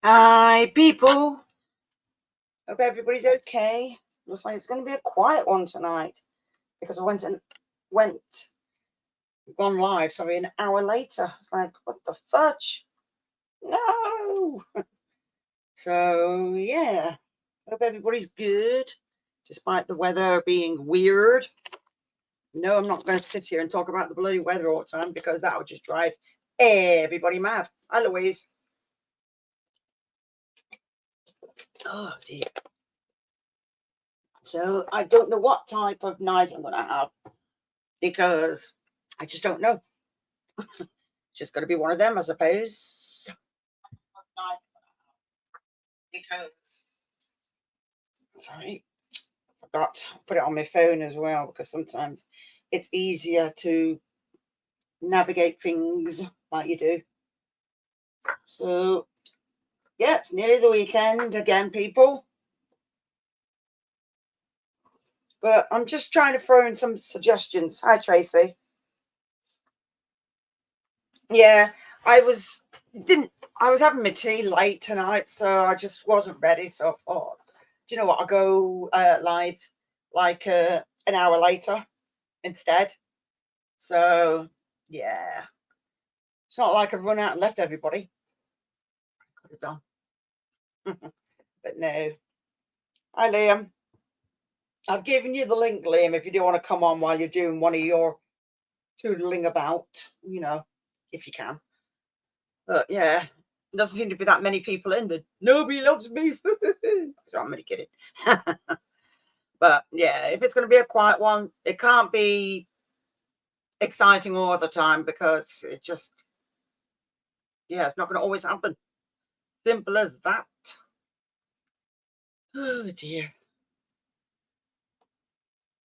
Hi, people. Hope everybody's okay. Looks like it's going to be a quiet one tonight because I gone live. Sorry, an hour later. It's like, what the fudge? No. So yeah, hope everybody's good, despite the weather being weird. No, I'm not going to sit here and talk about the bloody weather all the time because that would just drive everybody mad. Hi, Louise. Oh dear. So I don't know what type of night I'm going to have because I just don't know. It's just going to be one of them, I suppose. Because, sorry, I forgot to put it on my phone as well because sometimes it's easier to navigate things like you do. So, yeah, it's nearly the weekend again, people. But I'm just trying to throw in some suggestions. Hi, Tracy. Yeah, I was having my tea late tonight, so I just wasn't ready. So I thought, do you know what? I'll go live like an hour later instead. So yeah, it's not like I've run out and left everybody. Could have done, but no. Hi, Liam. I've given you the link, Liam, if you do want to come on while you're doing one of your toodling about, if you can. But yeah, there doesn't seem to be that many people in there. Nobody loves me. So I'm only kidding. But yeah, if it's going to be a quiet one, it can't be exciting all the time because it's not going to always happen. Simple as that. Oh dear.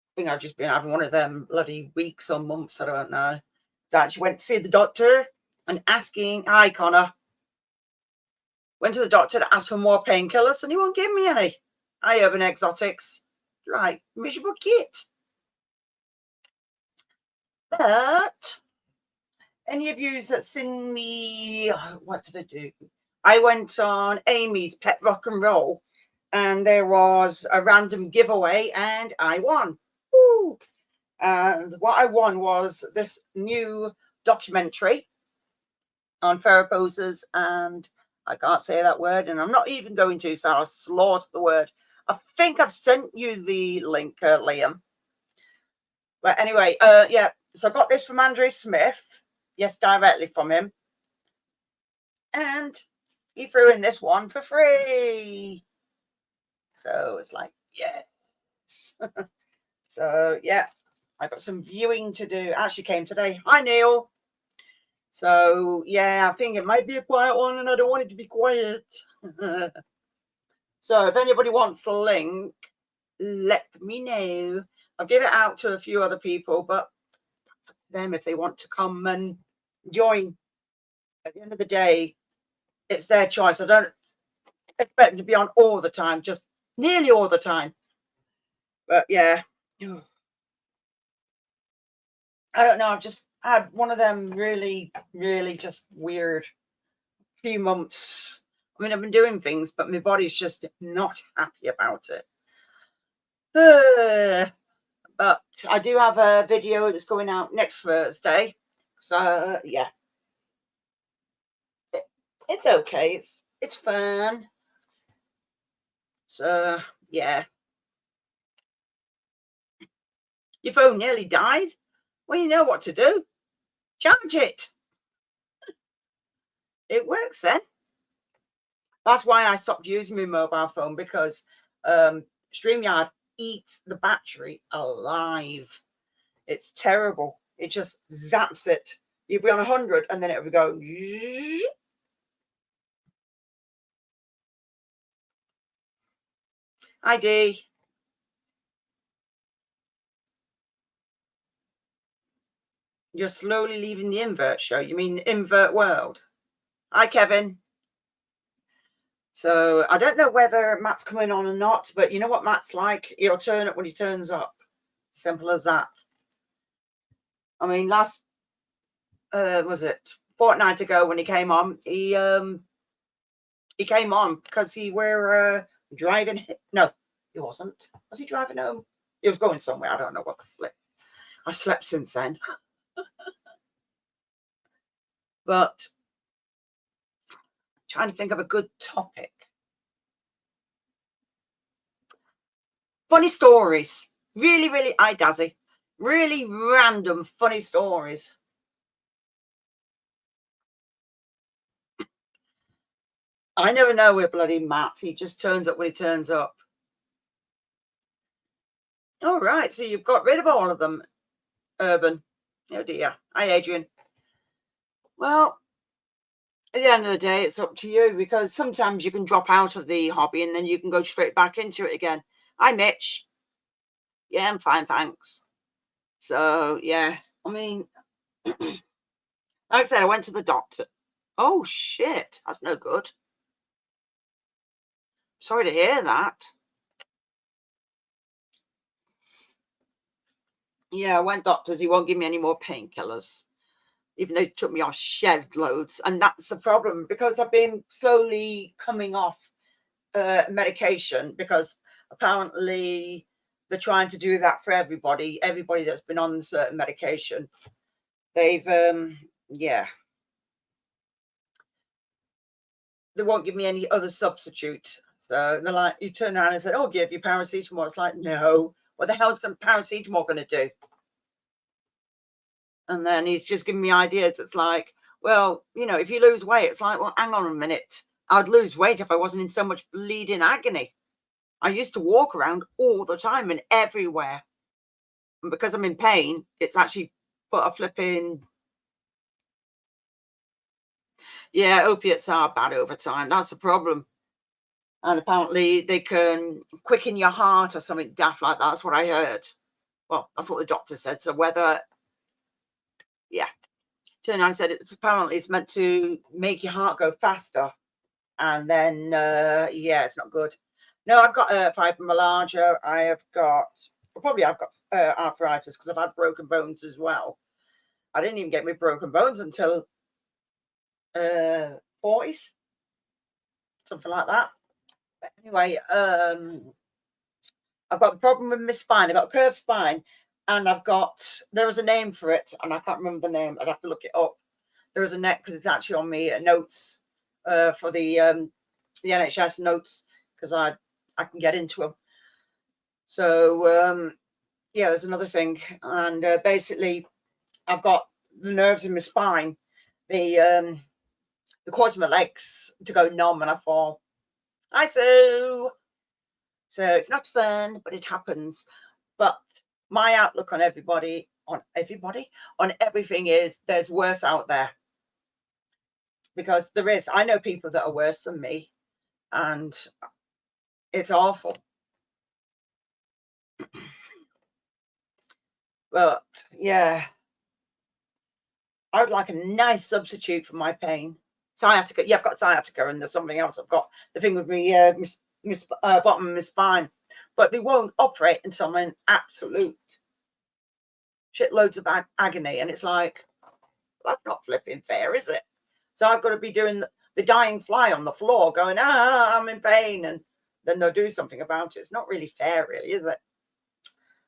I think I've just been having one of them bloody weeks or months. I don't know. So I actually went to see the doctor and asking, hi, Connor. Went to the doctor to ask for more painkillers and he won't give me any. I Urban Exotics. Right, miserable kit. But any of you that seen me, what did I do? I went on Amy's Pet Rock and Roll and there was a random giveaway and I won. Woo! And what I won was this new documentary on Farrah poses, and I can't say that word, and I'm not even going to, so I'll slaughter the word. I think I've sent you the link, Liam. But anyway, yeah, so I got this from Andrew Smith. Yes, directly from him. And he threw in this one for free. So it's like, yes. So, yeah, I got some viewing to do. Actually came today. Hi, Neil. So, yeah, I think it might be a quiet one, and I don't want it to be quiet. So, if anybody wants the link, let me know. I'll give it out to a few other people, but them if they want to come and join. At the end of the day, it's their choice. I don't expect them to be on all the time, just nearly all the time. But yeah, I don't know. I've just had one of them really, really just weird few months. I mean, I've been doing things, but my body's just not happy about it. But I do have a video that's going out next Thursday. So yeah, it's okay. It's fun. So yeah, your phone nearly died. Well, you know what to do. Charge it. It works then. That's why I stopped using my mobile phone because StreamYard eats the battery alive. It's terrible. It just zaps it. You'll be on 100 and then it will go. Hi, Dee. You're slowly leaving the invert show. You mean the invert world? Hi, Kevin. So I don't know whether Matt's coming on or not, but you know what Matt's like? He'll turn up when he turns up. Simple as that. I mean, last was it fortnight ago when he came on, he He came on because he were driving. No, he wasn't. Was he driving home? He was going somewhere. I don't know what the flip. I slept since then. But trying to think of a good topic. Funny stories. Really, really eye dazzy. Really random funny stories. I never know with bloody Matt. He just turns up when he turns up. All right, so you've got rid of all of them, Urban. Oh dear. Hi, Adrian. Well, at the end of the day, it's up to you, because sometimes you can drop out of the hobby and then you can go straight back into it again. Hi, Mitch. Yeah, I'm fine, thanks. So, yeah, I mean, like I said, I went to the doctor. Oh, shit. That's no good. Sorry to hear that. Yeah, I went doctors. He won't give me any more painkillers, even though he took me off shed loads. And that's the problem, because I've been slowly coming off medication, because apparently they're trying to do that for everybody that's been on certain medication. They've yeah, they won't give me any other substitute. So they're like, you turn around and say, oh, give you paracetamol. It's like, no, what the hell's paracetamol going to do? And then he's just giving me ideas. It's like, well, if you lose weight, it's like, well, hang on a minute. I'd lose weight if I wasn't in so much bleeding agony. I used to walk around all the time and everywhere. And because I'm in pain, it's actually put a flipping. Yeah, opiates are bad over time. That's the problem. And apparently they can quicken your heart or something daft like that. That's what I heard. Well, that's what the doctor said. So whether, yeah, turned around and said apparently it's meant to make your heart go faster. And then, yeah, it's not good. No, I've got fibromyalgia. I've got arthritis, because I've had broken bones as well. I didn't even get my broken bones until 40s, something like that. But anyway, I've got the problem with my spine. I've got a curved spine, and there was a name for it, and I can't remember the name. I'd have to look it up. There was a net, because it's actually on me notes for the NHS notes, because I can get into them. So yeah, there's another thing, and basically, I've got the nerves in my spine, the cause my legs to go numb, and I fall. Hi, Sue. So it's not fun, but it happens. But my outlook on everything is there's worse out there, because there is. I know people that are worse than me, and it's awful. But yeah, I would like a nice substitute for my pain. Sciatica. Yeah, I've got sciatica, and there's something else. I've got the thing with me, bottom of my spine, but they won't operate until I'm in absolute shitloads of agony, and it's like, that's not flipping fair, is it? So I've got to be doing the dying fly on the floor, going, I'm in pain, and then they'll do something about it. It's not really fair, really, is it?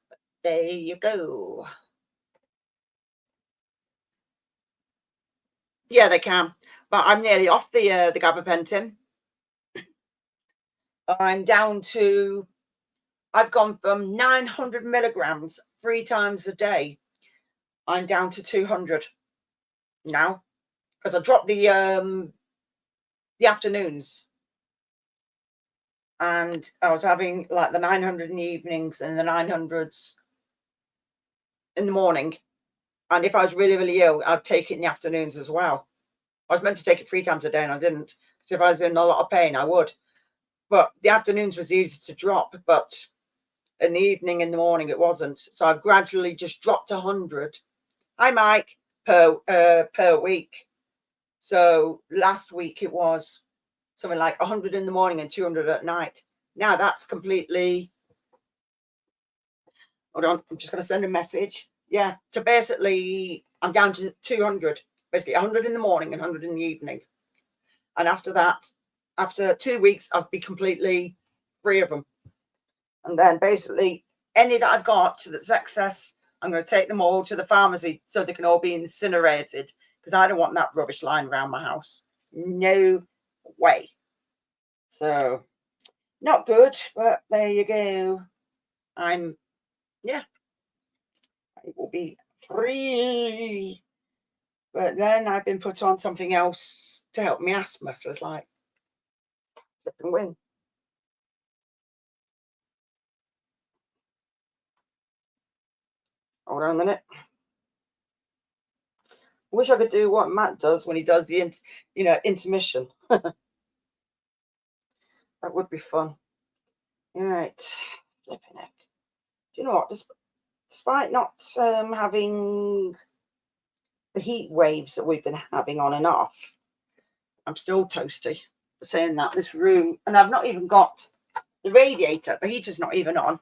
But there you go. Yeah, they can, but I'm nearly off the gabapentin. I'm down to. I've gone from 900 milligrams 3 times a day. I'm down to 200 now, because I dropped the afternoons, and I was having like the 900 in the evenings and the 900s in the morning. And if I was really, really ill, I'd take it in the afternoons as well. I was meant to take it 3 times a day, and I didn't. Because if I was in a lot of pain, I would. But the afternoons was easy to drop, but in the evening, in the morning, it wasn't. So I've gradually just dropped 100. Hi, Mike, per week. So last week it was something like 100 in the morning and 200 at night. Now that's completely. Hold on, I'm just going to send a message. Yeah, so basically I'm down to 200. Basically 100 in the morning and 100 in the evening. And after that, after 2 weeks, I'll be completely free of them. And then basically, any that I've got that's excess, I'm going to take them all to the pharmacy so they can all be incinerated, because I don't want that rubbish lying around my house. No way. So, not good, but there you go. Yeah, it will be free. But then I've been put on something else to help me asthma. So it's like, flip and win. Hold on a minute. I wish I could do what Matt does when he does the, intermission. That would be fun. All right. Flipping heck. Do you know what? Despite not having the heat waves that we've been having on and off, I'm still toasty. Saying that this room, and I've not even got the radiator, the heater's not even on,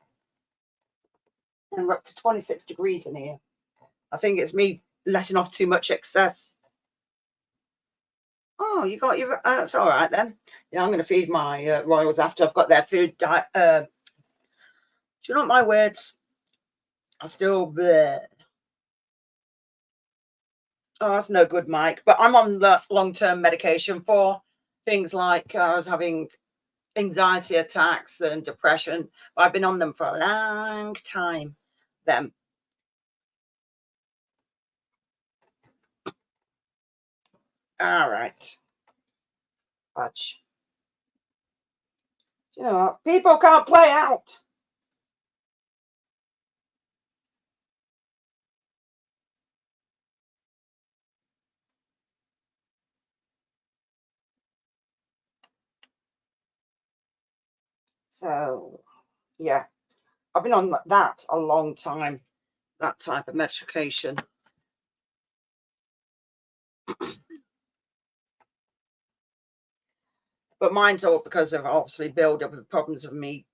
and we're up to 26 degrees in here. I think it's me letting off too much excess. Oh, you got your, that's all right then. Yeah, I'm going to feed my royals after I've got their food diet. Do you know what my words? I still bleh. Oh, that's no good, Mike. But I'm on the long-term medication for things like I was having anxiety attacks and depression. I've been on them for a long time. Them. All right. Fudge. You know what? People can't play out. So, yeah. I've been on that a long time. That type of medication. But mine's all because of obviously build up of problems of my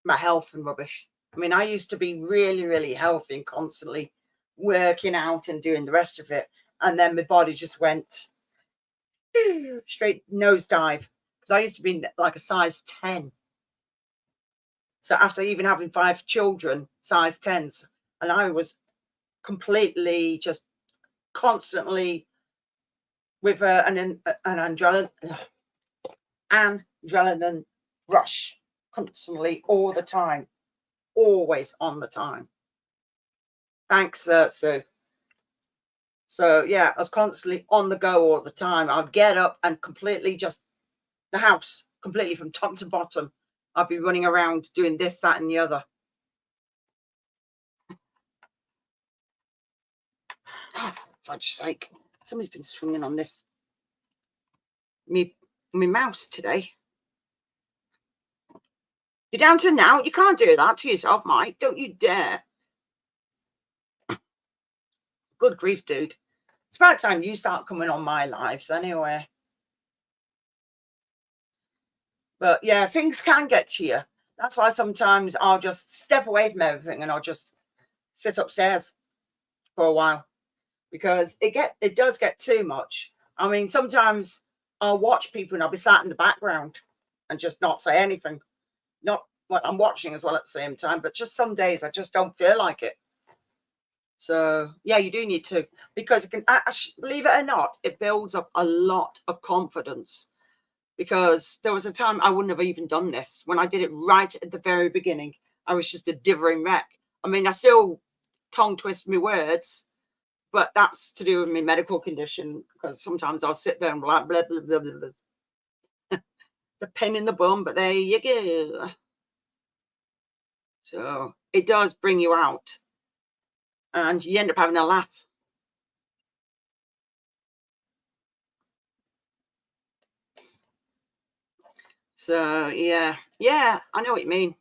health and rubbish. I mean, I used to be really, really healthy and constantly working out and doing the rest of it. And then my body just went straight nosedive, because I used to be like a size 10. So after even having 5 children, size 10s, and I was completely just constantly with an adrenaline rush, constantly, all the time, always on the time. Thanks, Sue. So yeah, I was constantly on the go all the time. I'd get up and completely just the house, completely from top to bottom. I'd be running around doing this, that, and the other. Oh, for fudge's sake. Somebody's been swinging on this. Me mouse today. You're down to now. You can't do that to yourself, Mike. Don't you dare. Good grief, dude. It's about time you start coming on my lives anyway. But yeah, things can get to you. That's why sometimes I'll just step away from everything and I'll just sit upstairs for a while, because it does get too much. I mean, sometimes I'll watch people and I'll be sat in the background and just not say anything. Not what I'm watching as well at the same time, but just some days I just don't feel like it. So yeah, you do need to, because it can, believe it or not, it builds up a lot of confidence. Because there was a time I wouldn't have even done this. When I did it right at the very beginning, I was just a dithering wreck. I mean, I still tongue twist my words, but that's to do with my medical condition, because sometimes I'll sit there and blah, blah, blah, blah, blah. The pain in the bum, but there you go. So it does bring you out, and you end up having a laugh. So yeah, I know what you mean.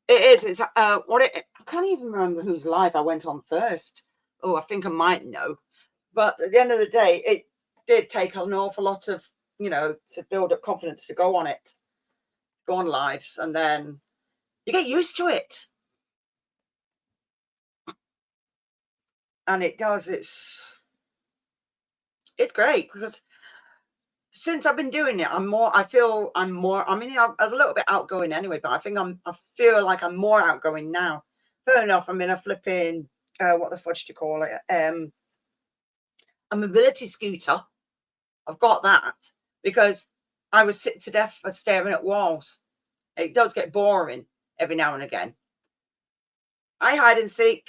It is. It's what it. I can't even remember whose live I went on first. Oh, I think I might know. But at the end of the day, it did take an awful lot of, to build up confidence to go on it, go on lives, and then you get used to it. And it does. It's great because since I've been doing it, I feel I'm more, I mean, I was a little bit outgoing anyway, but I feel like I'm more outgoing now. Fair enough. I'm in a flipping, what the fudge do you call it? A mobility scooter. I've got that because I was sick to death for staring at walls. It does get boring every now and again. I hide and seek.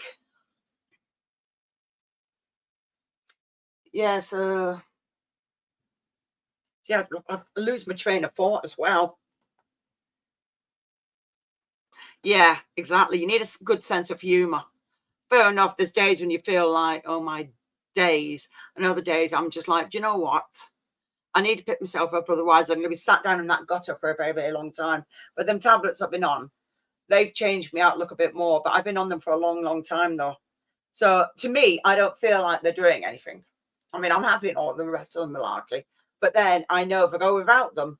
Yeah, so yeah, I lose my train of thought as well. Yeah, exactly. You need a good sense of humor. Fair enough. There's days when you feel like, oh my days, and other days I'm just like, do you know what? I need to pick myself up, otherwise I'm going to be sat down in that gutter for a very, very long time. But them tablets I've been on, they've changed my outlook a bit more. But I've been on them for a long, long time though. So to me, I don't feel like they're doing anything. I mean, I'm happy in all the rest of the malarkey. But then I know if I go without them,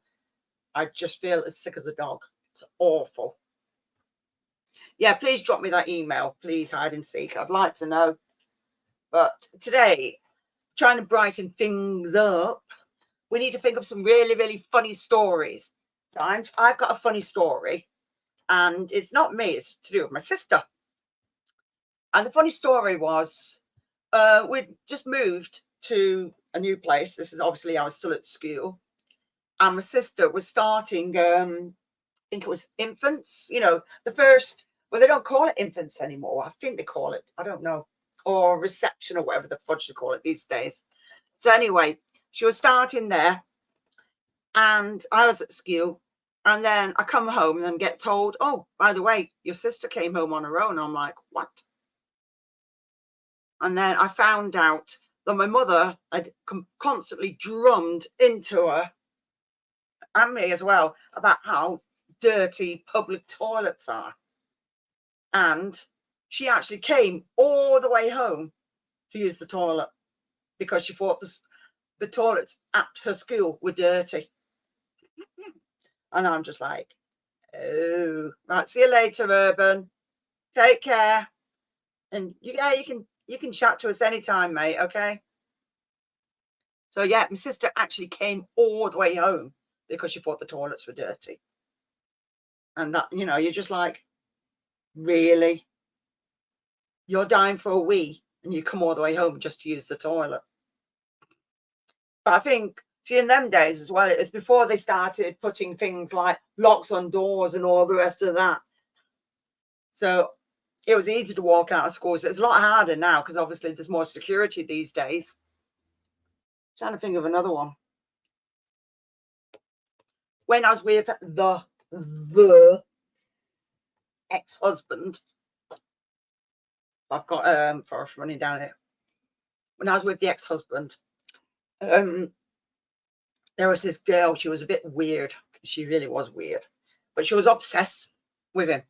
I just feel as sick as a dog. It's awful. Yeah, please drop me that email, please, hide and seek. I'd like to know. But today, trying to brighten things up, we need to think of some really, really funny stories. So I've got a funny story, and it's not me, it's to do with my sister. And the funny story was we'd just moved to a new place. This is obviously, I was still at school. And my sister was starting, I think it was infants, the first, well, they don't call it infants anymore. I think they call it, I don't know, or reception or whatever the fudge they call it these days. So anyway, she was starting there and I was at school. And then I come home and get told, oh, by the way, your sister came home on her own. I'm like, what? And then I found out that my mother had constantly drummed into her and me as well about how dirty public toilets are. And she actually came all the way home to use the toilet because she thought the toilets at her school were dirty. And I'm just like, oh, right, see you later, Urban. Take care. And yeah, you can chat to us anytime, mate, okay? So yeah, my sister actually came all the way home because she thought the toilets were dirty. And that, you're just like, really? You're dying for a wee and you come all the way home just to use the toilet. But I think, see, in them days as well, it was before they started putting things like locks on doors and all the rest of that. So it was easy to walk out of school. So it's a lot harder now because obviously there's more security these days. Trying to think of another one. When I was with the ex-husband, I've got forest running down here. When I was with the ex-husband, there was this girl. She was a bit weird. She really was weird, but she was obsessed with him.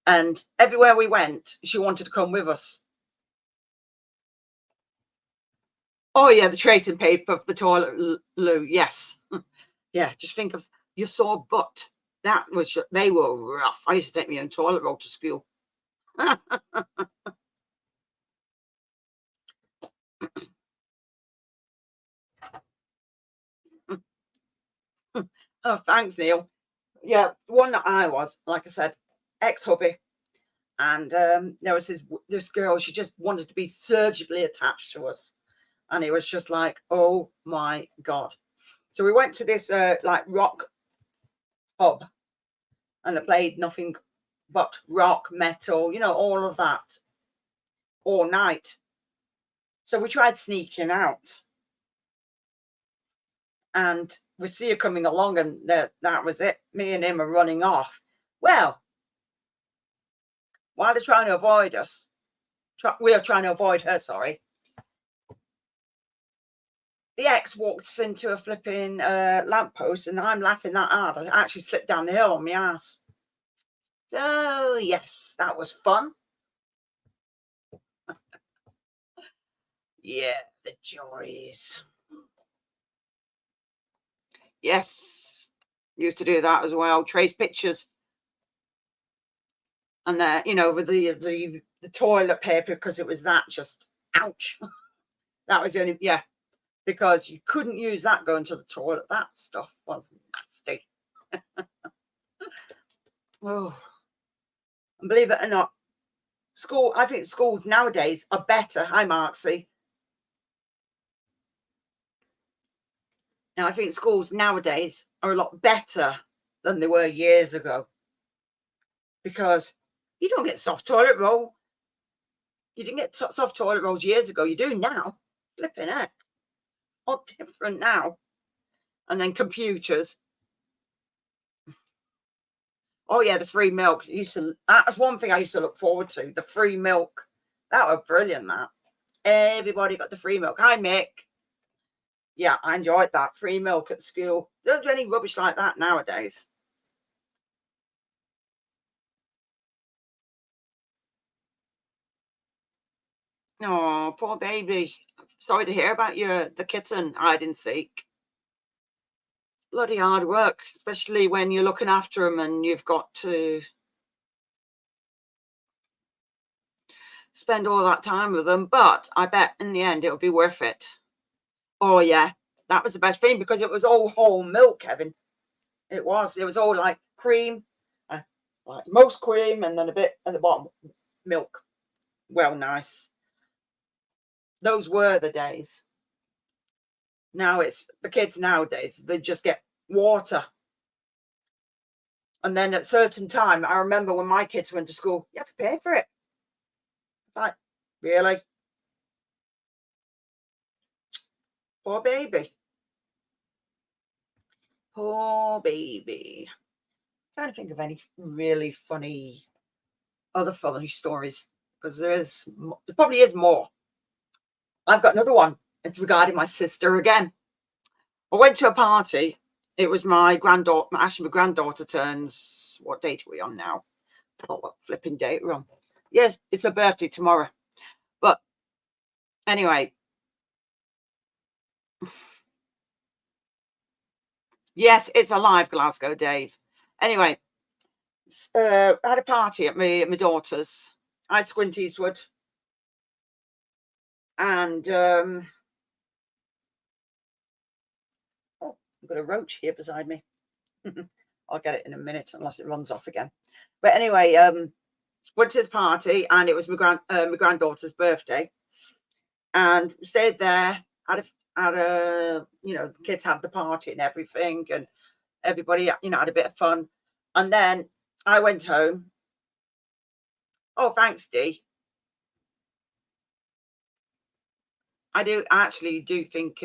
And everywhere we went, she wanted to come with us. Oh yeah, the tracing paper of the toilet loo. Yes, yeah. Just think of your sore butt. They were rough. I used to take my own toilet roll to school. Oh, thanks, Neil. Yeah, one that I was, like I said, ex-hubby. And there was this girl, she just wanted to be surgically attached to us. And it was just like, oh my God. So we went to this like rock pub and they played nothing but rock, metal, all of that all night. So we tried sneaking out and we see her coming along and that was it. Me and him are running off. Well, while they're trying to avoid us, we are trying to avoid her, sorry. The ex walks into a flipping lamppost and I'm laughing that hard. I actually slipped down the hill on my ass. So, yes, that was fun. Yeah, the joys. Yes, used to do that as well. Trace pictures. And with the toilet paper because it was that just ouch. That was the only, yeah. because you couldn't use that going to the toilet. That stuff was nasty. Oh, and believe it or not, I think schools nowadays are better. Hi, Marksy. Now, I think schools nowadays are a lot better than they were years ago, because you don't get soft toilet roll. You didn't get soft toilet rolls years ago. You do now. Flipping heck. All different now. And then computers. Oh yeah, the free milk. That was one thing I used to look forward to. The free milk. That was brilliant, that. Everybody got the free milk. Hi, Mick. Yeah, I enjoyed that. Free milk at school. They don't do any rubbish like that nowadays. Oh, poor baby. Sorry to hear about the kitten hide and seek. Bloody hard work, especially when you're looking after them and you've got to spend all that time with them. But I bet in the end it'll be worth it. Oh yeah, that was the best thing, because it was all whole milk, Kevin. It was all like cream, like most cream, and then a bit at the bottom milk. Well, nice. Those were the days. Now it's the kids nowadays, they just get water. And then at a certain time, I remember when my kids went to school, you have to pay for it. Like, really? Poor baby. Poor baby. I'm trying to think of any really other funny stories, because there probably is more. I've got another one. It's regarding my sister again. I went to a party. It was my granddaughter. Actually, my granddaughter turns. What date are we on now? Oh, what flipping date we're on? Yes, it's her birthday tomorrow. But anyway, yes, it's alive, Glasgow, Dave. Anyway, I had a party at my daughter's. I Squint Eastwood, and oh, I've got a roach here beside me. I'll get it in a minute unless it runs off again. But anyway, went to this party, and it was my granddaughter's birthday, and stayed there. Had a the kids had the party and everything, and everybody had a bit of fun. And then I went home. Oh, thanks, Dee. I actually do think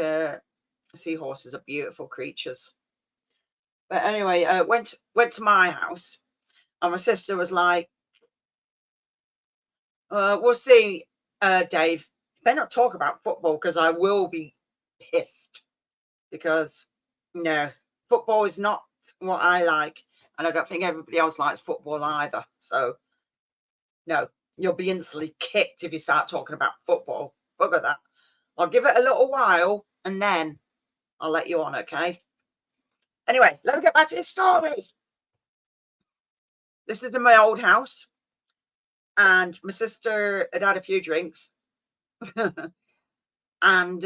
seahorses are beautiful creatures. But anyway, went to my house, and my sister was like, "We'll see, Dave. You better not talk about football, because I will be pissed. Because no, football is not what I like, and I don't think everybody else likes football either. So no, you'll be instantly kicked if you start talking about football. Look at that. I'll give it a little while, and then I'll let you on, okay? Anyway, let me get back to the story. This is in my old house, and my sister had a few drinks. And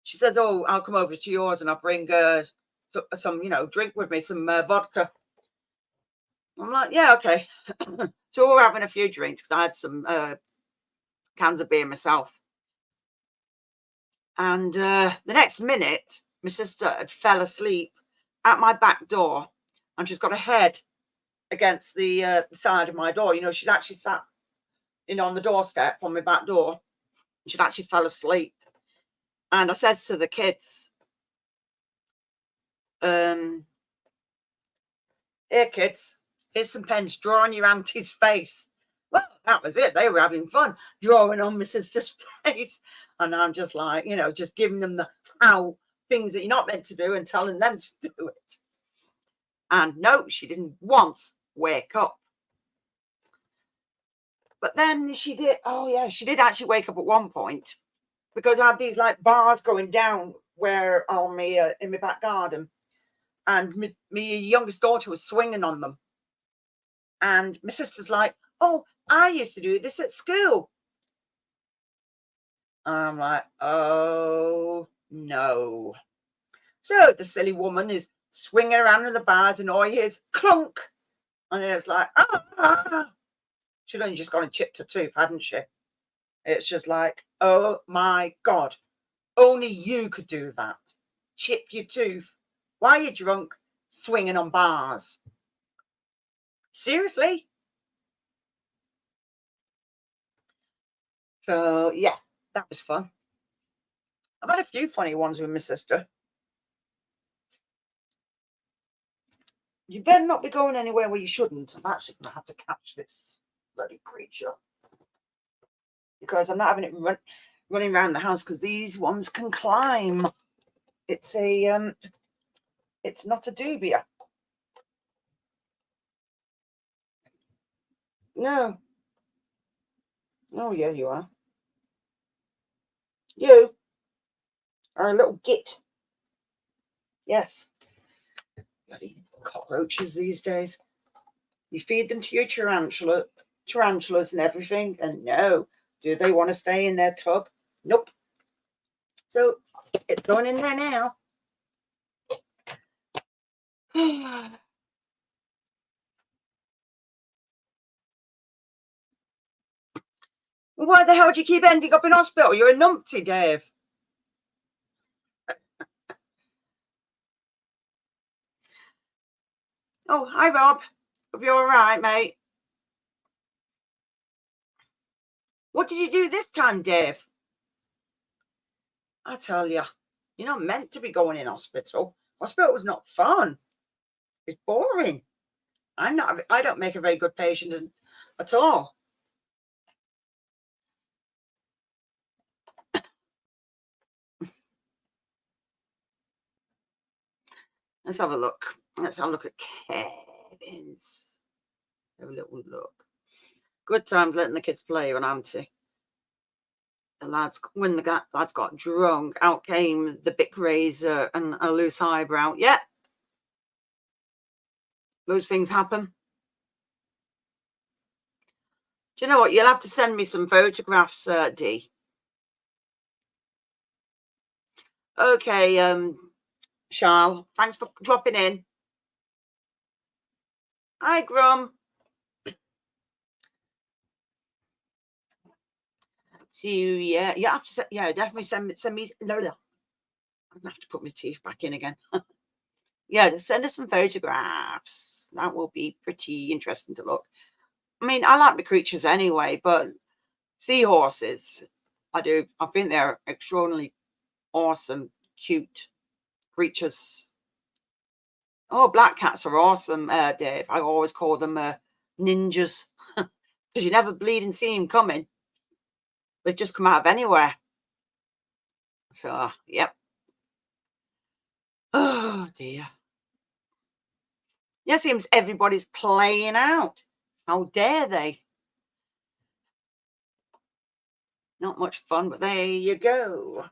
she says, "Oh, I'll come over to yours and I'll bring some, drink with me, some vodka." I'm like, "Yeah, okay." So we were having a few drinks, because I had some cans of beer myself. And the next minute, my sister had fell asleep at my back door, and she's got her head against the side of my door. She's actually sat on the doorstep on my back door. She'd actually fell asleep. And I says to the kids, "Here, kids, here's some pens. Draw on your auntie's face." Well, that was it. They were having fun drawing on my sister's face. And I'm just like, just giving them the how things that you're not meant to do and telling them to do it. And no, she didn't once wake up. But then she did. Oh, yeah, she did actually wake up at one point, because I had these like bars going down where on me in my back garden. And my youngest daughter was swinging on them. And my sister's like, "Oh, I used to do this at school." And I'm like, oh no. So the silly woman is swinging around in the bars, and all you hear is clunk. And it's like, ah. She'd only just gone and chipped her tooth, hadn't she? It's just like, oh my God. Only you could do that. Chip your tooth while you're drunk, swinging on bars. Seriously? So, yeah, that was fun. I've had a few funny ones with my sister. You better not be going anywhere where you shouldn't. I'm actually going to have to catch this bloody creature, because I'm not having it running around the house, because these ones can climb. It's it's not a dubia. No. Oh, yeah, you are. You are a little git. Yes. Bloody cockroaches these days. You feed them to your tarantulas and everything, and no. Do they want to stay in their tub? Nope. So it's going in there now. Why the hell do you keep ending up in hospital? You're a numpty, Dave. Oh, hi, Rob. Hope you're all right, mate. What did you do this time, Dave? I tell you, you're not meant to be going in hospital. Hospital was not fun. It's boring. I don't make a very good patient at all. Let's have a look. Let's have a look at Kevin's. Have a little look. Good times letting the kids play on auntie. When the lads got drunk, out came the Bic razor and a loose eyebrow. Yeah, those things happen. Do you know what? You'll have to send me some photographs, Dee. Okay, Charles, thanks for dropping in. Hi, Grum. So yeah, you have to. Yeah, definitely send me. No, I'm gonna have to put my teeth back in again. Yeah, send us some photographs. That will be pretty interesting to look. I mean, I like the creatures anyway, but seahorses, I do. I think they're extraordinarily awesome, cute creatures. Oh, black cats are awesome, Dave. I always call them ninjas, because you never bleed and see them coming. They just come out of anywhere. So, yep. Oh, dear. Yeah, seems everybody's playing out. How dare they? Not much fun, but there you go.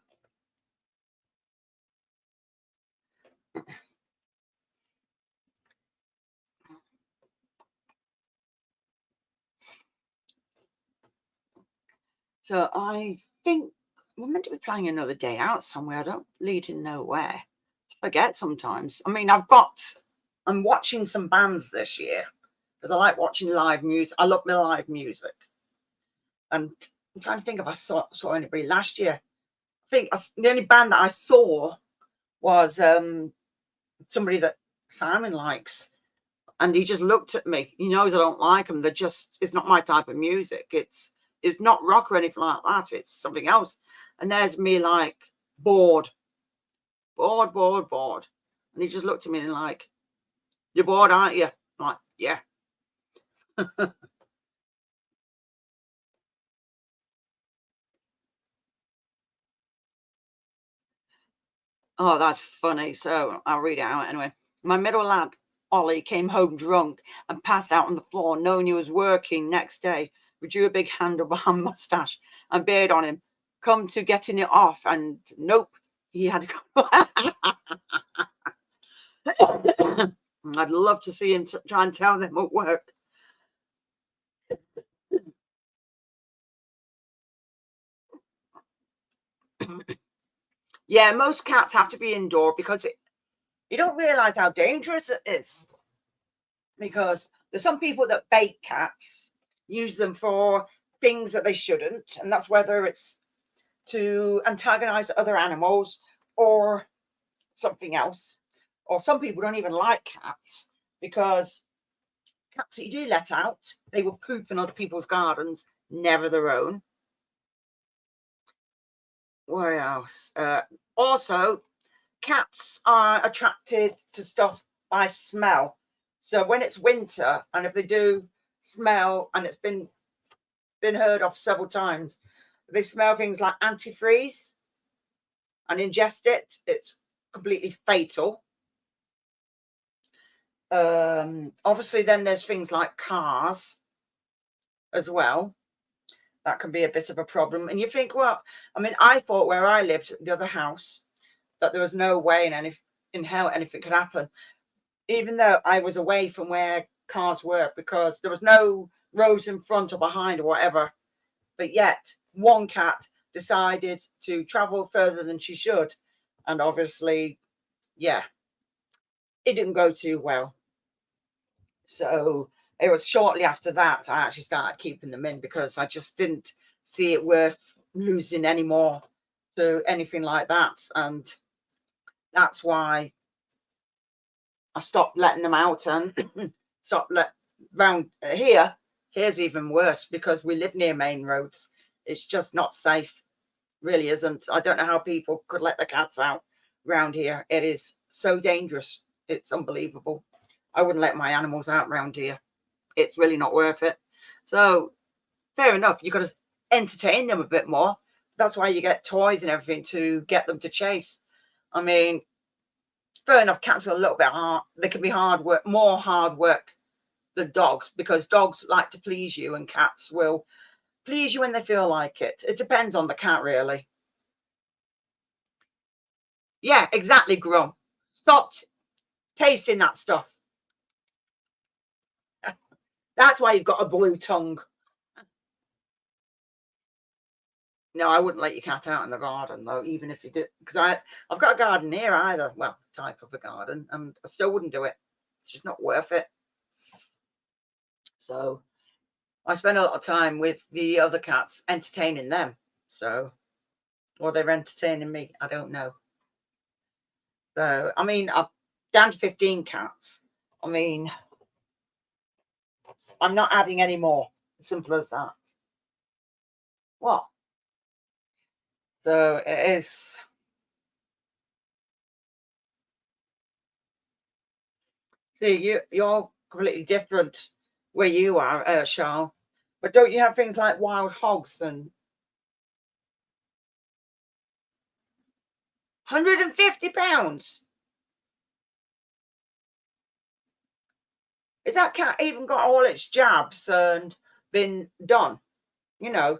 So I think we're meant to be playing another day out somewhere. I don't lead in nowhere. I forget sometimes. I mean, I'm watching some bands this year because I like watching live music. I love my live music. And I'm trying to think if I saw anybody last year. I think the only band that I saw was somebody that Simon likes. And he just looked at me. He knows I don't like them. It's not my type of music. It's not rock or anything like that. It's something else. And there's me like bored. And he just looked at me and like, you're bored, aren't you? I'm like, yeah. Oh, that's funny. So I'll read it out anyway. My middle lad, Ollie, came home drunk and passed out on the floor, knowing he was working next day. We drew a big handlebar mustache and beard on him. Come to getting it off, and nope, he had to go. I'd love to see him try and tell them at work. Yeah, most cats have to be indoor because you don't realize how dangerous it is. Because there's some people that bait cats, use them for things that they shouldn't, and that's whether it's to antagonize other animals or something else. Or some people don't even like cats because cats that you do let out, they will poop in other people's gardens, never their own. What else? Also, cats are attracted to stuff by smell. So when it's winter, and if they do smell, and it's been heard of several times, they smell things like antifreeze and ingest it, it's completely fatal. Obviously, then there's things like cars as well. That can be a bit of a problem. And you think, well, I mean, I thought where I lived, the other house, that there was no way in hell anything could happen, even though I was away from where cars were because there was no roads in front or behind or whatever. But yet, one cat decided to travel further than she should. And obviously, yeah, it didn't go too well. So it was shortly after that I actually started keeping them in because I just didn't see it worth losing any more to anything like that. And that's why I stopped letting them out and stopped let round here. Here's even worse because we live near main roads. It's just not safe. Really isn't. I don't know how people could let the cats out round here. It is so dangerous. It's unbelievable. I wouldn't let my animals out round here. It's really not worth it. So fair enough. You've got to entertain them a bit more. That's why you get toys and everything to get them to chase. I mean, fair enough. Cats are a little bit hard. They can be hard work, more hard work than dogs because dogs like to please you and cats will please you when they feel like it. It depends on the cat, really. Yeah, exactly, Grum. Stop tasting that stuff. That's why you've got a blue tongue. No, I wouldn't let your cat out in the garden though, even if you did, because I've got a garden here either. Well, type of a garden, and I still wouldn't do it. It's just not worth it. So I spend a lot of time with the other cats, entertaining them. So, or they're entertaining me. I don't know. So I mean, I'm down to 15 cats. I mean, I'm not adding any more. Simple as that. What? So it is. See, you're completely different where you are, Charles. But don't you have things like wild hogs and 150 pounds? Is that cat even got all its jabs and been done? You know.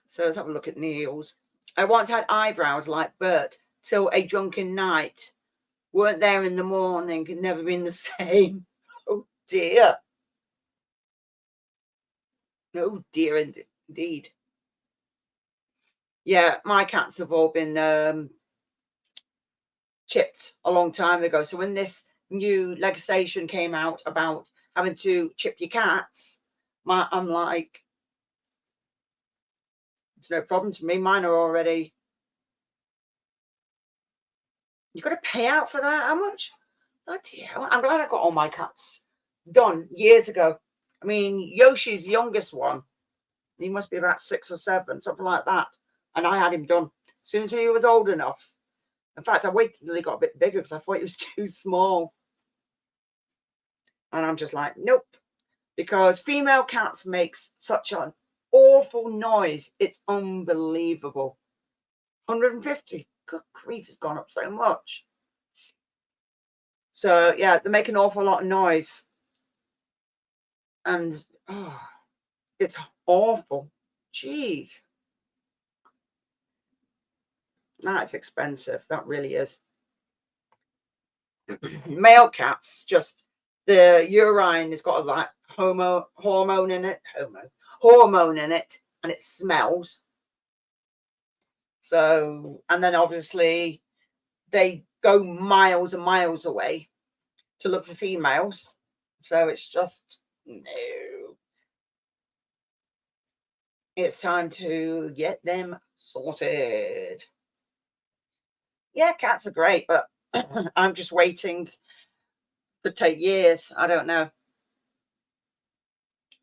So let's have a look at Neil's. I once had eyebrows like Bert till a drunken night. Weren't there in the morning, had never been the same. Oh dear. Oh dear indeed. Yeah, my cats have all been chipped a long time ago. So when this new legislation came out about having to chip your cats, I'm like, it's no problem to me. Mine are already. You got to pay out for that. How much? Bloody hell! I'm glad I got all my cats done years ago. I mean, Yoshi's the youngest one. He must be about 6 or 7, something like that. And I had him done as soon as he was old enough. In fact, I waited till he got a bit bigger because I thought he was too small. And I'm just like, nope. Because female cats makes such an awful noise. It's unbelievable. 150. Good grief, it's gone up so much. So yeah, they make an awful lot of noise. And oh, it's awful. Jeez. That's expensive. That really is. Male cats, just the urine has got a like hormone in it, hormone in it, and it smells. So, and then obviously they go miles and miles away to look for females. So it's just no. It's time to get them sorted. Yeah, cats are great, but I'm just waiting. Could take years. I don't know.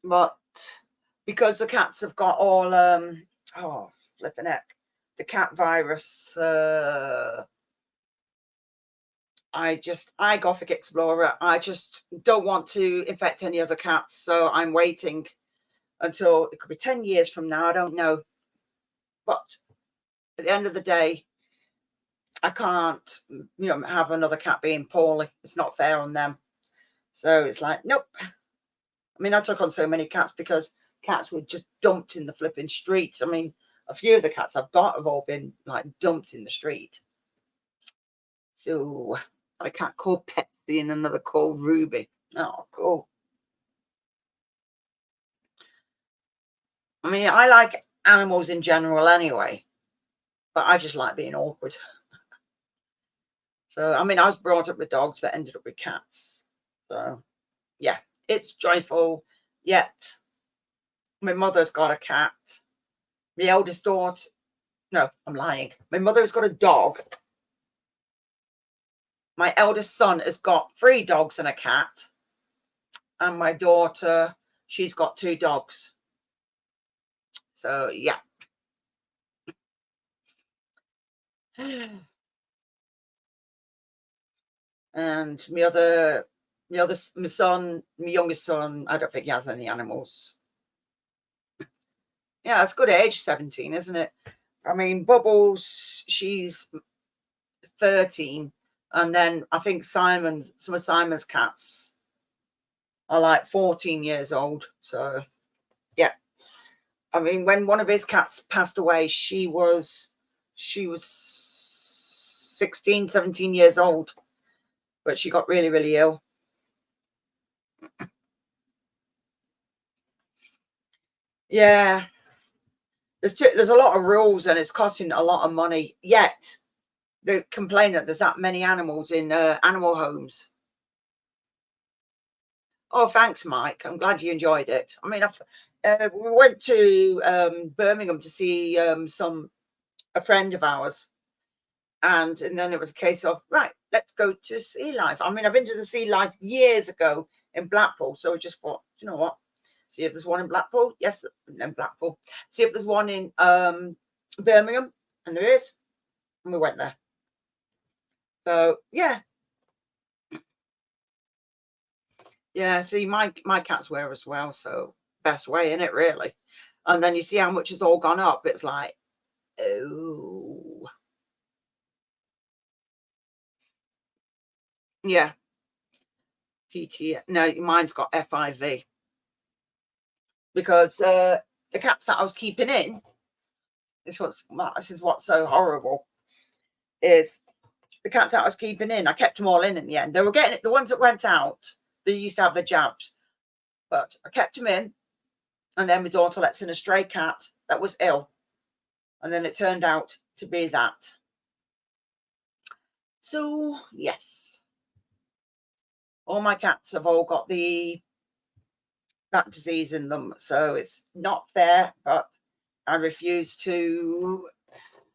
But because the cats have got all oh flipping heck, the cat virus, I Gothic Explorer, I just don't want to infect any other cats, so I'm waiting until it could be 10 years from now, I don't know. But at the end of the day, I can't, have another cat being poorly. It's not fair on them. So it's like, nope. I mean, I took on so many cats because cats were just dumped in the flipping streets. I mean, a few of the cats I've got have all been like dumped in the street. So a cat called Pepsi and another called Ruby. Oh, cool. I mean, I like animals in general anyway, but I just like being awkward. So, I mean, I was brought up with dogs, but ended up with cats. So, yeah, it's joyful. Yet, my mother's got a cat. My eldest daughter, no, I'm lying. My mother's got a dog. My eldest son has got 3 dogs and a cat. And my daughter, she's got 2 dogs. So, yeah. And my son, my youngest son, I don't think he has any animals. Yeah, it's good age, 17, isn't it? I mean, Bubbles, she's 13. And then I think some of Simon's cats are like 14 years old. So, yeah. I mean, when one of his cats passed away, she was 16, 17 years old. But she got really, really ill. Yeah. There's a lot of rules and it's costing a lot of money. Yet they complain that there's that many animals in animal homes. Oh, thanks, Mike. I'm glad you enjoyed it. I mean, we went to Birmingham to see a friend of ours, and then it was a case of right, let's go to Sea Life. I mean, I've been to the Sea Life years ago in Blackpool, so I just thought, you know what? See if there's one in Blackpool. Yes, then Blackpool. See if there's one in Birmingham, and there is, and we went there. So yeah, yeah. See, my cats were as well. So best way in it, really. And then you see how much has all gone up. It's like, oh, yeah. PT. No, mine's got FIV because the cats that I was keeping in. This is what's so horrible is the cats that I was keeping in. I kept them all in the end. They were getting it. The ones that went out, they used to have the jabs, but I kept them in. And then my daughter lets in a stray cat that was ill. And then it turned out to be that. So, yes. All my cats have all got that disease in them. So it's not fair, but I refuse to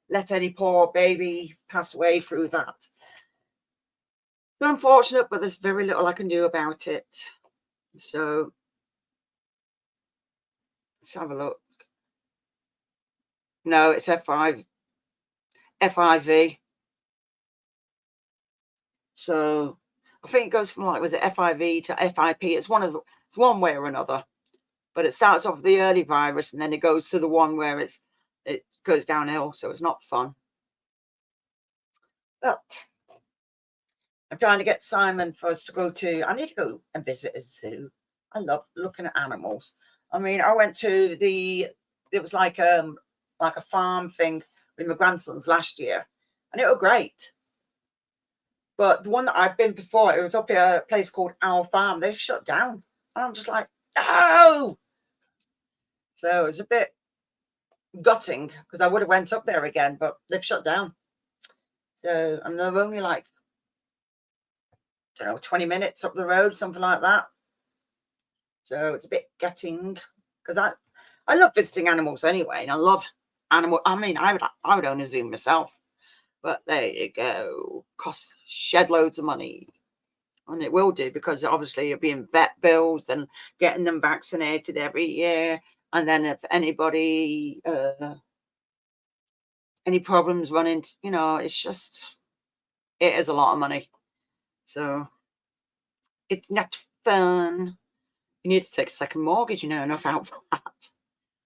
let any poor baby pass away through that. It's unfortunate, but there's very little I can do about it. So let's have a look. No, it's FIV. So I think it goes from was it FIV to FIP? It's one way or another. But it starts off with the early virus and then it goes to the one where it goes downhill. So it's not fun. But I'm trying to get Simon for us to go to. I need to go and visit a zoo. I love looking at animals. I mean, I went to it was like a farm thing with my grandsons last year, and it was great. But the one that I've been before, it was up at a place called Our Farm. They've shut down. And I'm just like, no. So it's a bit gutting because I would have went up there again, but they've shut down. So, and they're only like, I don't know, 20 minutes up the road, something like that. So it's a bit gutting because I love visiting animals anyway, and I love animal. I mean, I would own a zoo myself, but there you go. Cost shed loads of money, and it will do because obviously you're being vet bills and getting them vaccinated every year, and then if anybody any problems running, you know, it's just it is a lot of money. So it's not fun. You need to take a second mortgage, you know, enough out for that.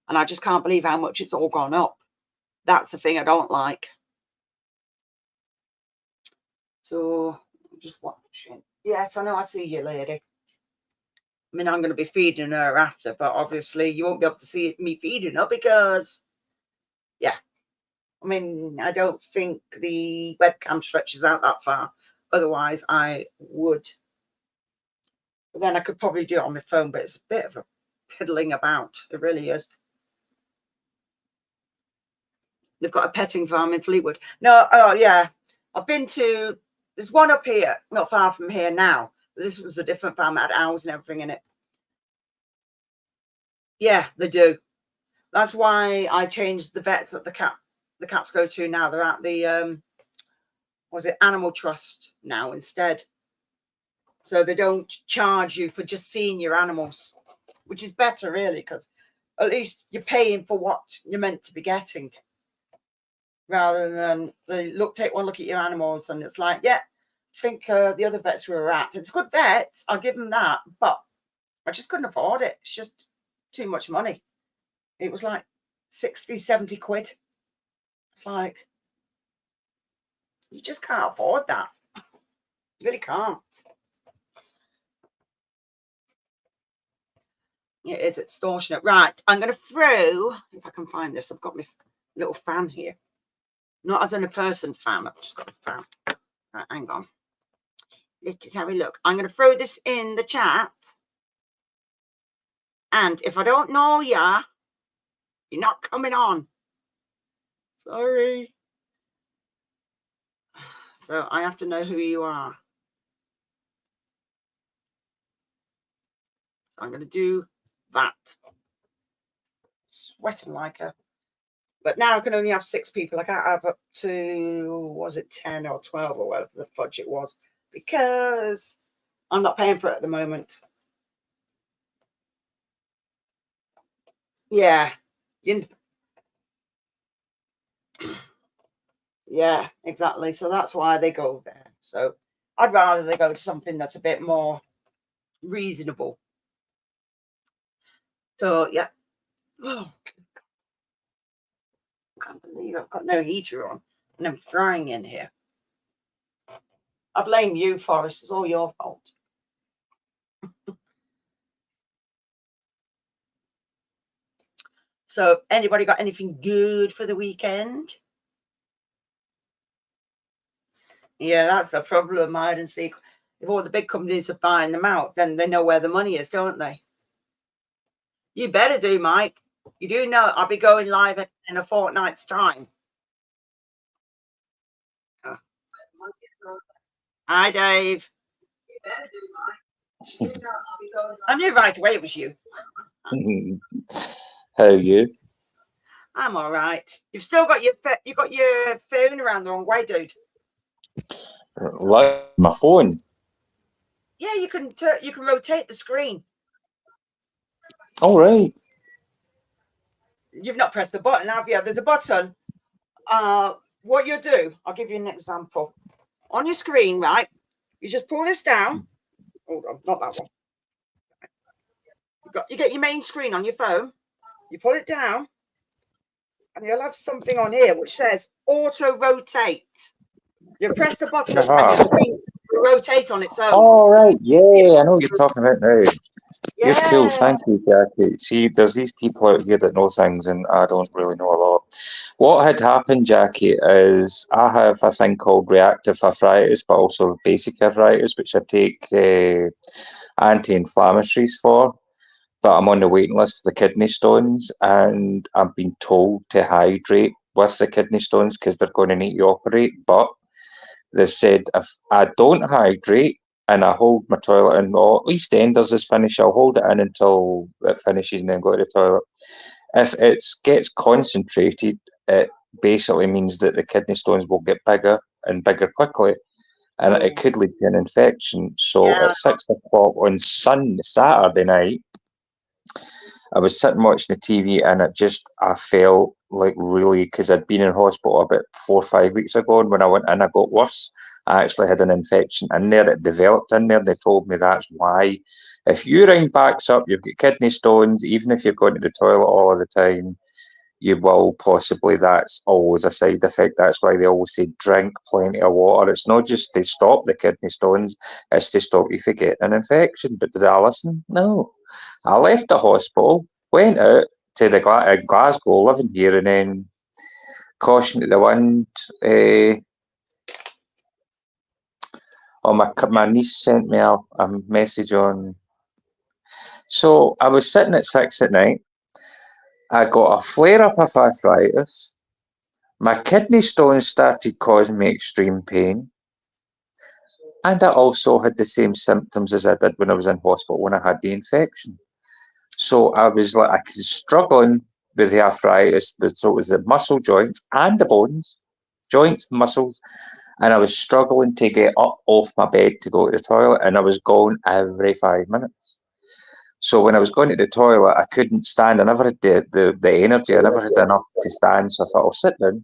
And I just can't believe how much it's all gone up. That's the thing I don't like. So I'm just watching. Yes, I know, I see you, lady. I mean, I'm going to be feeding her after, but obviously you won't be able to see me feeding her because, yeah. I mean, I don't think the webcam stretches out that far. Otherwise, I would. But then I could probably do it on my phone, but it's a bit of a piddling about. It really is. They've got a petting farm in Fleetwood. No, oh yeah. I've been to, there's one up here, not far from here now. This was a different farm, it had owls and everything in it. Yeah, they do. That's why I changed the vets that the cats go to now. They're at the was it Animal Trust now instead. So they don't charge you for just seeing your animals, which is better really, because at least you're paying for what you're meant to be getting. Rather than they take one look at your animals and it's like, yeah, I think the other vets we were at, it's good vets, I'll give them that, but I just couldn't afford it. It's just too much money. It was like 60, 70 quid. It's like, you just can't afford that. You really can't. It is extortionate. Right, I'm going to throw, if I can find this, I've got my little fan here. Not as in a person fan, I've just got a fan. Right, hang on. Let's have a look. I'm going to throw this in the chat. And if I don't know ya, you're not coming on. Sorry. So I have to know who you are. I'm going to do that. Sweating like a... But now I can only have 6 people. I can't have up to, was it 10 or 12 or whatever the fudge it was, because I'm not paying for it at the moment. Yeah. Yeah, exactly. So that's why they go there. So I'd rather they go to something that's a bit more reasonable. So yeah. Oh, I can't believe I've got no heater on and I'm frying in here. I blame you, Forrest. It's all your fault. So anybody got anything good for the weekend? Yeah, that's the problem. I didn't see. If all the big companies are buying them out, then they know where the money is, don't they? You better do, Mike. You do know I'll be going live in a fortnight's time. Oh. Hi, Dave. You better do, Mike. I knew right away it was you. How are you? I'm all right. You've still got your phone around the wrong way, dude. Like my phone. Yeah, you can rotate the screen. All right. You've not pressed the button, have you? There's a button. What you do, I'll give you an example. On your screen, right? You just pull this down. Hold on, not that one. You get your main screen on your phone. You pull it down, and you'll have something on here which says auto rotate. You press the button and your screen will rotate on its own. All right. Yeah, I know what you're talking about now. Yeah. You're cool. Thank you, Jackie. See, there's these people out here that know things, and I don't really know a lot. What had happened, Jackie, is I have a thing called reactive arthritis, but also basic arthritis, which I take anti-inflammatories for. but I'm on the waiting list for the kidney stones, and I'm being told to hydrate with the kidney stones because they're going to need to operate. But they've said if I don't hydrate and I hold my toilet in, or at least EastEnders is finished, I'll hold it in until it finishes and then go to the toilet. If it gets concentrated, it basically means that the kidney stones will get bigger and bigger quickly, and it Oh, could lead to an infection. So yeah. at 6 o'clock on Saturday night, I was sitting watching the TV, and I felt like really, because I'd been in hospital about 4 or 5 weeks ago, and when I went in, I got worse. I actually had an infection in there. It developed in there. They told me that's why. If urine backs up, you've got kidney stones, even if you're going to the toilet all the time, you will possibly, that's always a side effect. That's why they always say drink plenty of water. It's not just to stop the kidney stones, it's to stop you from getting an infection. But did I listen? No. I left the hospital, went out to Glasgow, living here, and then caution to the wind. My niece sent me a message on. So I was sitting at 6 at night. I got a flare up of arthritis. My kidney stones started causing me extreme pain. And I also had the same symptoms as I did when I was in hospital when I had the infection. So I was struggling with the arthritis. So it was the muscle joints and the bones, joints, muscles. And I was struggling to get up off my bed to go to the toilet. And I was going every 5 minutes. So when I was going to the toilet, I couldn't stand. I never had the energy. I never had enough to stand. So I thought, I'll sit down.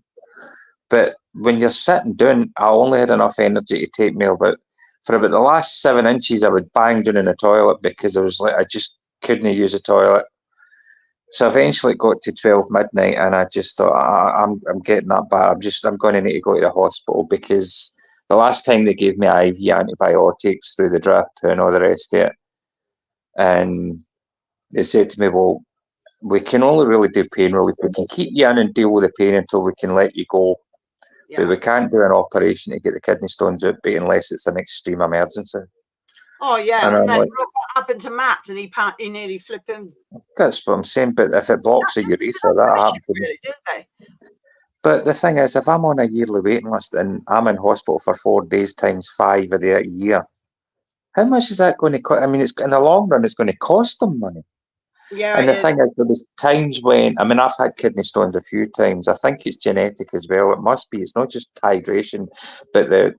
But when you're sitting down, I only had enough energy to take me for about the last 7 inches, I would bang down in the toilet because I was like, I just couldn't use the toilet. So eventually it got to 12 midnight, and I just thought, I'm getting that bad. I'm going to need to go to the hospital, because the last time they gave me IV antibiotics through the drip and all the rest of it, and they said to me, well, we can only really do pain relief. We can keep you in and deal with the pain until we can let you go. But Yeah. we can't do an operation to get the kidney stones out, but unless it's an extreme emergency. Oh, yeah. And And I'm then like, look what happened to Matt, and he nearly flipped him. that's what I'm saying. But if it blocks the urethra, that happened to me. Really, do they? But the thing is, if I'm on a yearly waiting list and I'm in hospital for 4 days times 5 of the year, how much is that going to cost? I mean, it's in the long run, it's going to cost them money. Yeah, And it the is. thing is, there was times when, I mean, I've had kidney stones a few times. I think it's genetic as well. It must be. It's not just hydration, but the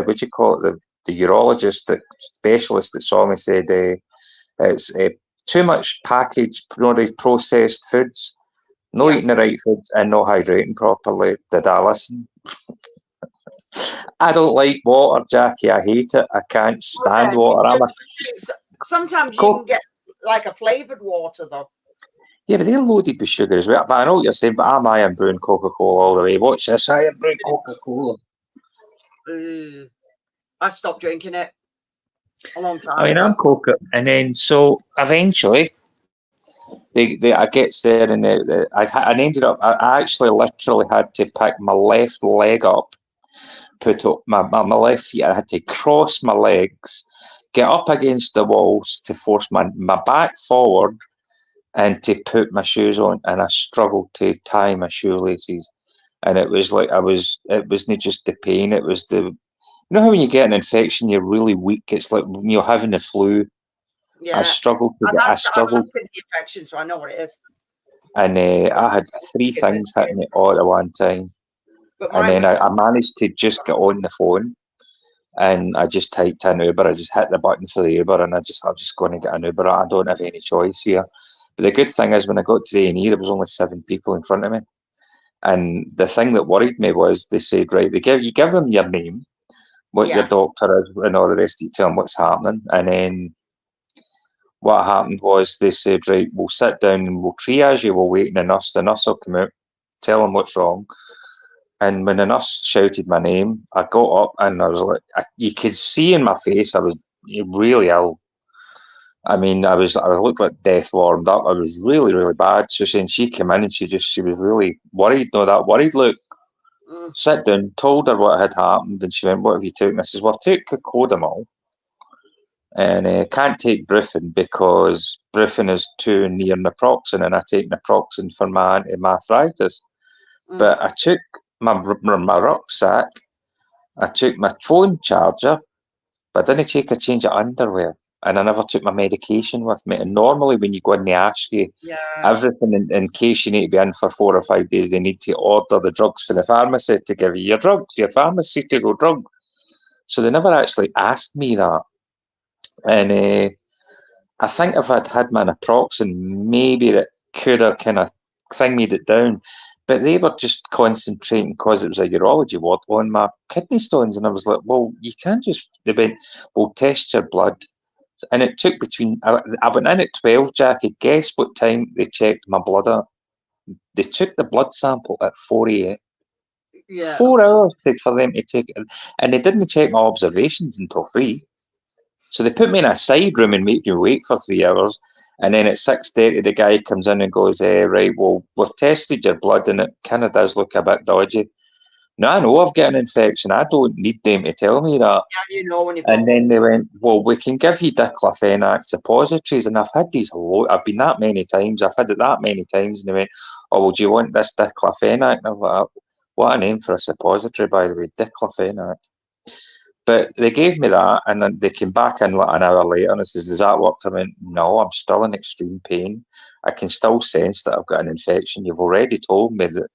what do you call it? The urologist, the specialist that saw me said it's too much packaged, processed foods, no eating Yes. the right foods, and no hydrating properly. Did I listen? I don't like water, Jackie. I hate it. I can't Well, stand then, water. I'm a sometimes you can Coke. get like a flavored water, though. Yeah, but they're loaded with sugar as well. But I know what you're saying, but I'm Iron Brew Coca-Cola all the way. Watch this, Iron Brew Coca-Cola. I stopped drinking it a long I time mean, I'm ago. Coca. And then, so eventually, I gets there, and I ended up, I actually literally had to pick my left leg up, put up my left feet. I had to cross my legs, get up against the walls to force my back forward, and to put my shoes on. And I struggled to tie my shoelaces. And it was like it wasn't just the pain, it was how when you get an infection, you're really weak. It's like when you're having the flu. Yeah. I've had kidney infection, so I know what it is. And I had three things hitting me all at one time. But And mine then I was. managed to just get on the phone, and I just typed in Uber. I just hit the button for the Uber, and I'm just going to get an Uber. I don't have any choice here. But the good thing is, when I got to the A&E, there was only 7 people in front of me. And the thing that worried me was they said, right, you give them your name, what your Yeah. doctor is, and all the rest. You tell them what's happening, and then what happened was they said, right, we'll sit down and we'll triage you. We'll wait, and the nurse will come out, tell them what's wrong. And when the nurse shouted my name, I got up and I was like, you could see in my face I was really ill. I mean, I looked like death warmed up. I was really, really bad. So then she came in and she was really worried. No, that worried look. Mm. Sat down, told her what had happened, and she went, "What have you taken?" I says, "Well, I've took Cocodamol." and can't take brufen because brufen is too near naproxen, and I take naproxen for my arthritis. But I took my rucksack, I took my phone charger, but I didn't take a change of underwear, and I never took my medication with me. And normally, when you go in, they ask you Yeah. everything in case you need to be in for 4 or 5 days. They need to order the drugs for the pharmacy to give you your drugs, your pharmacy to go drug. So they never actually asked me that. And I think if I'd had my naproxen, maybe it could have kind of thingied it down. But they were just concentrating, because it was a urology ward, on my kidney stones. And I was like, well, you can't just. They went, well, test your blood. And it took between. I went in at 12, Jackie. Guess what time they checked my blood at? They took the blood sample at 4 a.m. Yeah. 4 hours for them to take it. And they didn't check my observations until 3. So they put me in a side room and make me wait for 3 hours. And then at 6:30, the guy comes in and goes, right, well, we've tested your blood and it kind of does look a bit dodgy. Now, I know I've got an infection. I don't need them to tell me that. Yeah, you know when you've got And then they went, well, we can give you diclofenac suppositories. And I've had these I've been that many times. I've had it that many times. And they went, oh, well, do you want this diclofenac? And I'm like, what a name for a suppository, by the way, diclofenac. But they gave me that, and then they came back in like an hour later and says, does that work? I went, no, I'm still in extreme pain. I can still sense that I've got an infection. You've already told me that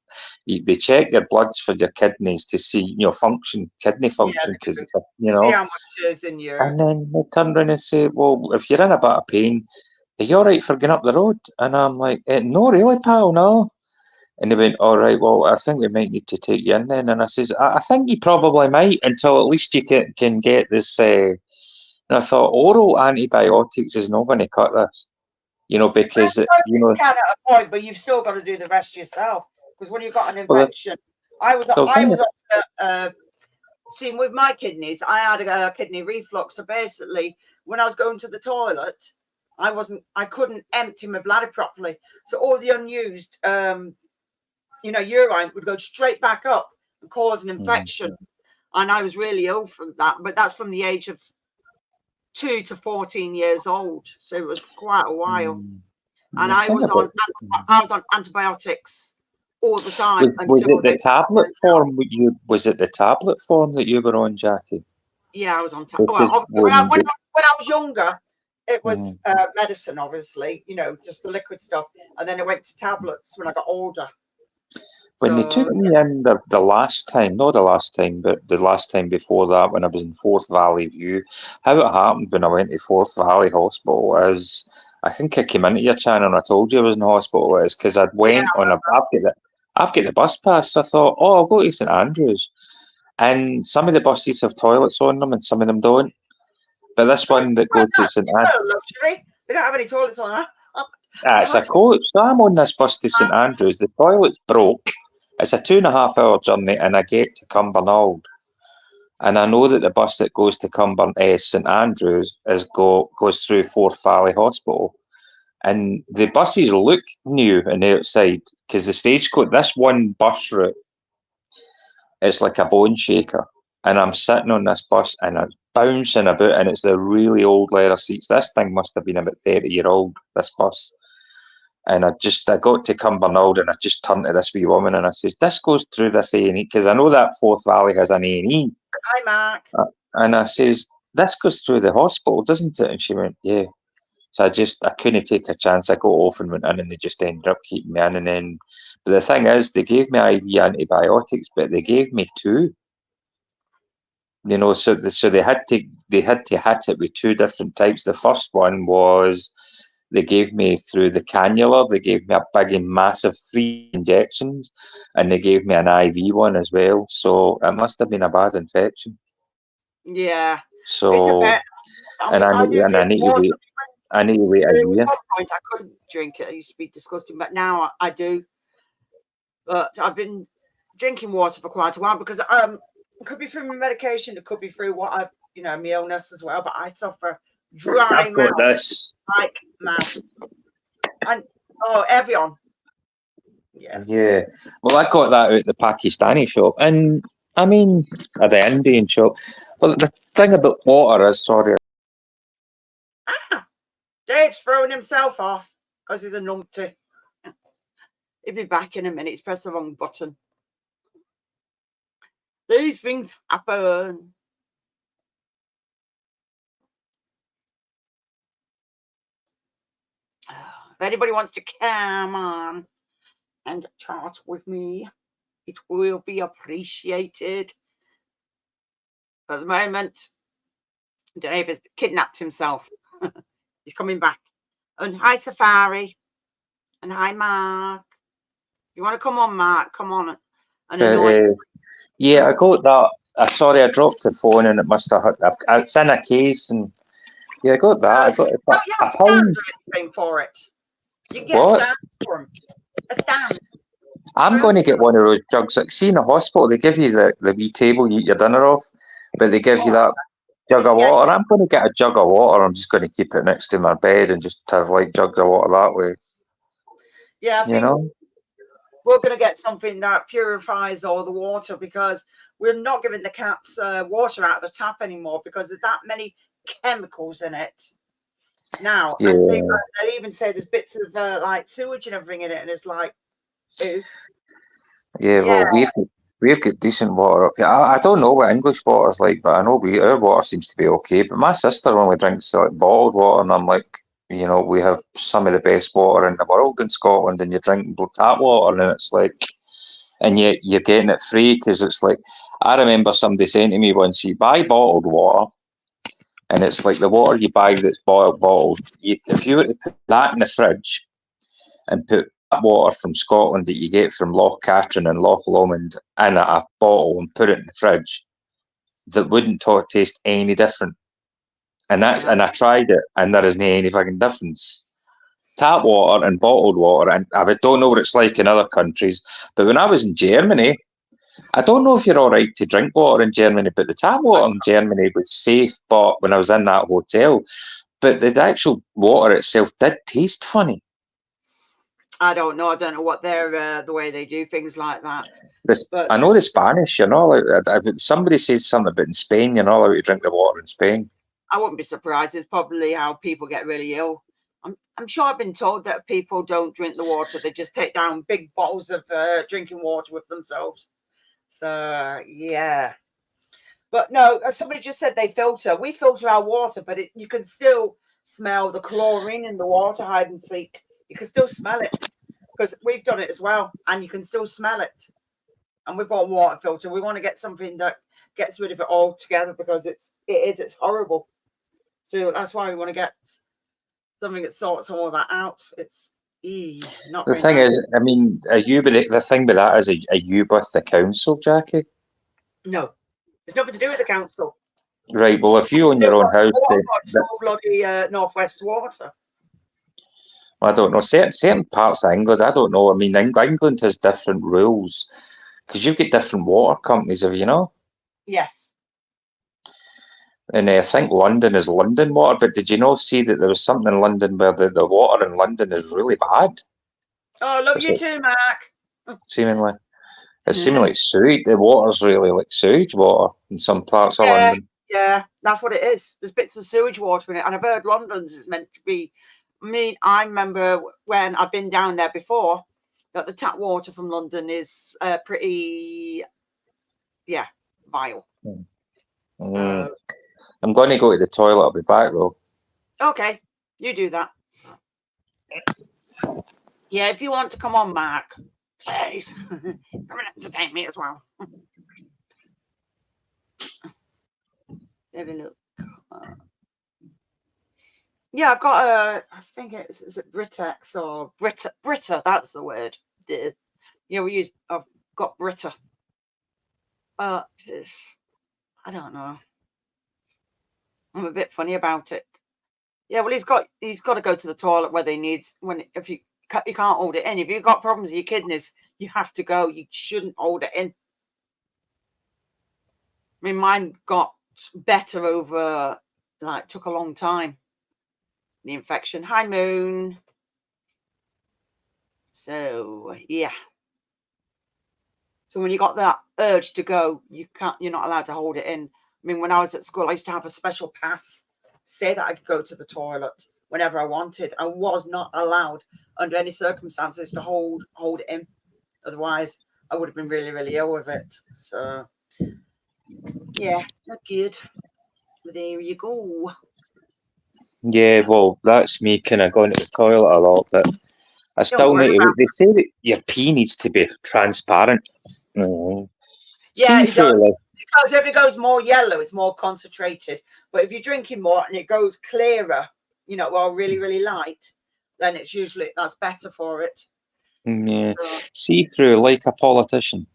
they check your bloods for your kidneys to see, kidney function, because it's see how much is in your. And then they turn around and say, well, if you're in a bit of pain, are you all right for going up the road? And I'm like, no, really, pal, no. And they went, all right, well, I think we might need to take you in then. And I says, I think you probably might, until at least you can get this. And I thought, oral antibiotics is not going to cut this, because, It can at a point, but you've still got to do the rest yourself. Because when you've got an infection, I was seeing with my kidneys, I had a kidney reflux. So basically, when I was going to the toilet, I couldn't empty my bladder properly. So all the unused, urine would go straight back up and cause an infection. And I was really ill from that. But that's from the age of 2 to 14 years old. So it was quite a while. And I was on antibiotics all the time. Was it the tablet form? Was it the tablet form that you were on, Jackie? Yeah, I was on tablet. Well, when I was younger, it was medicine, obviously, just the liquid stuff. And then it went to tablets when I got older. When they took me in the last time, not the last time, but the last time before that, when I was in Forth Valley View, how it happened when I went to Forth Valley Hospital is, I think I came into your channel and I told you I was in hospital, is because I'd went on I've got the bus pass, so I thought, I'll go to St Andrews. And some of the buses have toilets on them and some of them don't. But this one that goes to St Andrews, luxury. They don't have any toilets on them. It's a coach. So I'm on this bus to St Andrews. The toilet's broke. It's a 2.5 hour journey, and I get to Cumbernauld. And I know that the bus that goes to St Andrews goes through Forth Valley Hospital. And the buses look new on the outside, because the stagecoach, this one bus route, it's like a bone shaker. And I'm sitting on this bus and it's bouncing about, and it's the really old leather seats. This thing must have been about 30-year-old, this bus. And I got to Cumbernauld and I just turned to this wee woman and I says, this goes through this A&E, because I know that Forth Valley has an A&E. Hi, Mark. And I says, this goes through the hospital, doesn't it? And she went, yeah. So I couldn't take a chance. I got off and went in, and they just ended up keeping me in. And then, but the thing is, they gave me IV antibiotics, but they gave me 2. So they had to hit it with 2 different types. The first one was, they gave me through the cannula. They gave me a big and massive 3 injections, and they gave me an IV one as well. So it must have been a bad infection. Yeah. So, I need to wait. I need to wait a year. At one point, I couldn't drink it. It used to be disgusting, but now I do. But I've been drinking water for quite a while, because it could be through my medication. It could be through my illness as well. But I suffer dry I've got mouth this. like mad. And Evian. Yeah. Well, I got that out the Pakistani shop, and I mean, at the Indian shop. Well, the thing about water is, sorry. Dave's throwing himself off because he's a numpty. He'll be back in a minute. He's pressed the wrong button. These things happen. If anybody wants to come on and chat with me, it will be appreciated. At the moment, Dave has kidnapped himself. He's coming back. And hi, Safari. And hi, Mark. You want to come on, Mark? Come on. And annoy. Yeah, I got that. Sorry, I dropped the phone and it must have hit. It's in a case, and yeah, I got that. I got You have a stand or anything for it. You can get a stand for him. A stand. I'm going to get one of those jugs. Like, see, in the hospital, they give you the wee table you eat your dinner off, but they give you that jug of water. I'm going to get a jug of water. I'm just going to keep it next to my bed and just have like jugs of water that way. Yeah, I think we're going to get something that purifies all the water, because we're not giving the cats water out of the tap anymore because there's that many chemicals in it now. Yeah. And they even say there's bits of like sewage and everything in it, and it's like, ew. Yeah, well, we've got decent water up here. I don't know what English water's like, but I know our water seems to be okay. But my sister only drinks like bottled water, and I'm like, you know, we have some of the best water in the world in Scotland, and you're drinking tap water, and it's like, and you're getting it free, because it's like, I remember somebody saying to me once, you buy bottled water, and it's like the water you buy that's bottled. If you were to put that in the fridge and put water from Scotland that you get from Loch Katrine and Loch Lomond in a bottle and put it in the fridge, that wouldn't taste any different. And I tried it, and there isn't any fucking difference. Tap water and bottled water, and I don't know what it's like in other countries, but when I was in Germany, I don't know if you're all right to drink water in Germany, but the tap water in Germany was safe. But when I was in that hotel, but the actual water itself did taste funny. I don't know. I don't know what they're the way they do things like that. I know the Spanish. You're not allowed. Somebody says something about in Spain. You're not allowed to drink the water in Spain. I wouldn't be surprised. It's probably how people get really ill. I'm sure I've been told that people don't drink the water; they just take down big bottles of drinking water with themselves. So yeah, but no. Somebody just said they filter. We filter our water, but you can still smell the chlorine in the water. Hide and seek. You can still smell it, because we've done it as well, and you can still smell it. And we've got a water filter. We want to get something that gets rid of it all together, because it's horrible. So that's why we want to get something that sorts all that out. It's not the thing nice. is, I mean, the thing with that is, are you with the council, Jackie? No, it's nothing to do with the council. Right. Well, if you own your own house, it's all bloody Northwest Water. I don't know. Certain parts of England, I don't know. I mean, England has different rules, because you've got different water companies, have you know? Yes. And I think London is London Water, but did you know see that there was something in London where the water in London is really bad? Oh, love you too, Mark. Seemingly. It's seemingly sewage. The water's really like sewage water in some parts of London. Yeah, that's what it is. There's bits of sewage water in it. And I've heard London's is meant to be. I remember when I've been down there before, that the tap water from London is pretty, vile. So, I'm going to go to the toilet. I'll be back though. Okay, you do that. Yeah, if you want to come on, Mark, please come and entertain me as well. Have a look. Yeah, I've got I think is it Britex or Brita? That's the word. Yeah, I've got Brita. But I don't know. I'm a bit funny about it. Yeah, well, he's got to go to the toilet whether he needs if you can't hold it in. If you've got problems with your kidneys, you have to go. You shouldn't hold it in. I mean, mine got better over, took a long time. The infection. Hi, Moon. So, yeah. So when you got that urge to go, you're not allowed to hold it in. I mean, when I was at school, I used to have a special pass, say that I could go to the toilet. whenever I wanted. I was not allowed under any circumstances to hold it in. Otherwise, I would have been really, really ill with it. So, yeah, not good. But there you go. Yeah, well, that's me kind of going to the toilet a lot, but I Don't still worry need about to. They say that your pee needs to be transparent. Mm. Yeah, See it does. through, like, Because if it goes more yellow, it's more concentrated. But if you're drinking more and it goes clearer, well, really, really light, then it's usually that's better for it. yeah, So, see through like a politician.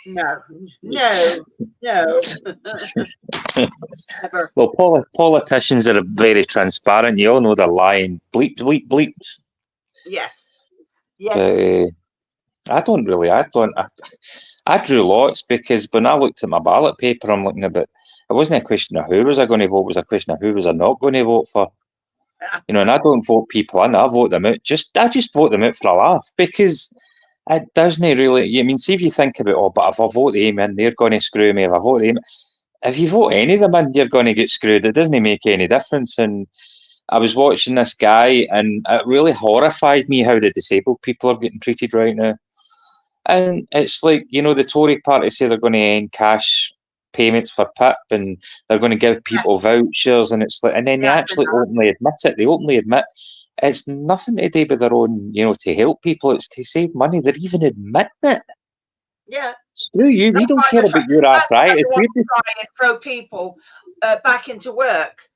no, no, no, never. Well, politicians are very transparent. You all know they're lying. Bleep, bleep, bleeps. Yes, But yes, I don't really. I drew lots because when I looked at my ballot paper, I'm looking about. It wasn't a question of who was I going to vote. It was a question of who was I not going to vote for. And I don't vote people in. I vote them out. I just vote them out for a laugh because it doesn't really. I mean, see if you think about, oh, but if I vote them in, they're going to screw me. If I vote them, if you vote any of them in, you're going to get screwed. It doesn't make any difference. And I was watching this guy, and it really horrified me how the disabled people are getting treated right now. And it's like, the Tory party say they're going to end cash payments for PIP and they're going to give yes, people vouchers, and it's like, and then they yes, and actually openly admit it. They openly admit it's nothing to do with their own, to help people. It's to save money. They're even admitting it. yeah. Screw you. We That's don't why care about your That's why arthritis. they want We're to just try and throw people back into work.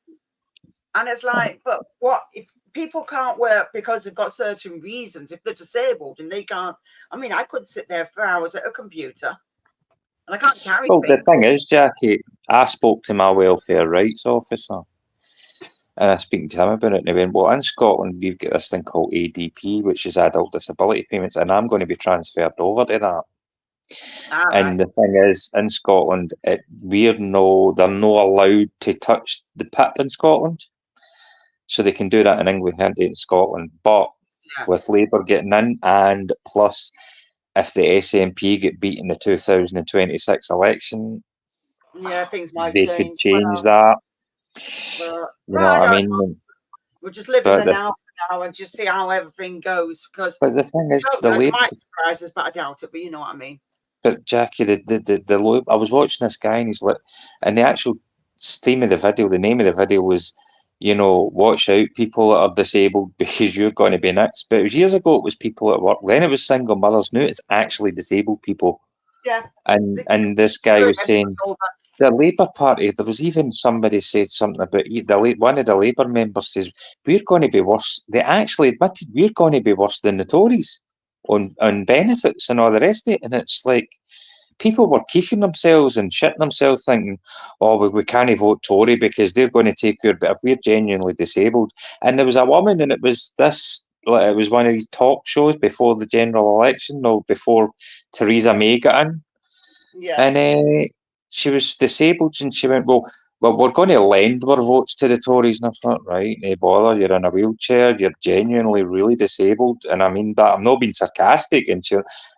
And it's like, but what if people can't work because they've got certain reasons? If they're disabled and they can't, I mean, I could sit there for hours at a computer and I can't carry well. The things. thing is, Jackie, I spoke to my welfare rights officer, and I was speaking to him about it, and he went, "Well, in Scotland, we've got this thing called ADP, which is Adult Disability Payments, and I'm going to be transferred over to that." All And right. the thing is, in Scotland, they're no allowed to touch the PIP in Scotland. So they can do that in England and in Scotland. But Yeah. with Labour getting in, and plus, if the SNP get beat in the 2026 election, Yeah, things might they could change. change that. But You know well, I what I don't mean? know. We'll just live in But the now for now and just see how everything goes. Because the thing I is, don't the know, they Labour. might surprise us, but I doubt it. But you know what I mean. But Jackie, the low. I was watching this guy, and he's like, and the actual theme of the video, the name of the video was, watch out, people that are disabled because you're going to be next. But it was years ago. It was people at work. Then it was single mothers. Now it's actually disabled people. Yeah. And this guy was saying the Labour Party. There was even somebody said something about one of the Labour members says we're going to be worse. They actually admitted we're going to be worse than the Tories on benefits and all the rest of it. And it's like people were kicking themselves and shitting themselves, thinking, "Oh, we can't vote Tory because they're going to take your." But if we're genuinely disabled, and there was a woman, and it was this. Like, it was one of these talk shows before the general election, or before Theresa May got in, Yeah. and she was disabled, and she went, well, we're going to lend our votes to the Tories." And I thought, right, no bother, you're in a wheelchair, you're genuinely really disabled. And I mean that, I'm not being sarcastic. And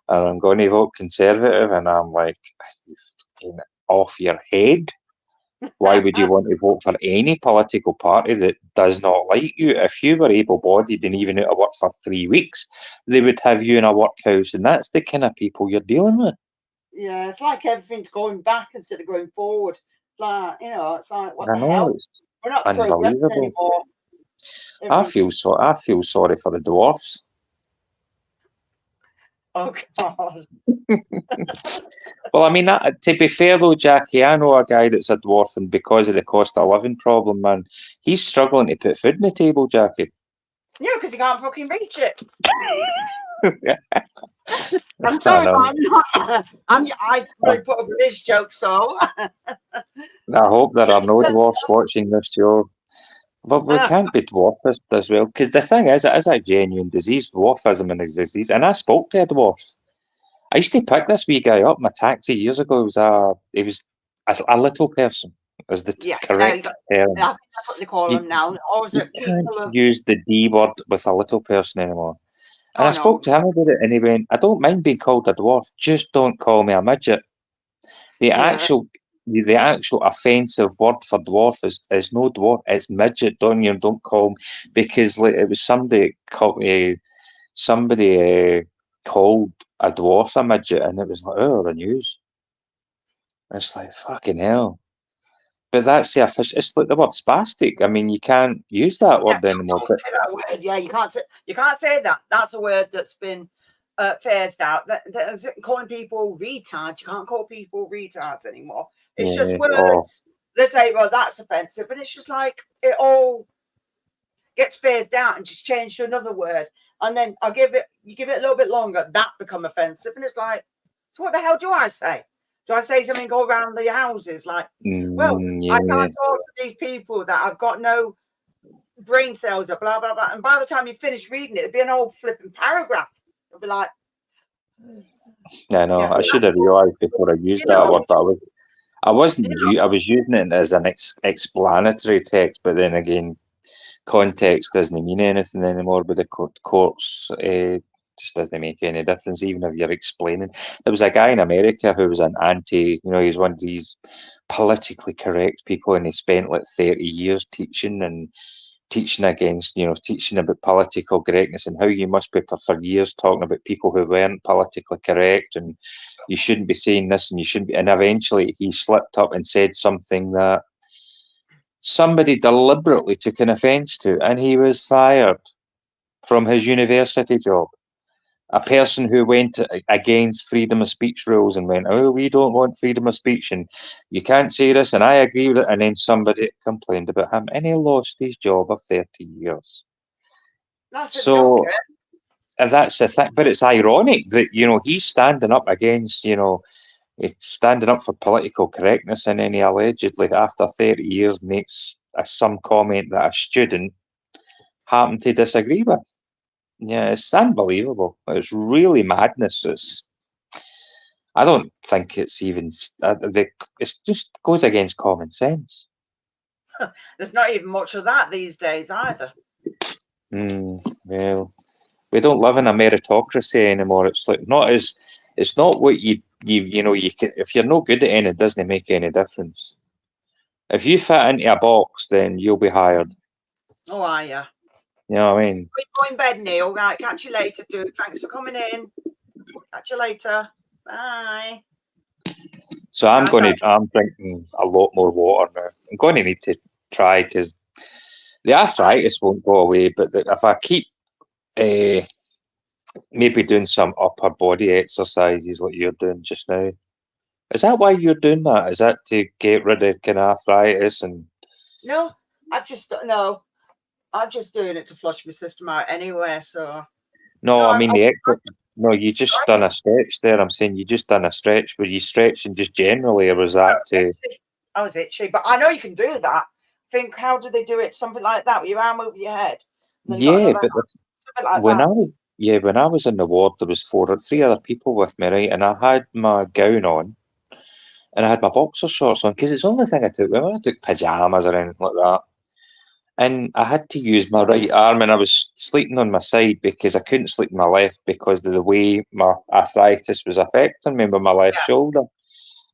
I'm going to vote Conservative. And I'm like, you fucking off your head. Why would you want to vote for any political party that does not like you? If you were able-bodied and even out of work for 3 weeks, they would have you in a workhouse. And that's the kind of people you're dealing with. Yeah, it's like everything's going back instead of going forward. Like, it's like, what I the know, hell? it's We're not progressing unbelievable. anymore. I Everything's feel just, so. I feel sorry for the dwarfs. oh God. Well, I mean, to be fair though, Jackie, I know a guy that's a dwarf, and because of the cost of living problem, man, he's struggling to put food on the table, Jackie. Yeah, because you can't fucking reach it. Yeah, I'm I sorry, but know. I'm not. I really put up with this joke, so. I hope there are no dwarfs watching this show. But we can't be dwarfist as well, because the thing is, it is a genuine disease. Dwarfism is a disease, and I spoke to a dwarf. I used to pick this wee guy up in my taxi years ago. He was a little person. Is the Yes, correct term. I think that's what they call You, them now. Or is you it can't people? use the D word with a little person anymore. And I Oh spoke no. to him about it, and he went, "I don't mind being called a dwarf, just don't call me a midget." The Yeah. actual the actual offensive word for dwarf is no dwarf, it's midget. Don't call me, because like it was somebody called a dwarf a midget, and it was like, oh, the news. It's like fucking hell. But that's the official. It's like the word spastic. I mean, you can't use that Yeah, word anymore. don't But say that word. Yeah, you can't say that. That's a word that's been phased out. That's calling people retards. You can't call people retards anymore. It's just yeah, oh, words. They say, well, that's offensive, and it's just like it all gets phased out and just changed to another word. And then you give it a little bit longer, that become offensive, and it's like, so what the hell do I say? Do I say something go around the houses like, well, I yeah, can't talk to these people that I've got no brain cells are blah blah blah. And by the time you finish reading it, it'd be an old flipping paragraph. It'll be like, I know. yeah, I should have realised before I used you know that what word, but I you wasn't. know. I was using it as an explanatory text, but then again, context doesn't mean anything anymore with the courts. Just doesn't make any difference, even if you're explaining. There was a guy in America who was an anti, he's one of these politically correct people, and he spent like 30 years teaching against, teaching about political correctness and how you must be for years talking about people who weren't politically correct, and you shouldn't be saying this and you shouldn't be. And eventually he slipped up and said something that somebody deliberately took an offence to, and he was fired from his university job. A person who went against freedom of speech rules and went, oh, we don't want freedom of speech and you can't say this, and I agree with it. And then somebody complained about him, and he lost his job of 30 years. That's a joke. So, and that's the thing. But it's ironic that, he's standing up against, he's standing up for political correctness, and then he allegedly, after 30 years, makes some comment that a student happened to disagree with. Yeah, it's unbelievable. It's really madness. I don't think it's even. It just goes against common sense. There's not even much of that these days either. Well, we don't live in a meritocracy anymore. It's like not as. It's not what you can. If you're no good at anything, it doesn't make any difference. If you fit into a box, then you'll be hired. Oh, are you? You know what I mean? We go in bed, Neil. Right, catch you later, dude. Thanks for coming in. Catch you later. Bye. So I'm drinking a lot more water now. I'm going to need to try because the arthritis won't go away. But if I keep maybe doing some upper body exercises like you're doing just now, is that why you're doing that? Is that to get rid of kind of arthritis and? No, I'm just doing it to flush my system out anyway. So No, no, I mean no, you just done a stretch there. I'm saying you just done a stretch. Were you stretching just generally, or was that to? I was itchy, but I know you can do that. Think, how do they do it? Something like that, with your arm over your head, and then you got Yeah, another but arm, something like when that. when I was in the ward, there was three other people with me, right? And I had my gown on, and I had my boxer shorts on because it's the only thing I took. I took pajamas or anything like that. And I had to use my right arm, and I was sleeping on my side because I couldn't sleep on my left because of the way my arthritis was affecting me with my left Yeah, shoulder.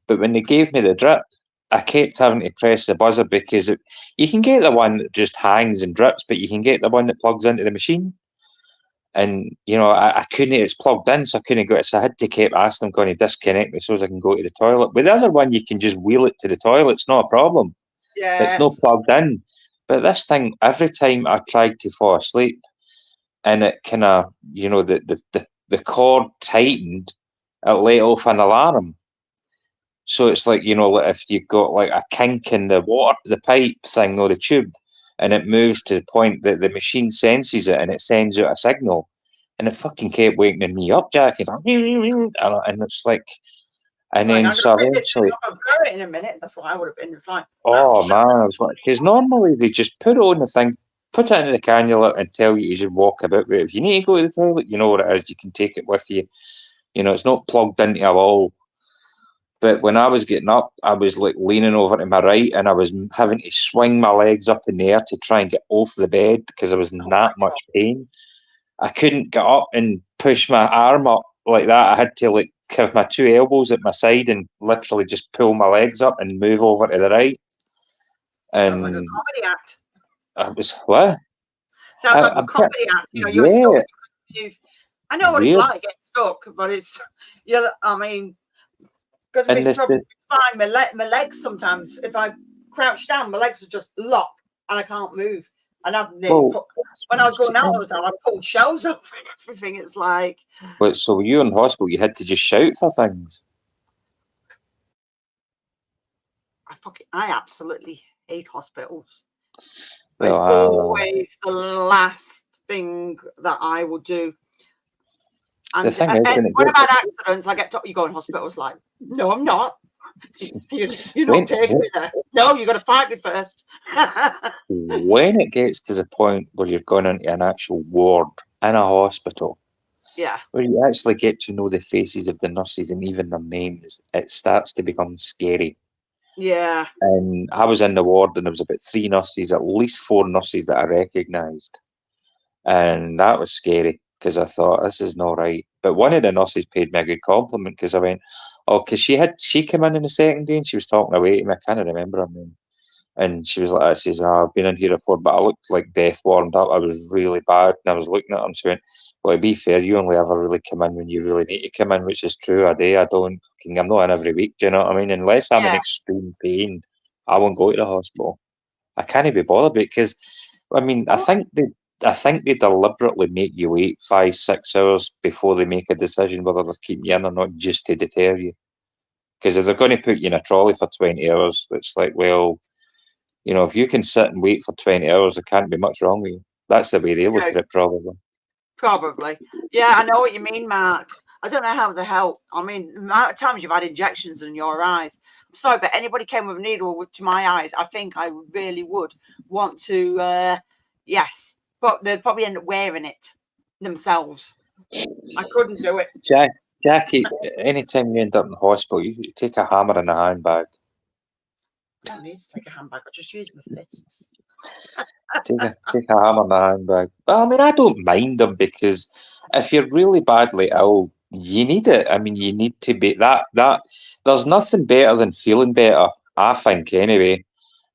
But when they gave me the drip, I kept having to press the buzzer because you can get the one that just hangs and drips, but you can get the one that plugs into the machine. And I couldn't. It's plugged in, so I couldn't go. So I had to keep asking them, "Can you disconnect me so as I can go to the toilet?" With the other one, you can just wheel it to the toilet. It's not a problem. It's not yes, plugged in. But this thing, every time I tried to fall asleep, and it kind of, the cord tightened, it let off an alarm. So it's like, like if you've got like a kink in the pipe thing or the tube, and it moves to the point that the machine senses it and it sends out a signal. And it fucking kept waking me up, Jack. And it's like, it's and like then I'm gonna so pick this thing eventually, up and throw it in a minute. That's what I would have been. It's like, oh shut man, I was like, because normally they just put it on the thing, put it into the cannula, and tell you to just walk about with it. If you need to go to the toilet, you know what it is. You can take it with you. It's not plugged into a wall. But when I was getting up, I was like leaning over to my right, and I was having to swing my legs up in the air to try and get off the bed because I was in oh that my much god, pain. I couldn't get up and push my arm up like that. I had to like have my two elbows at my side and literally just pull my legs up and move over to the right. Sounds like a And comedy act. I was, what? Sounds like a I'm comedy act. You know, you're stuck. yeah, I know what it's weird. like getting stuck, but it's, yeah, I mean, because my And this, problem is fine. My legs sometimes, if I crouch down, my legs are just locked and I can't move. And I've nearly well, put, when I was going out all the time, I pulled shelves over and everything. It's like, but so you were in hospital, you had to just shout for things. I absolutely hate hospitals. Well, It's always the last thing that I will do. the And thing is, when I've had accidents, I get to, you go in hospitals like, no, I'm not. You're not taking me there. No, you've got to fight me first. when it gets to the point where you're going into an actual ward in a hospital, Yeah. where you actually get to know the faces of the nurses and even their names, it starts to become scary. Yeah. And I was in the ward and there was about 3 nurses, at least 4 nurses that I recognised. And that was scary because I thought, this is not right. But one of the nurses paid me a good compliment because I went, oh, because she came in the second day and she was talking away to me. I can't remember her name. And she was like, she says, oh, I've been in here before, but I looked like death warmed up. I was really bad. And I was looking at her and she went, well, to be fair, you only ever really come in when you really need to come in, which is true. I do. I'm not in every week. Do you know what I mean? Unless I'm in Yeah. extreme pain, I won't go to the hospital. I can't be bothered because, I mean, I think they deliberately make you wait 5, 6 hours before they make a decision whether they're keeping you in or not, just to deter you. Because if they're going to put you in a trolley for 20 hours, it's like, well, you know, if you can sit and wait for 20 hours, there can't be much wrong with you. That's the way they look at it, probably. Probably. Yeah, I know what you mean, Mark. I don't know how the hell. I mean, the amount of times you've had injections in your eyes. I'm sorry, but anybody came with a needle to my eyes, I think I really would want to, yes. But they'd probably end up wearing it themselves. I couldn't do it. Jackie, anytime you end up in the hospital, you take a hammer and a handbag. I don't need to take a handbag. I just use my fists. Take a hammer and a handbag. But I mean, I don't mind them because if you're really badly ill, you need it. I mean, you need to be that. There's nothing better than feeling better, I think, anyway.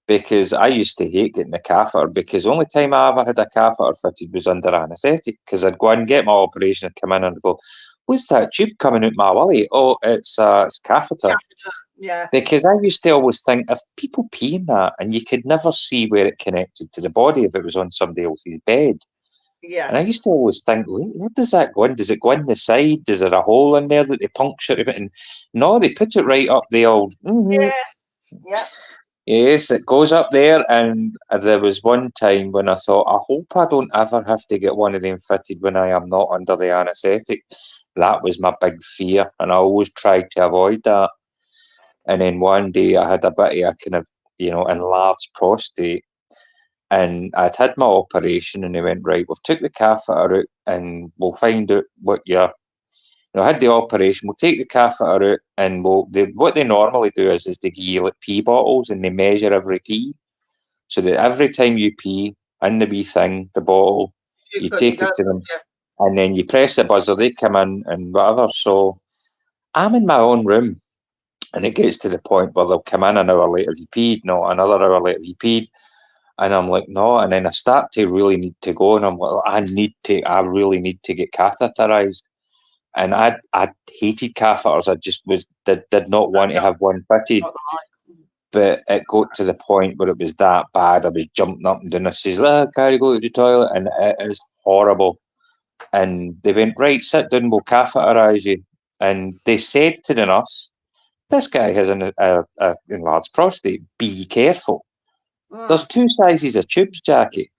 Because I used to hate getting a catheter because the only time I ever had a catheter fitted was under anaesthetic because I'd go and get my operation and come in and I'd go, what's that tube coming out my willy? Oh, it's catheter. Yeah. Because I used to always think if people pee in that and you could never see where it connected to the body if it was on somebody else's bed. Yes. And I used to always think, where does that go in? Does it go in the side? Is there a hole in there that they puncture it? And no, they put it right up the old. Yes. Yeah. Yes, it goes up there, and there was one time when I thought, I hope I don't ever have to get one of them fitted when I am not under the anaesthetic. That was my big fear, and I always tried to avoid that. And then one day I had a bit of a kind of, enlarged prostate, and I'd had my operation, and they went, right, we've took the catheter out, and we'll find out what your I had the operation. We'll take the catheter out, and what they normally do is they give you like pee bottles, and they measure every pee, so that every time you pee in the wee thing, the bottle, you take it to them, and then you press the buzzer. They come in and whatever. So I'm in my own room, and it gets to the point where they'll come in an hour later. You peed, no, another hour later you peed. And I'm like, no. And then I start to really need to go, and I'm like, I really need to get catheterized. And I hated catheters. I just did not want to have one fitted. But it got to the point where it was that bad. I was jumping up and down. I says, can I go to the toilet? And it is horrible. And they went, right, sit down, we'll catheterize you. And they said to the nurse, this guy has an enlarged prostate. Be careful. There's 2 sizes of tubes, Jackie.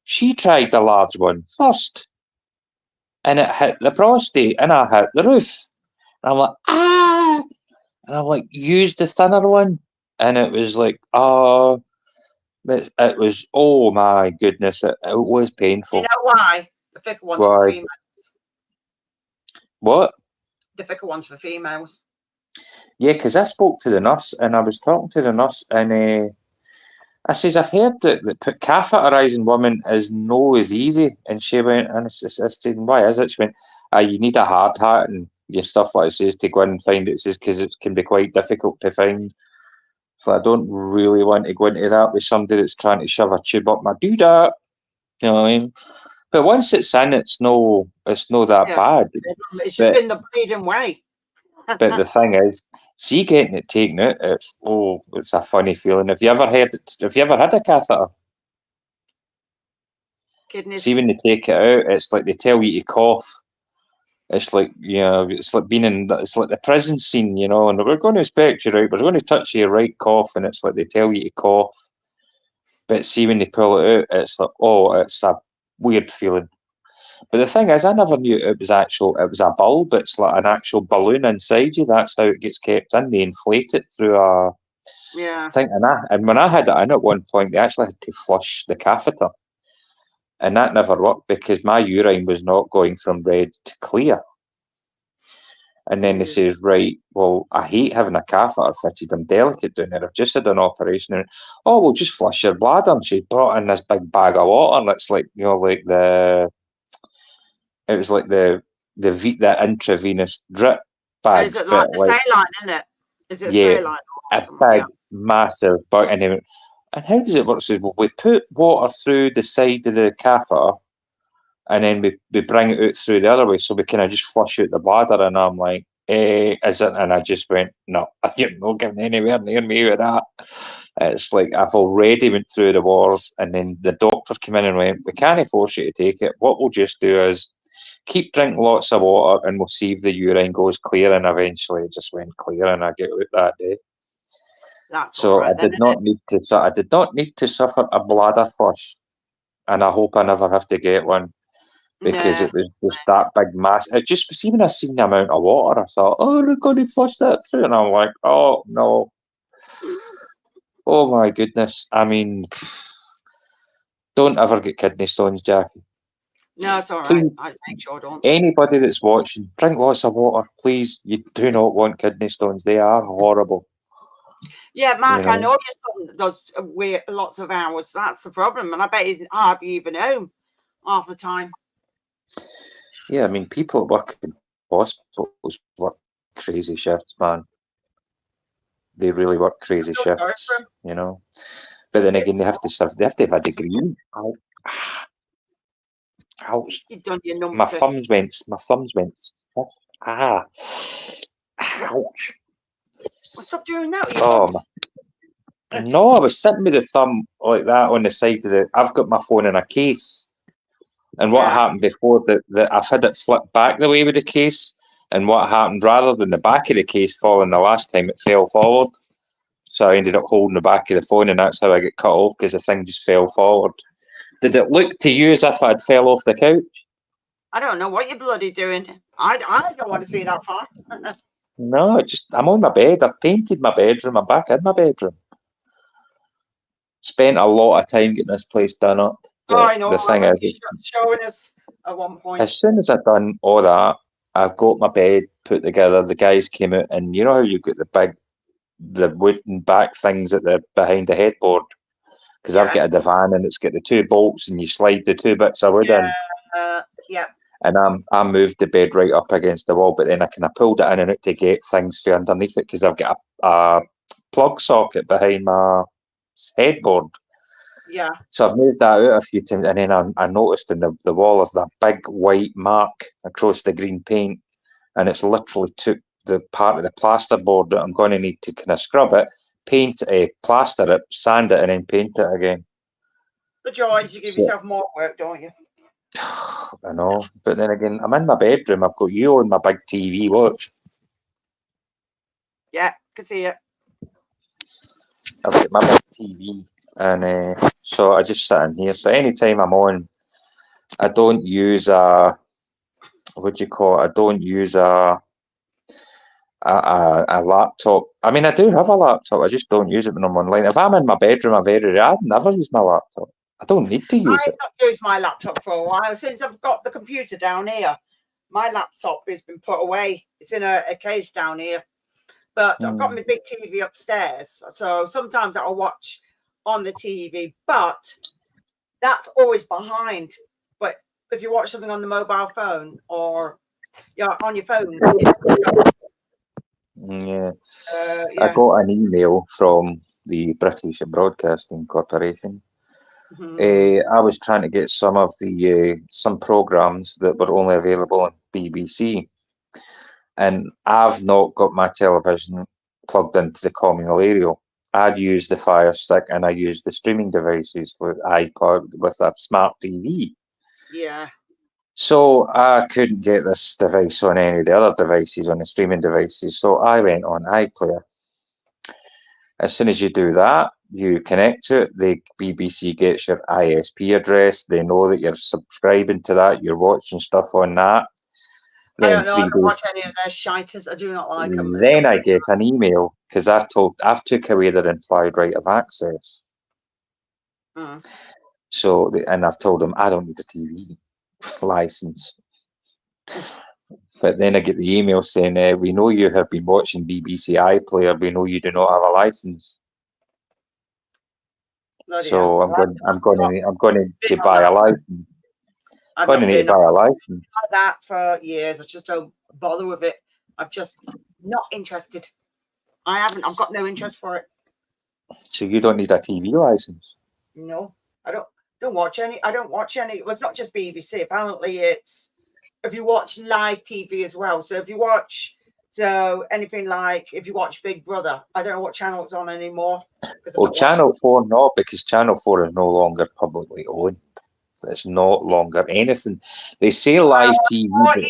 She tried the large one first. And it hit the prostate, and I hit the roof. And I'm like, ah! And I'm like, use the thinner one. And it was like, oh, it was, oh my goodness, it was painful. You know why? The thicker ones for females. What? The thicker ones for females. Yeah, because I spoke to the nurse, and I was talking to the nurse, and I says, I've heard that catheterising women is no as easy. And she went, and I said, why is it? She went, you need a hard hat, and your stuff like I says to go in and find it, says because it can be quite difficult to find. So I don't really want to go into that with somebody that's trying to shove a tube up my doodah. You know what I mean? But once it's in, it's no that Yeah. bad. It's just But in the bleeding way. but the thing is, see getting it taken out, it's a funny feeling. Have you ever had a catheter? Kidneys. See when they take it out, it's like they tell you to cough. It's like, it's like it's like the prison scene, and we're going to inspect you, right? We're going to touch your right cough, and it's like they tell you to cough. But see when they pull it out, it's like, it's a weird feeling. But the thing is, I never knew it was a bulb. It's like an actual balloon inside you. That's how it gets kept in. They inflate it through a Yeah. thing. And when I had it in at one point, they actually had to flush the catheter. And that never worked because my urine was not going from red to clear. And then they says, right, well, I hate having a catheter fitted. I'm delicate down there. I've just had an operation. And, we'll just flush your bladder. And she brought in this big bag of water. And it's like, it was like the intravenous drip Is bags, it like but a like, saline, isn't it? Is it a yeah, saline or a something? big, Yeah. massive bag. And how does it work? So, well, we put water through the side of the catheter and then we bring it out through the other way, so we kind of just flush out the bladder. And I'm like, is it? And I just went, no, you're not getting anywhere near me with that. It's like I've already went through the wars, and then the doctor came in and went, we can't force you to take it. What we'll just do is keep drinking lots of water, and we'll see if the urine goes clear. And eventually, it just went clear, and I get out that day. That's all So right then. I did not need to suffer a bladder flush, and I hope I never have to get one. Because Yeah. it was just that big mass. It just see when I seen the amount of water, I thought, they're going to flush that through, and I'm like, oh no, oh my goodness. I mean, don't ever get kidney stones, Jackie. No, it's all right. Please, I make sure I don't. anybody that's watching, drink lots of water, please. You do not want kidney stones. They are horrible. Yeah, Mark, I You know your son does lots of hours. That's the problem, and I bet he's hardly even home half the time. Yeah, I mean, people that work in hospitals work crazy shifts, man. They really work crazy Sorry for shifts, him. But then again, they have to have a degree. Ouch. You've done your My numpty. thumbs went stiff. Ouch. Well, stop doing that with your Oh, thumbs. no, I was sitting with the thumb like that on the side of I've got my phone in a case. And what happened before that I've had it flipped back the way with the case. And what happened, rather than the back of the case falling the last time, it fell forward. So I ended up holding the back of the phone, and that's how I got cut off, because the thing just fell forward. Did it look to you as if I'd fell off the couch? I don't know what you're bloody doing. I don't want to see that far. No, I'm on my bed. I've painted my bedroom. I'm back in my bedroom. Spent a lot of time getting this place done up. I know. The thing I is, you showing us at one point. as soon as I'd done all that, I got my bed put together. The guys came out, and you know how you got the wooden back things at the behind the headboard? Because I've got a divan, and it's got the two bolts, and you slide the two bits of wood in. Yeah. And I moved the bed right up against the wall, but then I kind of pulled it in and out to get things for underneath it, because I've got a plug socket behind my headboard. Yeah. So I've moved that out a few times, and then I noticed in the wall is that big white mark across the green paint, and it's literally took the part of the plasterboard that I'm going to need to kind of scrub it, paint it, plaster it, sand it, and then paint it again. The joys, you give yourself more work, don't you? I know, but then again, I'm in my bedroom. I've got you on my big TV. Watch. Yeah, can see it. I've got my big TV, and so I just sit in here. But anytime I'm on, I don't use what do you call it? I don't use a laptop. I mean, I do have a laptop. I just don't use it when I'm online. If I'm in my bedroom, I'd never use my laptop. I don't need to use it. I've not used my laptop for a while since I've got the computer down here. My laptop has been put away. It's in a case down here. But I've got my big TV upstairs. So sometimes I'll watch on the TV, but that's always behind. But if you watch something on the mobile phone or on your phones. It's Yeah. I yeah. got an email from the British Broadcasting Corporation. I was trying to get some of the some programs that were only available on BBC, and I've not got my television plugged into the communal aerial. I'd use the Fire Stick, and I use the streaming devices with iPod with a smart TV. Yeah. So I couldn't get this device on any of the other devices, on the streaming devices. So I went on iPlayer. As soon as you do that, you connect to it. The BBC gets your ISP address. They know that you're subscribing to that. You're watching stuff on that. I Then don't know. I 3 don't days. watch any of their shites. I do not like them. Then I get an email because I've took away their implied right of access. So and I've told them I don't need a TV license. But then I get the email saying, "We know you have been watching BBC iPlayer. We know you do not have a license." Bloody So hell. I'm going to Been on buy a that. license. I've Going not to need been to buy a license. like that for years. I just don't bother with it. I'm just not interested. I've got no interest for it. So you don't need a TV license? No, I don't watch any. I don't watch any. Well, it's not just BBC. Apparently, it's if you watch live TV as well. So if you watch anything like if you watch Big Brother, I don't know what channel it's on anymore. Well, Channel 4 not, because Channel 4 is no longer publicly owned. It's no longer anything. They say live TV.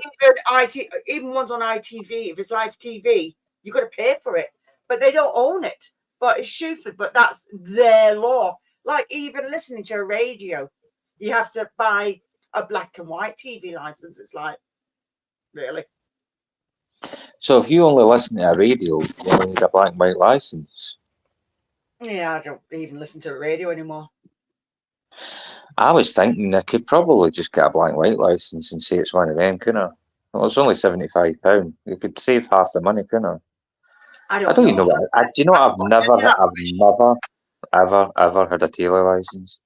Even ones on ITV, if it's live TV, you got to pay for it, but they don't own it. But it's stupid. But that's their law. Like even listening to a radio, you have to buy a black and white TV license. It's like, really? So if you only listen to a radio, you only need a black and white license. Yeah, I don't even listen to the radio anymore. I was thinking I could probably just get a black and white license and say it's one of them, couldn't I? Well, it's only £75. You could save half the money, couldn't I? I don't even know what. Do you know what? I've never, ever had a Taylor license.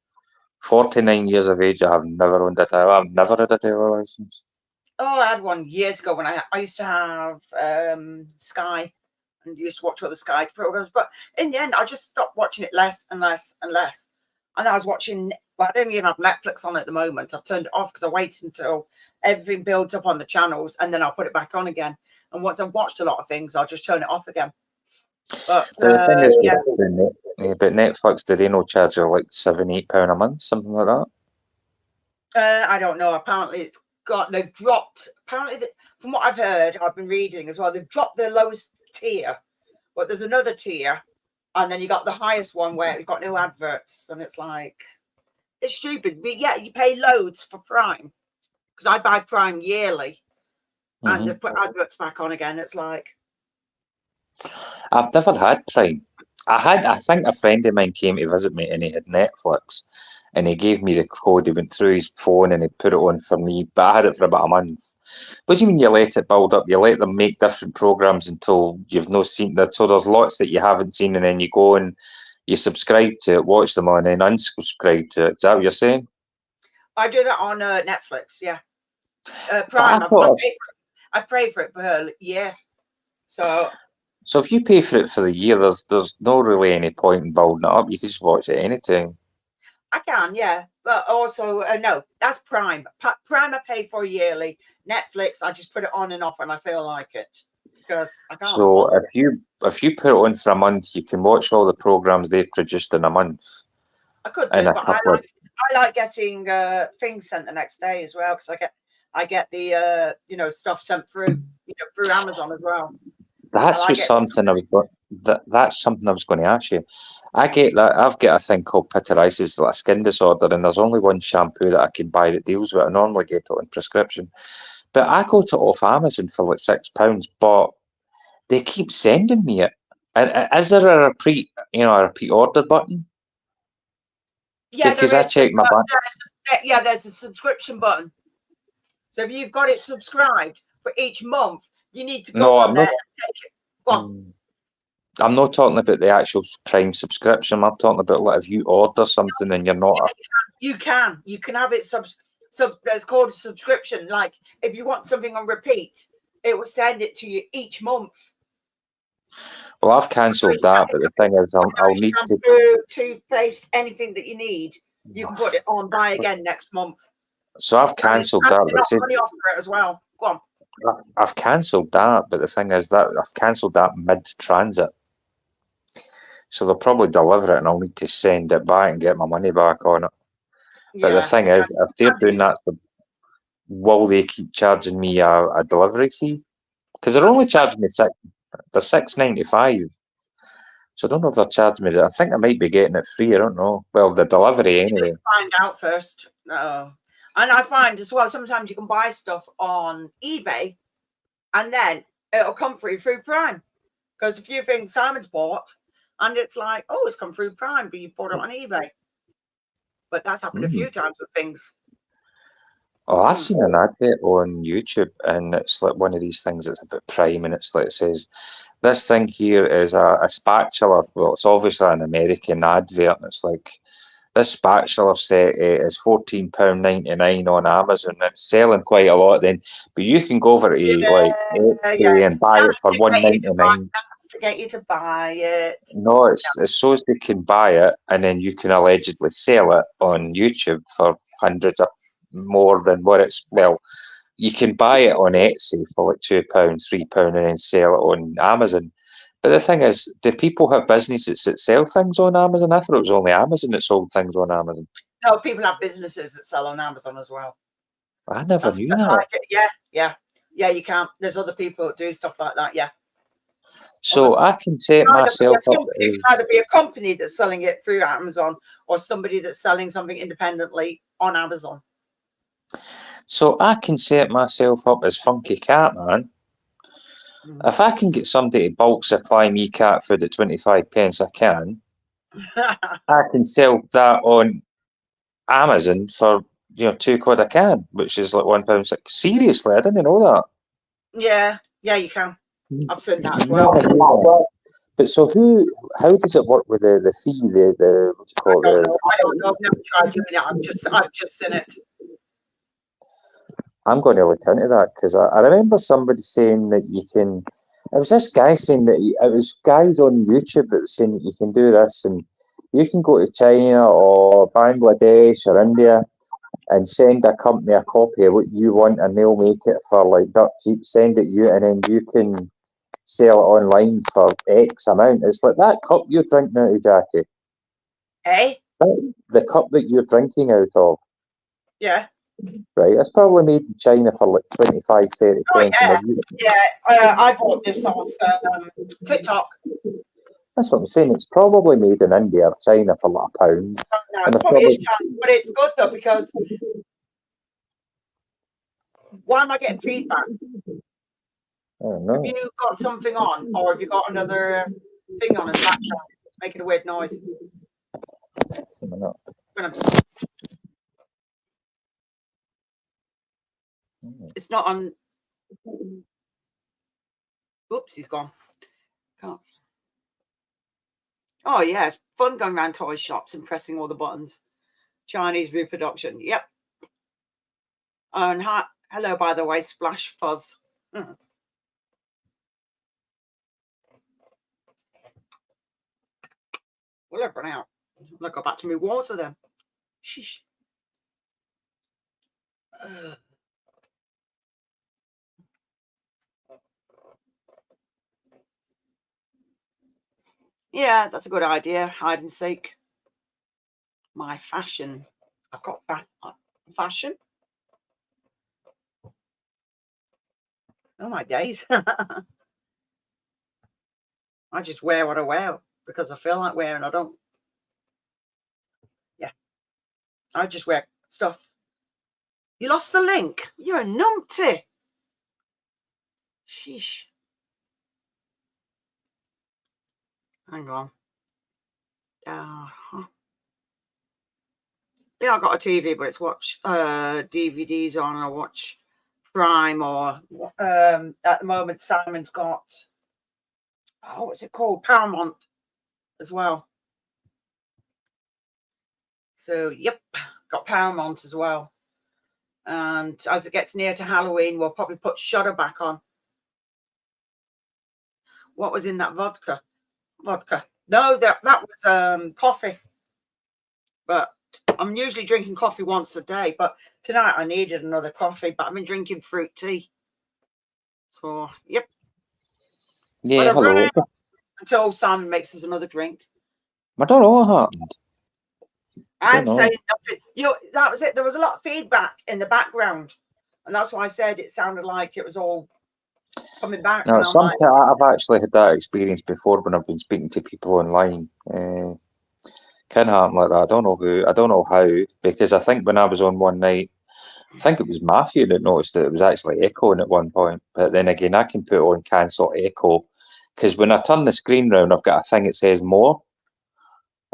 49 years of age, I have never owned a Taylor. I've never had a Taylor license. Oh, I had one years ago when I used to have Sky and used to watch all the Sky programs. But in the end, I just stopped watching it less and less and less. And I was watching, well, I don't even have Netflix on at the moment. I've turned it off because I wait until everything builds up on the channels and then I'll put it back on again. And once I've watched a lot of things, I'll just turn it off again. But the thing is, but Netflix, do they not charge you like £7-8 a month, something like that? I don't know. Apparently, they've dropped. Apparently, from what I've heard, I've been reading as well. They've dropped their lowest tier, but there's another tier, and then you got the highest one where you've got no adverts, and it's like it's stupid. But yeah, you pay loads for Prime because I buy Prime yearly, and they've put adverts back on again. It's like I've never had Prime. I think a friend of mine came to visit me and he had Netflix and he gave me the code. He went through his phone and he put it on for me, but I had it for about a month. What do you mean you let it build up? You let them make different programs until you've not seen that. So there's lots that you haven't seen and then you go and you subscribe to it, watch them on, and then unsubscribe to it. Is that what you're saying? I do that on Netflix, yeah. Prime, I pay for it per year. So if you pay for it for the year, there's not really any point in building it up. You can just watch it anytime. I can, yeah, but also no, that's Prime. Prime I pay for yearly. Netflix, I just put it on and off when I feel like it because I can't. So if you put it on for a month, you can watch all the programs they've produced in a month. I could do, but I like getting things sent the next day as well because I get the stuff sent through through Amazon as well. That's something I was going to ask you. I get that. I've got a thing called pityriasis, like a skin disorder, and there's only one shampoo that I can buy that deals with it. I normally get it on prescription, but I go to off Amazon for like £6, but they keep sending me it. And is there a repeat order button? Yeah, because I check my bank. There's a subscription button. So if you've got it subscribed for each month, you need to go on there and take it. Go on. I'm not talking about the actual Prime subscription. I'm talking about like if you order something and you're not. You can have it there's called a subscription. Like if you want something on repeat, it will send it to you each month. Well, I've cancelled that, but the thing is, I'll need to. Shampoo, toothpaste, anything that you need, you can put it on buy again next month. So I've cancelled that. But see, money off for it as well. Go on. I've cancelled that, but the thing is that I've cancelled that mid-transit. So they'll probably deliver it, and I'll need to send it back and get my money back on it. But the thing is, if they're doing that, will they keep charging me a delivery fee? Because they're only charging me they're $6.95. So I don't know if they're charging me. I think I might be getting it free. I don't know. Well, the delivery anyway. Find out first. No. And I find as well, sometimes you can buy stuff on eBay and then it'll come through Prime. Because a few things Simon's bought and it's like, oh, it's come through Prime, but you bought it on eBay. But that's happened a few times with things. Oh, I've seen an advert on YouTube, and it's like one of these things that's about Prime, and it's like it says, this thing here is a spatula. Well, it's obviously an American advert, and it's like, this spatula set is £14.99 on Amazon, and it's selling quite a lot then. But you can go over to like Etsy and buy it for £1.99. To get you to buy it. No, it's so as they can buy it, and then you can allegedly sell it on YouTube for hundreds of more than what it's. Well, you can buy it on Etsy for like £2, £3, and then sell it on Amazon. But the thing is, do people have businesses that sell things on Amazon? I thought it was only Amazon that sold things on Amazon. No, people have businesses that sell on Amazon as well. I never knew that. Yeah, you can. There's other people that do stuff like that, yeah. So I can set myself up. It can either be a company that's selling it through Amazon or somebody that's selling something independently on Amazon. So I can set myself up as Funky Cat Man. If I can get somebody to bulk supply me cat food at 25 pence, I can. I can sell that on Amazon for £2 a can, which is like £1.6. Seriously, I didn't know that. Yeah, you can. I've seen that as well. But so how does it work with the fee? The what's it called? I don't know. I've never tried doing it. I've just seen it. I'm going to look into that because I remember somebody saying that you can. It was this guy saying that it was guys on YouTube that was saying that you can do this, and you can go to China or Bangladesh or India and send a company a copy of what you want, and they'll make it for like dirt cheap. Send it you, and then you can sell it online for X amount. It's like that cup you're drinking out of, Jackie. Hey? The cup that you're drinking out of. Yeah. Right, it's probably made in China for like 25, 30 pence. I bought this off TikTok. That's what I'm saying. It's probably made in India or China for like £1. No, it probably is China, but it's good though because why am I getting feedback? I don't know. Have you got something on, or have you got another thing on in the background? It's making a weird noise. It's not on. Oops, he's gone. Can't. Oh yeah, it's fun going around toy shops and pressing all the buttons. Chinese reproduction. Yep. And hello, by the way, Splash Fuzz. Well, I've run out. I'll go back to my water then. Sheesh. Yeah, that's a good idea. Hide and seek. My fashion. I've got fashion. Oh my days. I just wear what I wear because I feel like wearing. I don't. Yeah. I just wear stuff. You lost the link. You're a numpty. Sheesh. Hang on. Yeah, I got a TV, but it's watch DVDs on. I watch Prime or at the moment Simon's got what's it called? Paramount as well. So yep, got Paramount as well. And as it gets near to Halloween, we'll probably put Shudder back on. What was in that vodka? No, that was coffee. But I'm usually drinking coffee once a day. But tonight I needed another coffee. But I've been drinking fruit tea. So, yep. Yeah, But I've run hello. out until Simon makes us another drink. I don't know what happened. I'm know. saying nothing. That was it. There was a lot of feedback in the background. And that's why I said it sounded like it was all coming back. No, And I'm like, sometimes I've actually had that experience before when I've been speaking to people online. Can happen like that. I don't know how, because I think when I was on one night, I think it was Matthew that noticed that it was actually echoing at one point. But then again, I can put on cancel echo, because when I turn the screen round, I've got a thing that says more,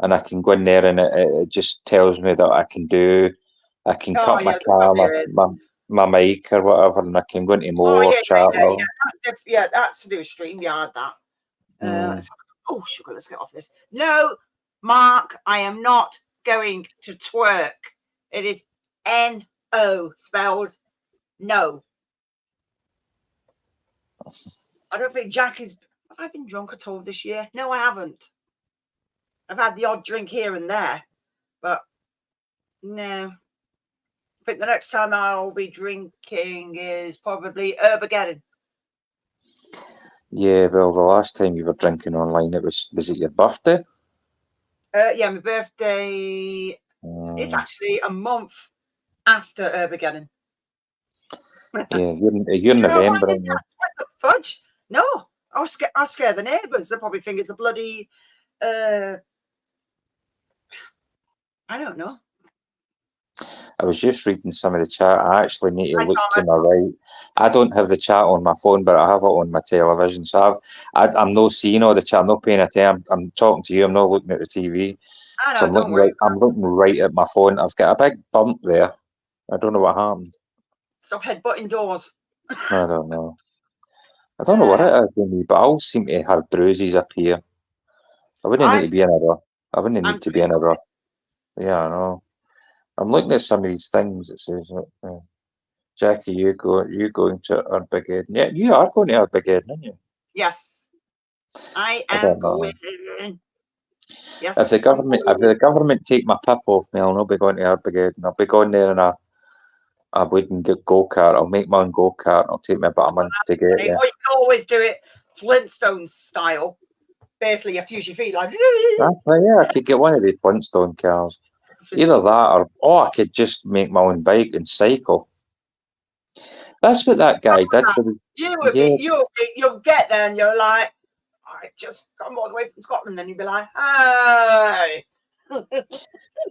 and I can go in there and it just tells me that I can cut my yeah, camera, my mic or whatever, and I can go into more chat. Yeah, that's to do with StreamYard, that. Oh, sugar, let's get off this. No, Mark, I am not going to twerk. It is N-O, spells no. I don't think have I been drunk at all this year? No, I haven't. I've had the odd drink here and there, but no. I think the next time I'll be drinking is probably Herbageddon. Yeah, well, the last time you were drinking online, was it your birthday? Yeah, my birthday is actually a month after Herbageddon. Yeah, you're November. What the fudge? No, I'll scare the neighbours. They'll probably think it's a bloody. I don't know. I was just reading some of the chat. I actually need to look to my right. I don't have the chat on my phone, but I have it on my television. So I'm not seeing all the chat. I'm not paying attention. I'm talking to you. I'm not looking at the TV. I know, So I'm looking right at my phone. I've got a big bump there. I don't know what happened. Stop headbutting doors. I don't know. I don't know what it is with me, but I all seem to have bruises up here. I wouldn't need to be in a rush. I wouldn't need to be in a rush. Yeah, I know. I'm looking at some of these things. It says, Jackie, you going to Armageddon? Yeah, you are going to Armageddon, aren't you? Yes, I am going. Yes. If the government take my pip off me, I'll not be going to Armageddon. I'll be going there in a wooden go-kart. I'll make my own go-kart. It'll take me about a month to get there. Or you can always do it Flintstones style. Basically, you have to use your feet like. Yeah, I could get one of the Flintstone cars. Either that, or I could just make my own bike and cycle. That's what that guy did. You'll get there and you're like, I just come all the way from Scotland. Then you'll be like, hey.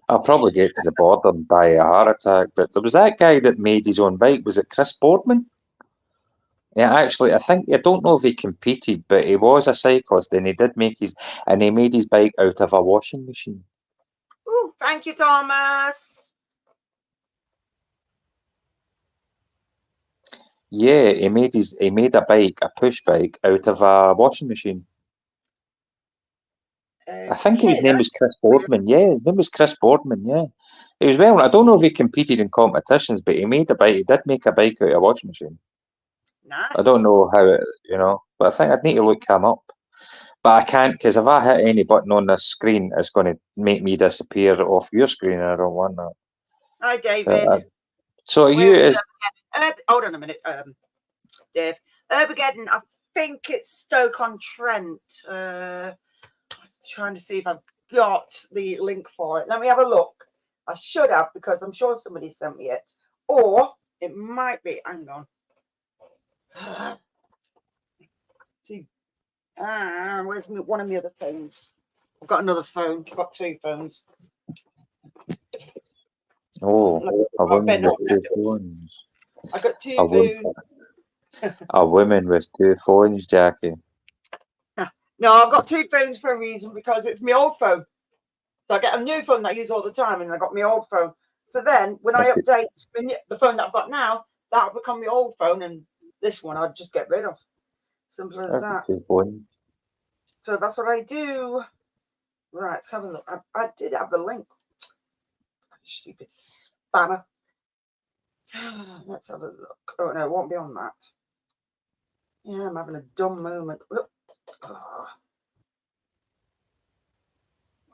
I'll probably get to the border and die a heart attack. But there was that guy that made his own bike. Was it Chris Boardman? Yeah, actually, I don't know if he competed, but he was a cyclist, and he made his bike out of a washing machine. Oh, thank you, Thomas. Yeah, he made a bike, a push bike, out of a washing machine. I think his name was Chris Boardman. Yeah, his name was Chris Boardman. Yeah, he was well. I don't know if he competed in competitions, but he made a bike. He did make a bike out of a washing machine. Nice. I don't know how it, but I think I'd need to look him up. But I can't, because if I hit any button on this screen, it's going to make me disappear off your screen, and I don't want that. Hi, David. So hold on a minute, Dave. Herbageddon, I think it's Stoke-on-Trent. Trying to see if I've got the link for it. Let me have a look. I should have, because I'm sure somebody sent me it. Or it might be, hang on. See, where's one of my other phones? I've got another phone. I've got two phones. Oh, a woman with two phones. I got two phones. A woman with two phones, Jackie. No, I've got two phones for a reason, because it's my old phone. So I get a new phone that I use all the time, and I got my old phone. So then, when I update the phone that I've got now, that'll become my old phone, and this one I'd just get rid of. Simple as that. So that's what I do. Right, let's have a look. I did have the link. Stupid spammer. Let's have a look. Oh no, it won't be on that. Yeah, I'm having a dumb moment. Look. Oh,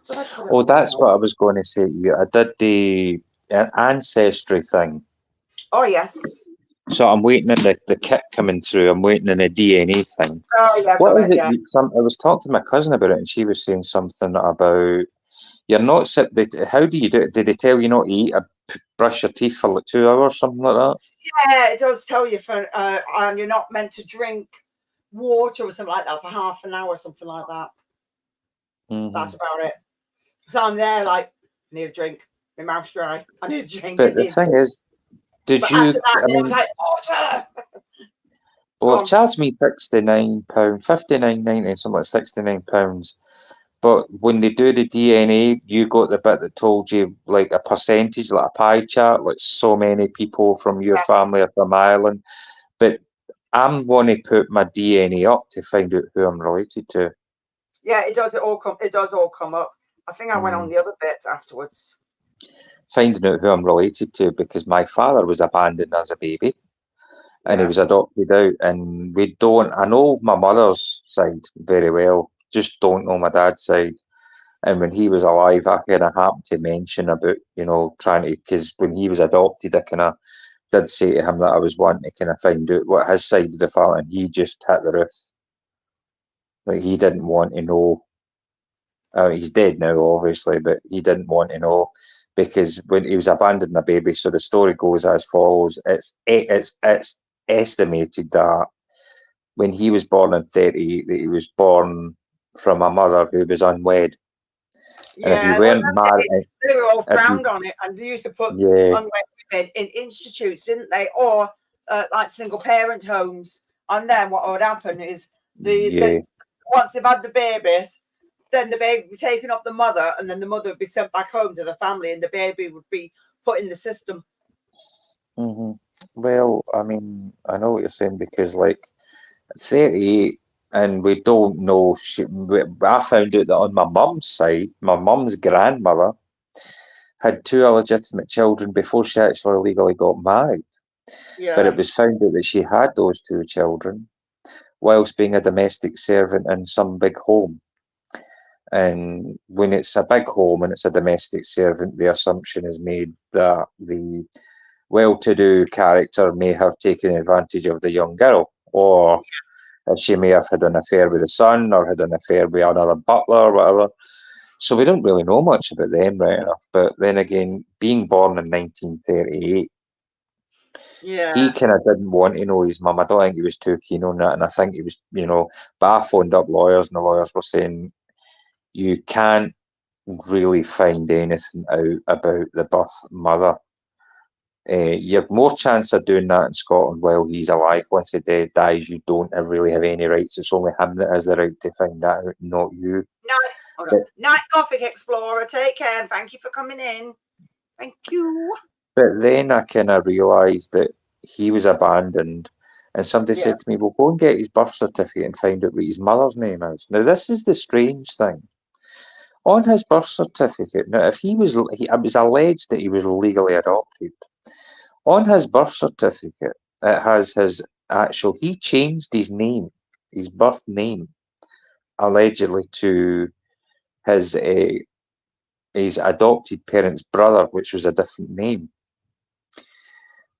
what did I put it Oh, on that's now? what I was going to say to you. I did the ancestry thing. Oh yes. So I'm waiting on the kit coming through. I'm waiting on a DNA thing. Oh yeah, I've What done is it. it? Yeah. I was talking to my cousin about it, and she was saying something about you're not. How do you do it? Did they tell you not to eat? Brush your teeth for like 2 hours, something like that? Yeah, it does tell you for, and you're not meant to drink water or something like that for half an hour, something like that. Hmm. That's about it. So I'm there like, I need a drink. My mouth's dry. I need a drink. I But the need a thing drink. is, did But after you? that, I it was mean, like water. well, Go they've on. charged me £69, 59.90, something like £69. But when they do the DNA, you got the bit that told you like a percentage, like a pie chart, like so many people from your Yes. family are from Ireland. But I'm going to put my DNA up to find out who I'm related to. Yeah, it does. It all come. It does all come up. I think I went on Mm. the other bit afterwards. Finding out who I'm related to because my father was abandoned as a baby and he Yeah. was adopted out. And we don't, I know my mother's side very well, just don't know my dad's side. And when he was alive, I kind of happened to mention about, trying to, because when he was adopted, I kind of did say to him that I was wanting to kind of find out what his side of the family, and he just hit the roof. Like, he didn't want to know. He's dead now, obviously, but he didn't want to know because when he was abandoned a baby, so the story goes as follows: it's estimated that when he was born in 38, that he was born from a mother who was unwed, and if you Yeah. Well, weren't married, they were all if you frowned on it, and they used to put yeah unwed women in institutes, didn't they? Or like single parent homes. And then what would happen is yeah. then once they've had the babies, then the baby would be taken off the mother, and then the mother would be sent back home to the family, and the baby would be put in the system. Hmm. Well, I mean, I know what you're saying because, like, 38, and we don't know. I found out that on my mum's side, my mum's grandmother had two illegitimate children before she actually legally got married. But it Yeah. was found out that she had those two children whilst being a domestic servant in some big home. And when it's a big home and it's a domestic servant, the assumption is made that the well-to-do character may have taken advantage of the young girl, or she may have had an affair with the son, or had an affair with another butler, or whatever. So we don't really know much about them, right enough. But then again, being born in 1938, he Yeah. kind of didn't want to know his mum. I don't think he was too keen on that, and I think he was, But I phoned up lawyers, and the lawyers were saying you can't really find anything out about the birth mother. You have more chance of doing that in Scotland while he's alive. Once he dies, you don't really have any rights. It's only him that has the right to find that out, not you. Night. Hold on. But, Night, Gothic Explorer. Take care. And thank you for coming in. Thank you. but then I kind of realised that he was abandoned, and somebody Yeah. said to me, "Well, go and get his birth certificate and find out what his mother's name is." Now, this is the strange thing. On his birth certificate, now, if it was alleged that he was legally adopted. On his birth certificate, it has his he changed his name, his birth name, allegedly to his uh, his adopted parents' brother, which was a different name.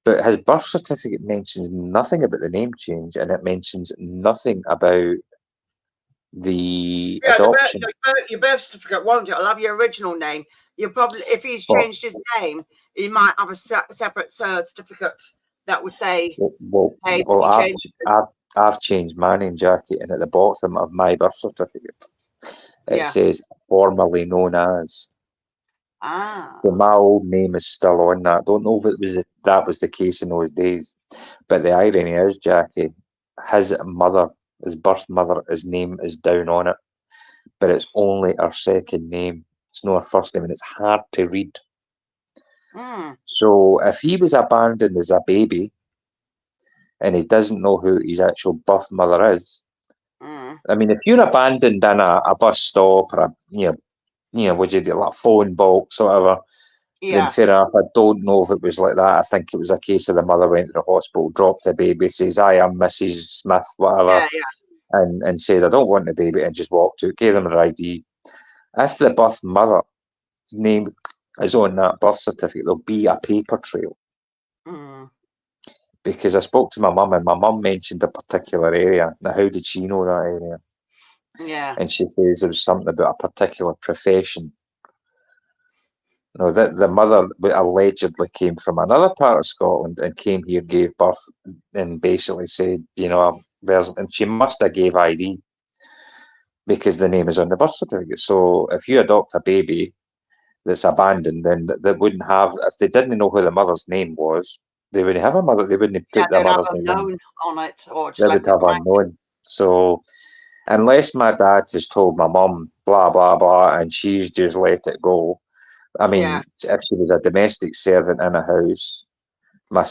But his birth certificate mentions nothing about the name change, and it mentions nothing about the Yeah, adoption. your birth certificate won't it? I'll have your original name. You probably, if he's But changed his name, he might have a separate certificate that will say, "Hey, well, he changed." I've changed my name, Jackie, and at the bottom of my birth certificate, it Yeah. says formerly known as. Ah. So my old name is still on that. Don't know if that was the case in those days, but the irony is, Jackie, his mother, his birth mother, his name is down on it, but it's only her second name. It's not her first name, and it's hard to read. Mm, So if he was abandoned as a baby and he doesn't know who his actual birth mother is, mm. I mean, if you're abandoned in a bus stop or would you do like a phone box or whatever? Then fair enough, I don't know if it was like that. I think it was a case of the mother went to the hospital, dropped a baby, says, "I am Mrs. Smith," whatever, and says, "I don't want the baby," and just walked out, gave them their ID. If the birth mother's name is on that birth certificate, there'll be a paper trail. Because I spoke to my mum, and my mum mentioned a particular area. Now, how did she know that area? Yeah. And she says there was something about a particular profession. You know, that the mother allegedly came from another part of Scotland and came here, gave birth, and basically said, you know, and she must have gave ID because the name is on the birth certificate. So if you adopt a baby that's abandoned, then that wouldn't have, if they didn't know who the mother's name was, they wouldn't have a mother. They wouldn't put their They'd have mother's name in. unknown on it, or just They left would it have blank. unknown. So unless my dad has told my mum blah blah blah and she's just let it go. I mean, if she was a domestic servant in a house, my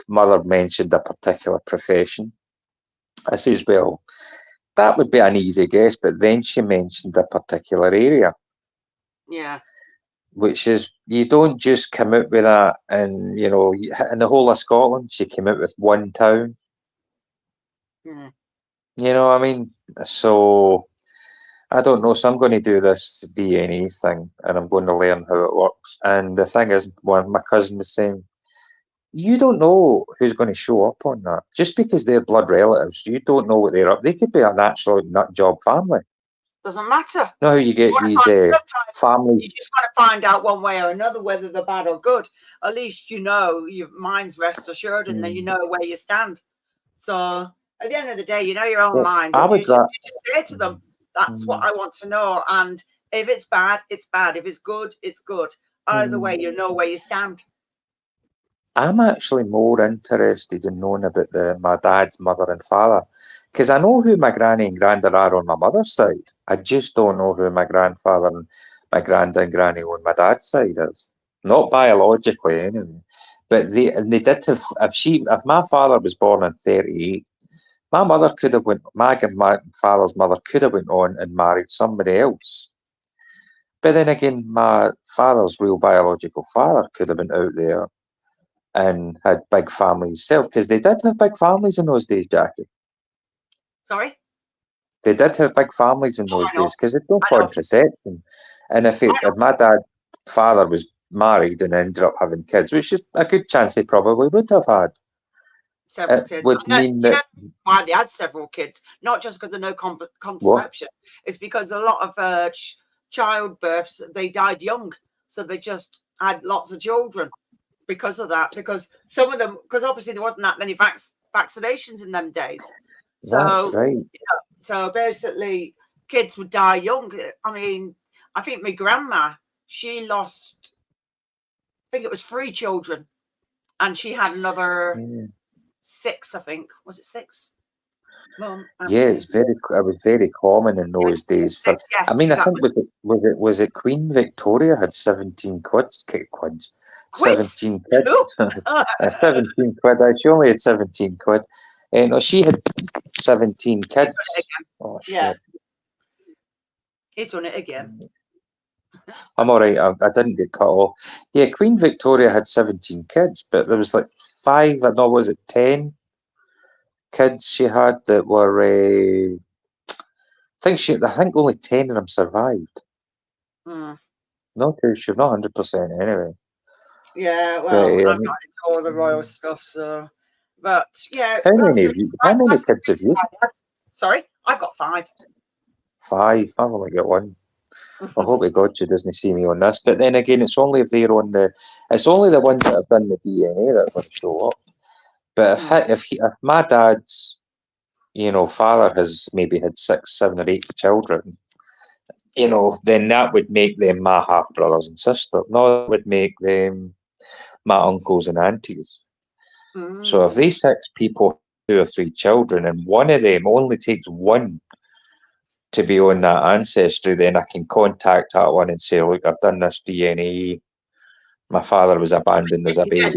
mother mentioned a particular profession. I says, well, that would be an easy guess, but then she mentioned a particular area. Yeah. Which is, you don't just come out with that, and you know, in the whole of Scotland, she came out with one town. Mm. You know what I mean? So I don't know. So I'm going to do this DNA thing, and I'm going to learn how it works. And the thing is, one my cousin was saying, you don't know who's going to show up on that. Just because they're blood relatives, you don't know what they're up. They could be an absolute nut job family. Doesn't matter. You know how you get these sometimes families. you just want to find out one way or another whether they're bad or good. At least you know your mind's rest assured, and then you know where you stand. So at the end of the day, you know your own mind, and you just say to them, "That's what I want to know." And if it's bad, it's bad. If it's good, it's good. Either way, you know where you stand. I'm actually more interested in knowing about my dad's mother and father, because I know who my granny and granda are on my mother's side. I just don't know who my grandfather and my granda and granny on my dad's side is. Not biologically, anyway. But they did have. If my father was born in 38, my father's mother could have went on and married somebody else. But then again, my father's real biological father could have been out there and had big families himself, because they did have big families in those days, Jackie. Sorry? They did have big families in those days because there's no contraception. And if my dad's father was married and ended up having kids, which is a good chance he probably would have had, several kids. Would mean you know why they had several kids? Not just because of no contraception. It's because a lot of childbirths, they died young, so they just had lots of children because of that. Because some of them, because obviously there wasn't that many vaccinations in them days. So, that's right. So basically, kids would die young. I mean, I think my grandma, she lost, I think it was 3 children, and she had another 6, I think. Was it 6? It was very common in those days. I mean, exactly. I think was it Queen Victoria had 17 quids? 17 kids. 17 quid. She only had 17 quid. No, she had 17 kids. Oh shit! He's done it again. I'm all right. I didn't get cut off. Yeah, Queen Victoria had 17 kids, but there was like 5. I know, was it 10 kids she had that were? I think only 10 of them survived. Not too sure. Not 100% anyway. Yeah, well, I'm not into all the royal stuff, so. But yeah. How many kids have you? Sorry, I've got 5. 5. I've only got 1. I hope to God she doesn't see me on this. But then again, it's only if they're on it's only the ones that have done the DNA that are going to show up. But if my dad's, father has maybe had 6, 7, or 8 children, then that would make them my half brothers and sister. No, that would make them my uncles and aunties. So if these 6 people have 2 or 3 children, and one of them only takes one to be on that ancestry, then I can contact that one and say, look, I've done this DNA. My father was abandoned as a baby.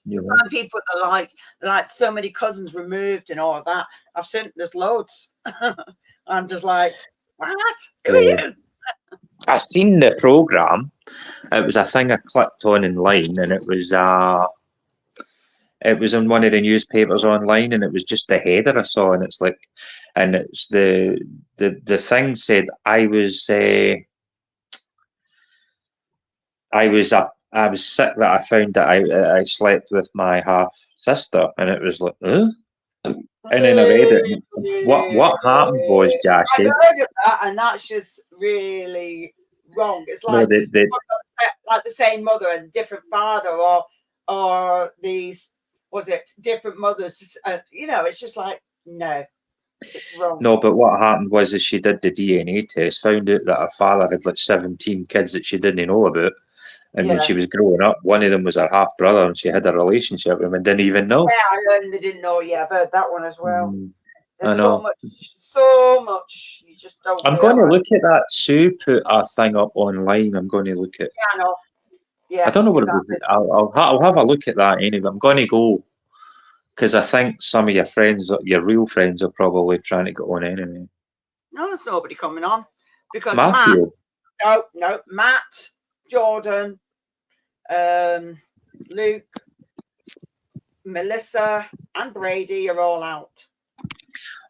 You find people that like so many cousins removed and all of that. I've seen there's loads. I'm just like, what? Who are you? I seen the program. It was a thing I clicked on online, and it was in one of the newspapers online, and it was just the header I saw, and it's like, and it's the thing said I was sick that I found that I slept with my half sister, and it was like, huh? And then I read it. And what happened was, I've Jackie, heard of that, and that's just really wrong. It's no, like the the same mother and different father, or these was it different mothers? It's just like no, it's wrong. no, but what happened was, is she did the DNA test, found out that her father had like 17 kids that she didn't know about. And when Yeah, she was growing up, one of them was her half brother, and she had a relationship with him and didn't even know. yeah, I heard and they didn't know. Yeah, I've heard that one as well. I There's know. so much you just don't I'm going to realize. look at that. Sue put a thing up online. I'm going to look at. Yeah, I know. I Yeah, don't know what it was. exactly. I'll have a look at that anyway. I'm going to go because I think some of your friends, your real friends, are probably trying to get on anyway. No, there's nobody coming on because Matthew. Matt, Jordan, Luke, Melissa, and Brady are all out.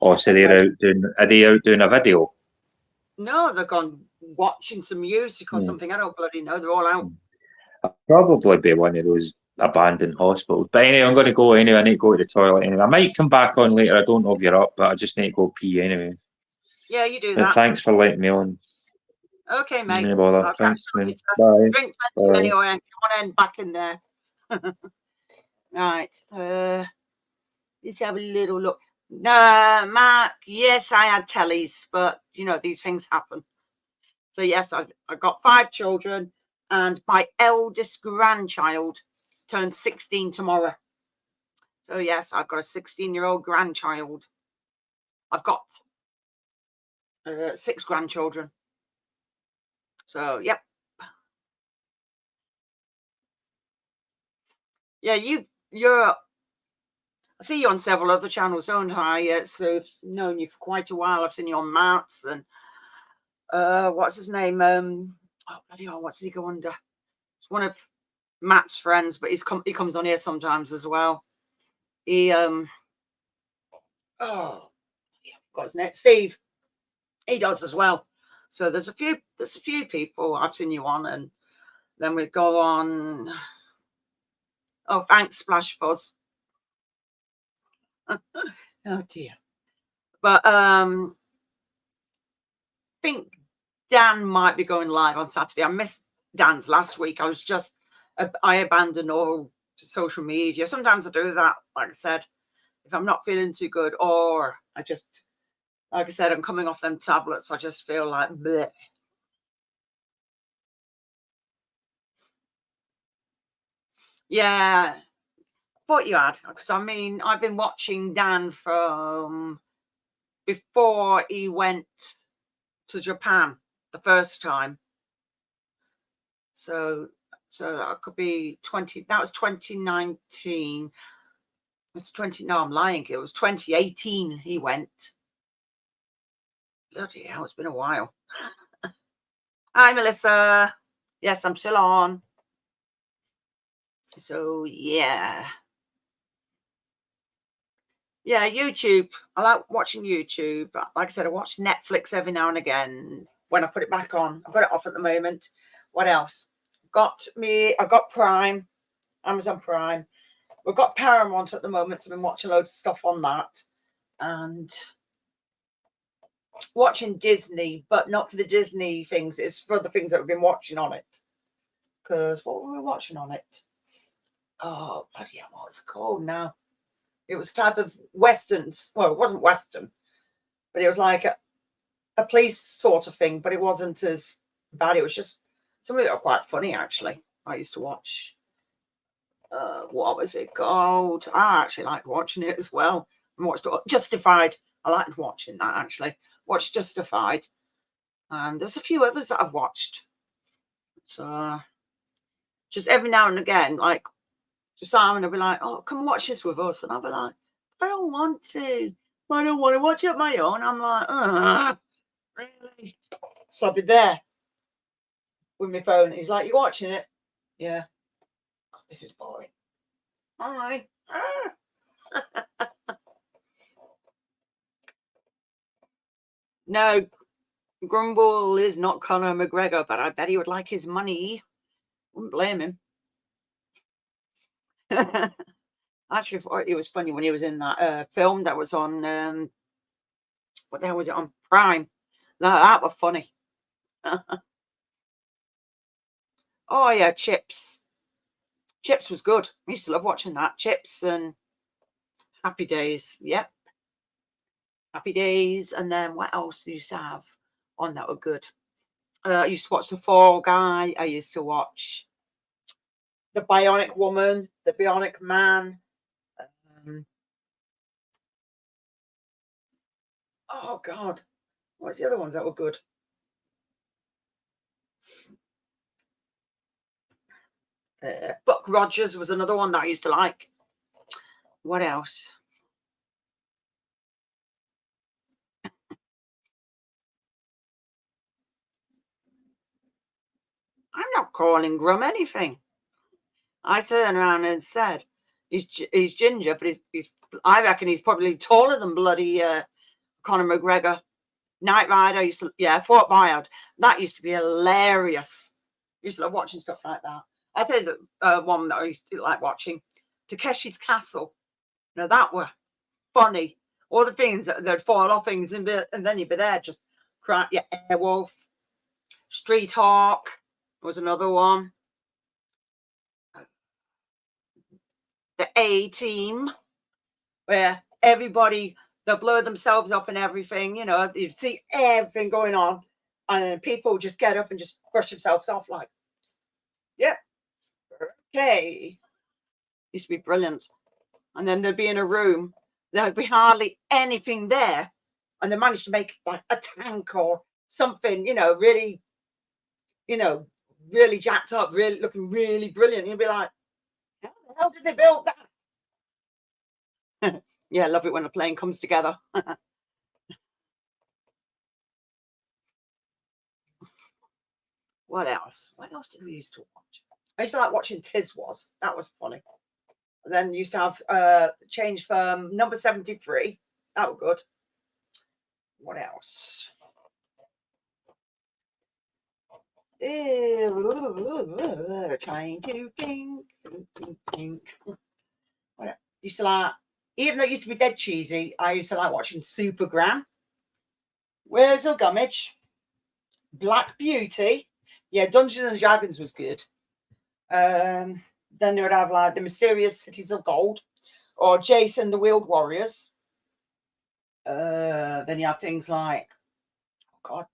Oh, so they're out doing. Are they out doing a video? No, they're gone watching some music or something. I don't bloody know. They're all out. I'll probably be one of those abandoned hospitals. But anyway, I'm going to go anyway. I need to go to the toilet anyway. I might come back on later. I don't know if you're up, but I just need to go pee anyway. Yeah, you do And that. thanks for letting me on. Okay, mate. No bother. I'll Thanks, catch you man. later. Bye. Drink plenty Bye. anyway. If you want to end back in there. Right. Let's have a little look. No, Mark. Yes, I had tellies, but these things happen. So yes, I got 5 children, and my eldest grandchild turns 16 tomorrow. So yes, I've got a 16-year-old grandchild. I've got 6 grandchildren. So yep. Yeah, you're. I see you on several other channels, don't I? So I've known you for quite a while. I've seen you on Matt's and what's his name? Oh bloody hell, what's he go under? It's one of Matt's friends, but he comes on here sometimes as well. He got his name, Steve. He does as well. So there's a few people I've seen you on, and then we go on. Oh, thanks, Splash Fuzz. Oh dear. But I think Dan might be going live on Saturday. I missed Dan's last week. I abandoned all social media. Sometimes I do that, like I said, if I'm not feeling too good, or I just, like I said, I'm coming off them tablets. I just feel like bleh. Yeah, thought you had, because I mean, I've been watching Dan from before he went to Japan the first time. So that could be 20. That was 2019. It's 20. No, I'm lying. It was 2018. He went. Bloody hell! It's been a while. Hi, Melissa. Yes, I'm still on. So yeah. Yeah, YouTube. I like watching YouTube. Like I said, I watch Netflix every now and again when I put it back on. I've got it off at the moment. What else? I've got Prime, Amazon Prime. We've got Paramount at the moment, so I've been watching loads of stuff on that. And watching Disney, but not for the Disney things. It's for the things that we've been watching on it. Because what were we watching on it? Oh, bloody hell, what's it called now? It was type of westerns. Well, it wasn't western, but it was like a police sort of thing, but it wasn't as bad. It was just some of it were quite funny, actually. I used to watch. What was it called? I actually liked watching it as well. I watched Justified. I liked watching that, actually. Watched Justified. And there's a few others that I've watched. So just every now and again, like Simon will be like, oh, come watch this with us. And I'll be like, I don't want to. I don't want to watch it on my own. I'm like, really? So I'll be there. with my phone. He's like, "You watching it?" Yeah. God, this is boring. Hi. No, Grumble is not Conor McGregor, but I bet he would like his money. Wouldn't blame him. Actually, I thought it was funny when he was in that film that was on, what the hell was it, on Prime? That was funny. Oh, yeah, Chips. Chips was good. I used to love watching that. Chips and Happy Days. Yep. Happy Days. And then what else used to have on that were good? I used to watch The Fall Guy. I used to watch The Bionic Woman, The Bionic Man. Oh, God. What's the other ones that were good? Buck Rogers was another one that I used to like. What else? I'm not calling Grum anything. I turned around and said, he's ginger, but he's I reckon he's probably taller than bloody Conor McGregor. Knight Rider used to, yeah, Fort Boyard. That used to be hilarious. I used to love watching stuff like that. I'll tell you the one that I used to like watching, Takeshi's Castle. Now that were funny. All the things that'd fall off things, and then you'd be there just crying. Yeah, Airwolf, Street Hawk was another one. The A Team, where everybody they'll blow themselves up and everything. You know, you see everything going on, and people just get up and just brush themselves off like, "Yep, okay." Used to be brilliant. And then they'd be in a room, there'd be hardly anything there, and they managed to make like a tank or something. Really, really jacked up, really looking really brilliant. You'd be like, "How the hell did they build that?" Yeah, I love it when a plane comes together. What else? What else did we used to watch? I used to like watching Tiswas. That was funny. And then used to have change from number 73. That was good. What else? Trying to think. What else? Used to like, even though it used to be dead cheesy, I used to like watching Supergram. Where's Your Gummidge? Black Beauty. Yeah, Dungeons and Dragons was good. Then they would have like the Mysterious Cities of Gold or Jason the Wheeled Warriors. Then you have things like, oh God,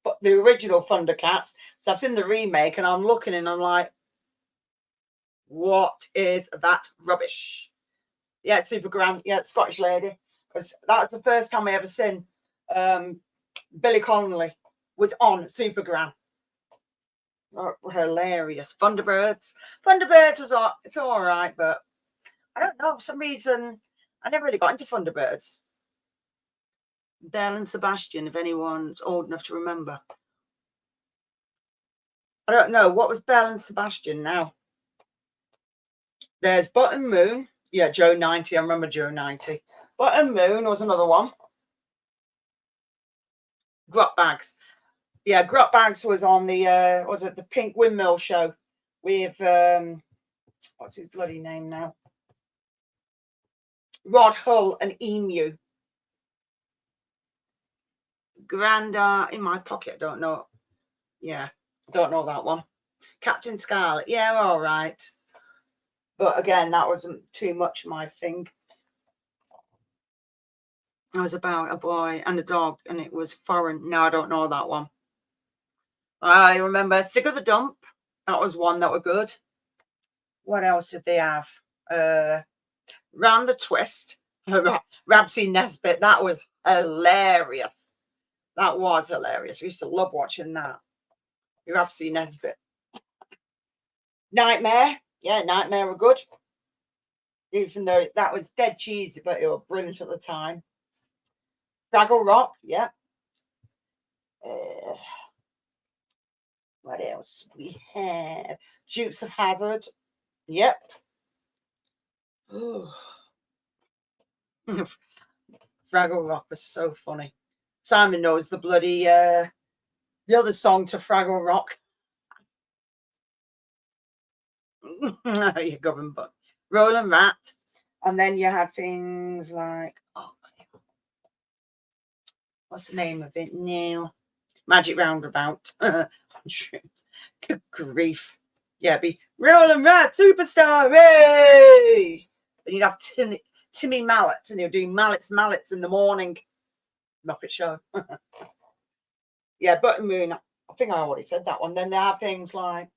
but the original Thundercats. So I've seen the remake and I'm looking and I'm like, what is that rubbish? Yeah, Supergram. Yeah, Scottish lady. Because that's the first time I ever seen Billy Connolly was on Supergram. Hilarious. Thunderbirds. Thunderbirds was it's all right, but I don't know. For some reason, I never really got into Thunderbirds. Belle and Sebastian, if anyone's old enough to remember. I don't know. What was Belle and Sebastian now? There's Button Moon. Yeah, Joe 90. I remember Joe 90. Button Moon was another one. Grot Bags. Yeah, Grot Bags was on the was it the Pink Windmill show with what's his bloody name now? Rod Hull and Emu. Granda in my pocket. I don't know. Yeah, don't know that one. Captain Scarlet. Yeah, all right. But again, that wasn't too much my thing. It was about a boy and a dog, and it was foreign. No, I don't know that one. I remember Stick of the Dump. That was one that were good. What else did they have? Round the Twist. Ramsey Nesbitt. That was hilarious. That was hilarious. We used to love watching that. Ramsey Nesbitt. Nightmare. Yeah, Nightmare were good. Even though that was dead cheesy, but it was brilliant at the time. Fraggle Rock. Yeah. What else we have? Dukes of Hazzard. Yep. Fraggle Rock was so funny. Simon knows the bloody the other song to Fraggle Rock. You govern but Roland Rat. And then you had things like what's the name of it now? Magic Roundabout. Good grief. Yeah, be Roland Rat Superstar. Hey! And you'd have Timmy Mallet, and he'll do mallets in the morning. Muppet Show. Yeah, Button Moon. I think I already said that one. Then they have things like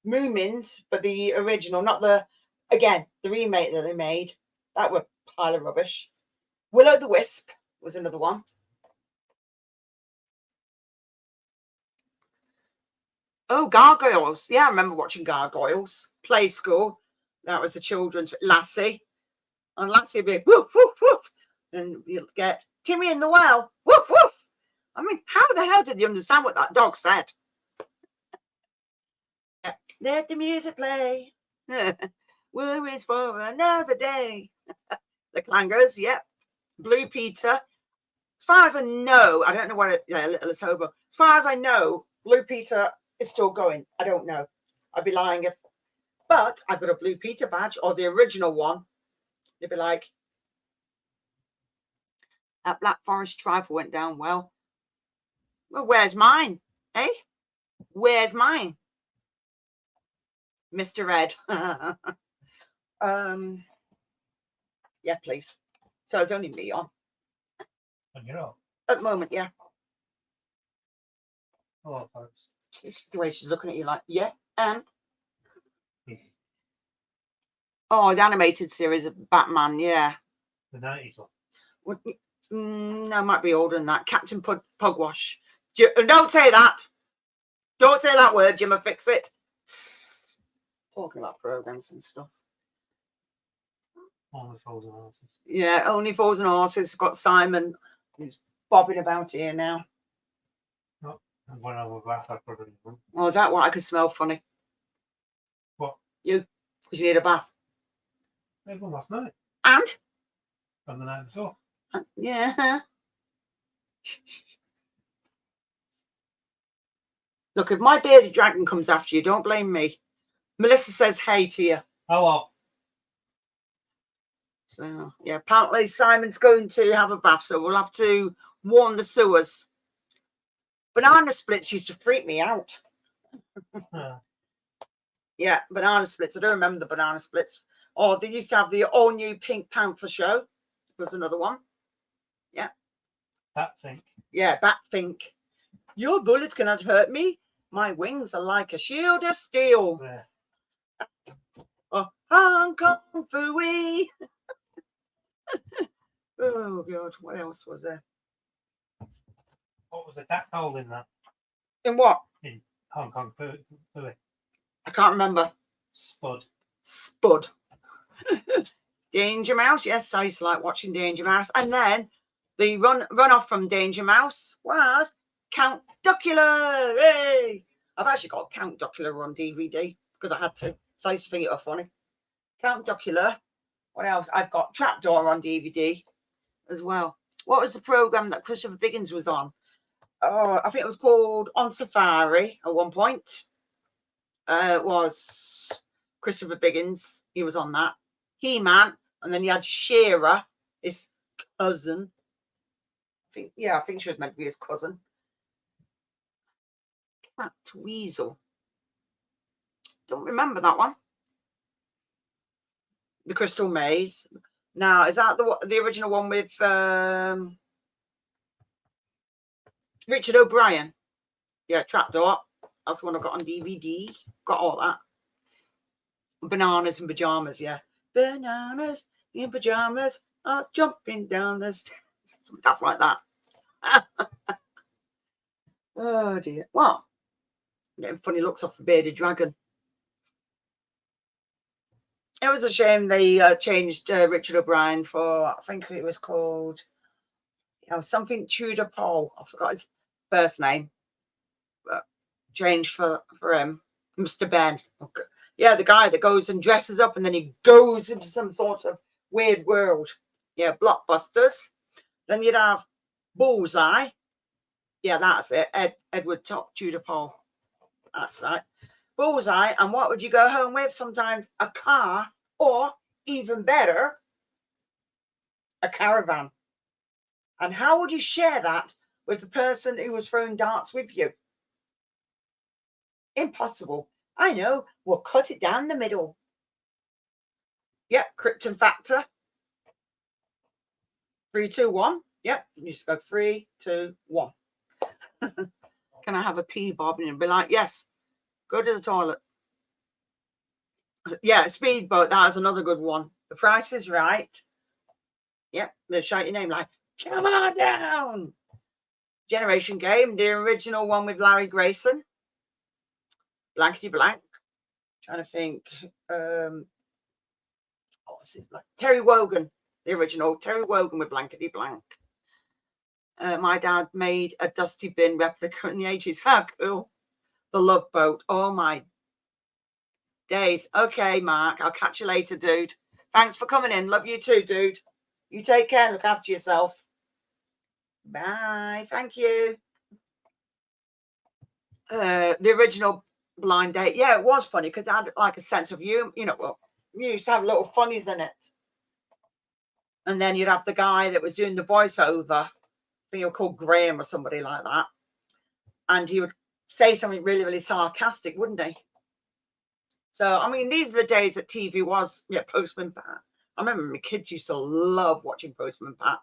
Moomins, but the original, not the remake that they made. That were a pile of rubbish. Willow the Wisp was another one. Oh, Gargoyles. Yeah, I remember watching Gargoyles. Play School. That was the children's Lassie. And Lassie would be woof, woof, woof. And you'll get Timmy in the well. Woof, woof. I mean, how the hell did you understand what that dog said? Let the music play. Worries for another day. The Clangers, yep. Blue Peter. As far as I know, I don't know what Little is over. As far as I know, Blue Peter is still going. I don't know. I'd be lying if. But I've got a Blue Peter badge or the original one. They'd be like, that Black Forest trifle went down well. Well, where's mine? Eh? Where's mine? Mr. Ed. Yeah, please. So it's only me on. And you're up. At the moment, yeah. Hello, folks. It's the way she's looking at you like, yeah, and oh, the animated series of Batman, yeah. The 90s one. Well, no, might be older than that. Captain Pugwash. Don't say that. Don't say that word, Jim. Fix it. Talking about programs and stuff. Only Fools and Horses. Yeah, Only Fools and Horses. Got Simon, who's bobbing about here now. Oh, and when I was back, I put it in. Oh, is that what I could smell funny? What? You, because you need a bath. I had one last night. And And the night before. yeah. Look, if my bearded dragon comes after you, don't blame me. Melissa says hey to you. Hello. So, yeah, apparently Simon's going to have a bath, so we'll have to warn the sewers. Banana splits used to freak me out. Yeah, banana splits. I don't remember the banana splits. Oh, they used to have the all-new Pink Panther show. Was another one. Yeah. Batfink. Yeah, Batfink. Your bullets cannot hurt me. My wings are like a shield of steel. Yeah. Oh, Hong Kong Fooey. Oh, God. What else was there? What was the cat called in that? In what? In Hong Kong Philly. I can't remember. Spud. Spud. Danger Mouse. Yes, I used to like watching Danger Mouse. And then the run off from Danger Mouse was Count Duckula. Hey! I've actually got Count Duckula on DVD because I had to. So I used to think it was funny. Count Duckula. What else? I've got Trapdoor on DVD as well. What was the program that Christopher Biggins was on? Oh, I think it was called On Safari at one point. It was Christopher Biggins. He was on that. He-Man. And then you had Shearer, his cousin. I think she was meant to be his cousin. Cat Weasel. Don't remember that one. The Crystal Maze. Now, is that the original one with Richard O'Brien? Yeah, Trapdoor. That's the one I got on DVD. Got all that. Bananas in pajamas, yeah. Bananas in pajamas are jumping down the stairs. Some stuff like that. Oh dear. Well, I'm getting funny looks off the bearded dragon. It was a shame they changed Richard O'Brien for, I think it was called, something Tudor Paul. I forgot his first name. But changed for him, Mr. Ben. Okay. Yeah, the guy that goes and dresses up and then he goes into some sort of weird world. Yeah, blockbusters. Then you'd have Bullseye. Yeah, that's it. Edward Tudor Pole. That's right. Bullseye. And what would you go home with? Sometimes a car, or even better, a caravan. And how would you share that with the person who was throwing darts with you? Impossible. I know. We'll cut it down the middle. Yep, Krypton Factor. 3, 2, 1. Yep, you just go 3, 2, 1. Can I have a pee, Bob? And you'd be like, yes, go to the toilet. Yeah, Speedboat, that is another good one. The Price is Right. Yep, they shout your name like, come on down. Generation Game, the original one with Larry Grayson. Blankety Blank. Trying to think. What was it? Like Terry Wogan, the original Terry Wogan with Blankety Blank. My dad made a Dusty Bin replica in the 80s. How cool. The Love Boat. Oh my days. Okay, Mark, I'll catch you later, dude. Thanks for coming in. Love you too, dude. You take care. Look after yourself. Bye. Thank you. The original Blind Date. Yeah, it was funny because it had like a sense of humor. You know, well, you used to have little funnies in it. And then you'd have the guy that was doing the voiceover. I think he was called Graham or somebody like that. And he would say something really, really sarcastic, wouldn't he? So, I mean, these are the days that TV was, yeah, Postman Pat. I remember my kids used to love watching Postman Pat.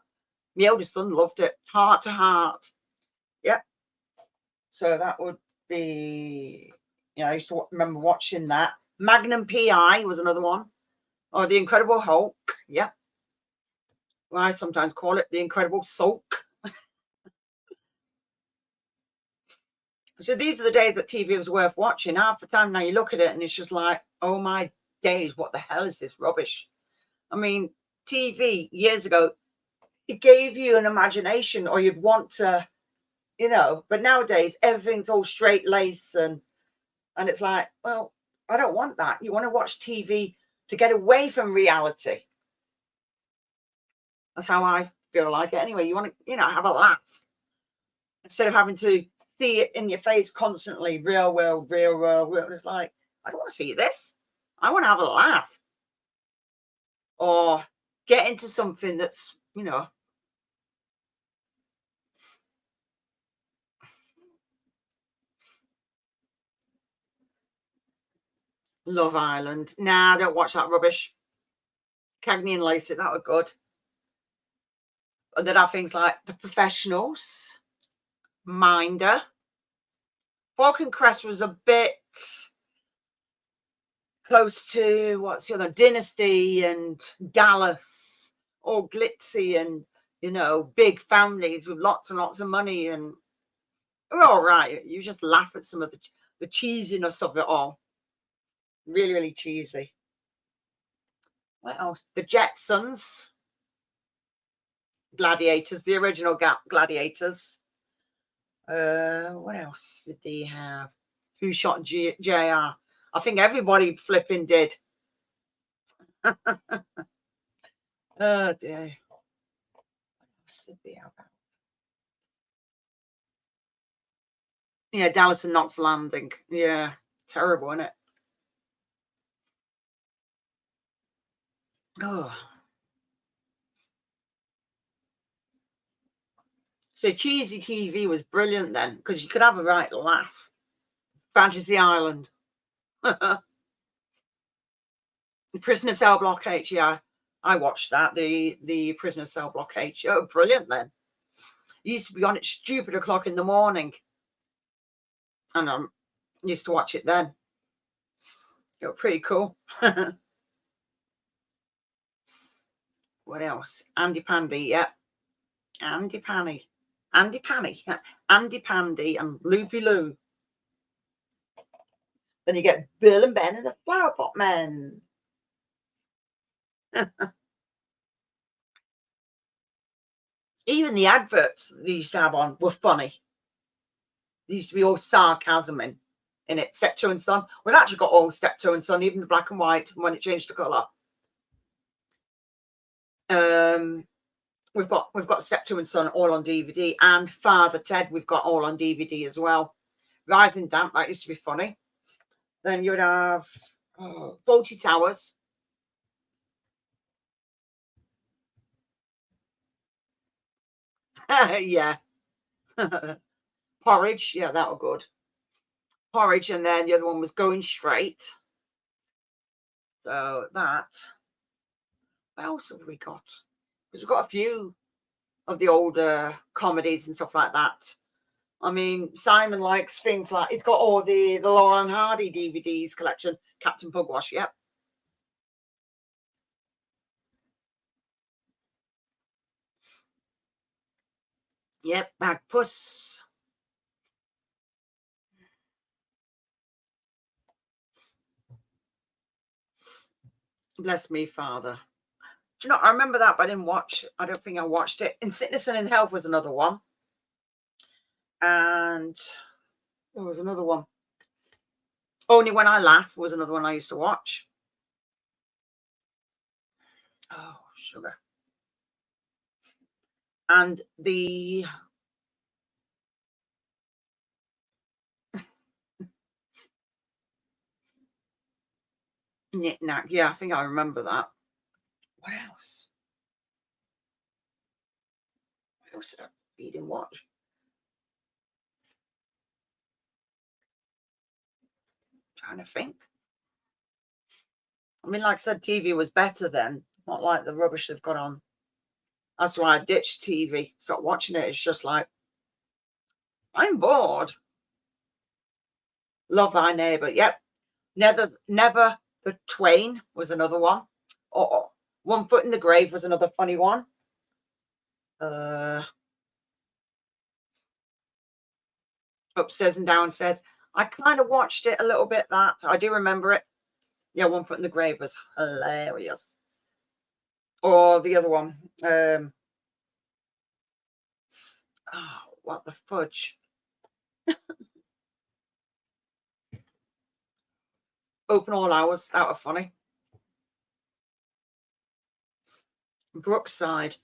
My eldest son loved it, Heart to Heart. Yeah. So that would be, you know, I used to remember watching that. Magnum PI was another one. Or The Incredible Hulk. Yeah. Well, I sometimes call it The Incredible Sulk. So these are the days that TV was worth watching. Half the time now you look at it and it's just like, oh my days, what the hell is this rubbish? I mean, TV years ago, it gave you an imagination, or you'd want to, you know, but nowadays everything's all straight lace and it's like, well, I don't want that. You want to watch TV to get away from reality. That's how I feel like it. Anyway, you want to, you know, have a laugh instead of having to see it in your face constantly. Real world, real world. It's like, I don't want to see this. I want to have a laugh or get into something that's, you know, Love Island. Nah, don't watch that rubbish. Cagney and Lacey, that were good. And then have things like The Professionals, Minder. Falcon Crest was a bit close to, what's the other, Dynasty and Dallas, all glitzy and, you know, big families with lots and lots of money, and we're all right. You just laugh at some of the cheesiness of it all. Really, really cheesy. What else? The Jetsons. Gladiators, the original Gladiators. What else did they have? Who Shot JR? I think everybody flipping did. Oh dear. What else did they have? Yeah, Dallas and Knox Landing. Yeah, terrible, isn't it? Oh. So cheesy TV was brilliant then, because you could have a right laugh. Fantasy Island. The Prisoner Cell Block H, yeah. I watched that, the Prisoner Cell Block H. Oh, brilliant then. You used to be on at stupid o'clock in the morning. And I used to watch it then. It was pretty cool. What else? Andy Pandy, yeah. Andy Pandy. Andy Pandy. Andy Pandy and Loopy Loo. Then you get Bill and Ben and the Flower Pot Men. Even the adverts they used to have on were funny. used to be all sarcasm in it. Steptoe and Son. We've actually got all Steptoe and Son, even the black and white when it changed to colour. We've got Steptoe and Son all on DVD, and Father Ted we've got all on DVD as well. Rising Damp, that used to be funny. Then you would have Fawlty Towers. Yeah. Porridge, yeah, that was good. Porridge, and then the other one was Going Straight. So that. What else have we got? Because we've got a few of the older comedies and stuff like that. I mean, Simon likes things like, he's got all the Laurel and Hardy DVDs collection. Captain Pugwash, yep. Yep, Bagpuss. Bless Me, Father. Do you know, I remember that, but I didn't watch. I don't think I watched it. In Sickness and in Health was another one. And there was another one. Only When I Laugh was another one I used to watch. Oh, sugar. And the Knick Knack. Yeah, I think I remember that. What else? What else did I read and watch? Trying to think. I mean, like I said, TV was better then, not like the rubbish they've got on. That's why I ditched TV, stopped watching it. It's just like, I'm bored. Love Thy Neighbour. Yep. Never the Twain was another one. Or One Foot in the Grave was another funny one. Upstairs and Downstairs. I kind of watched it a little bit, that. I do remember it. Yeah, One Foot in the Grave was hilarious. Or the other one. Oh, what the fudge. Open All Hours. That was funny. Brookside.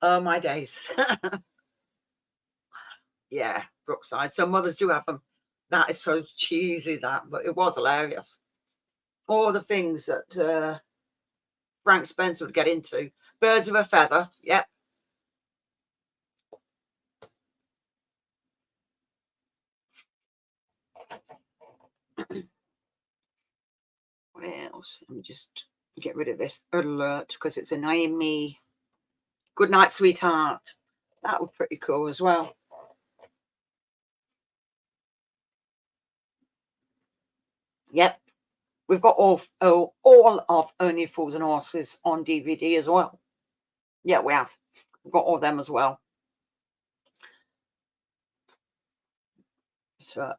Oh, my days. Yeah, Brookside. So mothers do have them. That is so cheesy, that, but it was hilarious. All the things that Frank Spencer would get into. Birds of a Feather. Yep. What else? Let me just get rid of this alert because it's annoying me. Good Night, Sweetheart. That was pretty cool as well. Yep. We've got all of Only Fools and Horses on DVD as well. Yeah, we have. We've got all them as well. So,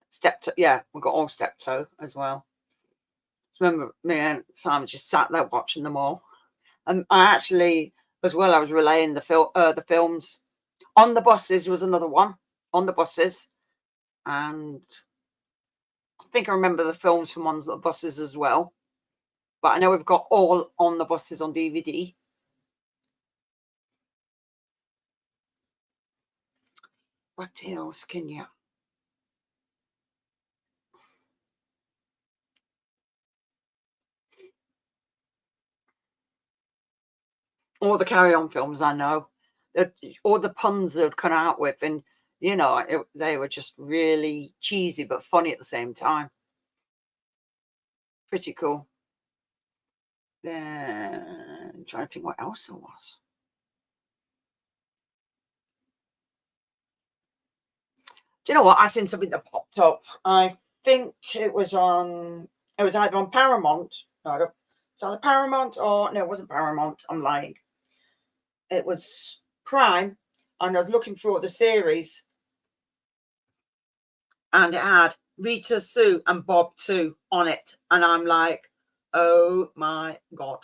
Steptoe. Yeah, we've got all Steptoe as well. So remember, me and Simon just sat there watching them all. And I actually, as well, I was relaying the films. On the Buses was another one. On the Buses. And I think I remember the films from On the Buses as well. But I know we've got all On the Buses on DVD. What else can you? All the Carry On films, I know. All the puns they'd come out with. And, you know, they were just really cheesy but funny at the same time. Pretty cool. Then I'm trying to think what else there was. Do you know what? I seen something that popped up. I think it was either on Paramount. No, I don't. It's either Paramount or no, it wasn't Paramount. I'm lying. It was Prime, and I was looking through the series, and it had Rita Sue and Bob 2 on it, and I'm like, oh my god,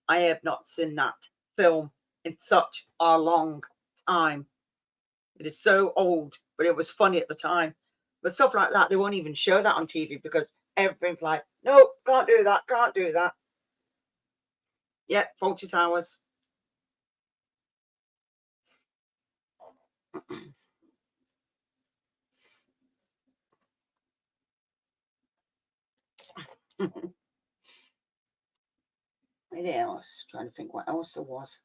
I have not seen that film in such a long time. It is so old, but it was funny at the time. But stuff like that, they won't even show that on TV because everything's like, no, can't do that, can't do that. Yeah, Faulty Towers. What else? Trying to think what else there was.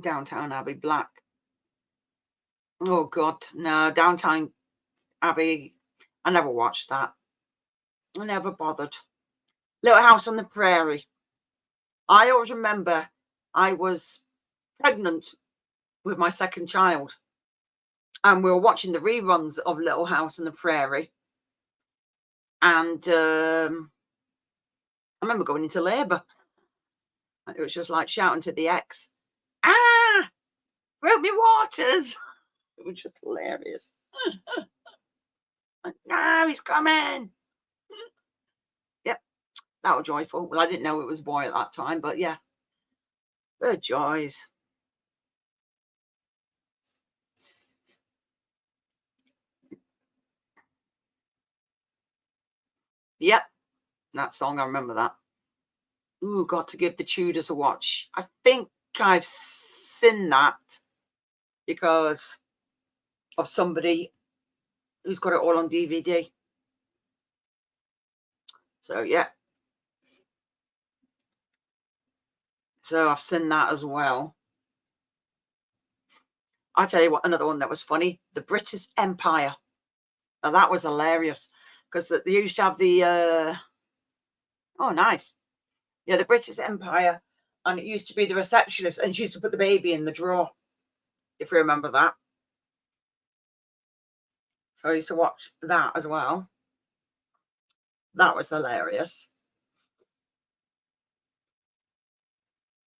Downtown Abbey, Black. Oh God, no, Downtown Abbey. I never watched that. I never bothered. Little House on the Prairie. I always remember I was pregnant with my second child, and we were watching the reruns of Little House on the Prairie, and I remember going into labour. It was just like shouting to the ex, "Ah, broke me waters!" It was just hilarious. Like, no, he's coming. Yep, that was joyful. Well, I didn't know it was a boy at that time, but yeah, the joys. Yep, that song, I remember that. Ooh, got to give the Tudors a watch. I think I've seen that because of somebody who's got it all on DVD. So yeah. So I've seen that as well. I'll tell you what, another one that was funny, the British Empire. Now that was hilarious because they used to have the oh nice. Yeah, the British Empire, and it used to be the receptionist, and she used to put the baby in the drawer, if you remember that. So I used to watch that as well. That was hilarious.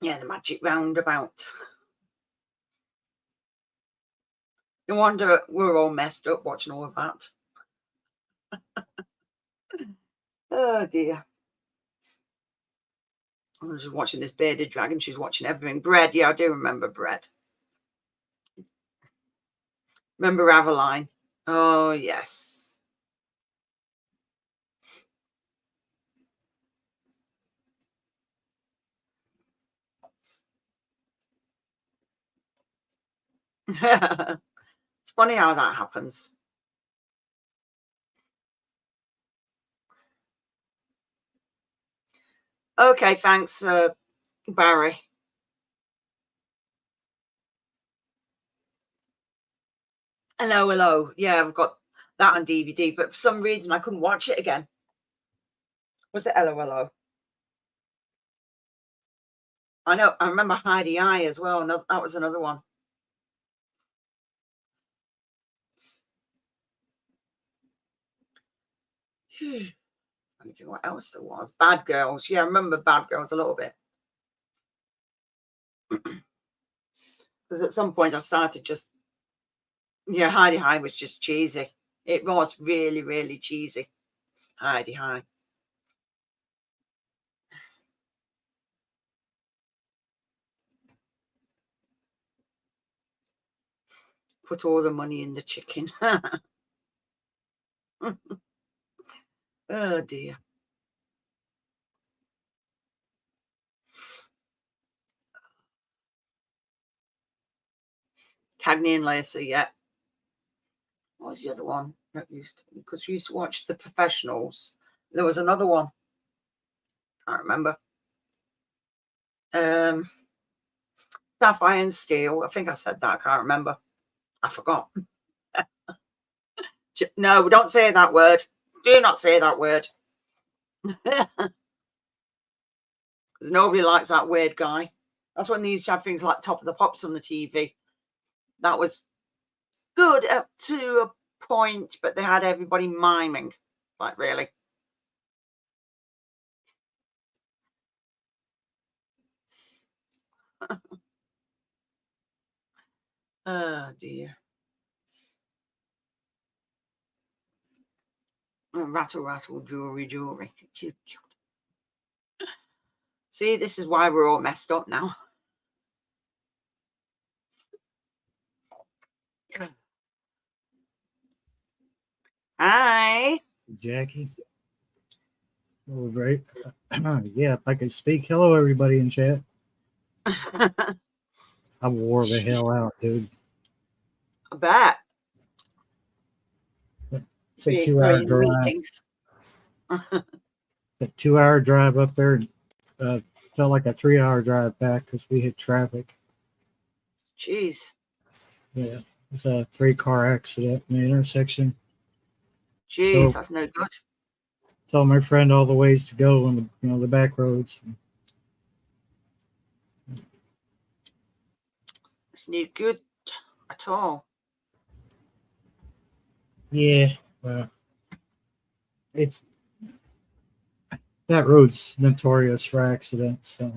Yeah, the Magic Roundabout. No wonder we're all messed up watching all of that. Oh dear. I was just watching this bearded dragon. She's watching everything. Bread. Yeah, I do remember Bread. Remember Aveline? Oh, yes. It's funny how that happens. Okay, thanks, Barry. Hello, hello. Yeah, I've got that on DVD, but for some reason I couldn't watch it again. Was it hello, hello? I know. I remember Heidi Eye as well. No, that was another one. I don't think what else there was. Bad Girls. Yeah, I remember Bad Girls a little bit. Because at some point I started just, yeah, Heidi High was just cheesy. It was really, really cheesy. Heidi High. Put all the money in the chicken. Oh dear. Cagney and Lacey, yeah. What was the other one that because we used to watch The Professionals. There was another one. I can't remember. Sapphire and Steel. I think I said that. I can't remember. I forgot. No, don't say that word. Do not say that word. Because nobody likes that weird guy. That's when they used to have things like Top of the Pops on the TV. That was good up to a point, but they had everybody miming. Like, really? Oh, dear. Oh, rattle, rattle, jewelry, jewelry. Cute, cute. See, this is why we're all messed up now. Hi. Jackie. Oh, great. Yeah, if I could speak. Hello, everybody in chat. I I wore the hell out, dude. bet. It's a Being 2-hour in drive. meetings. A 2-hour drive up there. Felt like a 3-hour drive back because we hit traffic. Jeez. Yeah, it's a 3-car accident in the intersection. Jeez, So- that's no good. Told my friend all the ways to go on the back roads. It's no good at all. Yeah, well, it's that road's notorious for accidents. So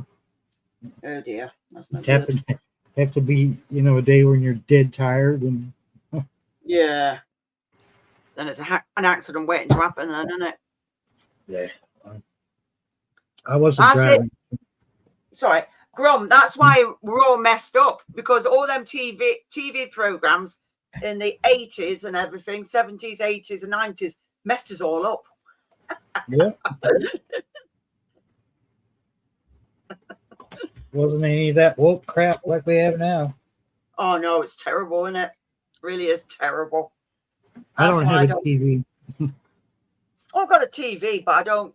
Oh dear. That's no it good. have to be a day when you're dead tired and Yeah. Then it's an accident waiting to happen then, isn't it? yeah. I wasn't That's it. driving. Sorry, Grum, that's why we're all messed up, because all them TV programs in the 80s and everything, 70s, 80s and 90s messed us all up. Yeah. Wasn't any of that woke crap like we have now. Oh no, it's terrible, isn't it? Really is terrible. I That's don't why have a TV. I've got a TV, but I don't.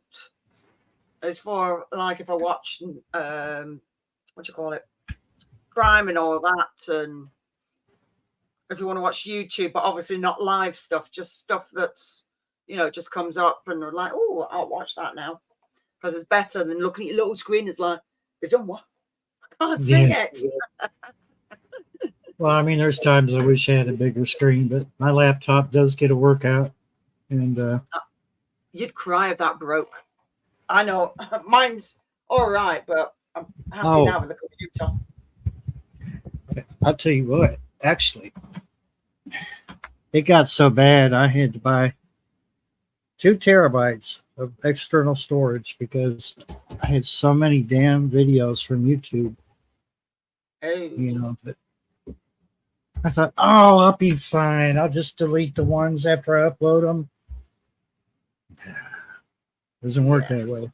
It's for like if I watch what do you call it, crime and all that, and if you want to watch YouTube, but obviously not live stuff, just stuff that's just comes up and they're like, oh, I'll watch that now because it's better than looking at your little screen. It's like they've done what? I can't see it. Well, I mean, there's times I wish I had a bigger screen, but my laptop does get a workout, and You'd cry if that broke. I know mine's all right, but I'm happy Oh. now with the computer. I'll tell you what. Actually, it got so bad I had to buy 2 terabytes of external storage because I had so many damn videos from YouTube. Oh, That I thought, oh, I'll be fine. I'll just delete the ones after I upload them. Doesn't work that way.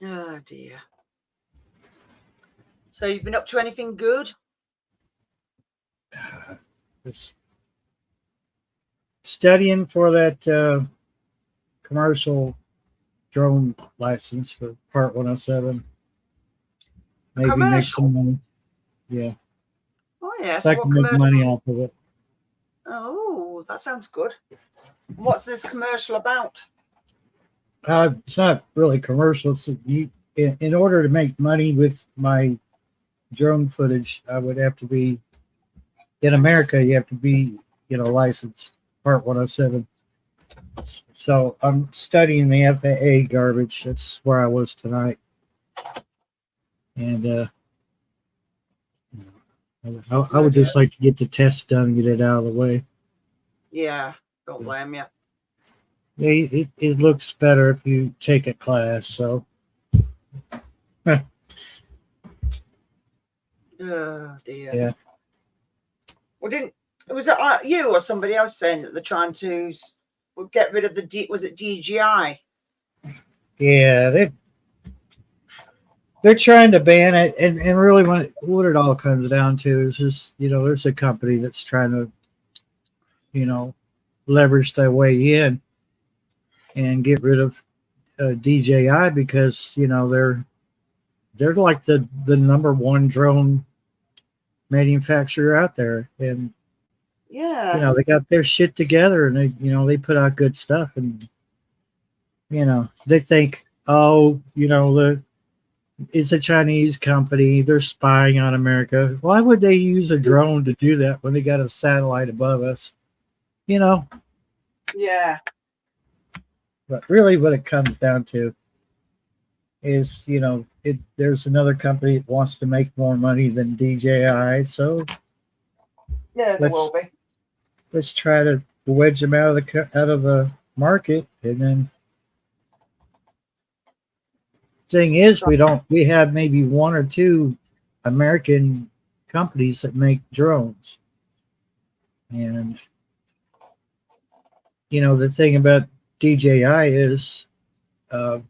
oh dear. So you've been up to anything good? Just studying for that commercial drone license for Part 107. Maybe make Commercial? some money. Yeah, Oh yes. so I can make money off of it. Oh, that sounds good. What's this commercial about? It's not really commercial. So in order to make money with my drone footage, I would have to be in America. You have to be, licensed Part 107. So I'm studying the FAA garbage. That's where I was tonight, and I would just like to get the test done and get it out of the way. Yeah, don't blame you. Yeah, it looks better if you take a class. So Oh dear. Yeah. Well, was it you or somebody else saying that they're trying to get rid of was it DJI? yeah, they're trying to ban it, and really what it all comes down to is just there's a company that's trying to leverage their way in and get rid of DJI because they're like the number one drone manufacturer out there, and Yeah. they got their shit together, and they put out good stuff, and they think, oh, it's a Chinese company, they're spying on America. Why would they use a drone to do that when they got a satellite above us? Yeah. But really what it comes down to is, there's another company that wants to make more money than DJI, so Yeah, there will be. let's try to wedge them out of the market, and then Thing is, we have maybe one or two American companies that make drones. And, you know, the thing about DJI is you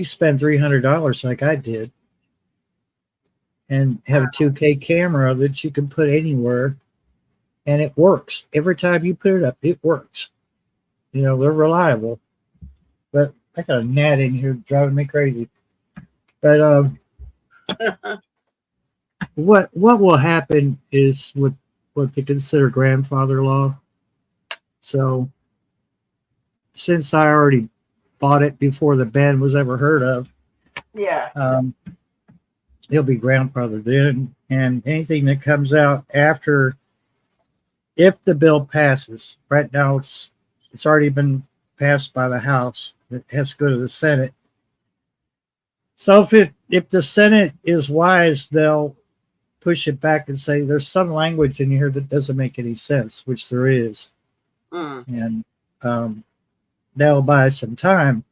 spend $300 like I did and have a 2K camera that you can put anywhere, and it works. Every time you put it up, it works. You know, they're reliable. But I got a gnat in here driving me crazy. But what will happen is what they consider grandfather law. So since I already bought it before the ban was ever heard of, Yeah. it'll be grandfathered in, and anything that comes out after, if the bill passes, right now it's already been passed by the House. It has to go to the Senate. So if the Senate is wise, they'll push it back and say there's some language in here that doesn't make any sense, which there is. And that'll buy some time.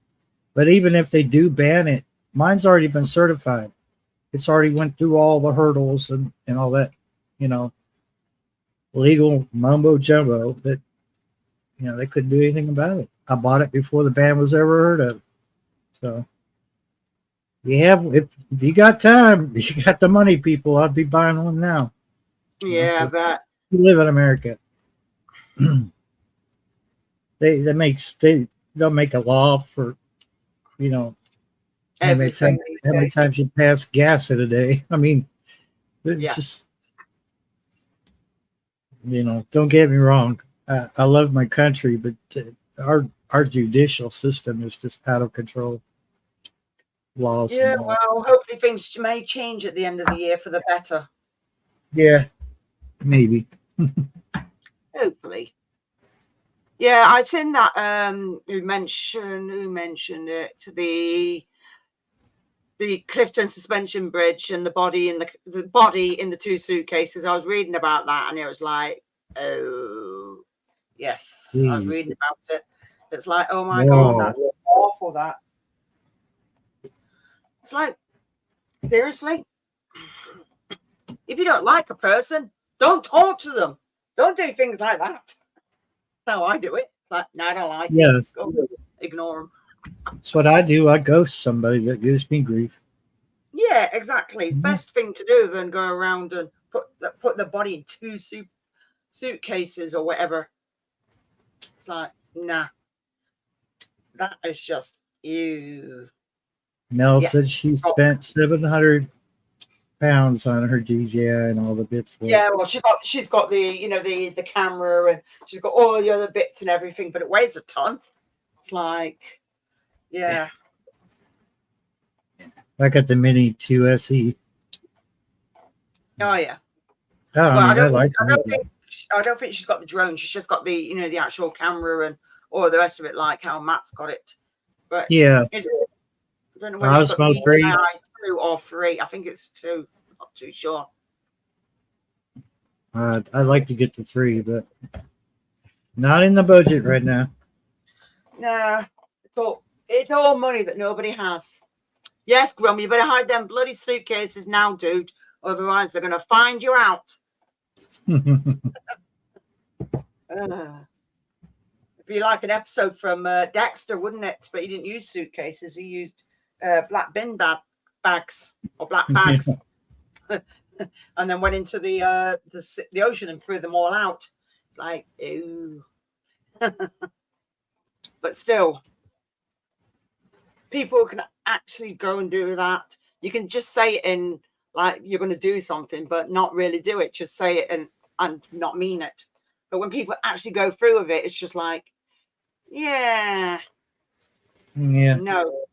But even if they do ban it, mine's already been certified. It's already went through all the hurdles and all that, you know, legal mumbo jumbo that, you know, they couldn't do anything about it. I bought it before the ban was ever heard of. So if you got time, you got the money, people, I'd be buying one now. Yeah, but you live in America. they'll make a law for, you know, how many times you pass gas in a day. I mean, it's just, you know, don't get me wrong. I love my country, but our judicial system is just out of control. Laws. Yeah, well, hopefully things may change at the end of the year for the better. Yeah, maybe. Hopefully. Yeah, I'd seen that. Who mentioned it? The Clifton suspension bridge and the body in the two suitcases. I was reading about that, and it was like, oh, yes, I was reading about it. It's like, oh my God, that's awful. That it's like, seriously, if you don't like a person, don't talk to them. Don't do things like that. That's how I do it. Like, no, I don't like it. Go, ignore them. That's what I do. I ghost somebody that gives me grief. Yeah, exactly. Best thing to do than go around and put the body in two suitcases or whatever. It's like, nah. That is just ew. Nell said she spent 700 pounds on her DJI and all the bits. Yeah, well, she's got the, you know, the camera, and she's got all the other bits and everything, but it weighs a ton. It's like, yeah. I got the Mini 2 SE. Oh yeah. Oh, well, I don't think she's got the drone. She's just got the, you know, the actual camera and all the rest of it, like how Matt's got it. But yeah, I don't know whether she's got the 2 or 3. I think it's 2. Not too sure. I'd like to get to 3, but not in the budget right now. Nah, it's all money that nobody has. Yes, Grum, you better hide them bloody suitcases now, dude. Otherwise, they're going to find you out. It'd be like an episode from Dexter, wouldn't it? But he didn't use suitcases. He used black bin bags or black bags. And then went into the ocean and threw them all out. Like, ew. But still, people can actually go and do that. You can just say it in, like, you're going to do something, but not really do it. Just say it and not mean it. But when people actually go through with it, it's just like, yeah. No.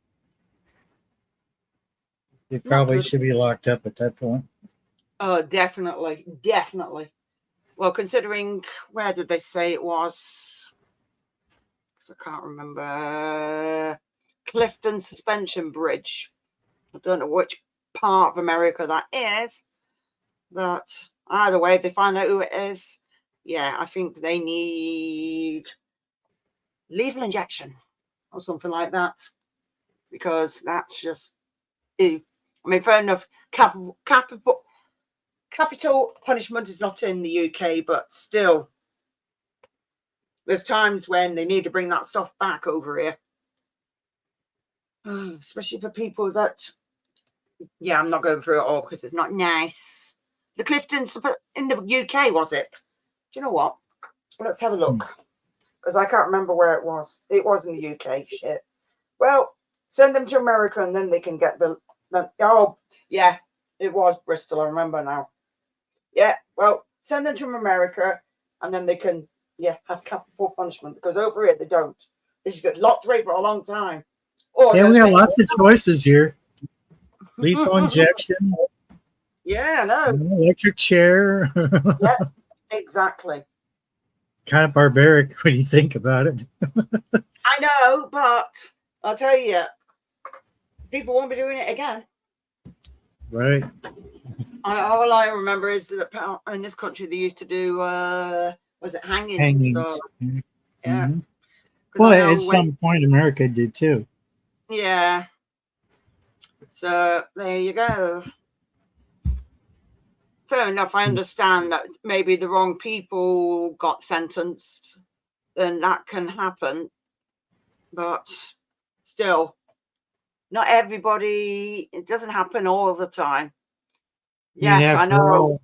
They probably should be locked up at that point. Oh, definitely. Well, considering, where did they say it was? Because I can't remember. Clifton Suspension Bridge. I don't know which part of America that is. But either way, if they find out who it is, yeah, I think they need lethal injection or something like that. because that's just, I mean, fair enough. Capital punishment is not in the UK, but still, there's times when they need to bring that stuff back over here. Especially for people that, yeah, I'm not going through it all because it's not nice. The Cliftons in the UK, was it? Do you know what? Let's have a look. Because I can't remember where it was. It was in the UK. Shit. Well, send them to America and then they can get the oh, yeah, it was Bristol. I remember now. Yeah, well, send them to America and then they can, yeah, have capital punishment, because over here they don't. They should get locked away for a long time. Or Yeah, they'll we got say, lots of choices here. Lethal injection, yeah, I know. electric chair. Yeah, exactly. Kind of barbaric when you think about it. I know, but I'll tell you, people won't be doing it again. Right. All I remember is that in this country they used to do, was it hanging? Hangings. So, yeah. Mhm. 'Cause Well, I know at some point, America did too. yeah. So there you go. Fair enough. I understand that maybe the wrong people got sentenced, then that can happen. But still, not everybody, it doesn't happen all the time. Yes, I after know. all,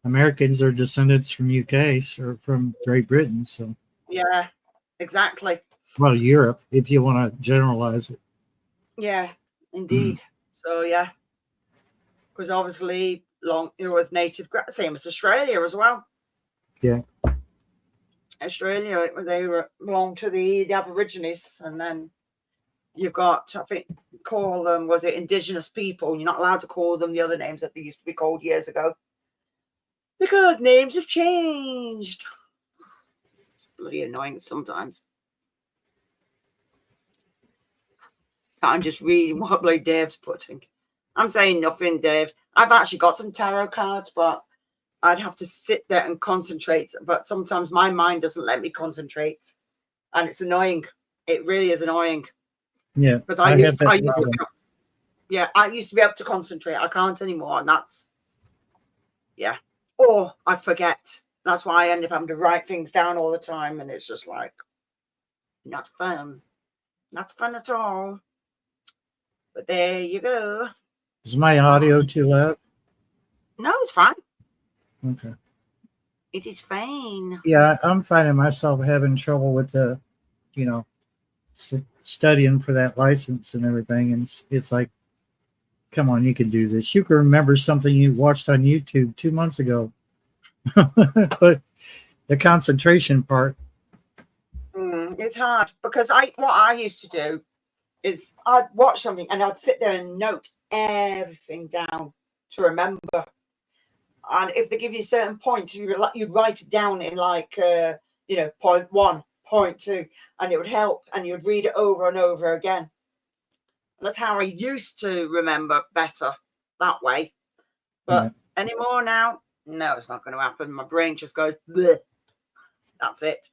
Americans are descendants from UK or from Great Britain. So, Yeah, exactly. well, Europe, if you want to generalize it. Yeah, indeed. So yeah, because obviously it was native, same as Australia as well. Yeah. Australia, they belonged to the Aborigines, and then you've got, I think, call them, was it Indigenous people? You're not allowed to call them the other names that they used to be called years ago, because names have changed. It's bloody annoying sometimes. I'm just reading what bloody Dave's putting. I'm saying nothing, Dave. I've actually got some tarot cards, but I'd have to sit there and concentrate. But sometimes my mind doesn't let me concentrate, and it's annoying. It really is annoying. Yeah, Because I have that I used to be able to concentrate. I can't anymore, and that's, yeah. Or I forget. That's why I end up having to write things down all the time, and it's just like not fun. Not fun at all. But there you go. Is my audio too loud? No, it's fine. Okay. It is fine. Yeah, I'm finding myself having trouble with the, studying for that license and everything. And it's like, come on, you can do this. You can remember something you watched on YouTube 2 months ago. But the concentration part. It's hard because what I used to do is I'd watch something and I'd sit there and note everything down to remember. And if they give you certain points, you'd write it down in like, point 1, point 2, and it would help. And you'd read it over and over again. That's how I used to remember better that way. But anymore now, no, it's not going to happen. My brain just goes, bleh. That's it.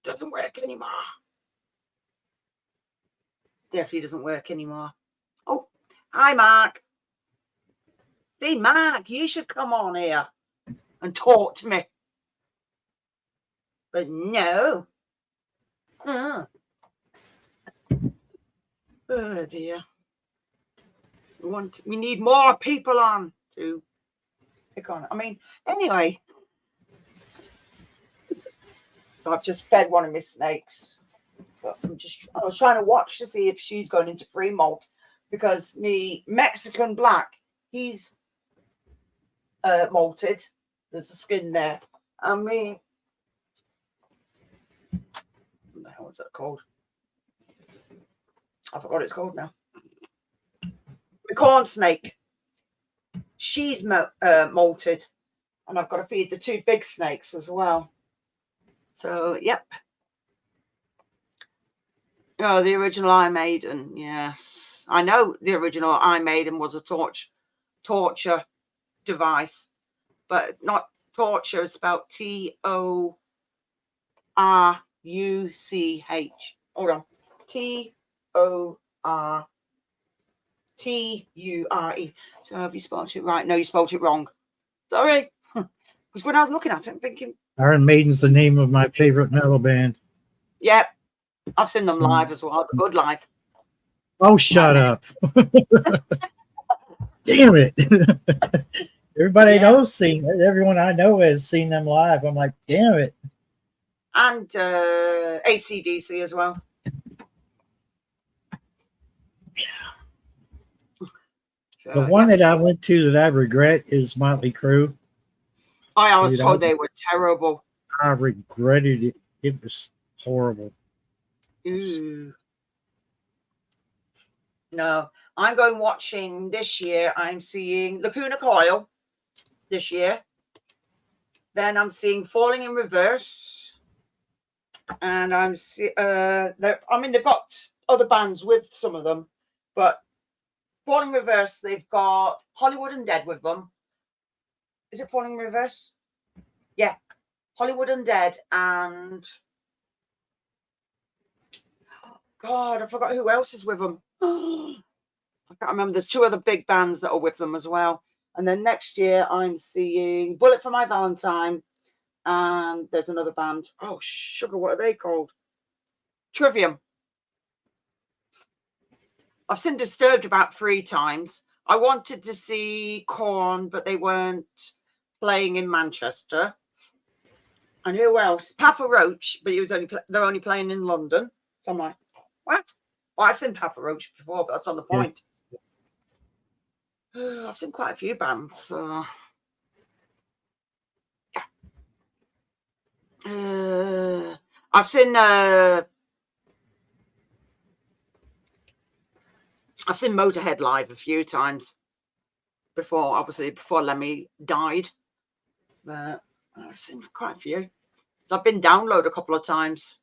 Doesn't work anymore. Definitely doesn't work anymore. Oh, hi, Mark. See, Mark, you should come on here and talk to me. But no. Oh dear. We need more people on to pick on. I mean, anyway. I've just fed one of my snakes. But I was trying to watch to see if she's going into free molt, because me Mexican black, he's molted. There's a skin there. And me, what the hell is that called? I forgot what it's called now. The corn snake. She's molted, and I've got to feed the 2 big snakes as well. So, yep. Oh, the original I Maiden, yes. I know the original I Maiden was a torture device, but not torture, spelled TORUCH. Hold on. TORUCH. So have you spelled it right? No, you spelled it wrong. Sorry. Because when I was looking at it, I'm thinking, Iron Maiden's the name of my favorite metal band. yeah, I've seen them live as well. The good live. Oh, shut up. Damn it. Everybody knows everyone I know has seen them live. I'm like, damn it. And AC/DC as well. So, The one that I went to that I regret is Motley Crue. I was told they were terrible. I regretted it. It was horrible. Ooh. No, I'm going watching this year. I'm seeing Lacuna Coil this year. Then I'm seeing Falling in Reverse. And I'm they've got other bands with some of them, but Falling in Reverse, they've got Hollywood Undead with them. Is it Falling in Reverse? Yeah. Hollywood Undead and God, I forgot who else is with them. I can't remember. There's two other big bands that are with them as well. And then next year I'm seeing Bullet for My Valentine, and there's another band. Oh, sugar, what are they called? Trivium. I've seen Disturbed about 3 times. I wanted to see Korn, but they weren't playing in Manchester. And who else? Papa Roach, but they're only playing in London. So I'm like, what? Well, I've seen Papa Roach before, but that's not the point. Yeah. I've seen quite a few bands. So. Yeah. I've seen Motorhead live a few times before, obviously before Lemmy died. But I've seen quite a few. I've been download a couple of times.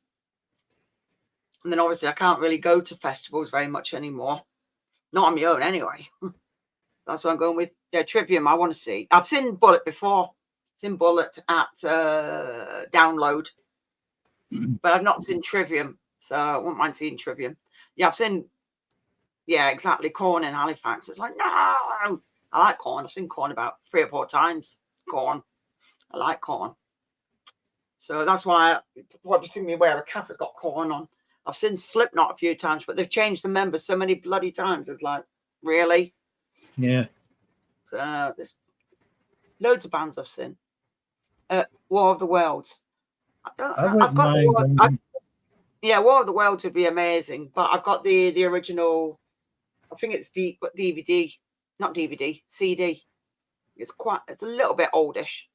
And then obviously I can't really go to festivals very much anymore. Not on my own anyway. That's what I'm going with. Yeah, Trivium I want to see. I've seen Bullet before. I've seen Bullet at download. But I've not seen Trivium. So I wouldn't mind seeing Trivium. Yeah, I've seen, yeah, exactly, Korn in Halifax. It's like, no! I like Korn. I've seen Korn about 3 or 4 times. Korn. I like Korn. So that's why what you see me wear a cap has got Korn on. I've seen Slipknot a few times, but they've changed the members so many bloody times. It's like, really? Yeah. So there's loads of bands I've seen. War of the Worlds. I've got War of the Worlds would be amazing, but I've got the original. I think it's DVD, not DVD, CD. It's a little bit oldish.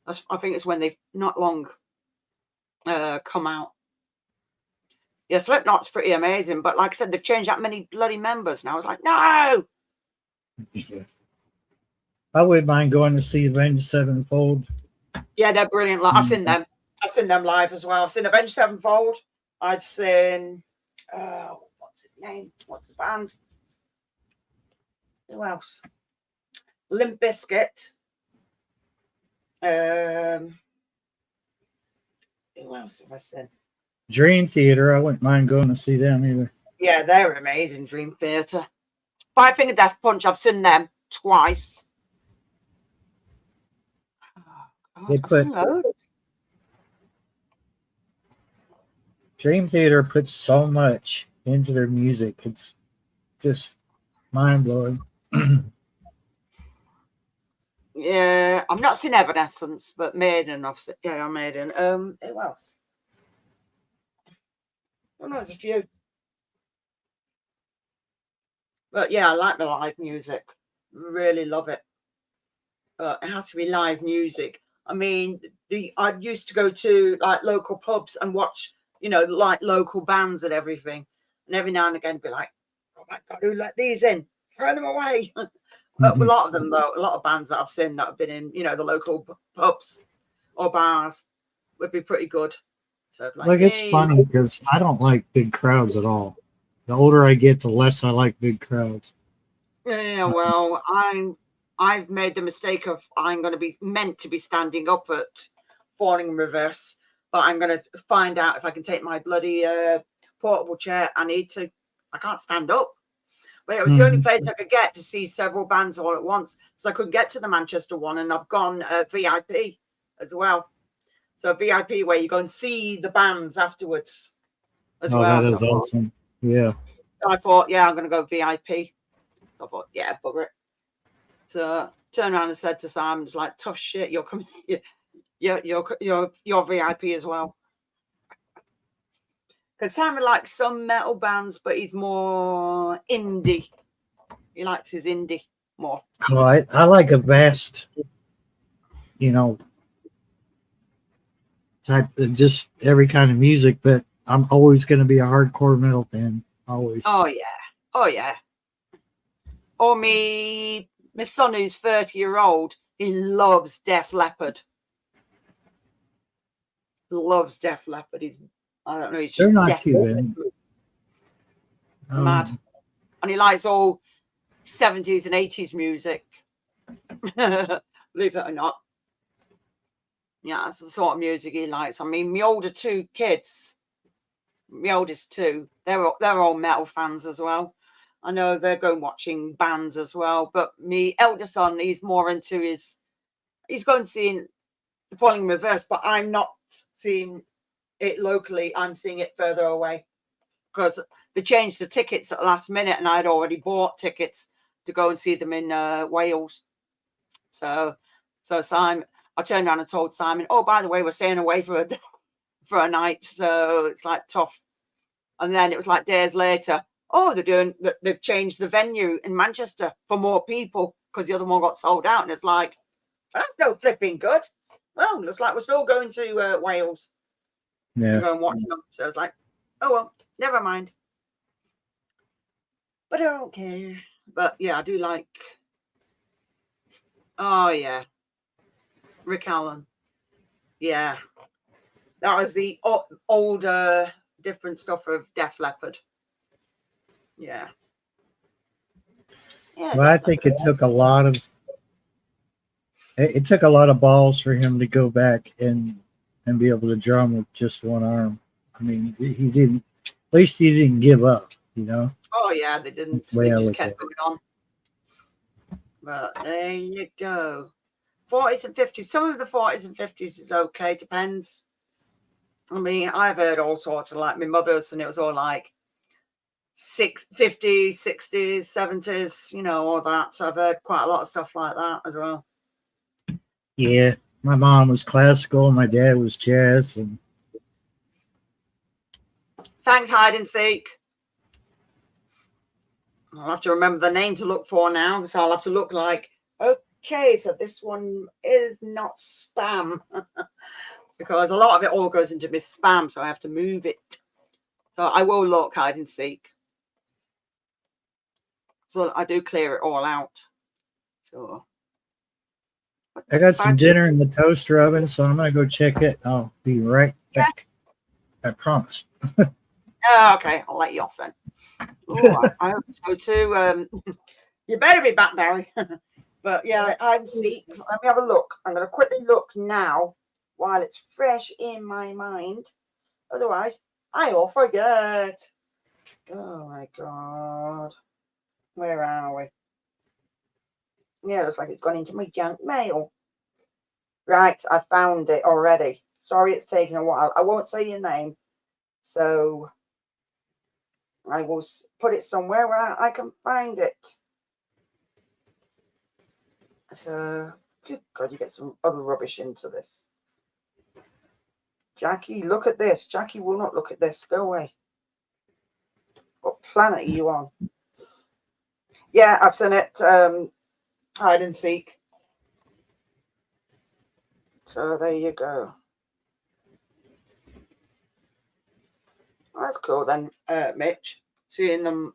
I think it's when they've not long come out. Yeah, Slipknot's pretty amazing, but like I said, they've changed that many bloody members now. I was like, no. I wouldn't mind going to see Avenged Sevenfold. Yeah, they're brilliant. I've seen them. I've seen them live as well. I've seen Avenged Sevenfold. I've seen what's his name? What's the band? Who else? Limp Bizkit. Who else have I seen? Dream Theater. I wouldn't mind going to see them either. Yeah, they're amazing. Dream Theater. Five Finger Death Punch. I've seen them twice. They put Dream Theater puts so much into their music. It's just mind blowing. Yeah, I've not seen Evanescence, but Maiden. I've seen. Yeah, Maiden. Who else? Oh no, there's a few. But yeah, I like the live music. Really love it. But it has to be live music. I mean, I used to go to like local pubs and watch, like local bands and everything. And every now and again be like, oh my God, who let these in? Throw them away. A lot of them, though, a lot of bands that I've seen that have been in, the local pubs or bars would be pretty good. So like it's funny because I don't like big crowds at all. The older I get, the less I like big crowds. Yeah, well, I've made the mistake of I'm going to be meant to be standing up at Falling in Reverse, but I'm going to find out if I can take my bloody portable chair. I need to, I can't stand up. But it was the only Mhm. place I could get to see several bands all at once. So I couldn't get to the Manchester one, and I've gone VIP as well. So VIP where you go and see the bands afterwards as Oh, well. that So is awesome. Yeah. I thought, yeah, I'm going to go VIP. I thought, yeah, bugger it. So turned around and said to Simon, it's like, tough shit, you're coming, you're VIP as well. Because Simon likes some metal bands, but he's more indie. He likes his indie more. Oh, I like a vast, you know, type of just every kind of music, but I'm always going to be a hardcore metal fan. Always. Oh yeah. Oh yeah. Or my son who's 30-year-old, he loves Def Leppard. Loves Def Leppard. I don't know, he's They're just not too bad. mad. And he likes all 70s and 80s music. Believe it or not. Yeah, that's the sort of music he likes. I mean, my older two kids, my oldest two, they're all metal fans as well. I know they're going watching bands as well, but my elder son, he's more into he's going seeing the Falling in Reverse, but I'm not seeing it locally. I'm seeing it further away because they changed the tickets at the last minute, and I'd already bought tickets to go and see them in Wales. So Simon, I turned around and told Simon, oh, by the way, we're staying away for a night, so it's like tough. And then it was like days later, oh, they've changed the venue in Manchester for more people because the other one got sold out. And it's like, that's no flipping good. Well, looks like we're still going to Wales. Yeah. Go and watch them. So it's like, oh well, never mind. But I don't care. But yeah, I do like. Oh yeah, Rick Allen. Yeah, that was the older, different stuff of Def Leppard. Yeah. Yeah. Well, I think it took a lot of balls for him to go back and be able to drum with just one arm. I mean, he didn't. At least he didn't give up. You know. Oh yeah, they didn't. That's the way They I just look kept at going on. But there you go. 40s and 50s. Some of the 40s and 50s is okay. Depends. I mean, I've heard all sorts of, like my mother's, and it was all like 50s, 60s, 70s, you know, all that. So I've heard quite a lot of stuff like that as well. Yeah, my mom was classical, my dad was jazz, and Thanks, hide and seek. I'll have to remember the name to look for now, so I'll have to look like, okay, so this one is not spam. Because a lot of it all goes into my spam, so I have to move it. So I will look hide and seek. So I do clear it all out. So I got some dinner in the toaster oven, so I'm gonna go check it. I'll be right back. I promise. Okay, I'll let you off then. Oh, I hope so too. You better be back, Barry. But yeah, hide and seek. Let me have a look. I'm going to quickly look now while it's fresh in my mind. Otherwise, I will forget. Oh my God. Where are we? Yeah, looks like it's gone into my junk mail. Right, I found it already. Sorry it's taken a while. I won't say your name. So I will put it somewhere where I can find it. So, good God, you get some other rubbish into this. Jackie, look at this. Jackie will not look at this. Go away. What planet are you on? Yeah, I've seen it. Hide and seek. So there you go. That's cool then, Mitch. Seeing them,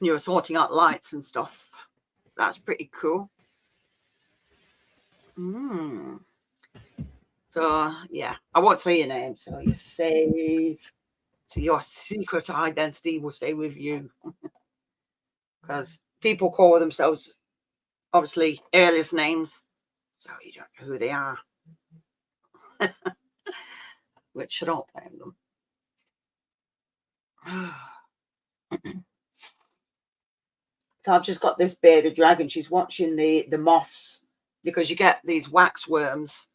you were sorting out lights and stuff. That's pretty cool. So yeah, I won't say your name, so you're safe. So your secret identity will stay with you. Because people call themselves, obviously, alias names, so you don't know who they are. Which I don't blame them. So I've just got this bearded dragon. She's watching the moths, because you get these wax worms,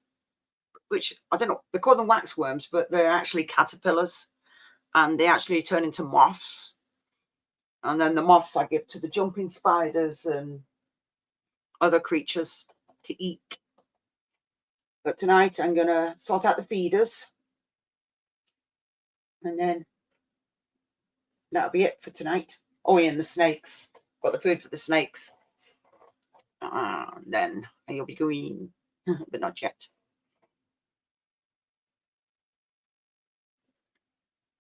which I don't know, they call them wax worms, but they're actually caterpillars, and they actually turn into moths. And then the moths I give to the jumping spiders and other creatures to eat. But tonight I'm going to sort out the feeders, and then that'll be it for tonight. Oh, yeah, and the snakes. Got the food for the snakes. Then you'll be going, but not yet.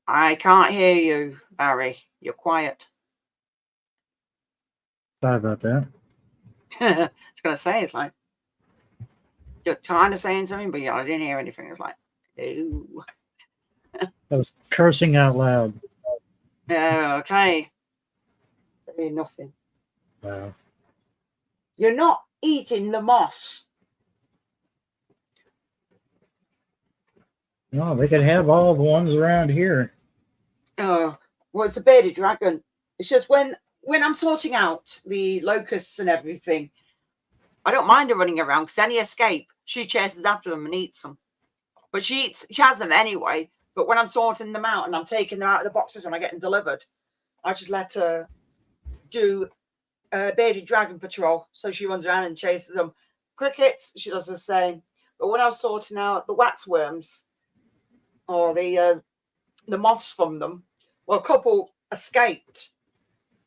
I can't hear you, Barry. You're quiet. Sorry about that. I was going to say, it's like, you're kind of saying something, but yeah, I didn't hear anything. It's like, ooh. I was cursing out loud. Okay. Nothing. Wow. You're not eating the moths. No, they could have all the ones around here. Well, it's a bearded dragon. It's just when I'm sorting out the locusts and everything, I don't mind her running around, because any escape, she chases after them and eats them. But she has them anyway. But when I'm sorting them out and I'm taking them out of the boxes when I get them delivered, I just let her do bearded dragon patrol. So she runs around and chases them. Crickets, she does the same. But when I was sorting out the waxworms or the moths from them, well, a couple escaped.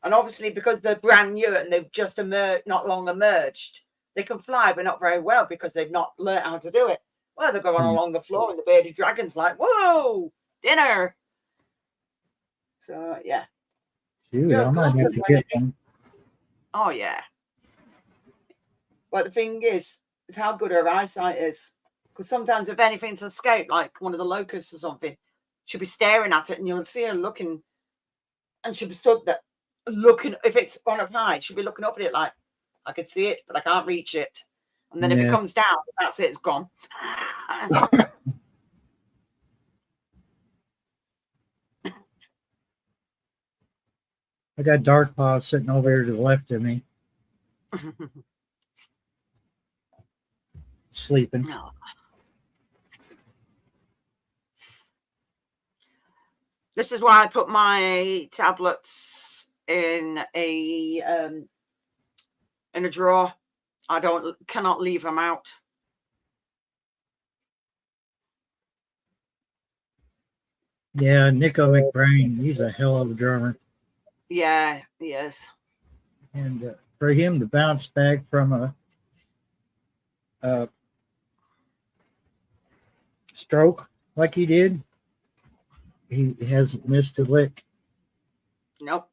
And obviously, because they're brand new and they've just not long emerged, they can fly, but not very well, because they've not learnt how to do it. Well, they're going along the floor, and the bearded dragon's like, whoa, dinner. So, yeah. Shoot, I might have to get one. Oh, yeah. But the thing is how good her eyesight is. Because sometimes if anything's escaped, like one of the locusts or something, she'll be staring at it, and you'll see her looking, and she'll be stood there looking. If it's on up high, she'll be looking up at it like, I could see it, but I can't reach it. And then if it comes down, that's it, it's gone. I got Dark Paw sitting over here to the left of me, sleeping. No. This is why I put my tablets in a drawer. I cannot leave them out. Yeah, Nico McBrain, he's a hell of a drummer. Yeah, he is. And for him to bounce back from a stroke like he did, he hasn't missed a lick. Nope,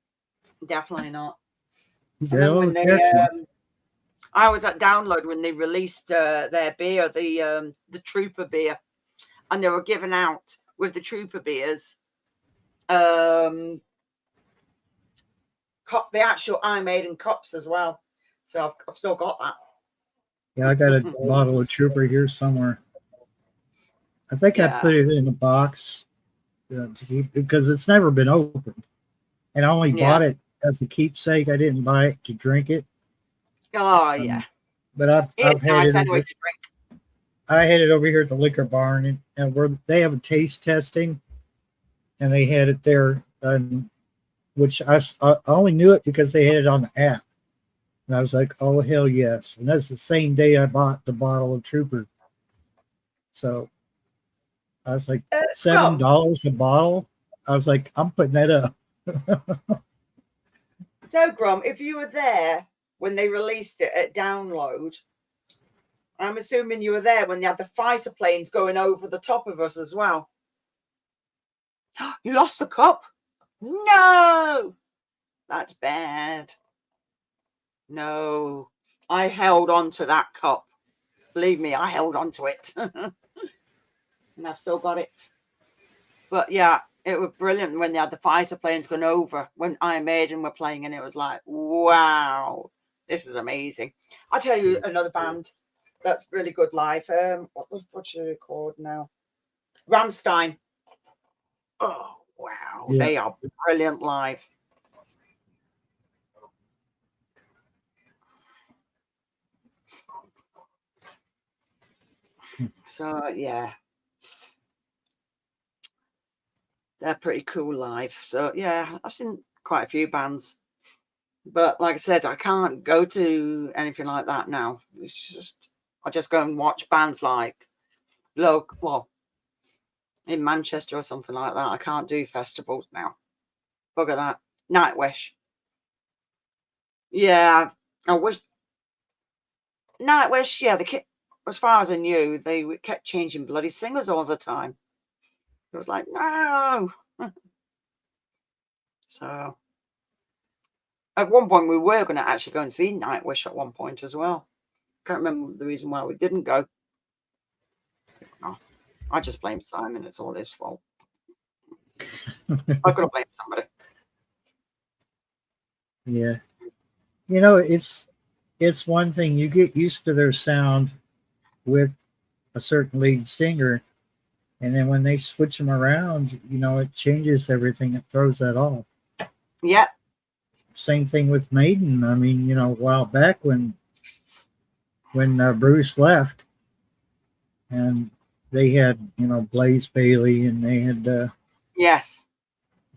definitely not. He's a hell of a character. I was at Download when they released their beer, the Trooper beer, and they were giving out with the Trooper beers the actual I Maiden cups as well. So I've still got that. Yeah, I got a bottle of Trooper here somewhere. I think I put it in a box to keep, because it's never been opened, and I only bought it as a keepsake. I didn't buy it to drink it. Oh yeah, but I've had nice it. Anyway to drink. I had it over here at the liquor barn, and where they have a taste testing, and they had it there, which I only knew it because they had it on the app, and I was like, oh hell yes! And that's the same day I bought the bottle of Trooper. So I was like, $7 a bottle. I was like, I'm putting that up. So, Grum, if you were there when they released it at Download, I'm assuming you were there when they had the fighter planes going over the top of us as well. You lost the cup? No! That's bad. No. I held on to that cup. Believe me, I held on to it. And I've still got it. But yeah, it was brilliant when they had the fighter planes going over when Iron Maiden were playing, and it was like, wow, this is amazing. I'll tell you another band that's really good live. What should it called now? Rammstein. Oh, Wow, Yeah. they are brilliant live. So yeah, they're pretty cool live. So yeah, I've seen quite a few bands, but like I said, I can't go to anything like that now. It's just I just go and watch bands like well in Manchester or something like that. I can't do festivals now. Bugger that. Nightwish. Yeah, I wish Nightwish. Yeah, as far as I knew, they kept changing bloody singers all the time. It was like no. So at one point we were going to actually go and see Nightwish at one point as well. Can't remember the reason why we didn't go. No, I just blame Simon. It's all his fault. I could have blamed somebody. Yeah. You know, it's one thing, you get used to their sound with a certain lead singer, and then when they switch them around, you know, it changes everything. It throws that off. Yeah. Same thing with Maiden. I mean, you know, a while back when Bruce left, and they had, you know, Blaze Bailey, and they had Yes.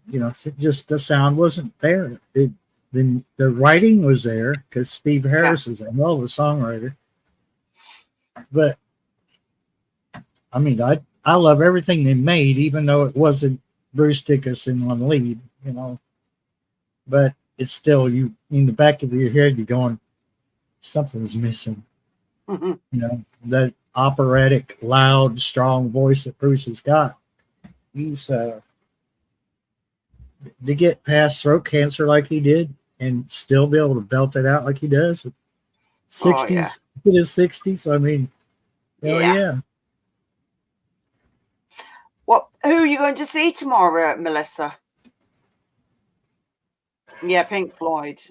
you know, just the sound wasn't there. The writing was there because Steve Harris is a hell of a songwriter. But I mean, I love everything they made, even though it wasn't Bruce Dickinson on lead, you know. But it's still, you in the back of your head, you're going, something's missing. Mm-hmm. You know, that operatic, loud, strong voice that Bruce has got. He's to get past throat cancer like he did and still be able to belt it out like he does. 60s, in his 60s. I mean, hell yeah. Who are you going to see tomorrow, Melissa? Yeah, Pink Floyd.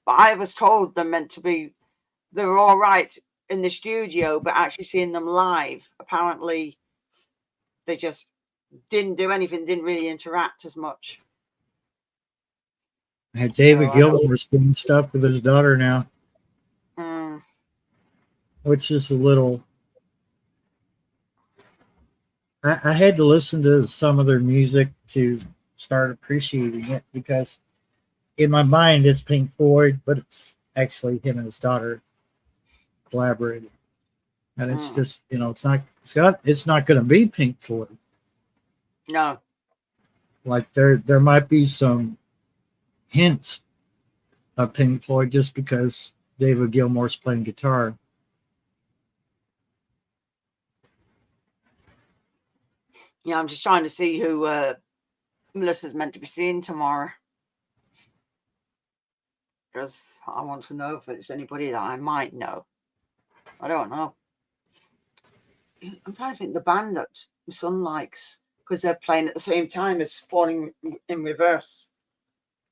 But I was told they were all right in the studio, but actually seeing them live, apparently they just didn't do anything, didn't really interact as much. David Gilmour's doing stuff with his daughter now, which is a little. I had to listen to some of their music to start appreciating it, because in my mind it's Pink Floyd, but it's actually him and his daughter collaborating, and it's just, you know, it's not going to be Pink Floyd. No. Like there might be some hints of Pink Floyd just because David Gilmour's playing guitar. Yeah, I'm just trying to see who Melissa's meant to be seeing tomorrow, because I want to know if it's anybody that I might know. I don't know. I'm trying to think the band that my son likes, because they're playing at the same time as Falling in Reverse.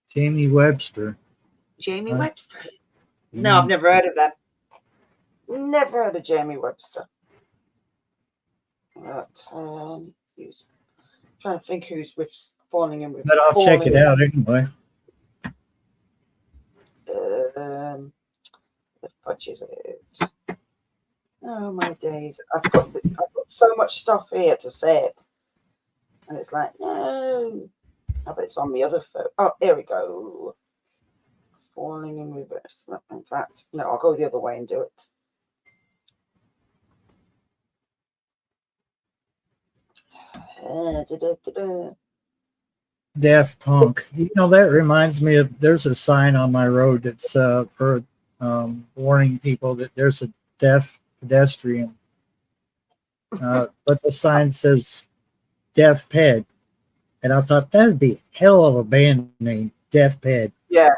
Jamie Webster. Jamie Webster? No, I've never heard of them. Never heard of Jamie Webster. But trying to think who's with Falling in Reverse. But I'll check it out anyway. The fudge is it? Oh my days! I've got so much stuff here to save, and it's like no. I bet it's on the other phone. Oh, here we go. Falling in Reverse. In fact, no, I'll go the other way and do it. Daft Punk. You know, that reminds me of, there's a sign on my road that's for warning people that there's a deaf pedestrian. But the sign says Deaf Ped. And I thought that'd be a hell of a band name, Deaf Ped. Yeah.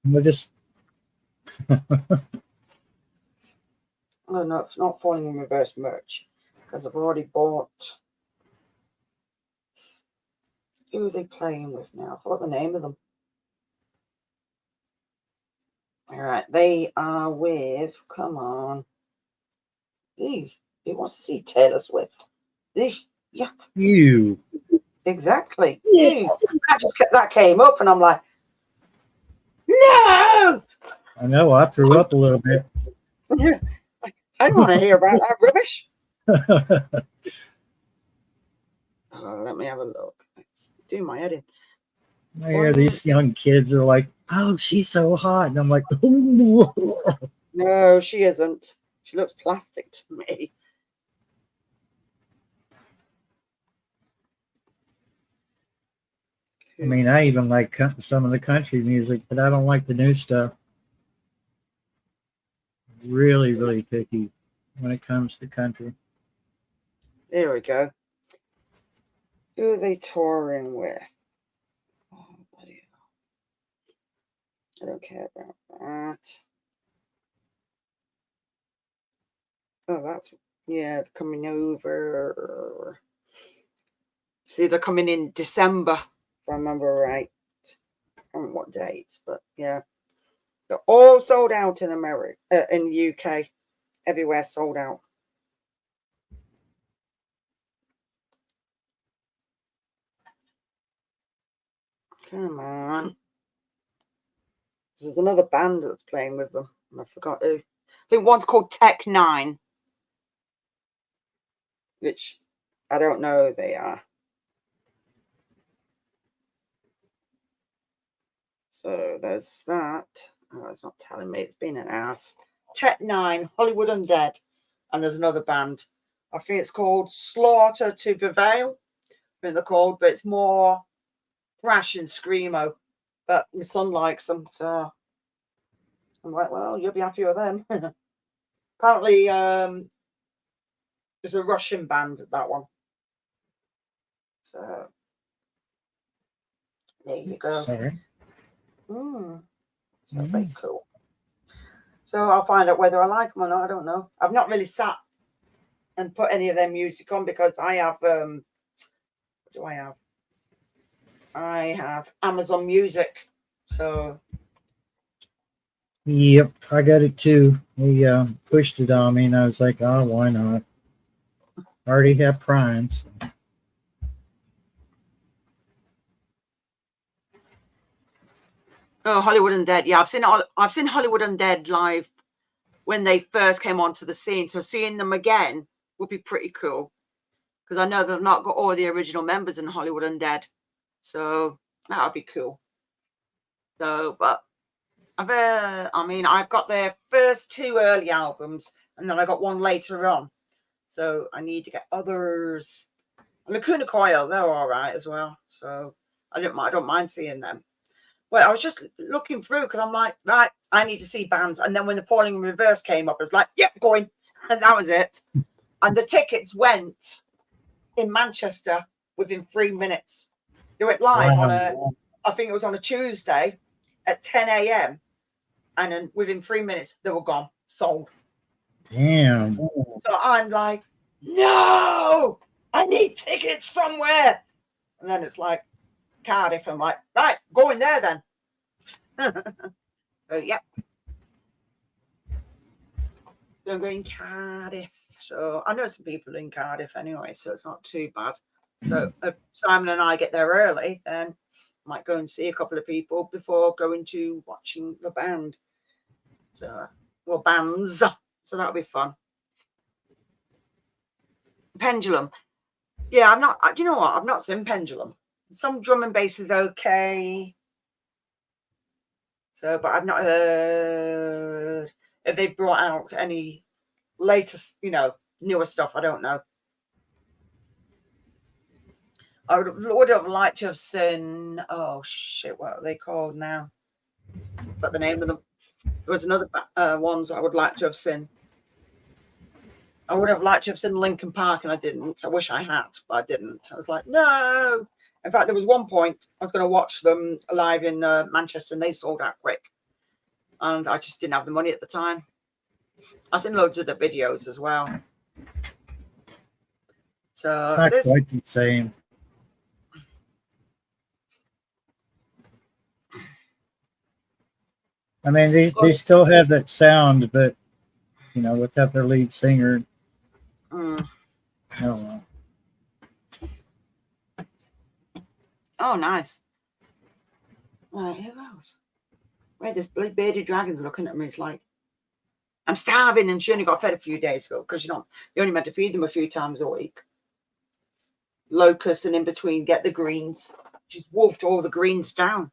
We'll just. Oh no, it's not Falling in Reverse merch, because I've already bought. Who are they playing with now? I forgot the name of them. All right, they are with. Come on. Ew, who wants to see Taylor Swift? Ew, yuck. You. Exactly. Yeah. That came up, and I'm like, no. I know. I threw up a little bit. I don't want to hear about that rubbish. Let me have a look. Let's do my editing. I hear these young kids are like, "Oh, she's so hot," and I'm like, "Ooh." No, she isn't. She looks plastic to me. I mean, I even like some of the country music, but I don't like the new stuff. Really, really picky when it comes to country. There we go. Who are they touring with? Oh, bloody hell. I don't care about that. Oh, that's, yeah, they're coming over. See, they're coming in December, if I remember right. I don't know what dates, but yeah. They're all sold out in America, in UK. Everywhere sold out. Come on. There's another band that's playing with them. I forgot who. I think one's called Tech 9. Which I don't know who they are. So there's that. Oh, it's not telling me. It's been an ass. Tech 9, Hollywood Undead. And there's another band. I think it's called Slaughter to Prevail. I think they're called, but it's more thrash and screamo. But my son likes them, so I'm like, well, you'll be happy with them. Apparently, there's a Russian band, that one. So there you go. Sorry. So very cool. So I'll find out whether I like them or not. I don't know. I've not really sat and put any of their music on because I have what do I have? I have Amazon Music. So Yep, I got it too. He pushed it on me, and I was like, "Oh, why not?" I already have Prime. So. oh, Hollywood Undead. Yeah, I've seen Hollywood Undead live when they first came onto the scene. So seeing them again would be pretty cool. Because I know they've not got all the original members in Hollywood Undead. So that would be cool. So, but I've got their first 2 early albums, and then I got one later on. So I need to get others. And Lacuna Coil, they're all right as well. So I don't mind seeing them. Well, I was just looking through because I'm like, right, I need to see bands. And then when the Falling in Reverse came up, I was like, yep, going. And that was it. And the tickets went in Manchester within 3 minutes. They went live I think it was on a Tuesday at 10 a.m. And then within 3 minutes, they were gone, sold. Damn. So I'm like, no, I need tickets somewhere. And then it's like Cardiff. I'm like, right, go in there then. So, yep. So I'm going Cardiff. So I know some people in Cardiff anyway, so it's not too bad. So if Simon and I get there early, then I might go and see a couple of people before going to watching the band. So, well, bands. So that'll be fun. Pendulum. Yeah, do you know what? I've not seen Pendulum. Some drum and bass is okay. So, but I've not heard if they've brought out any latest, newer stuff. I don't know. I would have liked to have seen, oh shit, what are they called now? But the name of them. There was another ones I would like to have seen. I would have liked to have seen Linkin Park, and I didn't. I wish I had, but I didn't. I was like, no. In fact, there was one point I was going to watch them live in Manchester, and they sold out quick. And I just didn't have the money at the time. I've seen loads of the videos as well. So It's not quite the same. I mean, they still have that sound, but without their lead singer. I don't know. Oh, nice. Right, who else? Wait, this bearded dragon's looking at me. It's like, I'm starving, and she only got fed a few days ago because you only meant to feed them a few times a week. Locusts, and in between, get the greens. She's wolfed all the greens down.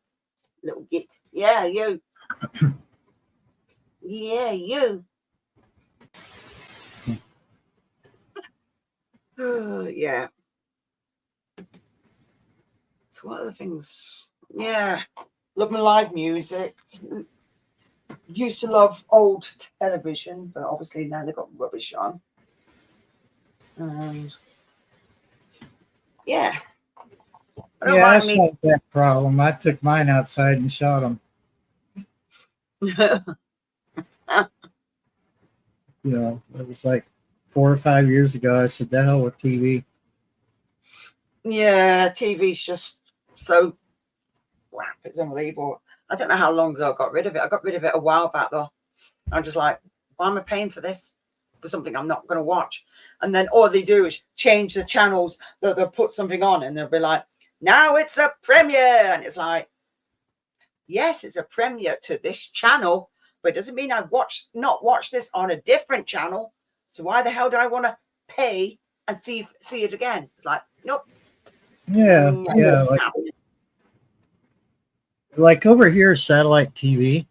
Little git. Yeah, you. Yeah, you. Yeah. So what other things? Yeah. Love my live music. Used to love old television, but obviously now they've got rubbish on. And yeah. I don't Yeah, I mind me. solved that problem. I took mine outside and shot them. You know, it was like 4 or 5 years ago. I said, "The hell with TV." Yeah, TV's just so crap. It's unbelievable. I don't know how long ago I got rid of it. I got rid of it a while back though. I'm just like, why am I paying for this? For something I'm not going to watch. And then all they do is change the channels. They'll put something on and they'll be like, now it's a premiere. And it's like, yes, it's a premiere to this channel, but it doesn't mean I not watch this on a different channel. So why the hell do I want to pay and see it again? It's like, nope. Yeah, yeah. Like over here, satellite TV.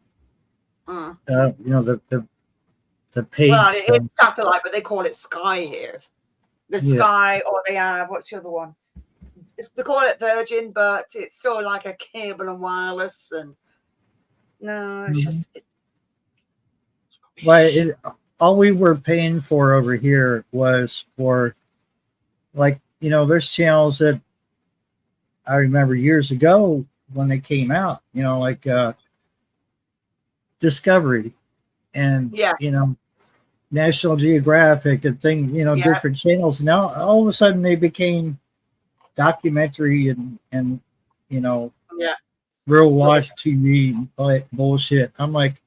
Mm. You know, the paid Well, stuff. it's satellite, but they call it Sky here. The Sky, or they have, what's the other one? They call it Virgin, but it's still like a cable and wireless. And no, it's just. Well, all we were paying for over here was for, like, you know, there's channels that I remember years ago when they came out, you know, like Discovery and, you know, National Geographic and things, you know, different channels. Now, all of a sudden they became documentary and you know, real life TV bullshit. I'm like,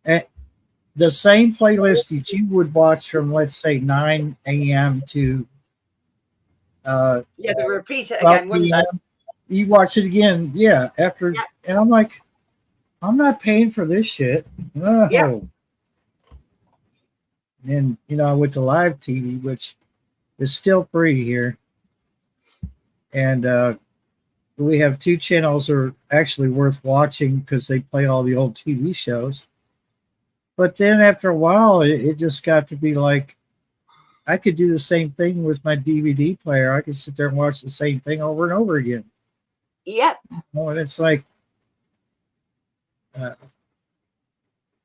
the same playlist that you would watch from, let's say, 9 a.m. to they repeat it again, wouldn't they? You watch it again, after, and I'm like, I'm not paying for this shit. No. And you know, I went to live TV, which is still free here, and we have 2 channels that are actually worth watching because they play all the old TV shows. But then after a while, it just got to be like, I could do the same thing with my DVD player. I could sit there and watch the same thing over and over again. Yep. Oh, and it's like, and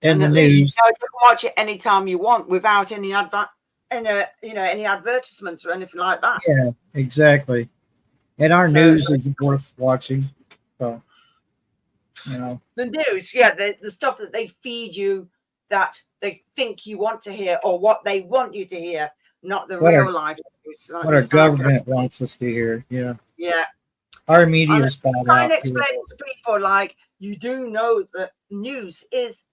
the at news. least you can watch it anytime you want without any any advertisements or anything like that. Yeah, exactly. And our news is worth watching. So, you know, the news, the stuff that they feed you that they think you want to hear or what they want you to hear, not the real life news. What our government wants us to hear. Yeah. Yeah. Our media is bad. Trying to explain to people, like, you do know that news is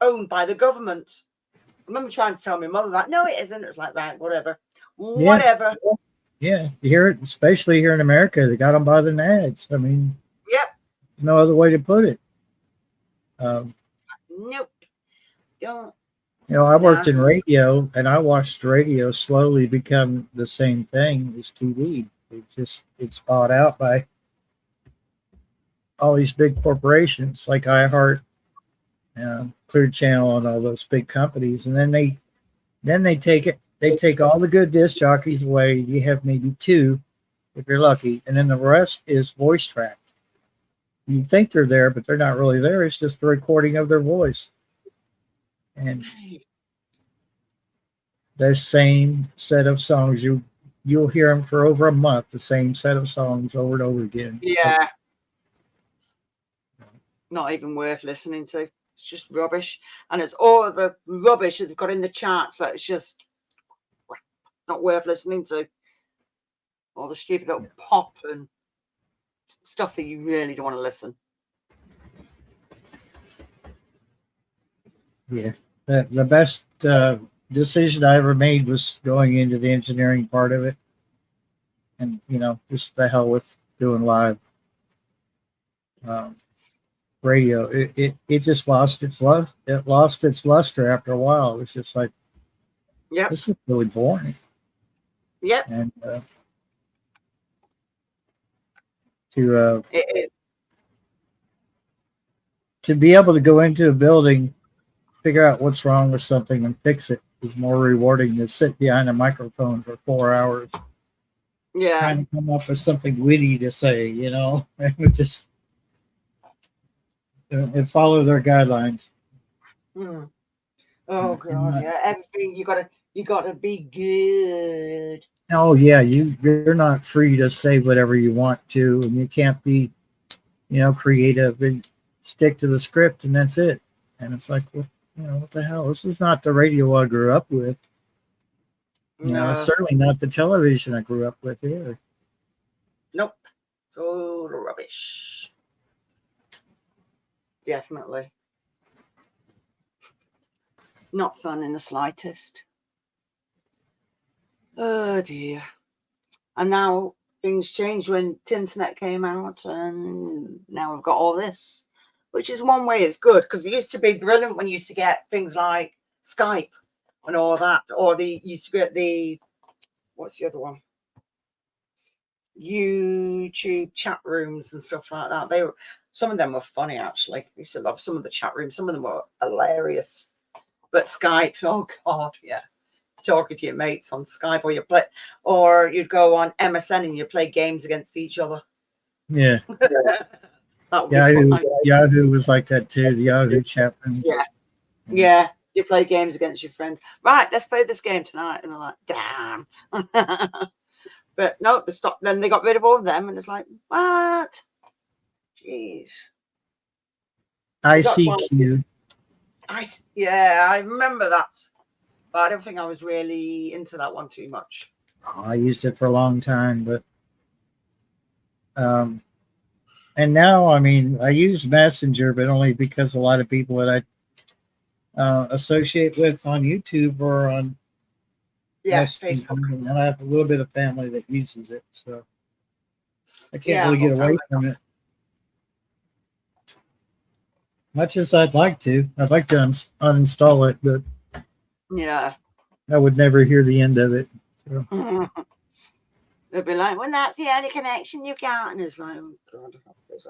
owned by the government. I remember trying to tell my mother that. No, it isn't. It's like, right, whatever. Whatever. Yeah, you hear it, especially here in America. They got them by the nads. I mean, no other way to put it. Nope. Don't. You know, I worked in radio, and I watched radio slowly become the same thing as TV. It's bought out by all these big corporations like iHeart, Clear Channel, and all those big companies, and then they take it. They take all the good disc jockeys away. You have maybe 2, if you're lucky, and then the rest is voice tracked. You think they're there, but they're not really there. It's just a recording of their voice. And the same set of songs, you'll hear them for over a month, the same set of songs over and over again. Yeah. Not even worth listening to. It's just rubbish. And it's all the rubbish that they've got in the charts that it's just not worth listening to. All the stupid little pop and stuff that you really don't want to listen. Yeah. The best decision I ever made was going into the engineering part of it. And, you know, just the hell with doing live radio. It just lost its love. It lost its luster after a while. It was just like, Yep. this is really boring. Yep. And It is. to be able to go into a building, figure out what's wrong with something, and fix it is more rewarding than sit behind a microphone for 4 hours Yeah. trying to come up with something witty to say, you know, and just and follow their guidelines. Mm. Oh God, yeah. Everything you gotta be good. Oh yeah, you're not free to say whatever you want to, and you can't be, you know, creative and stick to the script, and that's it. And it's like, what, you know, what the hell? This is not the radio I grew up with. You know, it's certainly not the television I grew up with either. Nope. Total rubbish. Definitely. Not fun in the slightest. Oh dear. And now things changed when the internet came out, and now we've got all this, which is one way it's good, because it used to be brilliant when you used to get things like Skype and all that, or the used to get the, what's the other one? YouTube chat rooms and stuff like that. They were, some of them were funny actually. I used to love some of the chat rooms. Some of them were hilarious. But Skype, oh God, yeah. Talking to your mates on Skype, or you'd go on MSN and you play games against each other. Yeah. That would Yahoo, be fun. Yahoo was like that too. The Yahoo chat rooms. Yeah. Yeah. You play games against your friends. Right, let's play this game tonight. And I'm like, damn. But no, they stopped. Then they got rid of all of them, and it's like, what? Jeez. ICQ. Yeah, I remember that, but I don't think I was really into that one too much. I used it for a long time, but and now, I mean, I use Messenger, but only because a lot of people that I associate with on YouTube or on Facebook. And I have a little bit of family that uses it, so I can't really get away from it. Much as I'd like to uninstall it, but yeah, I would never hear the end of it. So. They'd be like, "Well, that's the only connection you got," and it's like, "Oh God,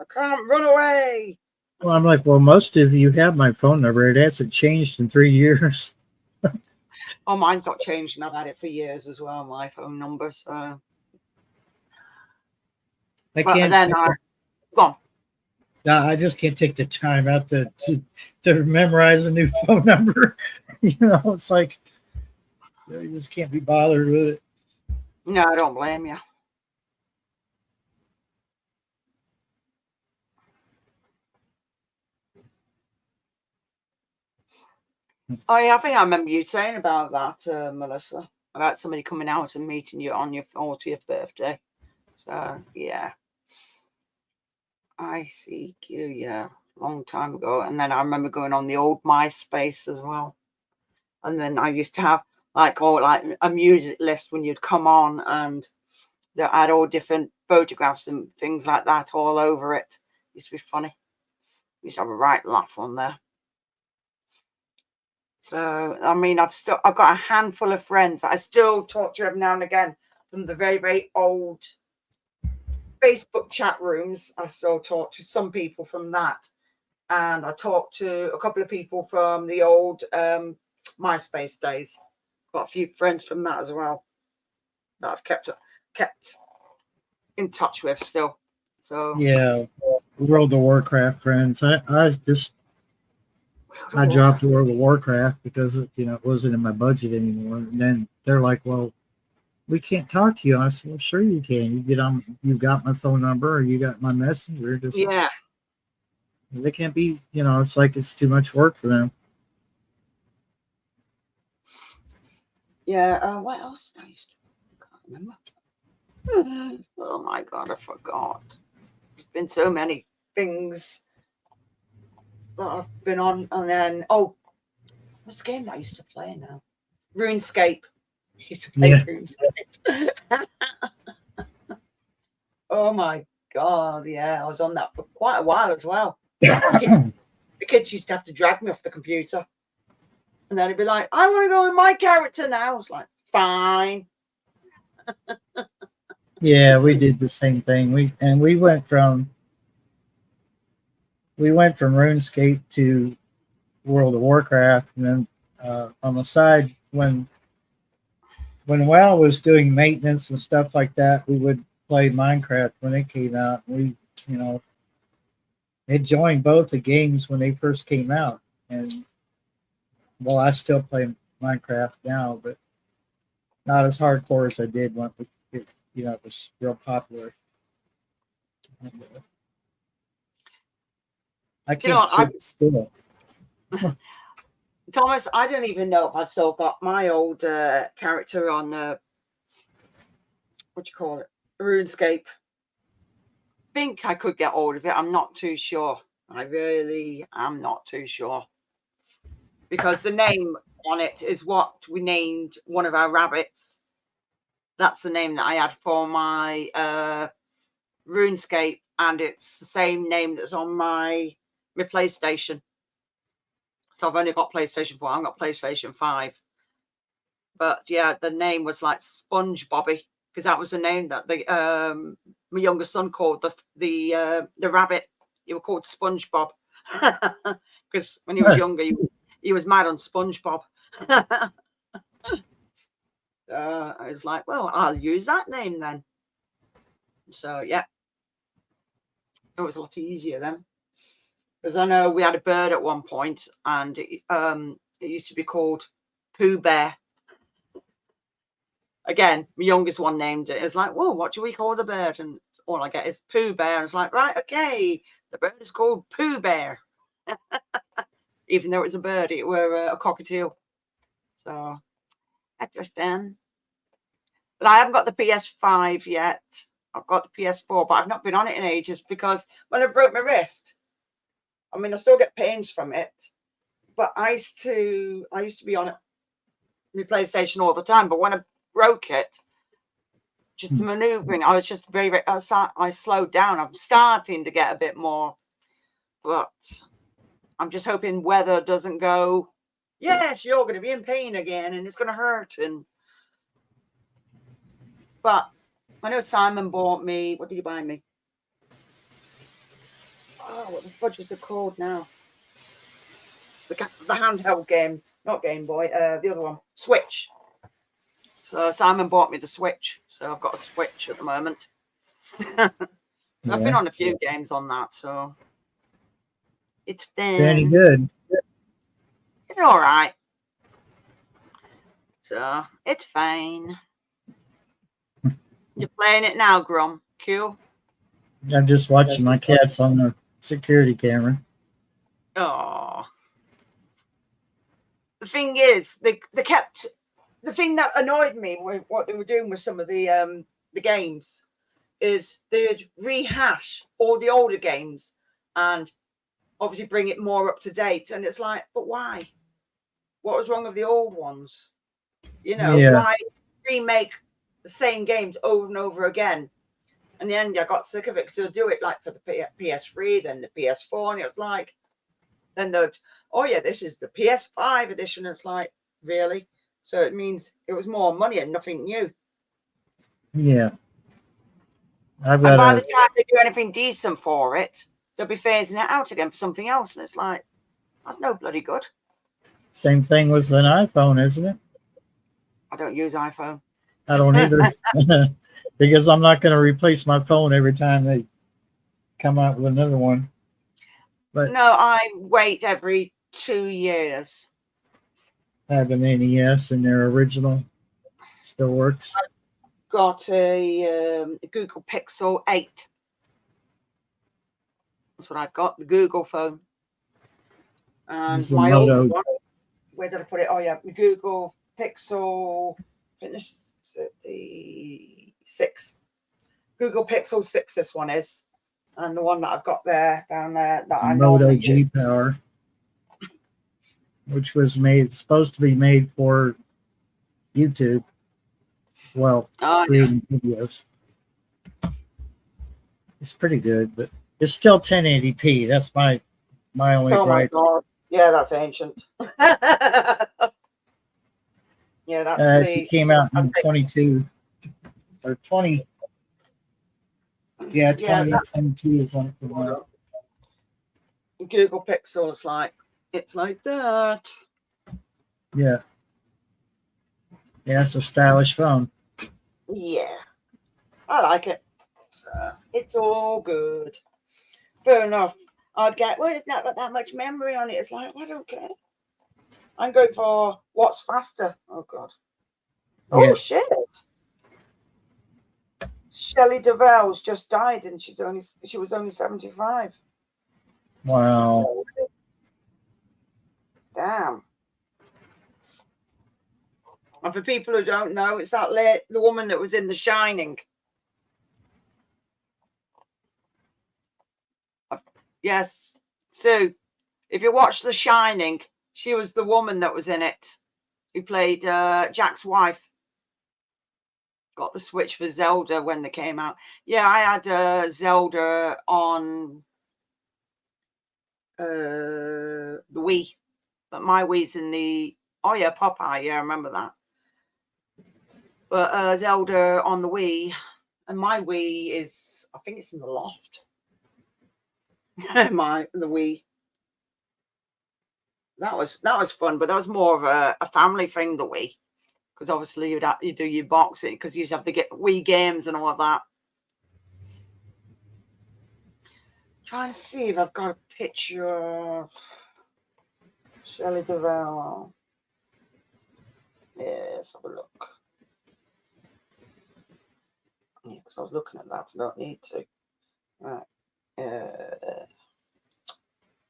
I can't run away." Well, I'm like, well, most of you have my phone number. It hasn't changed in 3 years. Oh, mine's got changed, and I've had it for years as well. My phone number, so. Go on. I just can't take the time out to memorize a new phone number. You know, it's like you just can't be bothered with it. No, I don't blame you. Oh yeah, I think I remember you saying about that, Melissa, about somebody coming out and meeting you on your 40th birthday. So yeah. ICQ, yeah, long time ago. And then I remember going on the old MySpace as well. And then I used to have like a music list when you'd come on, and they had all different photographs and things like that all over it. It used to be funny. Used to have a right laugh on there. So I mean, I've got a handful of friends I still talk to every now and again from the very, very old Facebook chat rooms. I still talk to some people from that, and I talked to a couple of people from the old MySpace days. Got a few friends from that as well that I've kept in touch with still. So yeah, World of Warcraft friends. I dropped World of Warcraft because it wasn't in my budget anymore. And then they're like, "Well, we can't talk to you." And I said, "Well, sure you can. You got my phone number, or you got my messenger. Just yeah." They can't be, it's like it's too much work for them. Yeah. What else did I used to? I can't remember. Oh my God, I forgot. There's been so many things that I've been on, and then what's the game that I used to play now? RuneScape. I used to play RuneScape. Oh my God, yeah, I was on that for quite a while as well. The kids used to have to drag me off the computer. And then it'd be like, I want to go with my character now. I was like, fine. Yeah, we did the same thing. We went from RuneScape to World of Warcraft, and then on the side, when WoW was doing maintenance and stuff like that, we would play Minecraft when it came out. We, it joined both the games when they first came out, and well, I still play Minecraft now, but not as hardcore as I did when it was real popular. And, I can't sit still. Thomas, I don't even know if I've still got my old character on what do you call it, RuneScape. Think I could get hold of it. I'm not too sure. I really am not too sure, because the name on it is what we named one of our rabbits. That's the name that I had for my RuneScape, and it's the same name that's on my PlayStation. So I've only got PlayStation 4. I've got PlayStation 5. But yeah, the name was like Sponge Bobby, because that was the name that my younger son called the rabbit. He was called SpongeBob, because when he was younger, he was mad on SpongeBob. I was like, well, I'll use that name then. So yeah, it was a lot easier then. Because I know we had a bird at one point, and it used to be called Pooh Bear. Again, my youngest one named it. It was like, whoa, what do we call the bird? And all I get is Pooh Bear. It's like, right, okay, the bird is called Pooh Bear. Even though it was a bird, it were a cockatiel. So, interesting. But I haven't got the PS5 yet. I've got the PS4, but I've not been on it in ages, because when I broke my wrist, I mean, I still get pains from it, but I used to be on it, my PlayStation all the time. But when I broke it, just the maneuvering, I was just I slowed down. I'm starting to get a bit more, but I'm just hoping weather doesn't go, yes, you're going to be in pain again and it's going to hurt. But I know Simon bought me, what did he buy me? Oh, what the fudge is it called now? The handheld game, not Game Boy, the other one, Switch. So Simon bought me the Switch, so I've got a Switch at the moment. So I've been on a few games on that, so it's fun. Is it any good? It's all right. So it's fine. You're playing it now, Grum? Cool. I'm just watching my cats on the security camera. Oh. The thing is, they kept, the thing that annoyed me with what they were doing with some of the games is they'd rehash all the older games and obviously bring it more up to date. And it's like, but why? What was wrong with the old ones? Why remake the same games over and over again? In the end, I got sick of it, because they'll do it like for the PS3, then the PS4, and it was like, then oh yeah, this is the PS5 edition. It's like, really? So it means it was more money and nothing new. Yeah. And by the time they do anything decent for it, they'll be phasing it out again for something else. And it's like, that's no bloody good. Same thing with an iPhone, isn't it? I don't use iPhone. I don't either. Because I'm not going to replace my phone every time they come out with another one. But no, I wait every 2 years. I have an NES, and their original still works. I've got a Google Pixel 8. That's what I've got, the Google phone. And my old one, where did I put it? Oh yeah, the Google Pixel, this is the 6. Google Pixel 6, this one is. And the one that I've got down there, that I know. Moto G Power, which was supposed to be made for YouTube. Well, creating videos. It's pretty good, but it's still 1080p. That's my only Oh my gripe. god. Yeah, that's ancient. Yeah, that's It me. came out I in think- 22 or 20. Yeah, Yeah, 2022 is when it came hold out. on. Google Pixel's like, it's like that. Yeah. Yeah, it's a stylish phone. Yeah, I like it. So it's all good. Fair enough. I'd get, well, it's not got that much memory on it. It's like, well, I don't care. I'm going for what's faster. Oh, God. Oh, Yeah. shit. Shelley Duvall's just died and she was only 75. Wow. Damn. And for people who don't know, it's that the woman that was in The Shining. Yes. Sue, if you watch The Shining, she was the woman that was in it who played Jack's wife. Got the Switch for Zelda when they came out. Yeah, I had Zelda on the Wii, but my Wii's in the, oh yeah, Popeye, yeah, I remember that. But Zelda on the Wii, and my Wii is, I think it's in the loft. The Wii. That was fun, but that was more of a family thing, the Wii, because obviously you do your boxing because you used to have to get Wii games and all of that. Trying to see if I've got a picture of Shelley Duvall. Yeah, let's have a look. Yeah, because I was looking at that. I don't need to. Right.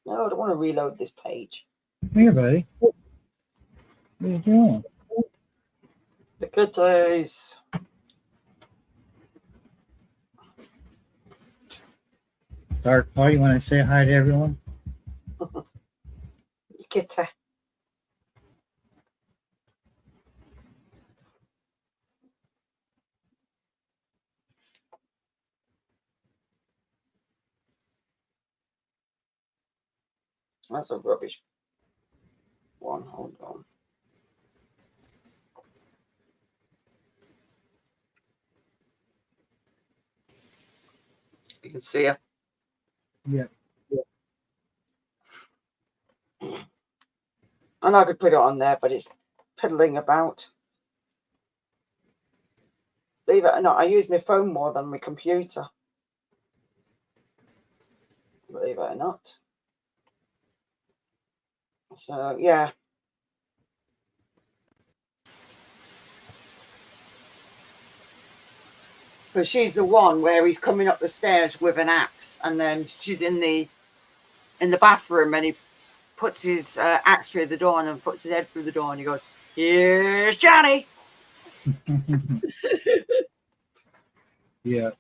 No, I don't want to reload this page. Here, buddy. What are you doing? The kitties. Dark Paw, you want to say hi to everyone? Kitty. That's a rubbish one. Hold on. You can see her. Yeah. And I could put it on there, but it's piddling about. Believe it or not, I use my phone more than my computer. Believe it or not. So, yeah. But she's the one where he's coming up the stairs with an axe, and then she's in the bathroom, and he puts his axe through the door, and then puts his head through the door, and he goes, "Here's Johnny." Yeah.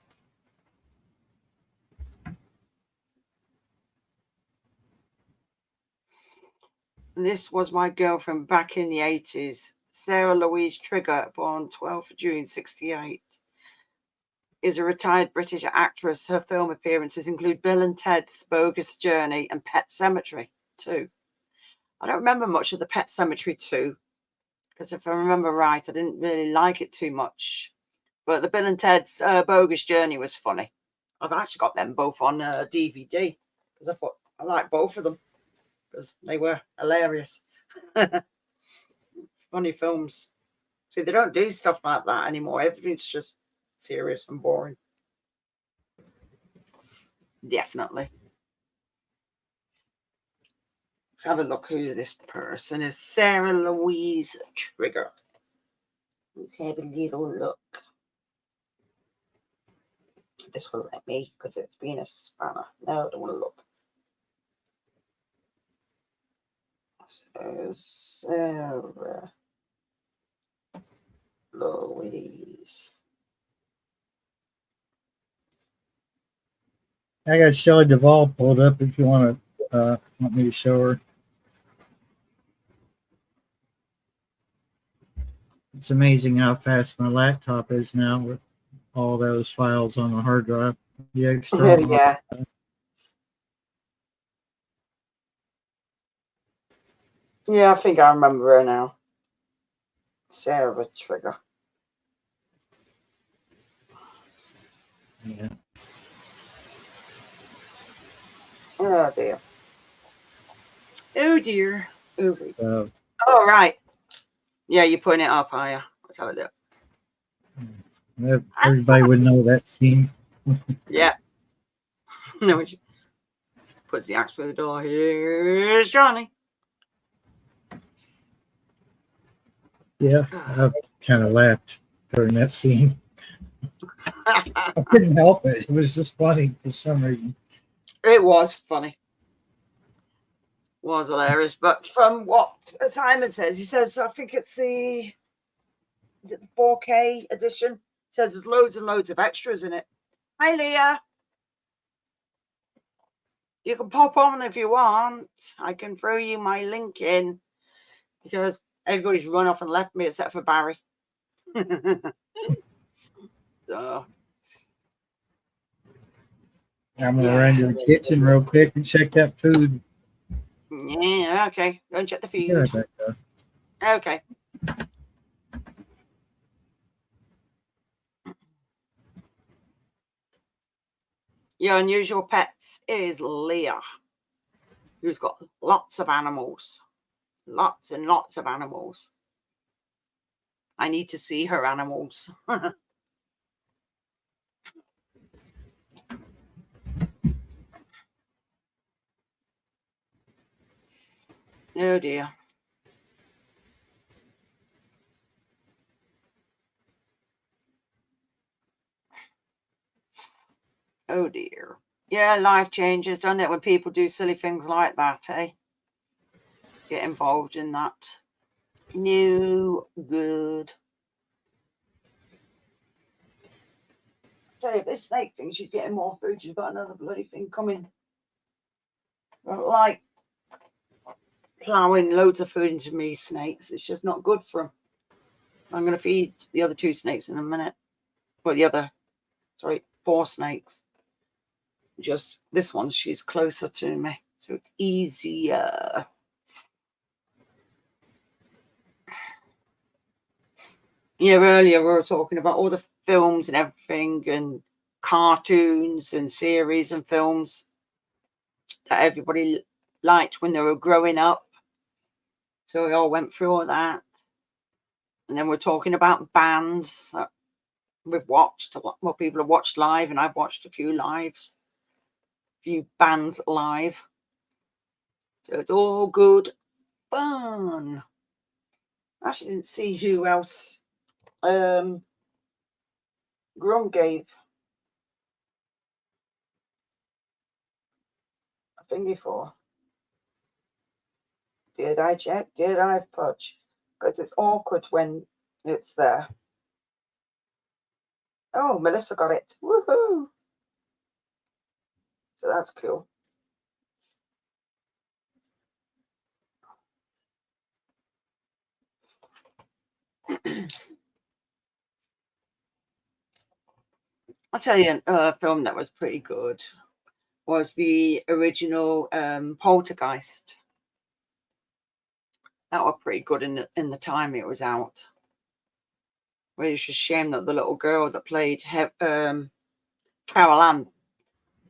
And this was my girlfriend back in the 80s, Sarah Louise Trigger, born 12th June 68. Is a retired British actress. Her film appearances include Bill and Ted's Bogus Journey and Pet Sematary 2. I don't remember much of the Pet Sematary 2 because if I remember right, I didn't really like it too much. But the Bill and Ted's Bogus Journey was funny. I've actually got them both on DVD because I thought I liked both of them because they were hilarious. Funny films. See, they don't do stuff like that anymore. Everything's just serious and boring. Definitely. Let's have a look who this person is. Sarah Louise Trigger. Let's have a little look. This will let me because it's been a spanner. No, I don't want to look. So, Sarah Louise. I got Shelley Duvall pulled up if you want me to show her. It's amazing how fast my laptop is now with all those files on the hard drive. Yeah, strong. Yeah. Yeah, I think I remember her now. Sarah Trigger. Yeah. Oh dear. Oh dear. Oh, dear. So, Oh right. Yeah, you're putting it up, are you? Let's have a look. everybody would know that scene. Yeah. No, she puts the axe through the door. Here's Johnny. Yeah, I kind of laughed during that scene. I couldn't help it. It was just funny for some reason. It was funny. Was hilarious. But from what Simon says, he says, I think it's the 4K edition. It says there's loads and loads of extras in it. Hi, Leah. You can pop on if you want. I can throw you my link in because everybody's run off and left me except for Barry. So, I'm going to run to the kitchen real quick and check that food. yeah, okay. Go and check the Yeah, feed. Okay. Your unusual pets is Leah, who's got lots of animals. Lots and lots of animals. I need to see her animals. Oh dear. Oh dear. Yeah, life changes, doesn't it, when people do silly things like that, eh? Get involved in that. No good. Tell you, this snake thing, she's getting more food. She's got another bloody thing coming. Like plowing loads of food into me snakes. It's just not good for them. I'm going to feed the other 2 snakes in a minute. Well, the other, 4 snakes. Just this one, she's closer to me, so it's easier. Yeah, earlier we were talking about all the films and everything, and cartoons and series and films that everybody liked when they were growing up. So we all went through all that. And then we're talking about bands that we've watched. Well, people have watched live, and I've watched a few bands live. So it's all good fun. I actually didn't see who else Grum gave a thingy for. Did I check? Did I fudge? Because it's awkward when it's there. Oh, Melissa got it. Woohoo! So that's cool. I'll tell you a film that was pretty good was the original Poltergeist. That was pretty good in the time it was out. Well, it's just a shame that the little girl that played Carol Ann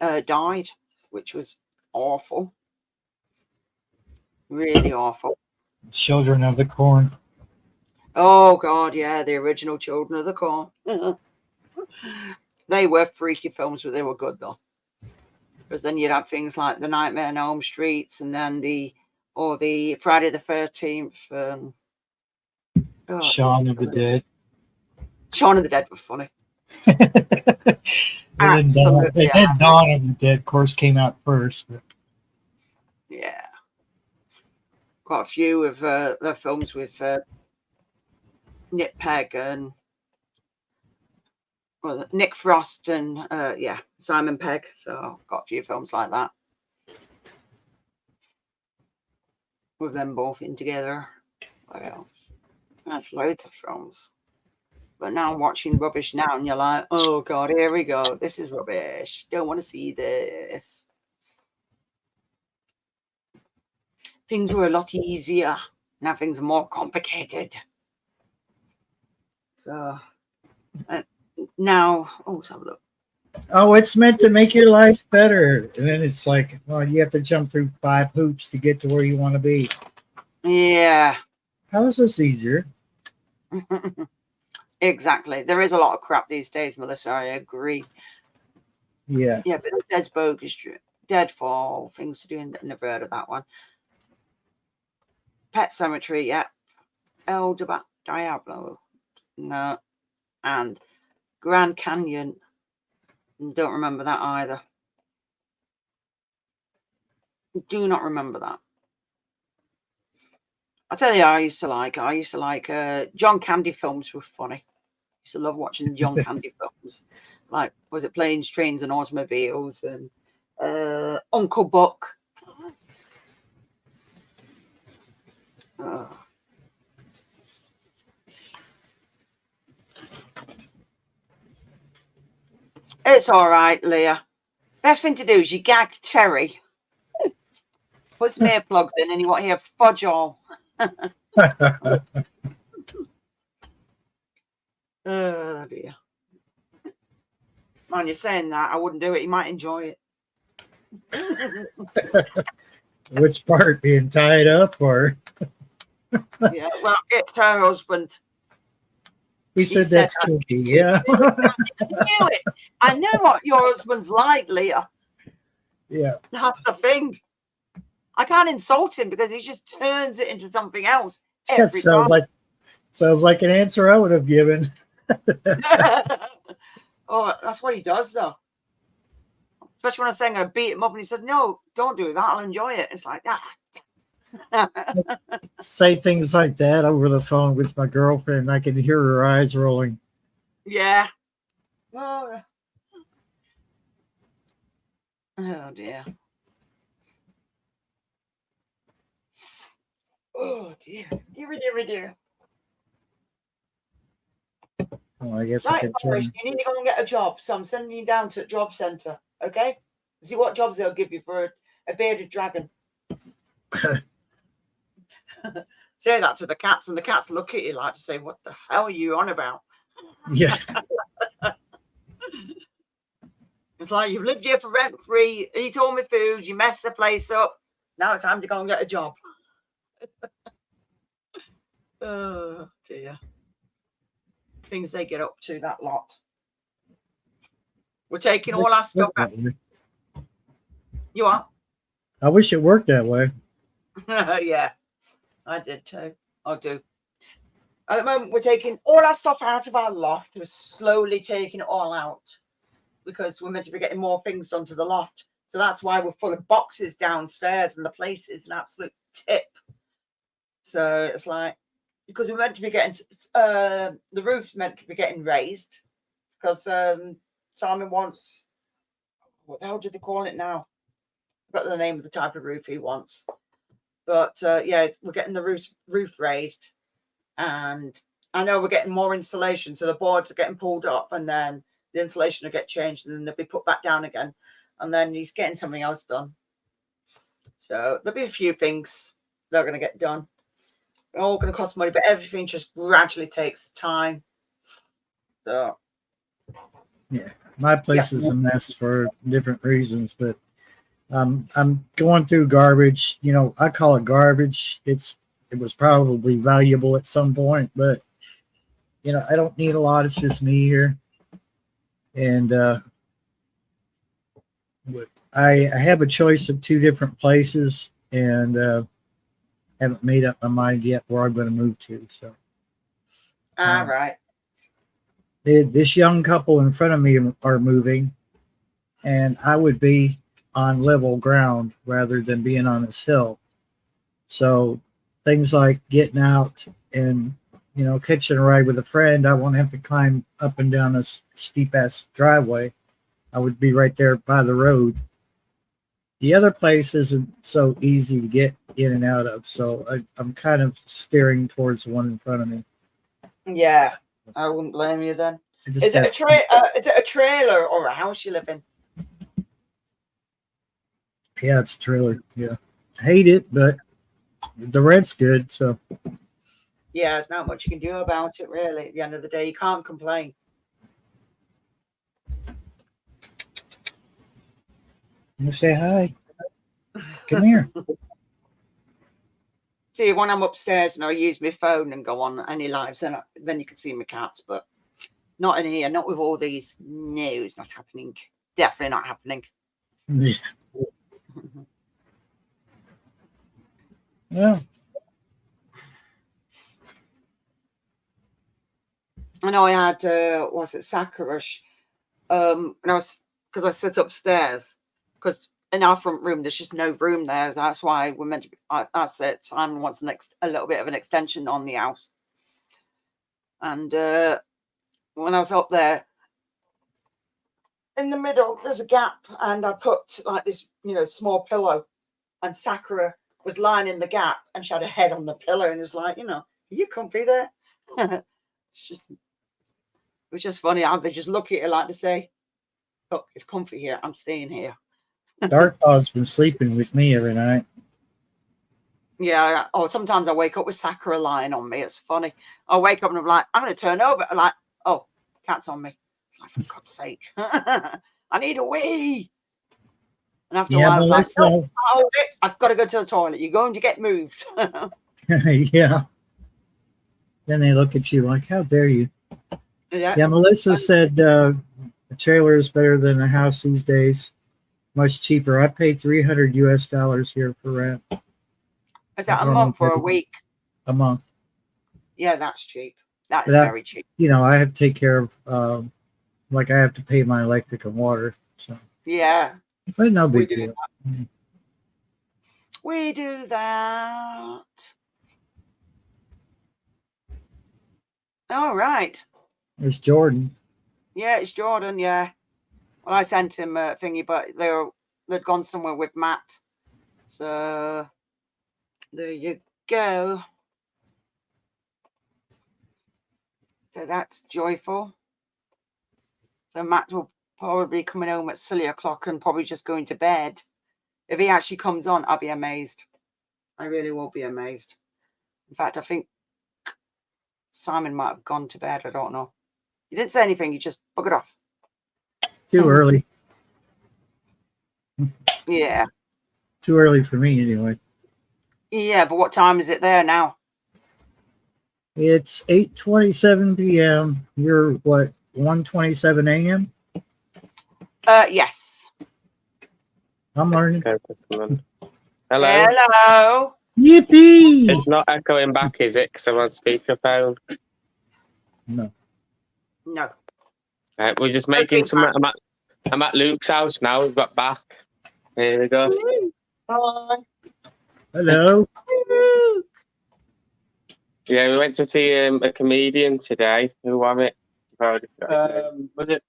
died, which was awful. Really awful. Children of the Corn. Oh God, yeah, the original Children of the Corn. They were freaky films, but they were good though. Because then you'd have things like The Nightmare on Elm Street, and then the Friday the 13th. Shaun of the Dead. Shaun of the Dead was funny. And then Dawn of the Dead, of course, came out first. But. Yeah. Quite a few of the films with Nick Pegg and Nick Frost and Simon Pegg. So got a few films like that with them both in together. What else? That's loads of films. But now I'm watching rubbish now, and you're like, oh God, here we go. This is rubbish. Don't want to see this. Things were a lot easier. Now things are more complicated. So now, let's have a look. Oh, it's meant to make your life better. And then it's like, well, you have to jump through 5 hoops to get to where you want to be. Yeah. How is this easier? Exactly. There is a lot of crap these days, Melissa. I agree. Yeah. Yeah, but Dead's bogus. Deadfall, things to do. Never heard of that one. Pet Cemetery, yeah. El Diablo, no. And Grand Canyon, don't remember that either. Do not remember that. I tell you, I used to like John Candy films were funny. I used to love watching John Candy films. Like, was it Planes, Trains and Automobiles and Uncle Buck? It's all right, Leah. Best thing to do is you gag Terry. Put some earplugs in and you want to hear fudge all. Oh dear. Man, you're saying that. I wouldn't do it. You might enjoy it. Which part? Being tied up or? Yeah, well, it's her husband. He said that's kinky, yeah. I knew it. I know what your husband's like, Leah. Yeah. That's the thing. I can't insult him because he just turns it into something else That every time. Sounds like an answer I would have given. Oh, that's what he does, though. Especially when I was saying I beat him up, and he said, "No, don't do that. I'll enjoy it." It's like that. Say things like that over the phone with my girlfriend, and I can hear her eyes rolling. Yeah. Oh dear. Oh dear. Dear. Oh, I guess Right, Boris, you need to go and get a job, so I'm sending you down to a job centre, okay? See what jobs they'll give you for a bearded dragon. Say that to the cats, and the cats look at you like to say, "What the hell are you on about?" Yeah. It's like, you've lived here for rent free, eat all my food, you messed the place up. Now it's time to go and get a job. Oh dear. Things they get up to, that lot. We're taking all our stuff out. You are? I wish it worked that way. Yeah, I did too. I do. At the moment, we're taking all our stuff out of our loft. We're slowly taking it all out because we're meant to be getting more things onto the loft. So that's why we're full of boxes downstairs, and the place is an absolute tip. So it's like, because we're meant to be getting, the roof's meant to be getting raised because Simon wants, what the hell do they call it now? I've got the name of the type of roof he wants. But yeah, we're getting the roof raised, and I know we're getting more insulation, so the boards are getting pulled up, and then the insulation will get changed, and then they'll be put back down again, and then he's getting something else done. So there'll be a few things that are going to get done. They're all going to cost money, but everything just gradually takes time. So yeah, my place is a mess for different reasons, but I'm going through garbage. You know, I call it garbage. It was probably valuable at some point, but you know, I don't need a lot. It's just me here, and I have a choice of 2 different places, and haven't made up my mind yet where I'm going to move to. So, all right. This young couple in front of me are moving, and I would be on level ground rather than being on this hill. So things like getting out and, you know, catching a ride with a friend, I won't have to climb up and down this steep ass driveway. I would be right there by the road. The other place isn't so easy to get in and out of, so I'm kind of steering towards the one in front of me. Yeah. I wouldn't blame you then. I just Is it have- is it a trailer or a house you live in? Yeah, it's a trailer. Yeah, I hate it, but the rent's good. So Yeah, there's not much you can do about it, really. At the end of the day, you can't complain. you say hi. Come here. See, when I'm upstairs and I use my phone and go on any lives, then you can see my cats, but not in here, not with all these. No, it's not happening. Definitely not happening. Yeah. I know I had was it Sakurash? And I was because I sit upstairs because in our front room there's just no room there. That's why we're meant to be. That's it. Simon wants a little bit of an extension on the house, and when I was up there in the middle, there's a gap, and I put like this, small pillow, and Sakura was lying in the gap, and she had her head on the pillow, and it was like, are you comfy there? It was just funny how they just look at you like to say, look, it's comfy here. I'm staying here. Dark Paw's been sleeping with me every night. Yeah. Or sometimes I wake up with Sakura lying on me. It's funny. I wake up and I'm like, I'm going to turn over. I'm like, oh, cat's on me. It's like, for God's sake. I need a wee. And after a while, it's like, no, hold it. I've got to go to the toilet. You're going to get moved. Yeah. Then they look at you like, how dare you? Yeah. Yeah, Melissa said a trailer is better than a house these days. Much cheaper. I paid $300 US here for rent. Is that a month or a week? A month. Yeah, that's cheap. That is very cheap. I have to take care of, like I have to pay my electric and water. So yeah. But no big deal. We do that. All right. There's Jordan. Yeah, it's Jordan. Yeah. Well, I sent him a thingy, but they'd gone somewhere with Matt. So there you go. So that's joyful. So Matt will probably be coming home at silly o'clock and probably just going to bed. If he actually comes on, I'll be amazed. I really will be amazed. In fact, I think Simon might have gone to bed. I don't know. He didn't say anything. He just buggered off. Too early. Yeah. Too early for me, anyway. Yeah, but what time is it there now? It's 8:27 p.m. You're what? 1:27 a.m. Yes. I'm learning. Hello. Hello. Yippee! It's not echoing back, is it? Because I'm on speakerphone. No. No. Right, we're just making some. I'm at Luke's house now. We've got back. Here we go. Hi. Hello. Yeah, we went to see a comedian today. Who was it? Was it?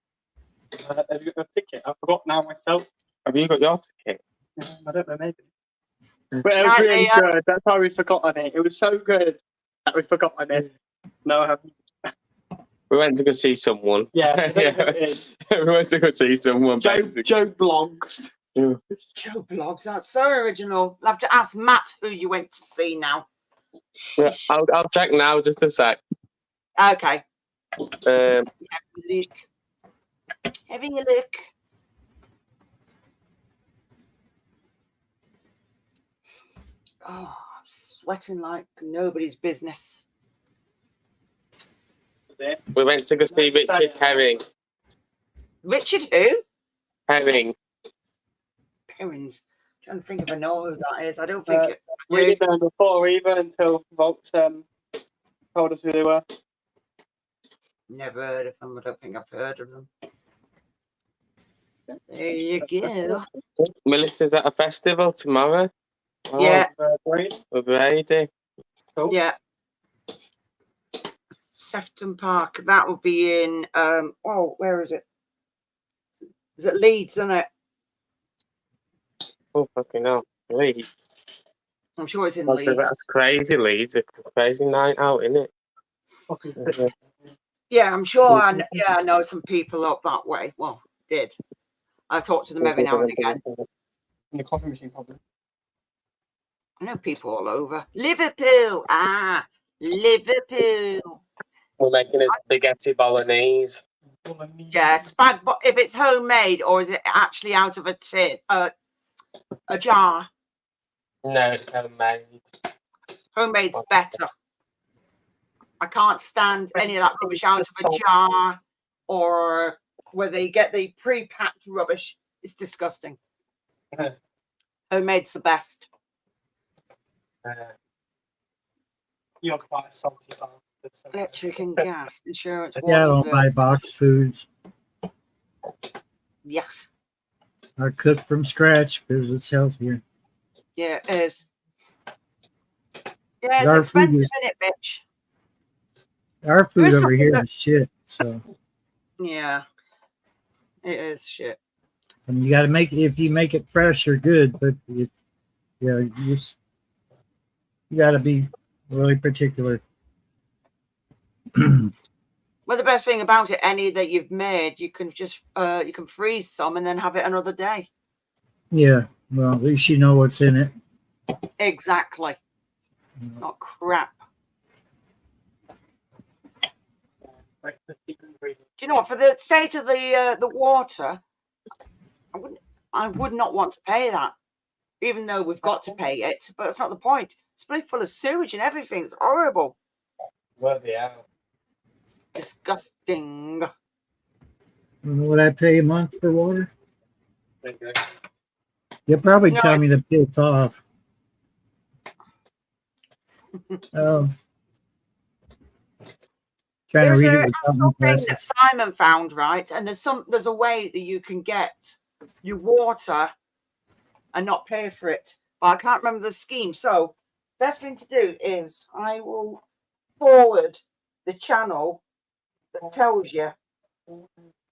Have you got a ticket? I forgot now myself. Have you got your ticket? I don't know, maybe. But it was really good. That's why we've forgotten it. It was so good that we've forgotten it. No, I haven't. We went to go see someone. Yeah. We went to go see someone. Joe Blogs. Joe Blogs. That's so original. I'll have to ask Matt who you went to see now. Yeah, I'll check now. Just a sec. Okay. Um, Having a look. Oh, I'm sweating like nobody's business. we went to go see Richard Herring. Richard who? Herring. Parents. I'm trying to think if I know who that is. I don't think We didn't know before either until Volks told us who they were. Never heard of them. I don't think I've heard of them. There you go. Melissa's at a festival tomorrow. Yeah. With Brady. Cool. Yeah. Sefton Park. That will be in where is it? Is it Leeds, isn't it? Oh fucking hell. Leeds. I'm sure it's in Leeds. That's crazy, Leeds. A crazy night out, isn't it? Yeah, I'm sure. I know some people up that way. Well, did. I talk to them every now and again. In the coffee machine, probably. I know people all over. Liverpool. Liverpool. We're making a spaghetti bolognese. Yes, but if it's homemade or is it actually out of a tin, a jar? No, it's homemade. Homemade's better. I can't stand any of that rubbish out of a jar or where they get the pre-packed rubbish. It's disgusting. Homemade's the best. You're quite a salty bastard. So. Electric and gas, insurance, Yeah, I water don't bill. buy box foods. Yeah, I cook from scratch because it's healthier. yeah, it is. Yeah, it's Our food expensive, is- isn't it, bitch? Our food There's over something here that- is shit. So Yeah, it is shit. and you got to make it, if you make it fresh or good, but you got to be really particular. Well, the best thing about it, any that you've made, you can just you can freeze some and then have it another day. Yeah, well, at least you know what's in it. Exactly. Not crap. Like the secret ingredient. Do you know what? For the state of the water, I would not want to pay that, even though we've got to pay it. But that's not the point. It's bloody full of sewage and everything. It's horrible. Bloody hell. Disgusting. You know what I pay a month for water? Okay. You'll probably No, tell me to piss off. Trying There's to read a it without my actual thing that glasses. Simon found, right? And there's a way that you can get your water and not pay for it. But I can't remember the scheme. So best thing to do is I will forward the channel that tells you.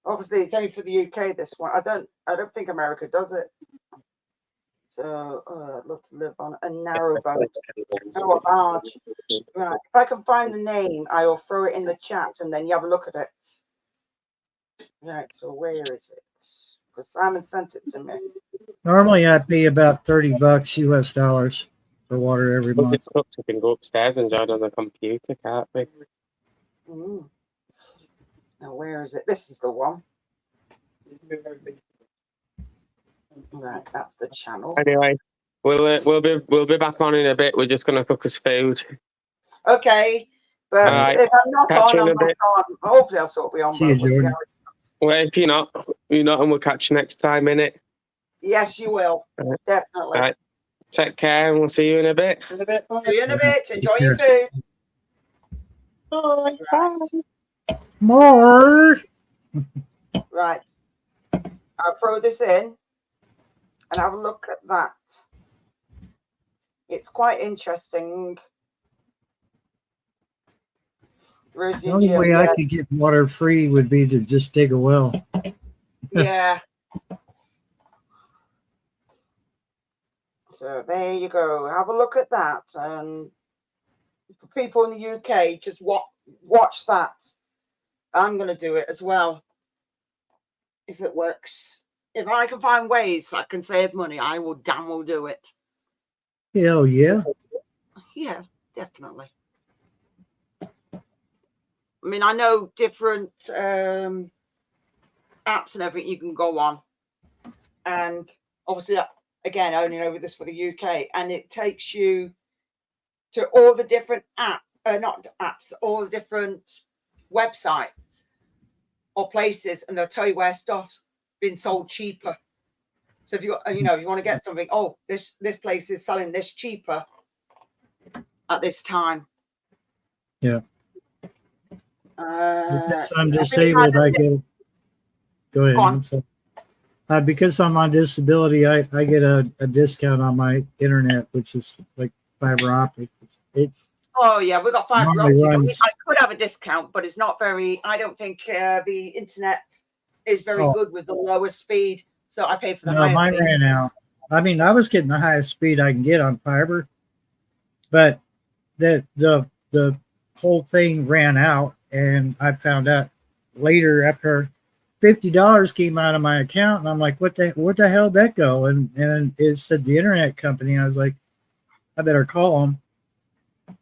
Obviously, it's only for the UK. This one, I don't think America does it. So I'd love to live on a narrow boat. Oh, a barge. Right. If I can find the name, I will throw it in the chat, and then you have a look at it. Right. So where is it? Because Simon sent it to me. Normally, I pay about $30 US dollars for water every Once month. it's cooked, we can go upstairs and enjoy it on the computer, can't we? Now where is it? This is the one. Right. That's the channel. Anyway, we'll be back on in a bit. We're just gonna cook us food. Okay. But Alright. if I'm not Catch on, you in I'm a not bit. on. Hopefully, I'll sort of be on. See you, But we'll see Jordan. how it goes. Well, if you're not, and we'll catch you next time, innit? Yes, you will. Alright. Definitely. Alright. Take care, and we'll see you in a bit. In a bit. Bye. See you in a bit. Enjoy Take your care. food. Bye. Right. More. Right. I'll throw this in and have a look at that. It's quite interesting. Where's The your only gym? way Yeah. I could get water free would be to just dig a well. Yeah. So there you go. Have a look at that. And for people in the UK, just watch that. I'm going to do it as well. If it works. If I can find ways I can save money, I will damn well do it. Hell yeah. Yeah, definitely. I mean, I know different apps and everything you can go on. And obviously, again, I only know this for the UK. And it takes you to all the different all the different websites or places. And they'll tell you where stuff's been sold cheaper. So if you want to get something, this place is selling this cheaper at this time. Yeah. Because I'm I think it disabled, has- I get. Go ahead. Go on. I'm sorry. Because I'm on disability, I get a discount on my internet, which is like fiber optic. Oh yeah, we've got fiber Normally optic. runs- I could have a discount, but it's not very. I don't think the internet is very good with the lowest speed, so I pay for the No, highest mine speed. ran out. I mean, I was getting the highest speed I can get on fiber, but the whole thing ran out And I found out later after $50 came out of my account, and I'm like, what the hell did that go? And it said the internet company. I was like, I better call them.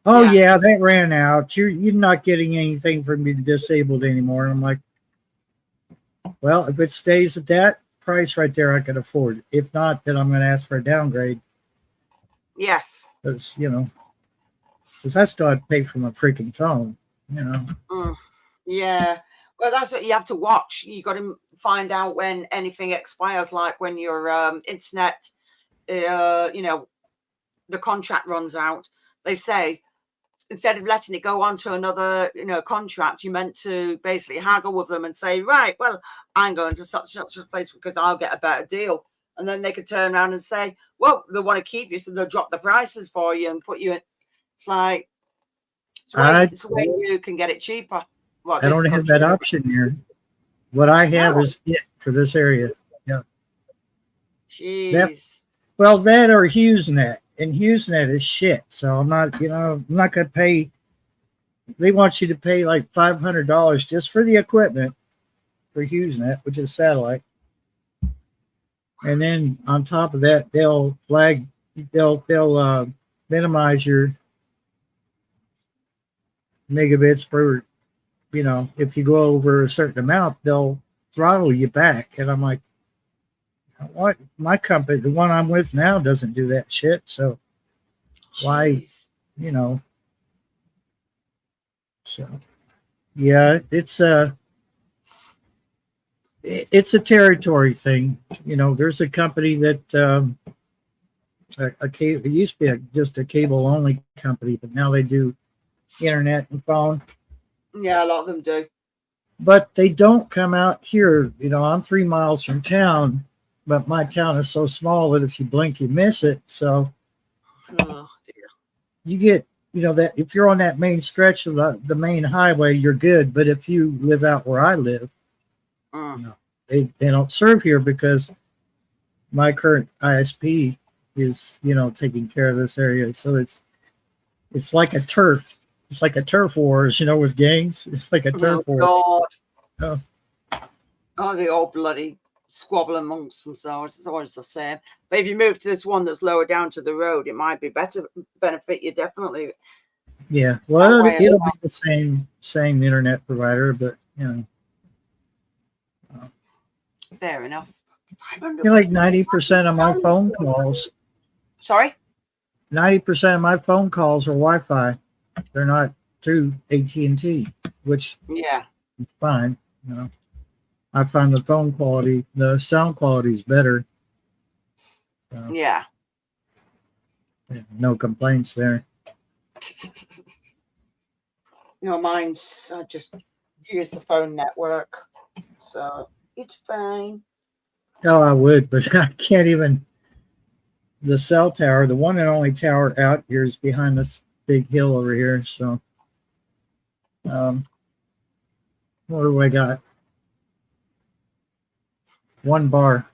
Oh yeah, that ran out. You're not getting anything from me disabled anymore. And I'm like, well, if it stays at that price right there, I could afford it. If not, then I'm going to ask for a downgrade. Yes. Because I still have to pay for my freaking phone. Yeah. Well, that's what you have to watch. You got to find out when anything expires, like when your internet, the contract runs out. They say instead of letting it go on to another, contract, you meant to basically haggle with them and say, right, well, I'm going to such a place because I'll get a better deal. And then they could turn around and say, well, they want to keep you, so they'll drop the prices for you and put you in. It's like, it's a way you can get it cheaper. Well, I don't have that option here. What I have is it for this area. Yeah. Jeez. Well, that or HughesNet. And HughesNet is shit. So I'm not going to pay. They want you to pay like $500 just for the equipment for HughesNet, which is satellite. And then on top of that, they'll minimize your megabits per, if you go over a certain amount, they'll throttle you back. And I'm like, what? My company, the one I'm with now, doesn't do that shit. So why, so yeah, it's a territory thing. There's a company that it used to be just a cable only company, but now they do internet and phone. Yeah, a lot of them do. But they don't come out here. I'm 3 miles from town, but my town is so small that if you blink, you miss it. So you get, that if you're on that main stretch of the main highway, you're good. But if you live out where I live, they don't serve here because my current ISP is, taking care of this area. So it's like a turf. It's like a turf wars, with gangs. It's like a turf war. God. Oh, they all bloody squabble amongst themselves. It's always the same. But if you move to this one that's lower down to the road, it might be benefit you definitely. Yeah, well, it'll be the same internet provider, but fair enough. Like 90% of my phone calls. Sorry? 90% of my phone calls are Wi-Fi. They're not through AT&T, which is fine. I find the sound quality is better. So, yeah, no complaints there. Mine's I just use the phone network, so it's fine. Oh, I would, but I can't even. The cell tower, the one and only tower out here, is behind this big hill over here. So, what do I got? One bar.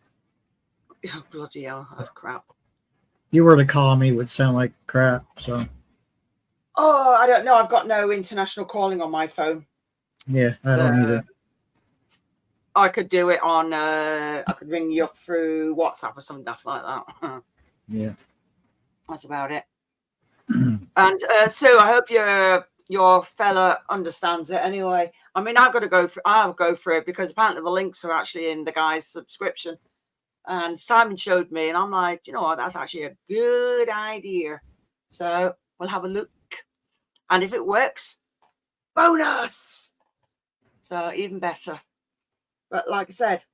Oh, bloody hell, that's crap. You were to call me, it would sound like crap. So. Oh, I don't know. I've got no international calling on my phone. Yeah, I don't either. I could do it on. I could ring you up through WhatsApp or something like that. Yeah, that's about it. And Sue, I hope your fella understands it. Anyway, I mean, I'll go for it because apparently the links are actually in the guy's subscription. And Simon showed me, and I'm like, you know what? That's actually a good idea. So we'll have a look, and if it works, bonus. So even better. But like I said,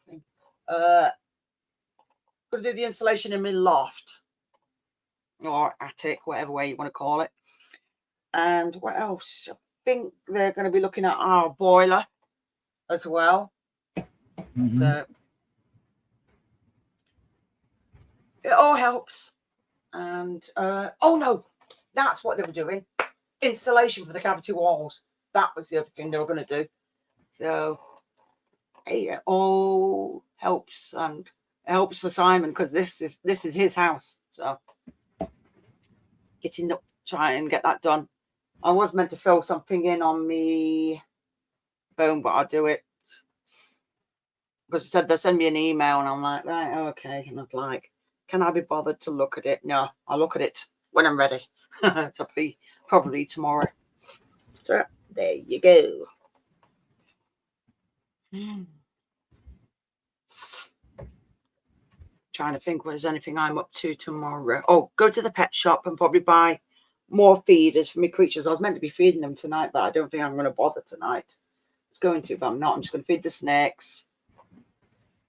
going to do the installation in my loft or attic, whatever way you want to call it. And what else? I think they're going to be looking at our boiler as well. Mm-hmm. So it all helps. And oh no, that's what they were doing. Installation for the cavity walls. That was the other thing they were going to do. So hey, it all helps, and it helps for Simon because this is his house. So try and get that done I was meant to fill something in on me phone, but I'll do it because it said they'll send me an email, and I'm like, right, okay. And I'm like, can I be bothered to look at it? No, I'll look at it when I'm ready. So probably tomorrow. So there you go. Trying to think, there's anything I'm up to tomorrow. Oh, go to the pet shop and probably buy more feeders for my creatures. I was meant to be feeding them tonight, but I don't think I'm going to bother tonight. I was going to, but I'm not. I'm just going to feed the snakes.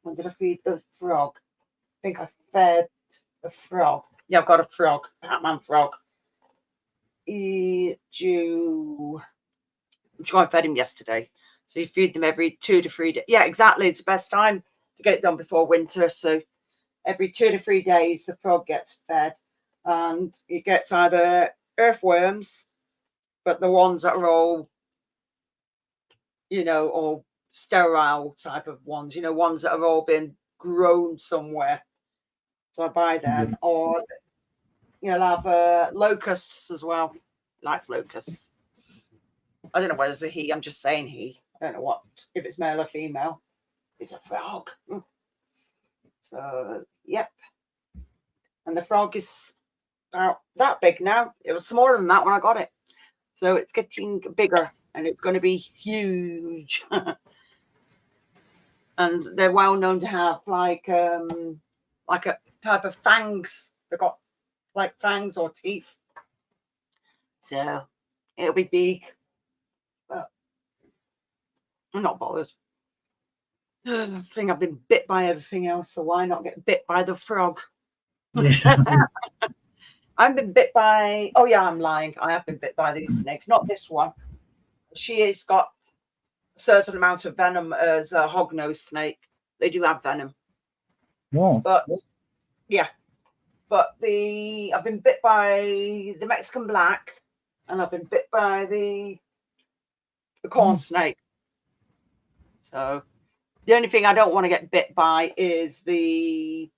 When did I feed the frog? I think I fed the frog. Yeah, I've got a frog, Batman frog. I'm sure I fed him yesterday. So you feed them every 2 to 3 days. Yeah, exactly. It's the best time to get it done before winter. So every 2 to 3 days, the frog gets fed. And it gets either earthworms, but the ones that are all, all sterile type of ones, ones that have all been grown somewhere. So I buy them. Or you'll have locusts as well. Likes locusts. I don't know whether it's a he. I'm just saying he. I don't know if it's male or female. It's a frog. So, yep. And the frog is about that big now. It was smaller than that when I got it. So it's getting bigger and it's going to be huge. And they're well known to have like a type of fangs. They've got like fangs or teeth. So it'll be big. But I'm not bothered. I think I've been bit by everything else, so why not get bit by the frog? Yeah. I've been bit by, oh yeah, I'm lying. I have been bit by these snakes, not this one. She has got a certain amount of venom as a hognose snake. They do have venom. Wow. But yeah. But I've been bit by the Mexican black, and I've been bit by the corn snake. So the only thing I don't want to get bit by is the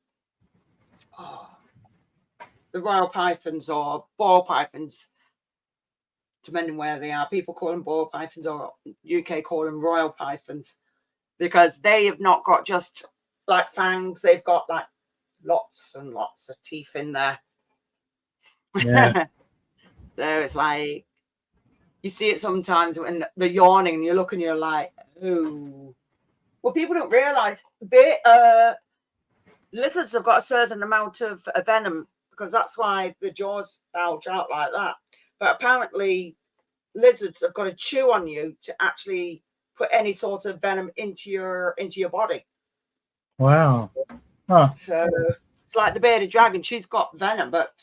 royal pythons or ball pythons, depending where they are. People call them ball pythons, or UK call them royal pythons, because they have not got just like fangs. They've got like lots and lots of teeth in there. Yeah. So it's like, you see it sometimes when they're yawning and you look and you're like, oh. Well, people don't realize lizards have got a certain amount of venom, because that's why the jaws bulge out like that. But apparently lizards have got to chew on you to actually put any sort of venom into your body. Wow. Huh. So it's like the bearded dragon. She's got venom, but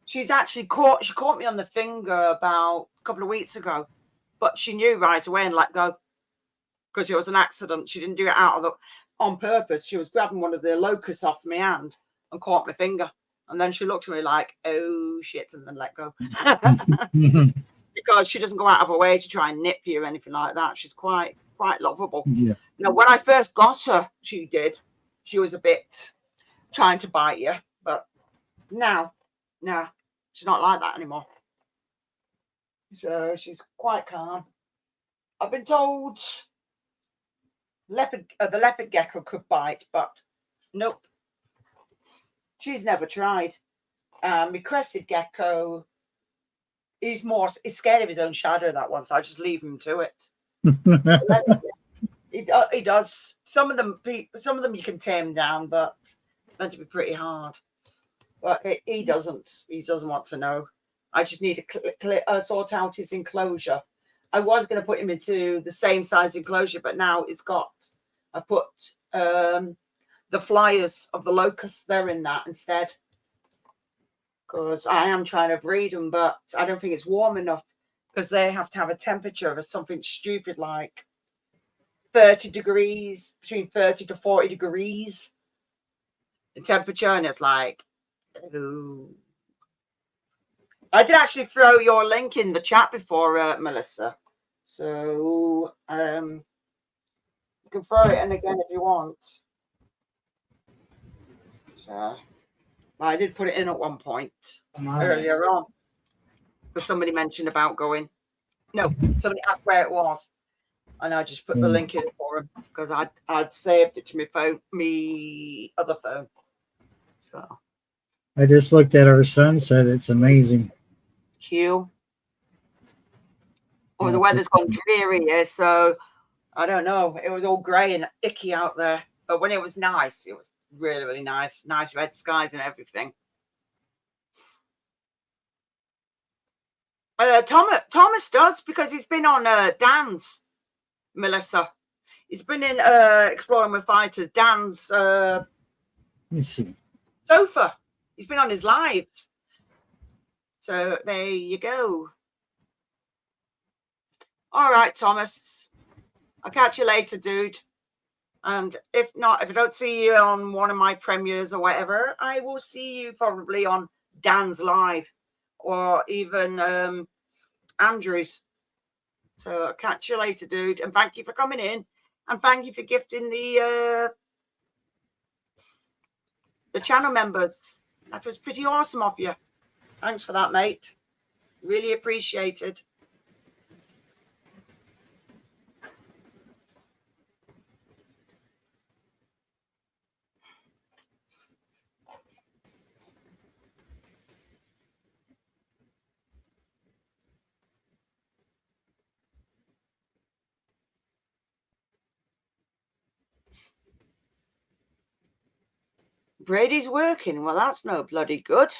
she's actually caught me on the finger about a couple of weeks ago, but she knew right away and let go, because it was an accident. She didn't do it on purpose. She was grabbing one of the locusts off my hand and caught my finger. And then she looked at me like, oh shit, and then let go. Because she doesn't go out of her way to try and nip you or anything like that. She's quite lovable. Yeah. Now, when I first got her, she was a bit trying to bite you, but now, no, she's not like that anymore. So she's quite calm. I've been told the leopard gecko could bite, but nope. She's never tried. My crested gecko, he's scared of his own shadow, that one, so I just leave him to it. He does. Some of them you can tame down, but it's meant to be pretty hard. But he doesn't. He doesn't want to know. I just need to sort out his enclosure. I was going to put him into the same size enclosure, but now I put the flyers of the locusts, they're in that instead. Because I am trying to breed them, but I don't think it's warm enough, because they have to have a temperature of something stupid like 30 degrees, between 30 to 40 degrees in temperature. And it's like, ooh. I did actually throw your link in the chat before, Melissa. So you can throw it in again if you want. So I did put it in at one point earlier on. Because somebody mentioned about going. No, somebody asked where it was, and I just put the link in for him because I'd saved it to my phone, me other phone. So I just looked at our sunset. It's amazing. Q. Oh, Yeah, the weather's gone dreary here, so I don't know. It was all grey and icky out there, but when it was nice, it was really, really nice. Nice red skies and everything. Thomas does because he's been on Dan's, Melissa. He's been in Exploring with Fighters, Dan's let me see. sofa. He's been on his lives. So there you go. All right, Thomas. I'll catch you later, dude. And if not, if I don't see you on one of my premieres or whatever, I will see you probably on Dan's live or even Andrew's. So I'll catch you later, dude. And thank you for coming in. And thank you for gifting the channel members. That was pretty awesome of you. Thanks for that, mate. Really appreciated. Brady's working. Well, that's no bloody good.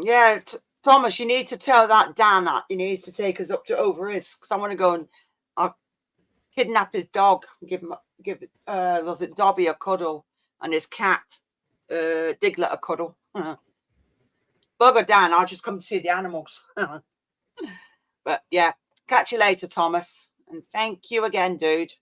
Yeah, Thomas, you need to tell that Dan that he needs to take us up to Over His, because I want to go and I'll kidnap his dog, give was it Dobby a cuddle and his cat, Diglett a cuddle. Bugger Dan, I'll just come to see the animals. But yeah, catch you later, Thomas, and thank you again, dude.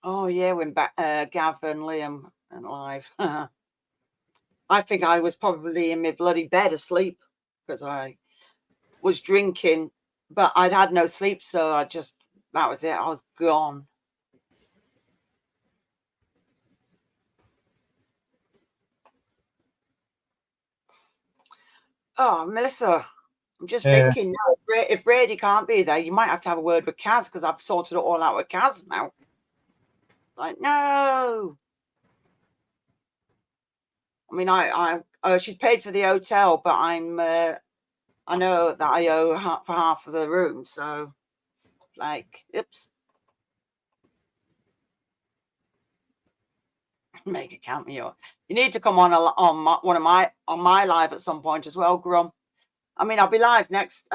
Oh yeah, when Gav and Liam and live. I think I was probably in my bloody bed asleep because I was drinking, but I'd had no sleep, so that was it. I was gone. Oh, Melissa, I'm just thinking now, if Brady can't be there, you might have to have a word with Kaz because I've sorted it all out with Kaz now. Like, no. I mean, she's paid for the hotel, but I know that I owe for half of the room, so like, oops. Make a cameo. You need to come on my live at some point as well, Grum. I mean, I'll be live next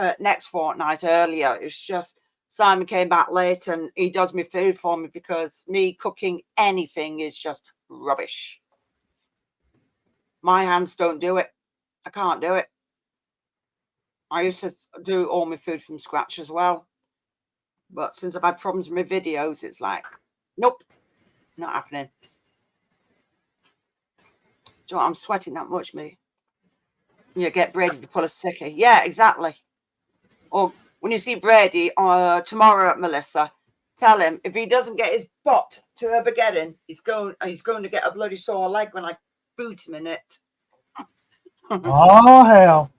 fortnight earlier. It's just Simon came back late and he does me food for me because me cooking anything is just rubbish. My hands don't do it. I can't do it. I used to do all my food from scratch as well. But since I've had problems with my videos, it's like, nope, not happening. Do you know what? I'm sweating that much, me. You get Brady to pull a sickie. Yeah, exactly. Or when you see Brady tomorrow at Melissa, tell him if he doesn't get his butt to Armageddon, he's going to get a bloody sore leg when I boot him in it. Oh hell!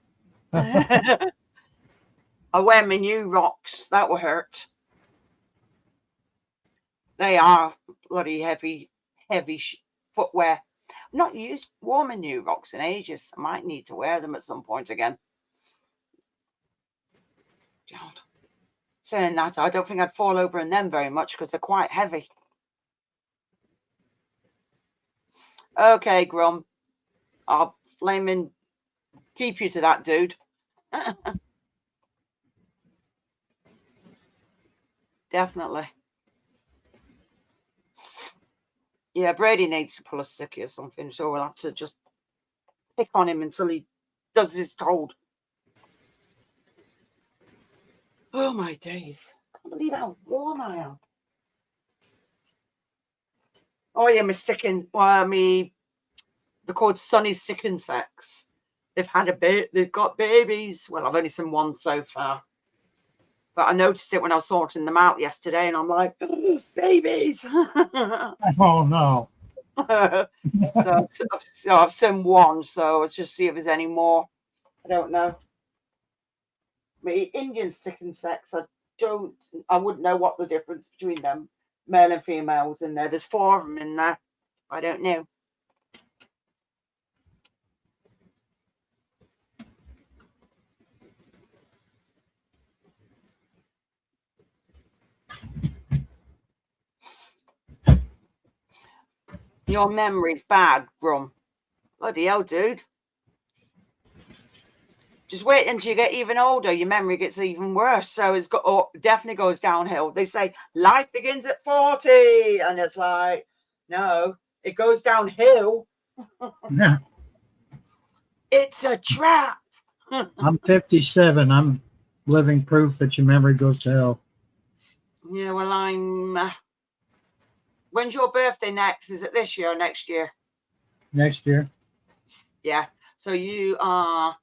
I wear my new rocks. That will hurt. They are bloody heavy footwear. I've not worn my new rocks in ages. I might need to wear them at some point again. God. Saying that, I don't think I'd fall over in them very much because they're quite heavy. Okay, Grum. I'll flaming keep you to that, dude. Definitely. Yeah, Brady needs to pull a sickie or something, so we'll have to just pick on him until he does his told. Oh my days. I can't believe how warm I am. Oh yeah, my sticking, me They're called sunny stick insects. They've got babies. Well, I've only seen one so far. But I noticed it when I was sorting them out yesterday, and I'm like, babies. Oh no. so I've seen one, so let's just see if there's any more. I don't know. The Indian stick insects, I wouldn't know what the difference between them, male and females in there. There's 4 of them in there. I don't know. Your memory's bad, Grum. Bloody hell, dude. Just wait until you get even older. Your memory gets even worse. So definitely goes downhill. They say life begins at 40. And it's like, no, it goes downhill. Yeah. It's a trap. I'm 57. I'm living proof that your memory goes to hell. Yeah, well, when's your birthday next? Is it this year or next year? Next year. Yeah. So you are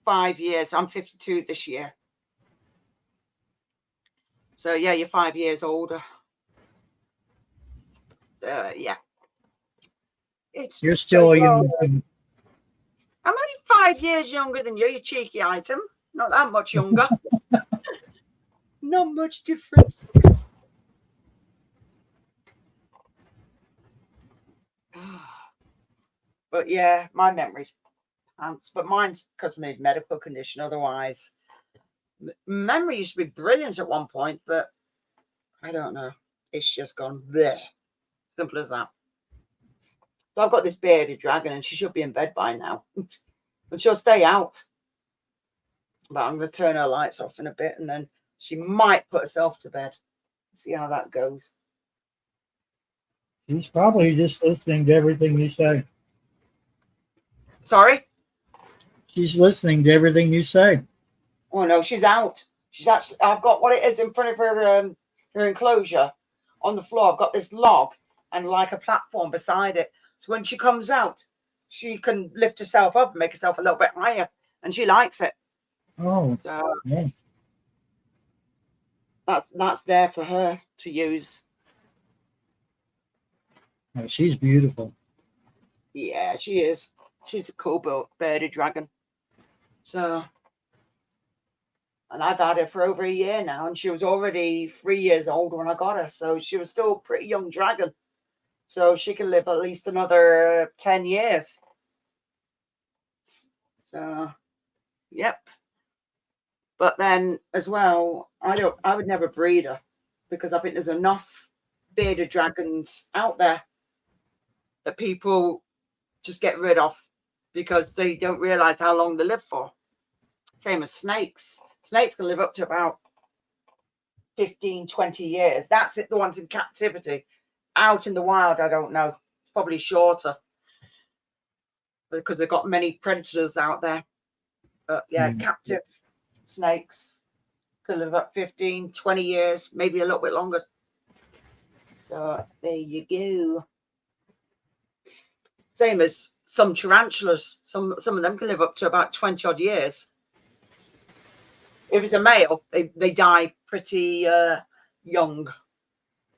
5 years. I'm 52 this year. So yeah, you're 5 years older. Yeah. You're still young. I'm only 5 years younger than you cheeky item. Not that much younger. Not much difference. But yeah, my memory's pants. But mine's because of my medical condition. Otherwise, memory used to be brilliant at one point, but I don't know. It's just gone bleh. Simple as that. So I've got this bearded dragon, and she should be in bed by now. But she'll stay out. But I'm going to turn her lights off in a bit, and then she might put herself to bed. See how that goes. He's probably just listening to everything you say. Sorry? She's listening to everything you say. Oh no, she's out. She's actually. I've got what it is in front of her enclosure on the floor. I've got this log and like a platform beside it. So when she comes out, she can lift herself up and make herself a little bit higher, and she likes it. Oh, So yeah. that's there for her to use. Oh, she's beautiful. Yeah, she is. She's a cool bearded dragon. So, and I've had her for over a year now, and she was already 3 years old when I got her. So she was still a pretty young dragon. So she can live at least another 10 years. So, yep. But then as well, I would never breed her because I think there's enough bearded dragons out there that people just get rid of because they don't realize how long they live for. Same as snakes. Snakes can live up to about 15, 20 years. That's it, the ones in captivity. Out in the wild, I don't know. Probably shorter because they've got many predators out there. But yeah, captive snakes can live up 15, 20 years, maybe a little bit longer. So there you go. Same as some tarantulas. Some of them can live up to about 20 odd years. If it's a male, they die pretty young.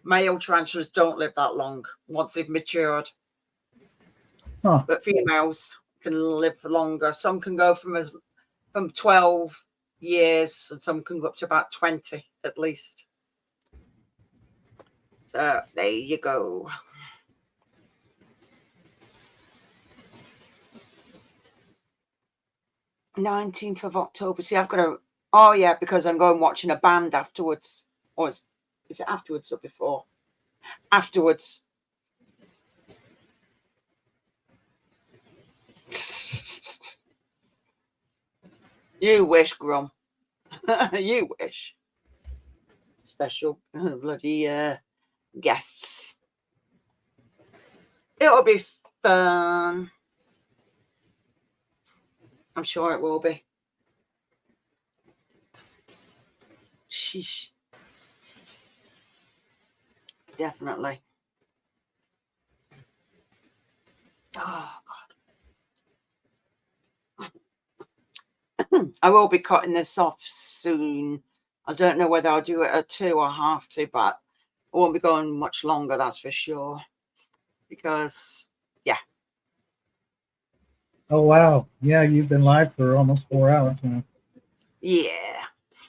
Male tarantulas don't live that long once they've matured. Huh. But females can live for longer. Some can go from 12 years, and some can go up to about 20 at least. So there you go. "19th of October. See, I've got a. Oh yeah, because I'm going watching a band afterwards. Or is it afterwards or before? Afterwards. You wish, Grum. You wish. Special bloody guests. It'll be fun. I'm sure it will be. Sheesh. Definitely. Oh God. I will be cutting this off soon. I don't know whether I'll do it at 2 or half 2, but I won't be going much longer, that's for sure. Because, yeah. Oh, wow. Yeah, you've been live for almost 4 hours now. Yeah.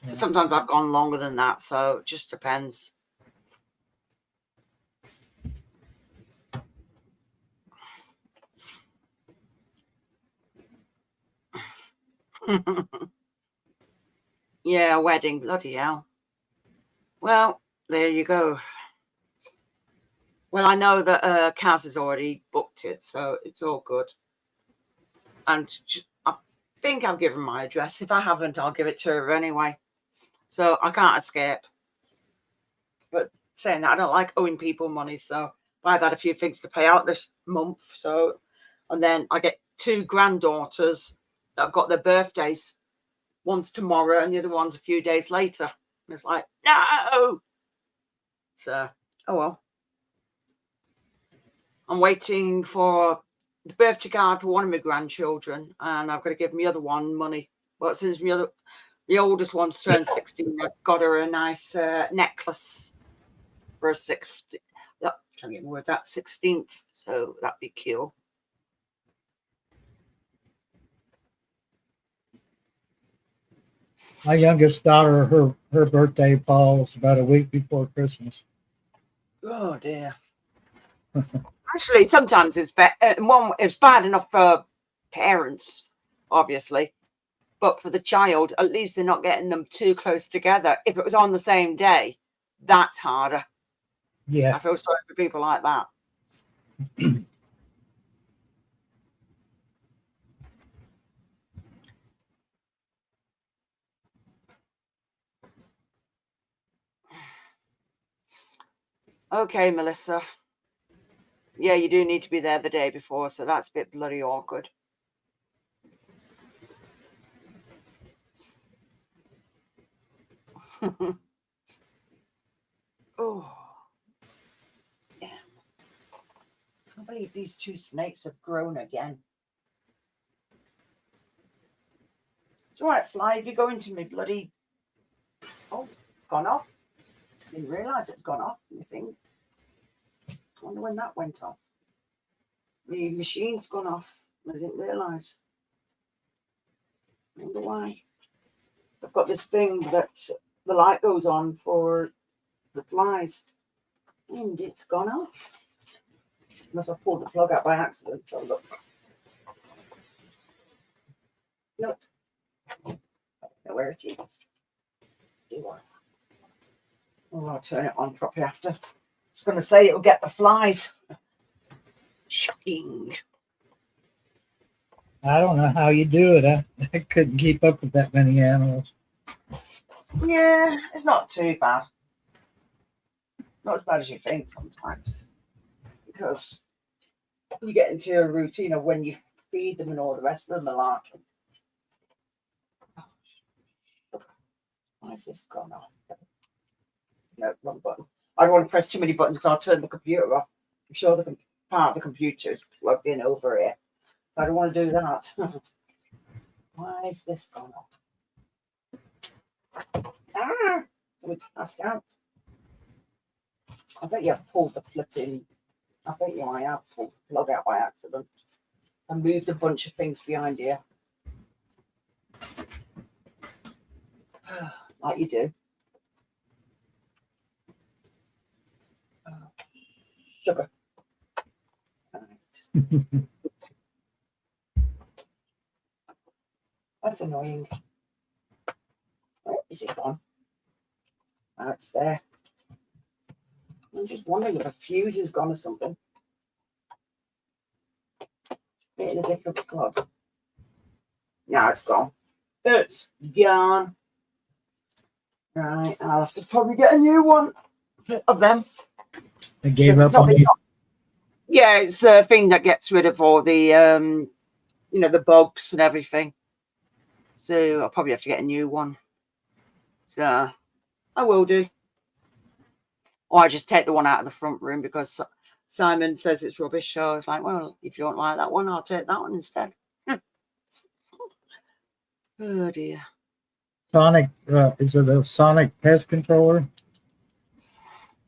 Yeah. Sometimes I've gone longer than that, so it just depends. Yeah, wedding, bloody hell. Well, there you go. Well, I know that Kaz has already booked it, so it's all good. And I think I've given my address. If I haven't, I'll give it to her anyway. So I can't escape. But saying that, I don't like owing people money, so I've had a few things to pay out this month. So, and then I get 2 granddaughters that have got their birthdays. One's tomorrow and the other one's a few days later. And it's like, no. So, oh well. I'm waiting for the birthday card for one of my grandchildren, and I've got to give my other one money. But since the oldest one's turned 16, I've got her a nice necklace for a 16th. Trying to get my words out, 16th. So that'd be cool. My youngest daughter, her birthday falls about a week before Christmas. Oh dear. Actually, sometimes it's it's bad enough for parents, obviously, but for the child, at least they're not getting them too close together. If it was on the same day, that's harder. Yeah. I feel sorry for people like that. Okay, Melissa. Yeah, you do need to be there the day before, so that's a bit bloody awkward. Oh, yeah. I can't believe these 2 snakes have grown again. It's all right, fly. If you go into me, bloody. Oh, it's gone off. Didn't realise it had gone off. I think. I wonder when that went off. The machine's gone off. I didn't realise. I wonder why. I've got this thing that the light goes on for the flies, and it's gone off. Unless I pulled the plug out by accident. So look. Nope. I don't know where it is. Do I? Oh, I'll turn it on properly after. I was going to say it'll get the flies. Shocking. I don't know how you do it. I couldn't keep up with that many animals. Yeah, it's not too bad. It's not as bad as you think sometimes. Because you get into a routine of when you feed them and all the rest of them are larking. Why is this gone off? No, wrong button. I don't want to press too many buttons because I'll turn the computer off. I'm sure the part of the computer is plugged in over here. I don't want to do that. Why is this gone off? Ah! Something passed out. I bet you have pulled the flipping. I bet you I have pulled the plug out by accident and moved a bunch of things behind here. Like you do. Sugar. Right. That's annoying. Where is it gone? Oh, it's there. I'm just wondering if a fuse has gone or something. Getting a different plug. Now it's gone. It's gone. Right, I'll have to probably get a new one of them. I gave up on you. Yeah, it's a thing that gets rid of all the the bugs and everything. So I'll probably have to get a new one. So I will do. Or I just take the one out of the front room because Simon says it's rubbish. So I was like, well, if you don't like that one, I'll take that one instead. Oh dear. Sonic, is it a Sonic pest controller?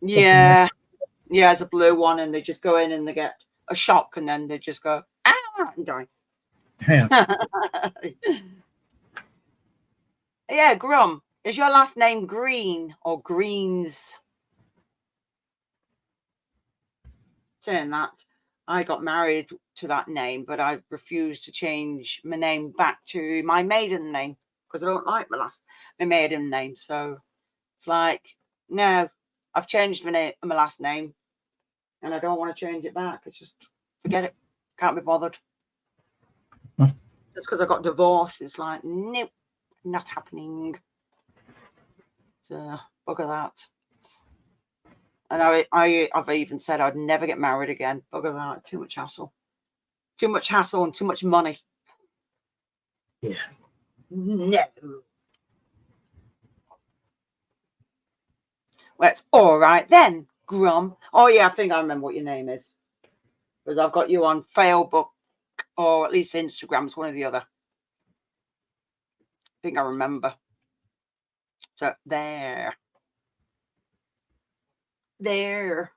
Yeah. Yeah, it's a blue one, and they just go in and they get a shock, and then they just go, ah, and die. Yeah. Yeah, Grum. Is your last name Green or Greens? Saying that, I got married to that name, but I refused to change my name back to my maiden name because I don't like my maiden name. So it's like, no, I've changed my last name, and I don't want to change it back. It's just forget it. Can't be bothered. Just because I got divorced, it's like, nope, not happening. So bugger that. And I've even said I'd never get married again. Bugger that. Too much hassle. Too much hassle and too much money. Yeah. No. Well, it's all right then, Grum. Oh, yeah, I think I remember what your name is. Because I've got you on Facebook or at least Instagram. It's one or the other. I think I remember. So there. There.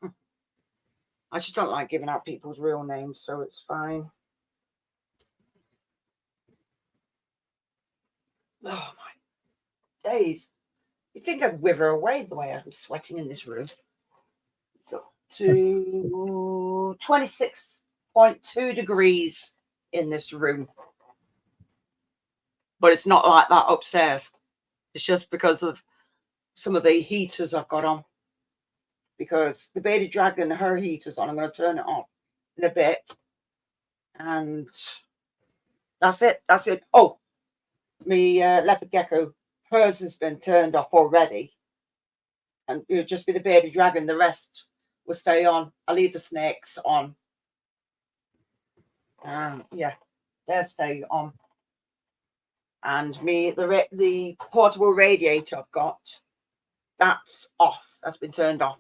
I just don't like giving out people's real names, so it's fine. Oh, my days. You'd think I'd wither away the way I'm sweating in this room. So to 26.2 degrees in this room. But it's not like that upstairs. It's just because of some of the heaters I've got on. Because the bearded dragon, her heater's on. I'm going to turn it off in a bit. And that's it. That's it. Oh, me leopard gecko, hers has been turned off already. And it'll just be the bearded dragon. The rest will stay on. I'll leave the snakes on. Yeah, they'll stay on. And me, the portable radiator I've got, that's off. That's been turned off.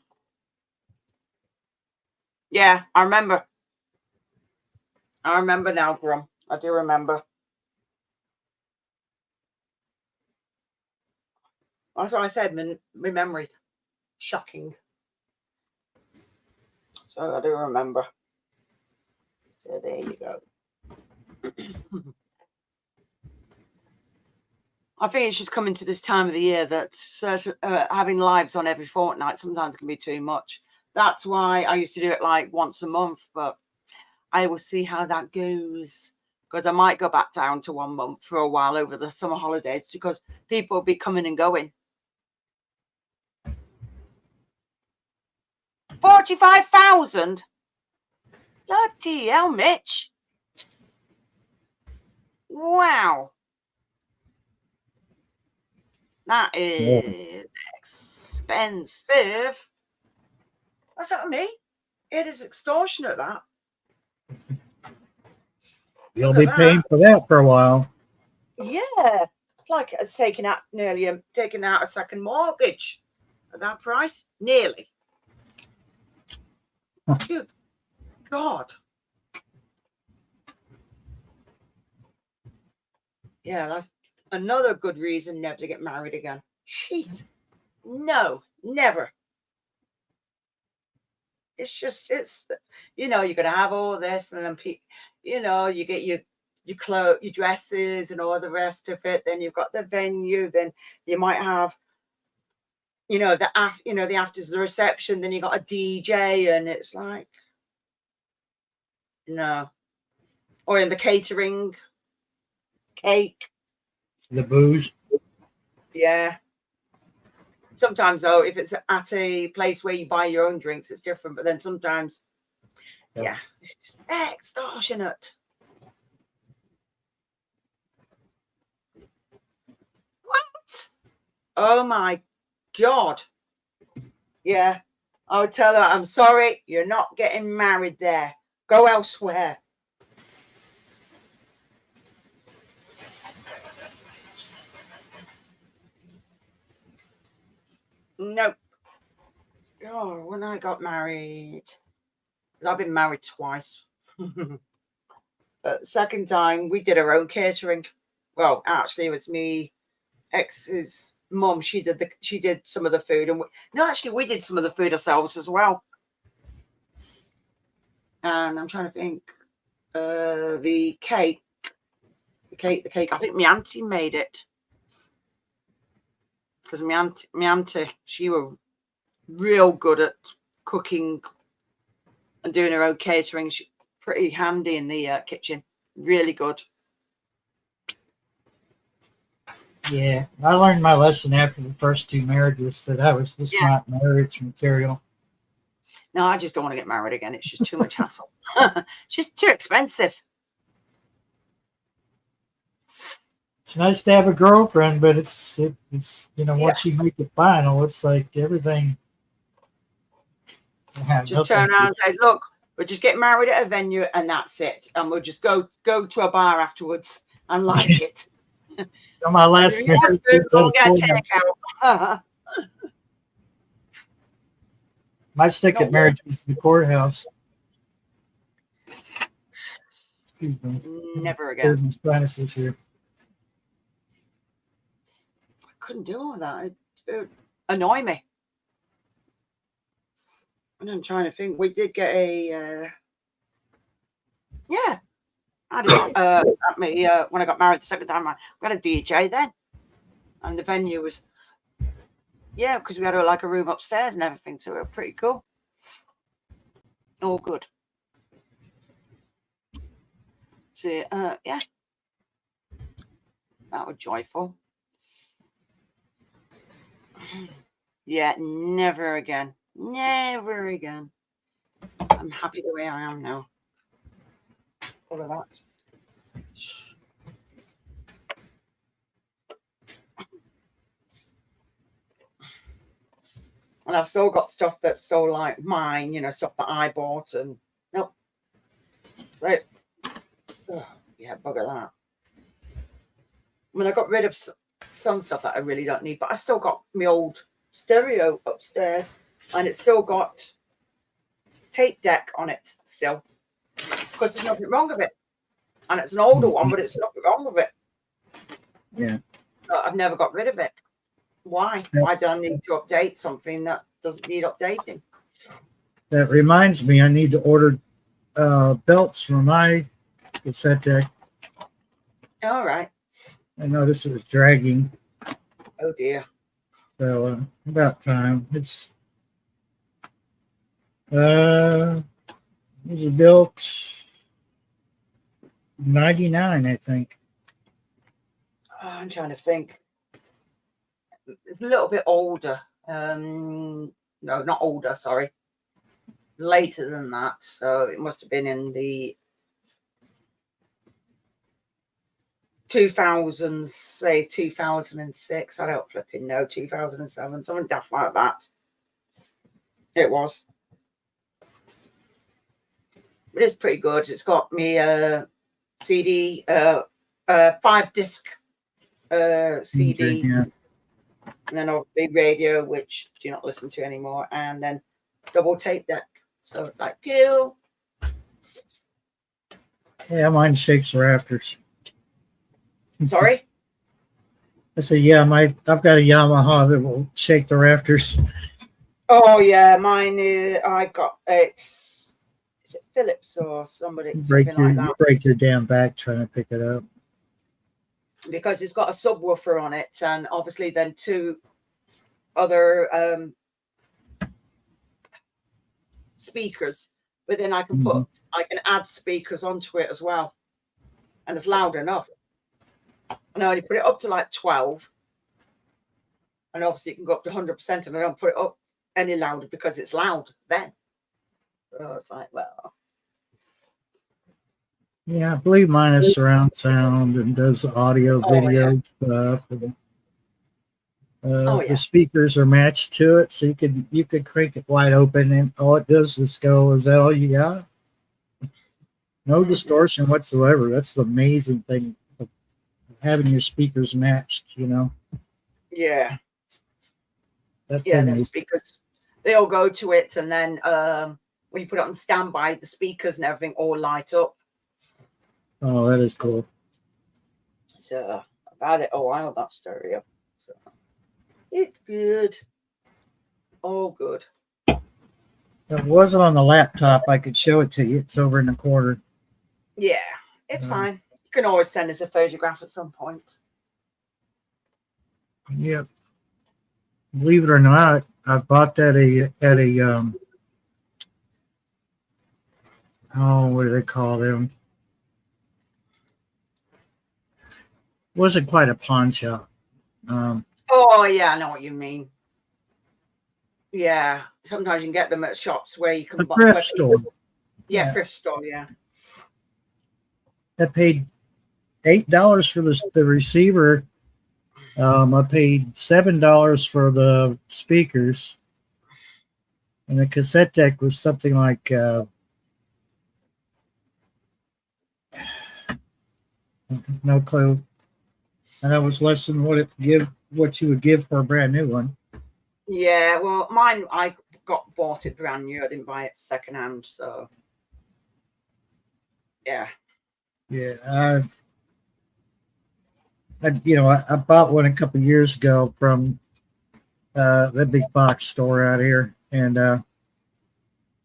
Yeah, I remember. I remember now, Grum. I do remember. That's what I said. My memory, shocking. So I do remember. So there you go. I think it's just coming to this time of the year that having lives on every fortnight sometimes can be too much. That's why I used to do it like once a month, but I will see how that goes, because I might go back down to 1 month for a while over the summer holidays because people will be coming and going. 45,000? Bloody hell, Mitch. Wow. That is expensive. That's what I mean. It is extortionate, that. You'll be paying for that for a while. Yeah. Like it's taking out a second mortgage at that price. Nearly. Good God. Yeah, that's another good reason never to get married again. Jeez. No, never. It's just, you're going to have all this, and then, you get your clothes, your dresses, and all the rest of it. Then you've got the venue. Then you might have, the after's the reception. Then you got a DJ, and it's like, no. Or in the catering, cake, the booze. Yeah. Sometimes, though, if it's at a place where you buy your own drinks, it's different. But then sometimes, yeah, it's just extortionate. What? Oh, my God. Yeah. I would tell her, I'm sorry, you're not getting married there. Go elsewhere. Nope. Oh, when I got married, I've been married twice. But second time we did our own catering. Well, actually, it was me ex's mum. She did some of the food, and we did some of the food ourselves as well. And I'm trying to think, the cake. I think my auntie made it, because my auntie, she was real good at cooking and doing her own catering. She's pretty handy in the kitchen. Really good. Yeah, I learned my lesson after the first 2 marriages that I was just Yeah. not marriage material. No, I just don't want to get married again. It's just too much hassle. It's just too expensive. It's nice to have a girlfriend, but it's once you make it final, it's like everything. Just turn around and say, look, we'll just get married at a venue and that's it. And we'll just go to a bar afterwards and like it. On my last marriage, We'll get takeout. my second marriage was the courthouse. Excuse me. Never again. Sinuses here. I couldn't do all that. It would annoy me. And I'm trying to think. We did get a I did at me when I got married the second time. We had a DJ then, and the venue was because we had like a room upstairs and everything, so it was pretty cool. All good. So that was joyful. Yeah, never again. Never again. I'm happy the way I am now. All of that. And I've still got stuff that's so like mine, stuff that I bought, and nope. So, bugger that. I mean, I got rid of some stuff that I really don't need, but I still got my old stereo upstairs, and it's still got tape deck on it still, because there's nothing wrong with it. And it's an older one, but it's nothing wrong with it. Yeah. But I've never got rid of it. Why? Why do I need to update something that doesn't need updating? That reminds me, I need to order belts for my cassette deck. All right. I noticed it was dragging. Oh dear. So about time. It's it was built 99, I think. Oh, I'm trying to think. It's a little bit older. No, not older, sorry. Later than that. So it must have been in the 2000s, say 2006. I don't flipping know, 2007, something daft like that. It was. But it's pretty good. It's got me CD, 5-disc CD. Yeah. And then obviously radio, which do not listen to anymore, and then double tape deck. So like you. Yeah, mine shakes the rafters. Sorry? I said, yeah, I've got a Yamaha that will shake the rafters. Oh yeah, mine I've got is it Phillips or somebody Break your damn back trying to pick it up. Because it's got a subwoofer on it, and obviously then 2 other speakers, but then I can add speakers onto it as well, and it's loud enough. And I only put it up to like 12, and obviously you can go up to 100%, and I don't put it up any louder because it's loud then. So it's like, well, yeah, I believe mine is surround sound and does audio, video stuff. And, the speakers are matched to it, so you could crank it wide open, and all it does is go. Is that all you got? No distortion whatsoever. That's the amazing thing of having your speakers matched. yeah, That the speakers, they all go to it, and then when you put it on standby, the speakers and everything all light up. Oh, that is cool. So I've had it a while, that stereo. So it's good. All good. If it wasn't on the laptop, I could show it to you. It's over in the corner. Yeah, it's fine. You can always send us a photograph at some point. Yep. Believe it or not, I bought that at a what do they call them? Wasn't quite a pawn shop. Oh yeah, I know what you mean. Yeah, sometimes you can get them at shops where you can A buy. thrift store. Yeah, thrift store. Yeah. I paid $8 for the receiver. I paid $7 for the speakers, and the cassette deck was something like no clue. And that was less than what you would give for a brand new one. Yeah, well, mine I bought it brand new. I didn't buy it secondhand, so yeah. Yeah, I bought one a couple years ago from that big box store out here, and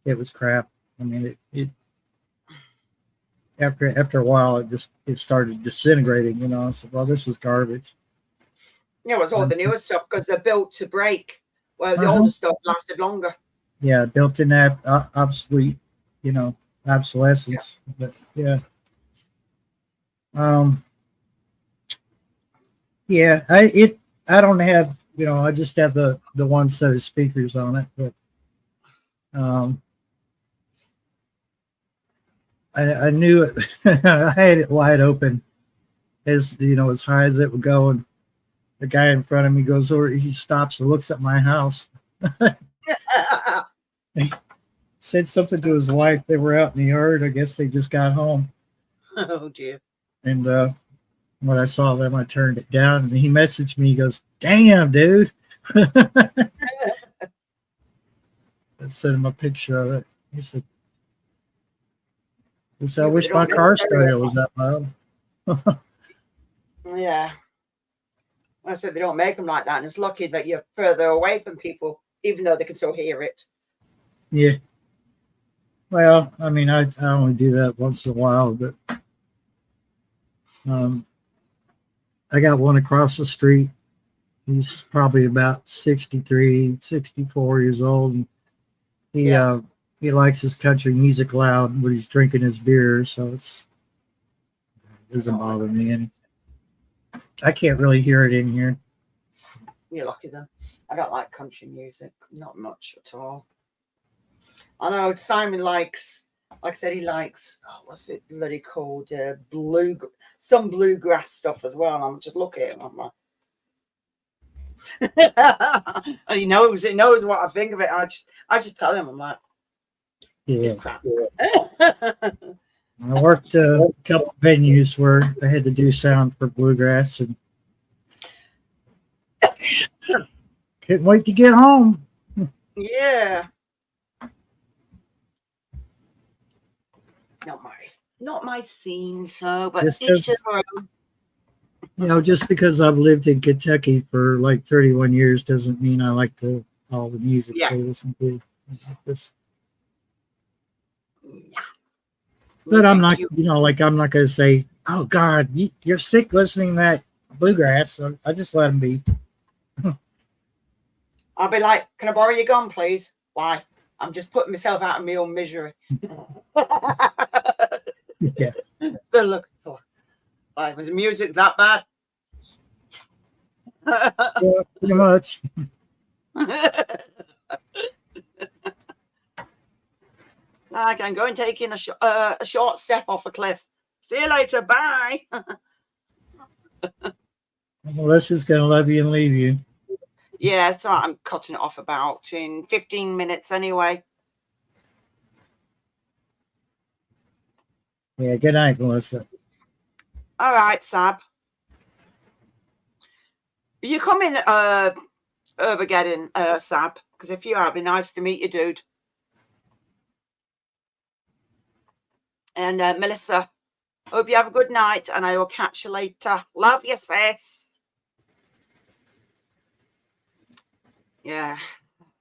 it was crap. I mean, it after a while it started disintegrating. I said, well, this is garbage. Yeah, it's all the newer stuff because they're built to break. Well, the older stuff lasted longer. Yeah, built-in obsolete, obsolescence. But yeah. Yeah, I don't have, I just have the one set of speakers on it, but I knew it. I had it wide open as high as it would go, and the guy in front of me goes over, he stops and looks at my house. He said something to his wife. They were out in the yard. I guess they just got home. Oh dear. And when I saw them, I turned it down, and he messaged me. He goes, "Damn, dude." I sent him a picture of it. He said, I wish my car stereo was that loud. Yeah. I said they don't make them like that, and it's lucky that you're further away from people, even though they can still hear it. Yeah. Well, I mean, I only do that once in a while, but I got one across the street. He's probably about 63, 64 years old. And he likes his country music loud when he's drinking his beer, so it doesn't bother me any. I can't really hear it in here. You're lucky then. I don't like country music, not much at all. I know Simon likes, like I said, he likes, what's it bloody called? Some bluegrass stuff as well. And I'm just looking at him, I'm like, he knows what I think of it. I just tell him, I'm like, it's crap. I worked a couple venues where I had to do sound for bluegrass, and couldn't wait to get home. Yeah. Not my scene, so but just because I've lived in Kentucky for like 31 years doesn't mean I like all the music they listen to. But I'm not, I'm not going to say, "Oh God, you're sick listening to that bluegrass." So I just let them be. I'll be like, "Can I borrow your gun, please?" Why? I'm just putting myself out of my own misery. Yeah. Then look, like, was the music that bad? Yeah, pretty much. I can go and take in a short step off a cliff. See you later. Bye. Melissa's going to love you and leave you. Yeah, so I'm cutting it off about in 15 minutes anyway. Yeah, good night, Melissa. All right, Sab. You coming, Armageddon, Sab? Because if you are, it'd be nice to meet you, dude. And Melissa, hope you have a good night, and I will catch you later. Love you, sis. Yeah.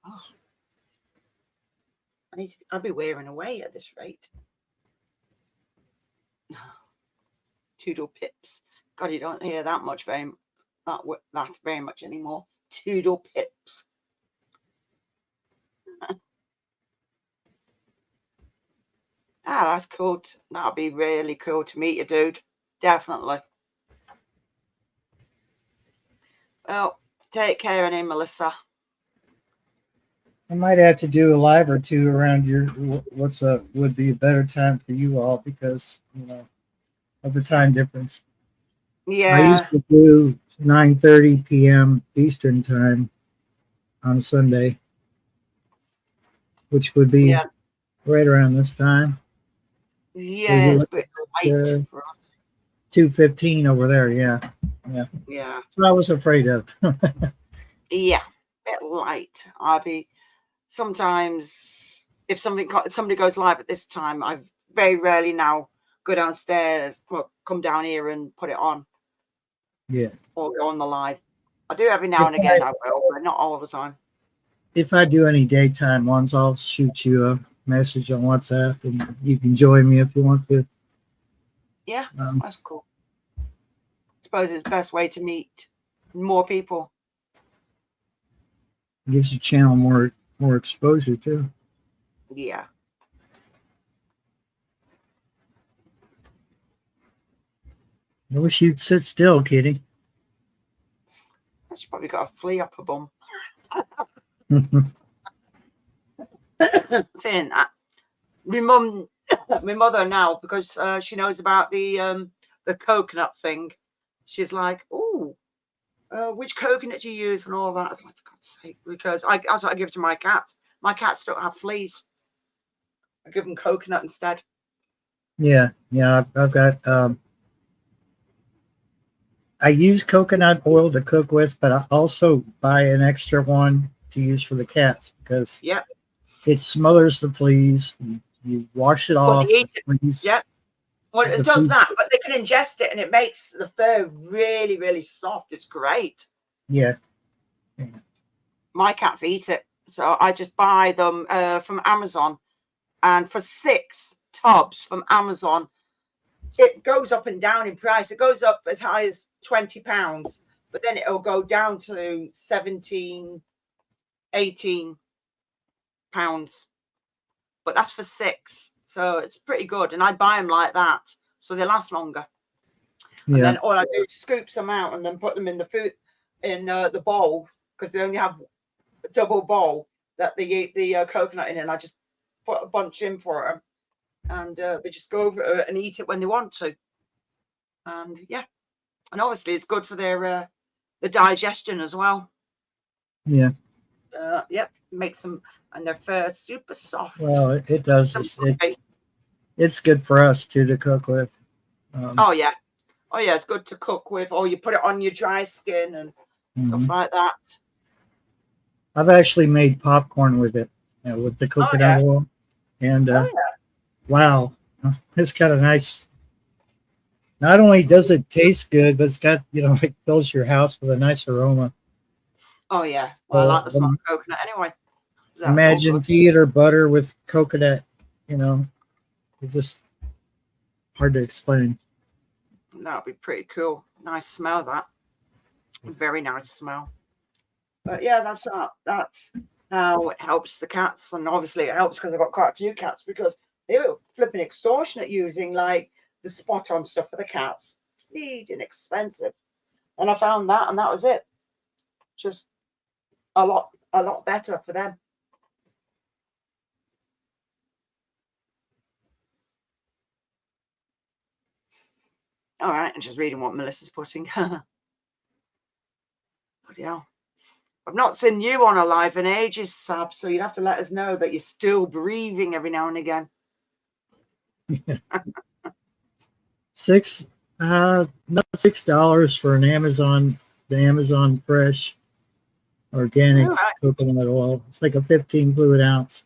Oh. I'll be wearing away at this rate. Toodle pips. God, you don't hear that much very much anymore. Toodle pips. That's cool. That'll be really cool to meet you, dude. Definitely. Well, take care, anyway, Melissa. I might have to do a live or two around your would be a better time for you all because of the time difference. Yeah. I used to do 9:30 p.m. Eastern time on Sunday, which would be right around this time. Yeah, it's a bit late for us. 2:15 over there. Yeah. That's what I was afraid of. Yeah, a bit light. Sometimes if somebody goes live at this time, I very rarely now go downstairs, come down here and put it on. Yeah. Or go on the live. I do every now and again, I will, but not all the time. If I do any daytime ones, I'll shoot you a message on WhatsApp and you can join me if you want to. Yeah, that's cool. I suppose it's the best way to meet more people. Gives the channel more exposure too. Yeah. I wish you'd sit still, Kitty. She's probably got a flea up her bum. Saying that, my mother now, because she knows about the coconut thing, she's like, "Oh, which coconut do you use?" and all that. I was like, for God's sake, because that's what I give to my cats. My cats don't have fleas. I give them coconut instead. Yeah, I've got. I use coconut oil to cook with, but I also buy an extra one to use for the cats because it smothers the fleas. You wash it off. They eat it. Yeah. Well, it does that, but they can ingest it, and it makes the fur really, really soft. It's great. Yeah. My cats eat it, so I just buy them from Amazon, and for 6 tubs from Amazon, it goes up and down in price. It goes up as high as £20, but then it'll go down to 17, 18 pounds. But that's for 6, so it's pretty good. And I buy them like that, so they last longer. Yeah. And then all I do is scoop some out and then put them in the food in the bowl, because they only have a double bowl that they eat the coconut in, and I just put a bunch in for them. And they just go over it and eat it when they want to. And and obviously it's good for their the digestion as well. Yeah. Makes them, and their fur super soft. Well, it does. It's good for us too to cook with. It's good to cook with, or you put it on your dry skin and stuff like that. I've actually made popcorn with it, with the coconut oil, and wow, it's got a nice. Not only does it taste good, but it's got it fills your house with a nice aroma. Oh yeah, well, I like the smell of coconut anyway. Imagine tea or butter with coconut. It's just hard to explain. That would be pretty cool. Nice smell, that. Very nice smell. But yeah, that's how it helps the cats, and obviously it helps because I've got quite a few cats, because they were flipping extortionate using like the spot on stuff for the cats. Bleeding expensive. And I found that, and that was it. Just a lot better for them. All right, I'm just reading what Melissa's putting. Bloody hell. I've not seen you on a live in ages, Sab, so you'd have to let us know that you're still breathing every now and again. Not $6 for the Amazon fresh organic coconut oil. It's like a 15 fluid ounce.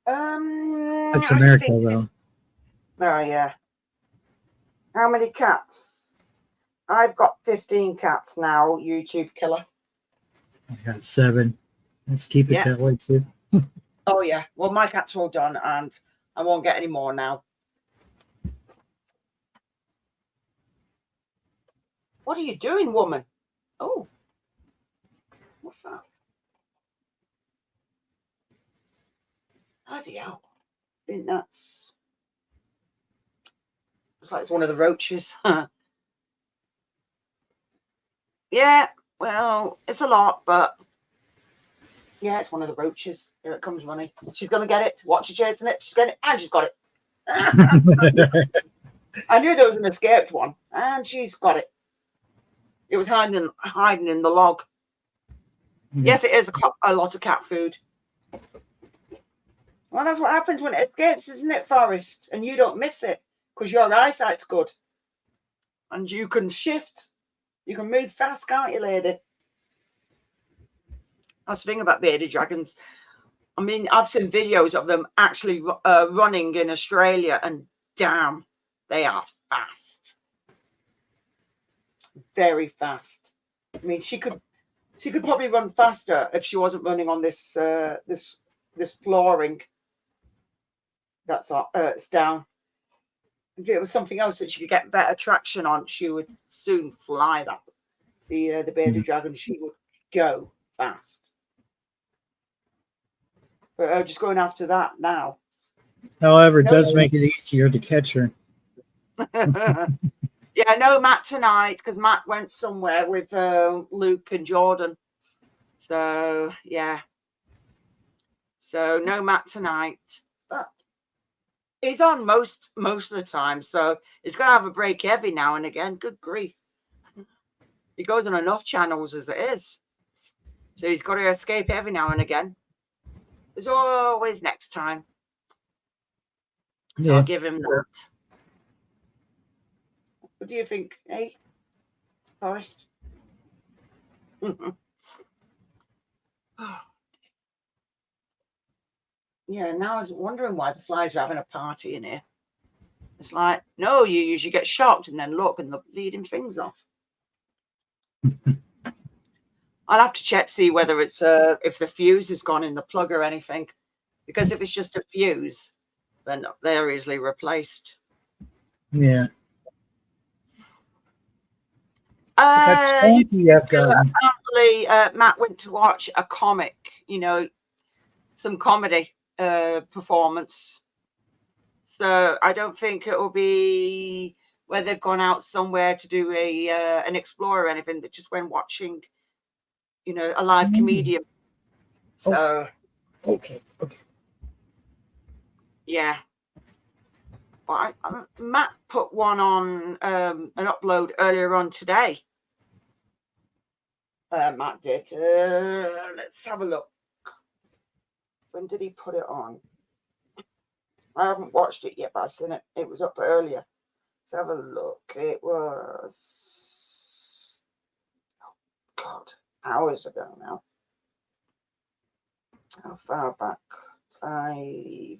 That's America though. Oh, yeah. How many cats? I've got 15 cats now, YouTube killer. I got 7. Let's keep it Yeah. that way too. Oh, yeah. Well, my cats are all done and I won't get any more now. What are you doing, woman? Oh. What's that? Bloody hell. I think that's... Looks like it's one of the roaches. Yeah, well, it's a lot, but yeah, it's one of the roaches. Here it comes running. She's going to get it. Watch her chasing it. She's getting it, and she's got it. I knew there was an escaped one, and she's got it. It was hiding in the log. Yes, it is a lot of cat food. Well, that's what happens when it escapes, isn't it, Forrest? And you don't miss it because your eyesight's good. And you can shift. You can move fast, can't you, lady? That's the thing about bearded dragons. I mean, I've seen videos of them actually running in Australia, and damn, they are fast. Very fast. I mean, she could probably run faster if she wasn't running on this this flooring. That's it's down. If it was something else that she could get better traction on, she would soon fly that. The bearded dragon, she would go fast. But just going after that now. However, it does make it easier to catch her. Yeah, no Matt tonight because Matt went somewhere with Luke and Jordan. So yeah. So no Matt tonight. But he's on most of the time, so he's gonna have a break every now and again. Good grief. He goes on enough channels as it is. So he's got to escape every now and again. There's always next time. So I'll give him that. What do you think, eh, Forrest? Yeah, now I was wondering why the flies are having a party in here. It's like, no, you usually get shocked and then look and they're leading things off. I'll have to check to see whether it's if the fuse has gone in the plug or anything. Because if it's just a fuse, then they're easily replaced. Yeah. Apparently, Matt went to watch a comic, some comedy performance. So I don't think it will be where they've gone out somewhere to do an explore or anything. They just went watching, a live comedian. So okay. Yeah. But Matt put one on an upload earlier on today. Matt did. Let's have a look. When did he put it on? I haven't watched it yet, but I've seen it. It was up earlier. Let's have a look. It was, hours ago now. How far back? 5,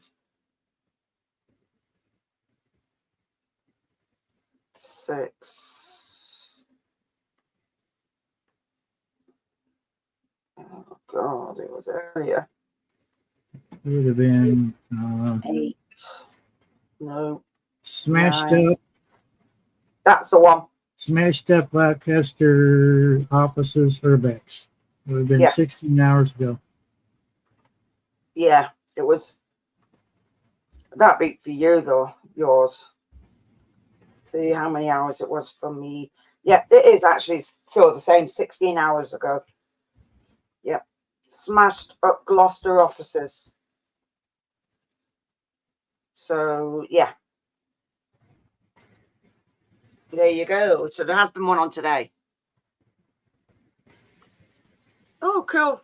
6. Oh God, it was earlier. It would have been 8. No. Smashed 9. Up. That's the one. Smashed Up Lancaster Offices Urbex. It would have been 16 hours ago. Yeah, it was that big for you though, yours. See how many hours it was for me. Yeah, it is actually still the same, 16 hours ago. Yep. Smashed Up Gloucester Offices. So yeah. There you go. So there has been one on today. Oh, cool.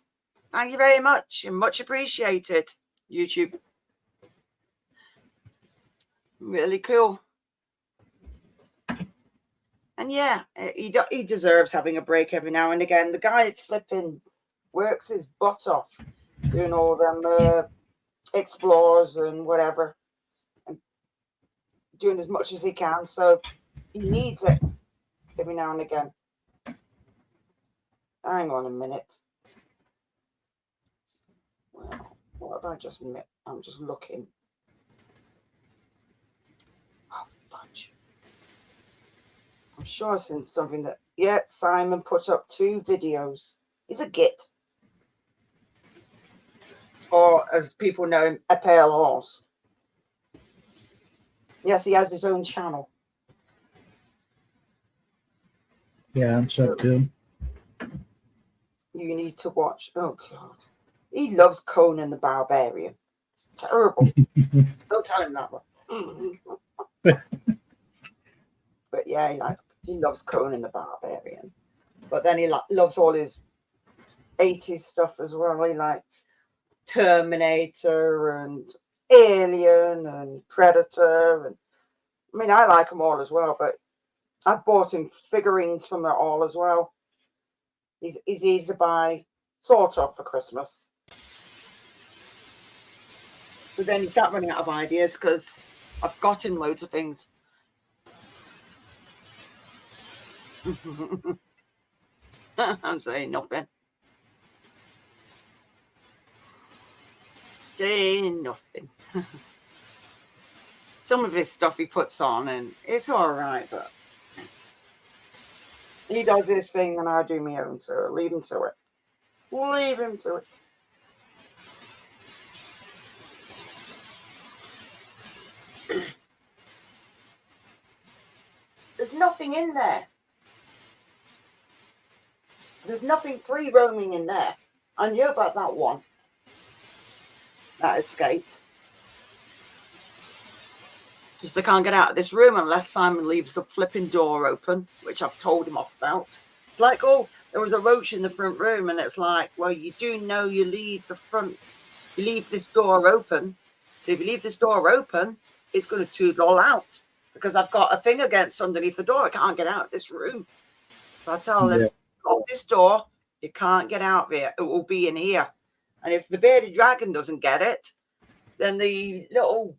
Thank you very much. And much appreciated, YouTube. Really cool. And yeah, he deserves having a break every now and again. The guy flipping works his butt off doing all them explores and whatever. And doing as much as he can, so he needs it every now and again. Hang on a minute. Well, what have I just met? I'm just looking. Oh, fudge. I'm sure I've seen something that, yeah, Simon put up 2 videos. He's a git. Or, as people know him, a pale horse. Yes, he has his own channel. Yeah, I'm sub to him. You need to watch. Oh, God. He loves Conan the Barbarian. It's terrible. Don't tell him that one. But yeah, he loves Conan the Barbarian. But then he loves all his 80s stuff as well. He likes Terminator and Alien and Predator. And I mean, I like them all as well, but I've bought him figurines from it all as well. He's easy to buy, sort of, for Christmas. But then you start running out of ideas because I've got him loads of things. I'm saying nothing. Saying nothing. Some of his stuff he puts on and it's all right, but he does his thing and I do my own, so leave him to it. Leave him to it. There's nothing in there. There's nothing free roaming in there. I knew about that one. That escaped. Just I can't get out of this room unless Simon leaves the flipping door open, which I've told him off about. It's like, oh, there was a roach in the front room, and it's like, well, you do know you leave this door open. So if you leave this door open, it's going to tootle all out because I've got a thing against underneath the door. I can't get out of this room. So I tell them, lock this door. You can't get out of here. It will be in here. And if the bearded dragon doesn't get it, then the little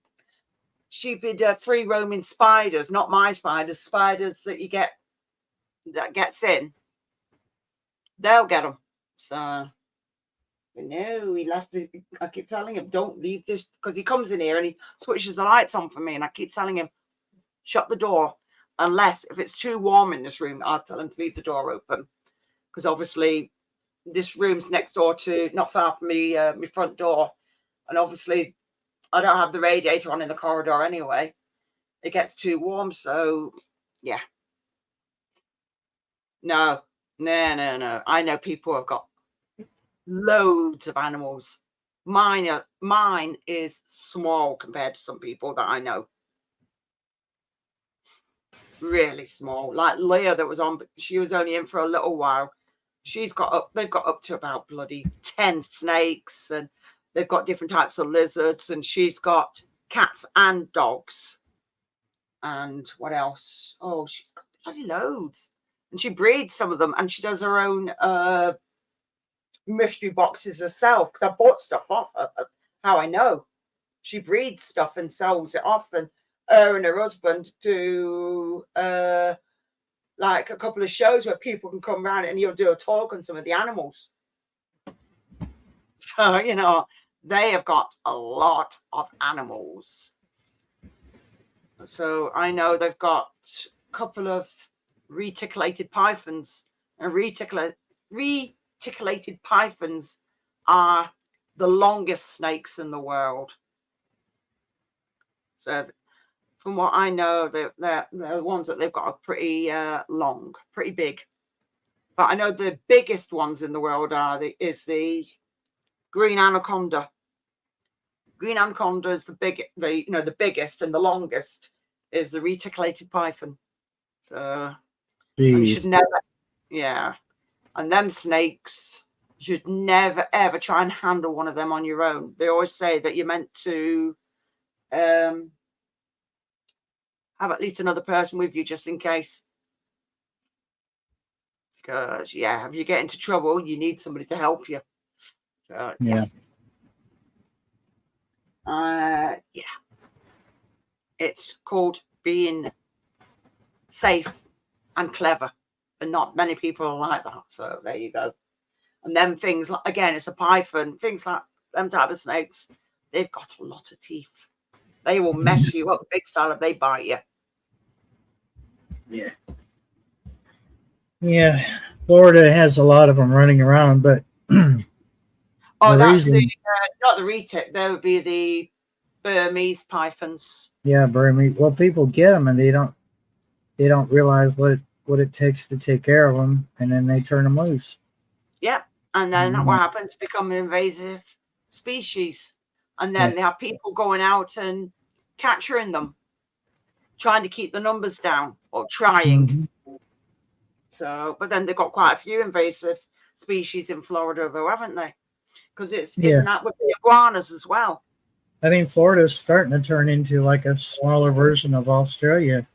stupid free roaming spiders, not my spiders, spiders that you get, that gets in, they'll get them. So, no, he left the, I keep telling him, don't leave this, because he comes in here and he switches the lights on for me, and I keep telling him, shut the door, unless if it's too warm in this room, I'll tell him to leave the door open, because obviously this room's next door to, not far from me, my front door, and obviously I don't have the radiator on in the corridor anyway. It gets too warm, so yeah. No. I know people have got loads of animals. Mine is small compared to some people that I know. Really small. Like Leah that was on, she was only in for a little while. They've got up to about bloody 10 snakes, and they've got different types of lizards, and she's got cats and dogs. And what else? Oh, she's got bloody loads. And she breeds some of them, and she does her own mystery boxes herself, because I bought stuff off her. That's how I know. She breeds stuff and sells it off, and her and her husband do like a couple of shows where people can come around and he'll do a talk on some of the animals. So, you know, they have got a lot of animals. So I know they've got a couple of reticulated pythons, and reticulated pythons are the longest snakes in the world. So from what I know, the ones that they've got are pretty long, pretty big. But I know the biggest ones in the world is the green anaconda. Green anaconda is the biggest and the longest is the reticulated python. So you should never, yeah. And them snakes, you should never ever try and handle one of them on your own. They always say that you're meant to have at least another person with you just in case. Because yeah, if you get into trouble, you need somebody to help you. So, yeah. Yeah. It's called being safe and clever, and not many people are like that. So there you go. And then things like, again, it's a python, things like them type of snakes, they've got a lot of teeth. They will mess you up big style if they bite you. Yeah. Yeah, Florida has a lot of them running around, but Oh, the that's reason, not the retic. There would be the Burmese pythons. yeah, Burmese. Well, people get them and they don't realize what it takes to take care of them, and then they turn them loose. Yep. And then what happens? Become an invasive species. And then they have people going out and capturing them, trying to keep the numbers down, or trying. So, but then they've got quite a few invasive species in Florida, though, haven't they? Because isn't that with the iguanas as well? I think Florida's starting to turn into like a smaller version of Australia.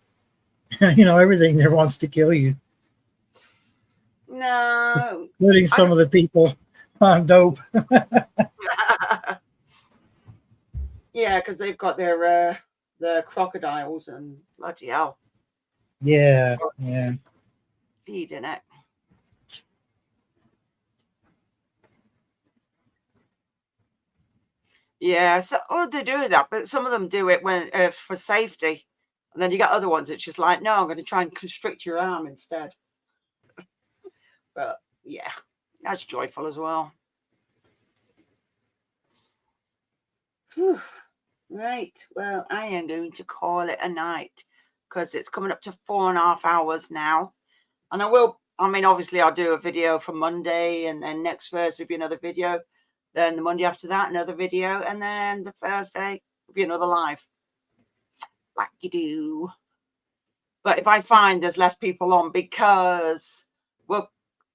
Everything there wants to kill you. No. Including some of the people on dope. Yeah, because they've got their crocodiles and bloody hell. Yeah. Feeding it. Yeah, so they do that, but some of them do it when for safety. And then you got other ones that's just like, no, I'm going to try and constrict your arm instead. But yeah, that's joyful as well. Whew. Right. Well, I am going to call it a night because it's coming up to 4.5 hours now. And obviously I'll do a video for Monday, and then next Thursday will be another video. Then the Monday after that, another video. And then the Thursday will be another live. Like you do. But if I find there's less people on because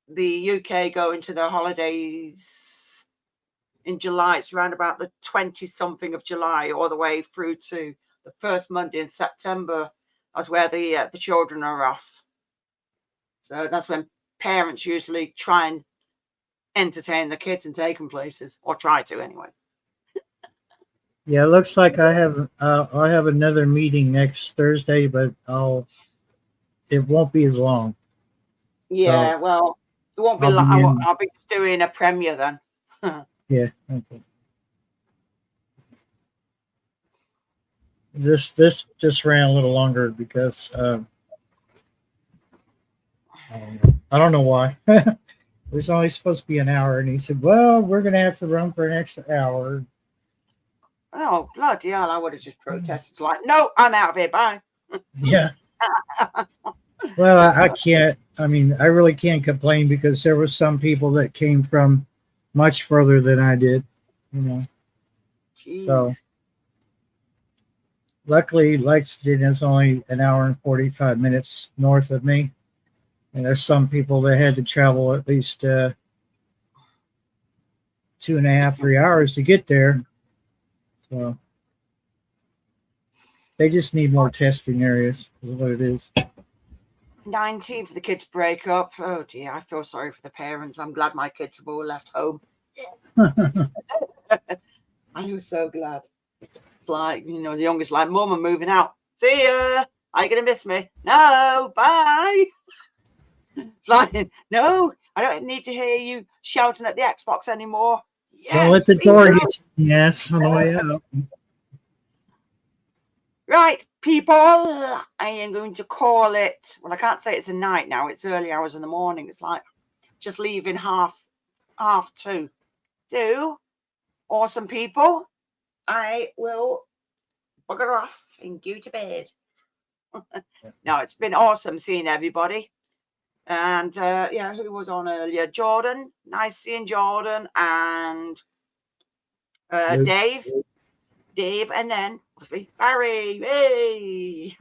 the UK go into their holidays in July, it's around about the 20-something of July, all the way through to the first Monday in September. That's where the children are off. So that's when parents usually try and entertain the kids and take them places, or try to anyway. Yeah, it looks like I have another meeting next Thursday, but it won't be as long. Yeah, so well, it won't be long. I'll be just doing a premiere then. Yeah. Okay. This just ran a little longer because I don't know why. It was only supposed to be an hour, and he said, "Well, we're going to have to run for an extra hour." Oh, bloody hell, I would have just protested. Like, no, I'm out of here. Bye. Yeah. Well, I can't. I mean, I really can't complain because there were some people that came from much further than I did, Jeez. So luckily, Lexington is only an hour and 45 minutes north of me. And there's some people that had to travel at least 2.5, 3 hours to get there. So they just need more testing areas, is what it is. 19 for the kids break up. Oh dear, I feel sorry for the parents. I'm glad my kids have all left home. I was so glad. It's like, the youngest like, Mum, I'm moving out. See ya. Are you going to miss me? No, bye. It's like, no, I don't need to hear you shouting at the Xbox anymore. Yes, don't let the door hit you. Yes, on the way out. Right, people, I am going to call it, well, I can't say it's a night now. It's early hours in the morning. It's like just leaving half 2. So, awesome people, I will bugger off and go to bed. No, it's been awesome seeing everybody. And who was on earlier? Jordan. Nice seeing Jordan and Dave, and then obviously Barry. Hey.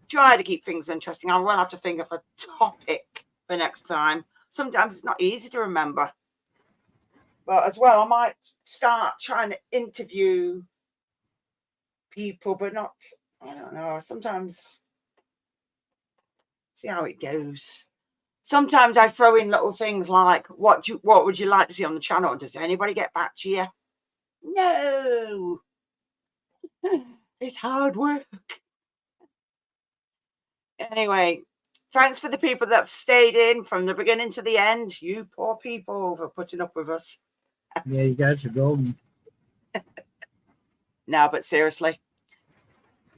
Try to keep things interesting. I will have to think of a topic for next time. Sometimes it's not easy to remember. But as well, I might start trying to interview people, but not, I don't know. Sometimes see how it goes. Sometimes I throw in little things like, what would you like to see on the channel? And does anybody get back to you? No. It's hard work. Anyway, thanks for the people that have stayed in from the beginning to the end. You poor people for putting up with us. Yeah, you guys are golden. No, but seriously,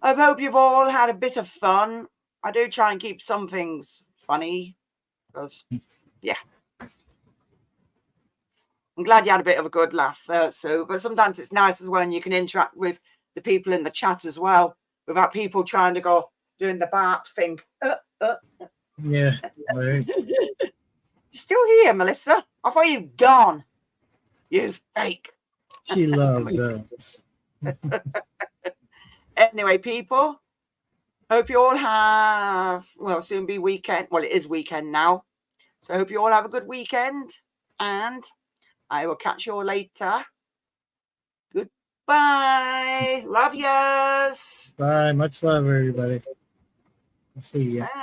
I hope you've all had a bit of fun. I do try and keep some things funny because, yeah. I'm glad you had a bit of a good laugh there, Sue. But sometimes it's nice as well, and you can interact with the people in the chat as well without people trying to go doing the Bart thing. Yeah, right. You're still here, Melissa. I thought you'd gone. You fake. She loves us. Anyway, people, hope you all have, well, soon be weekend. Well, it is weekend now. So I hope you all have a good weekend. And I will catch you all later. Goodbye. Love yous. Bye. Much love, everybody. I'll see you. Bye.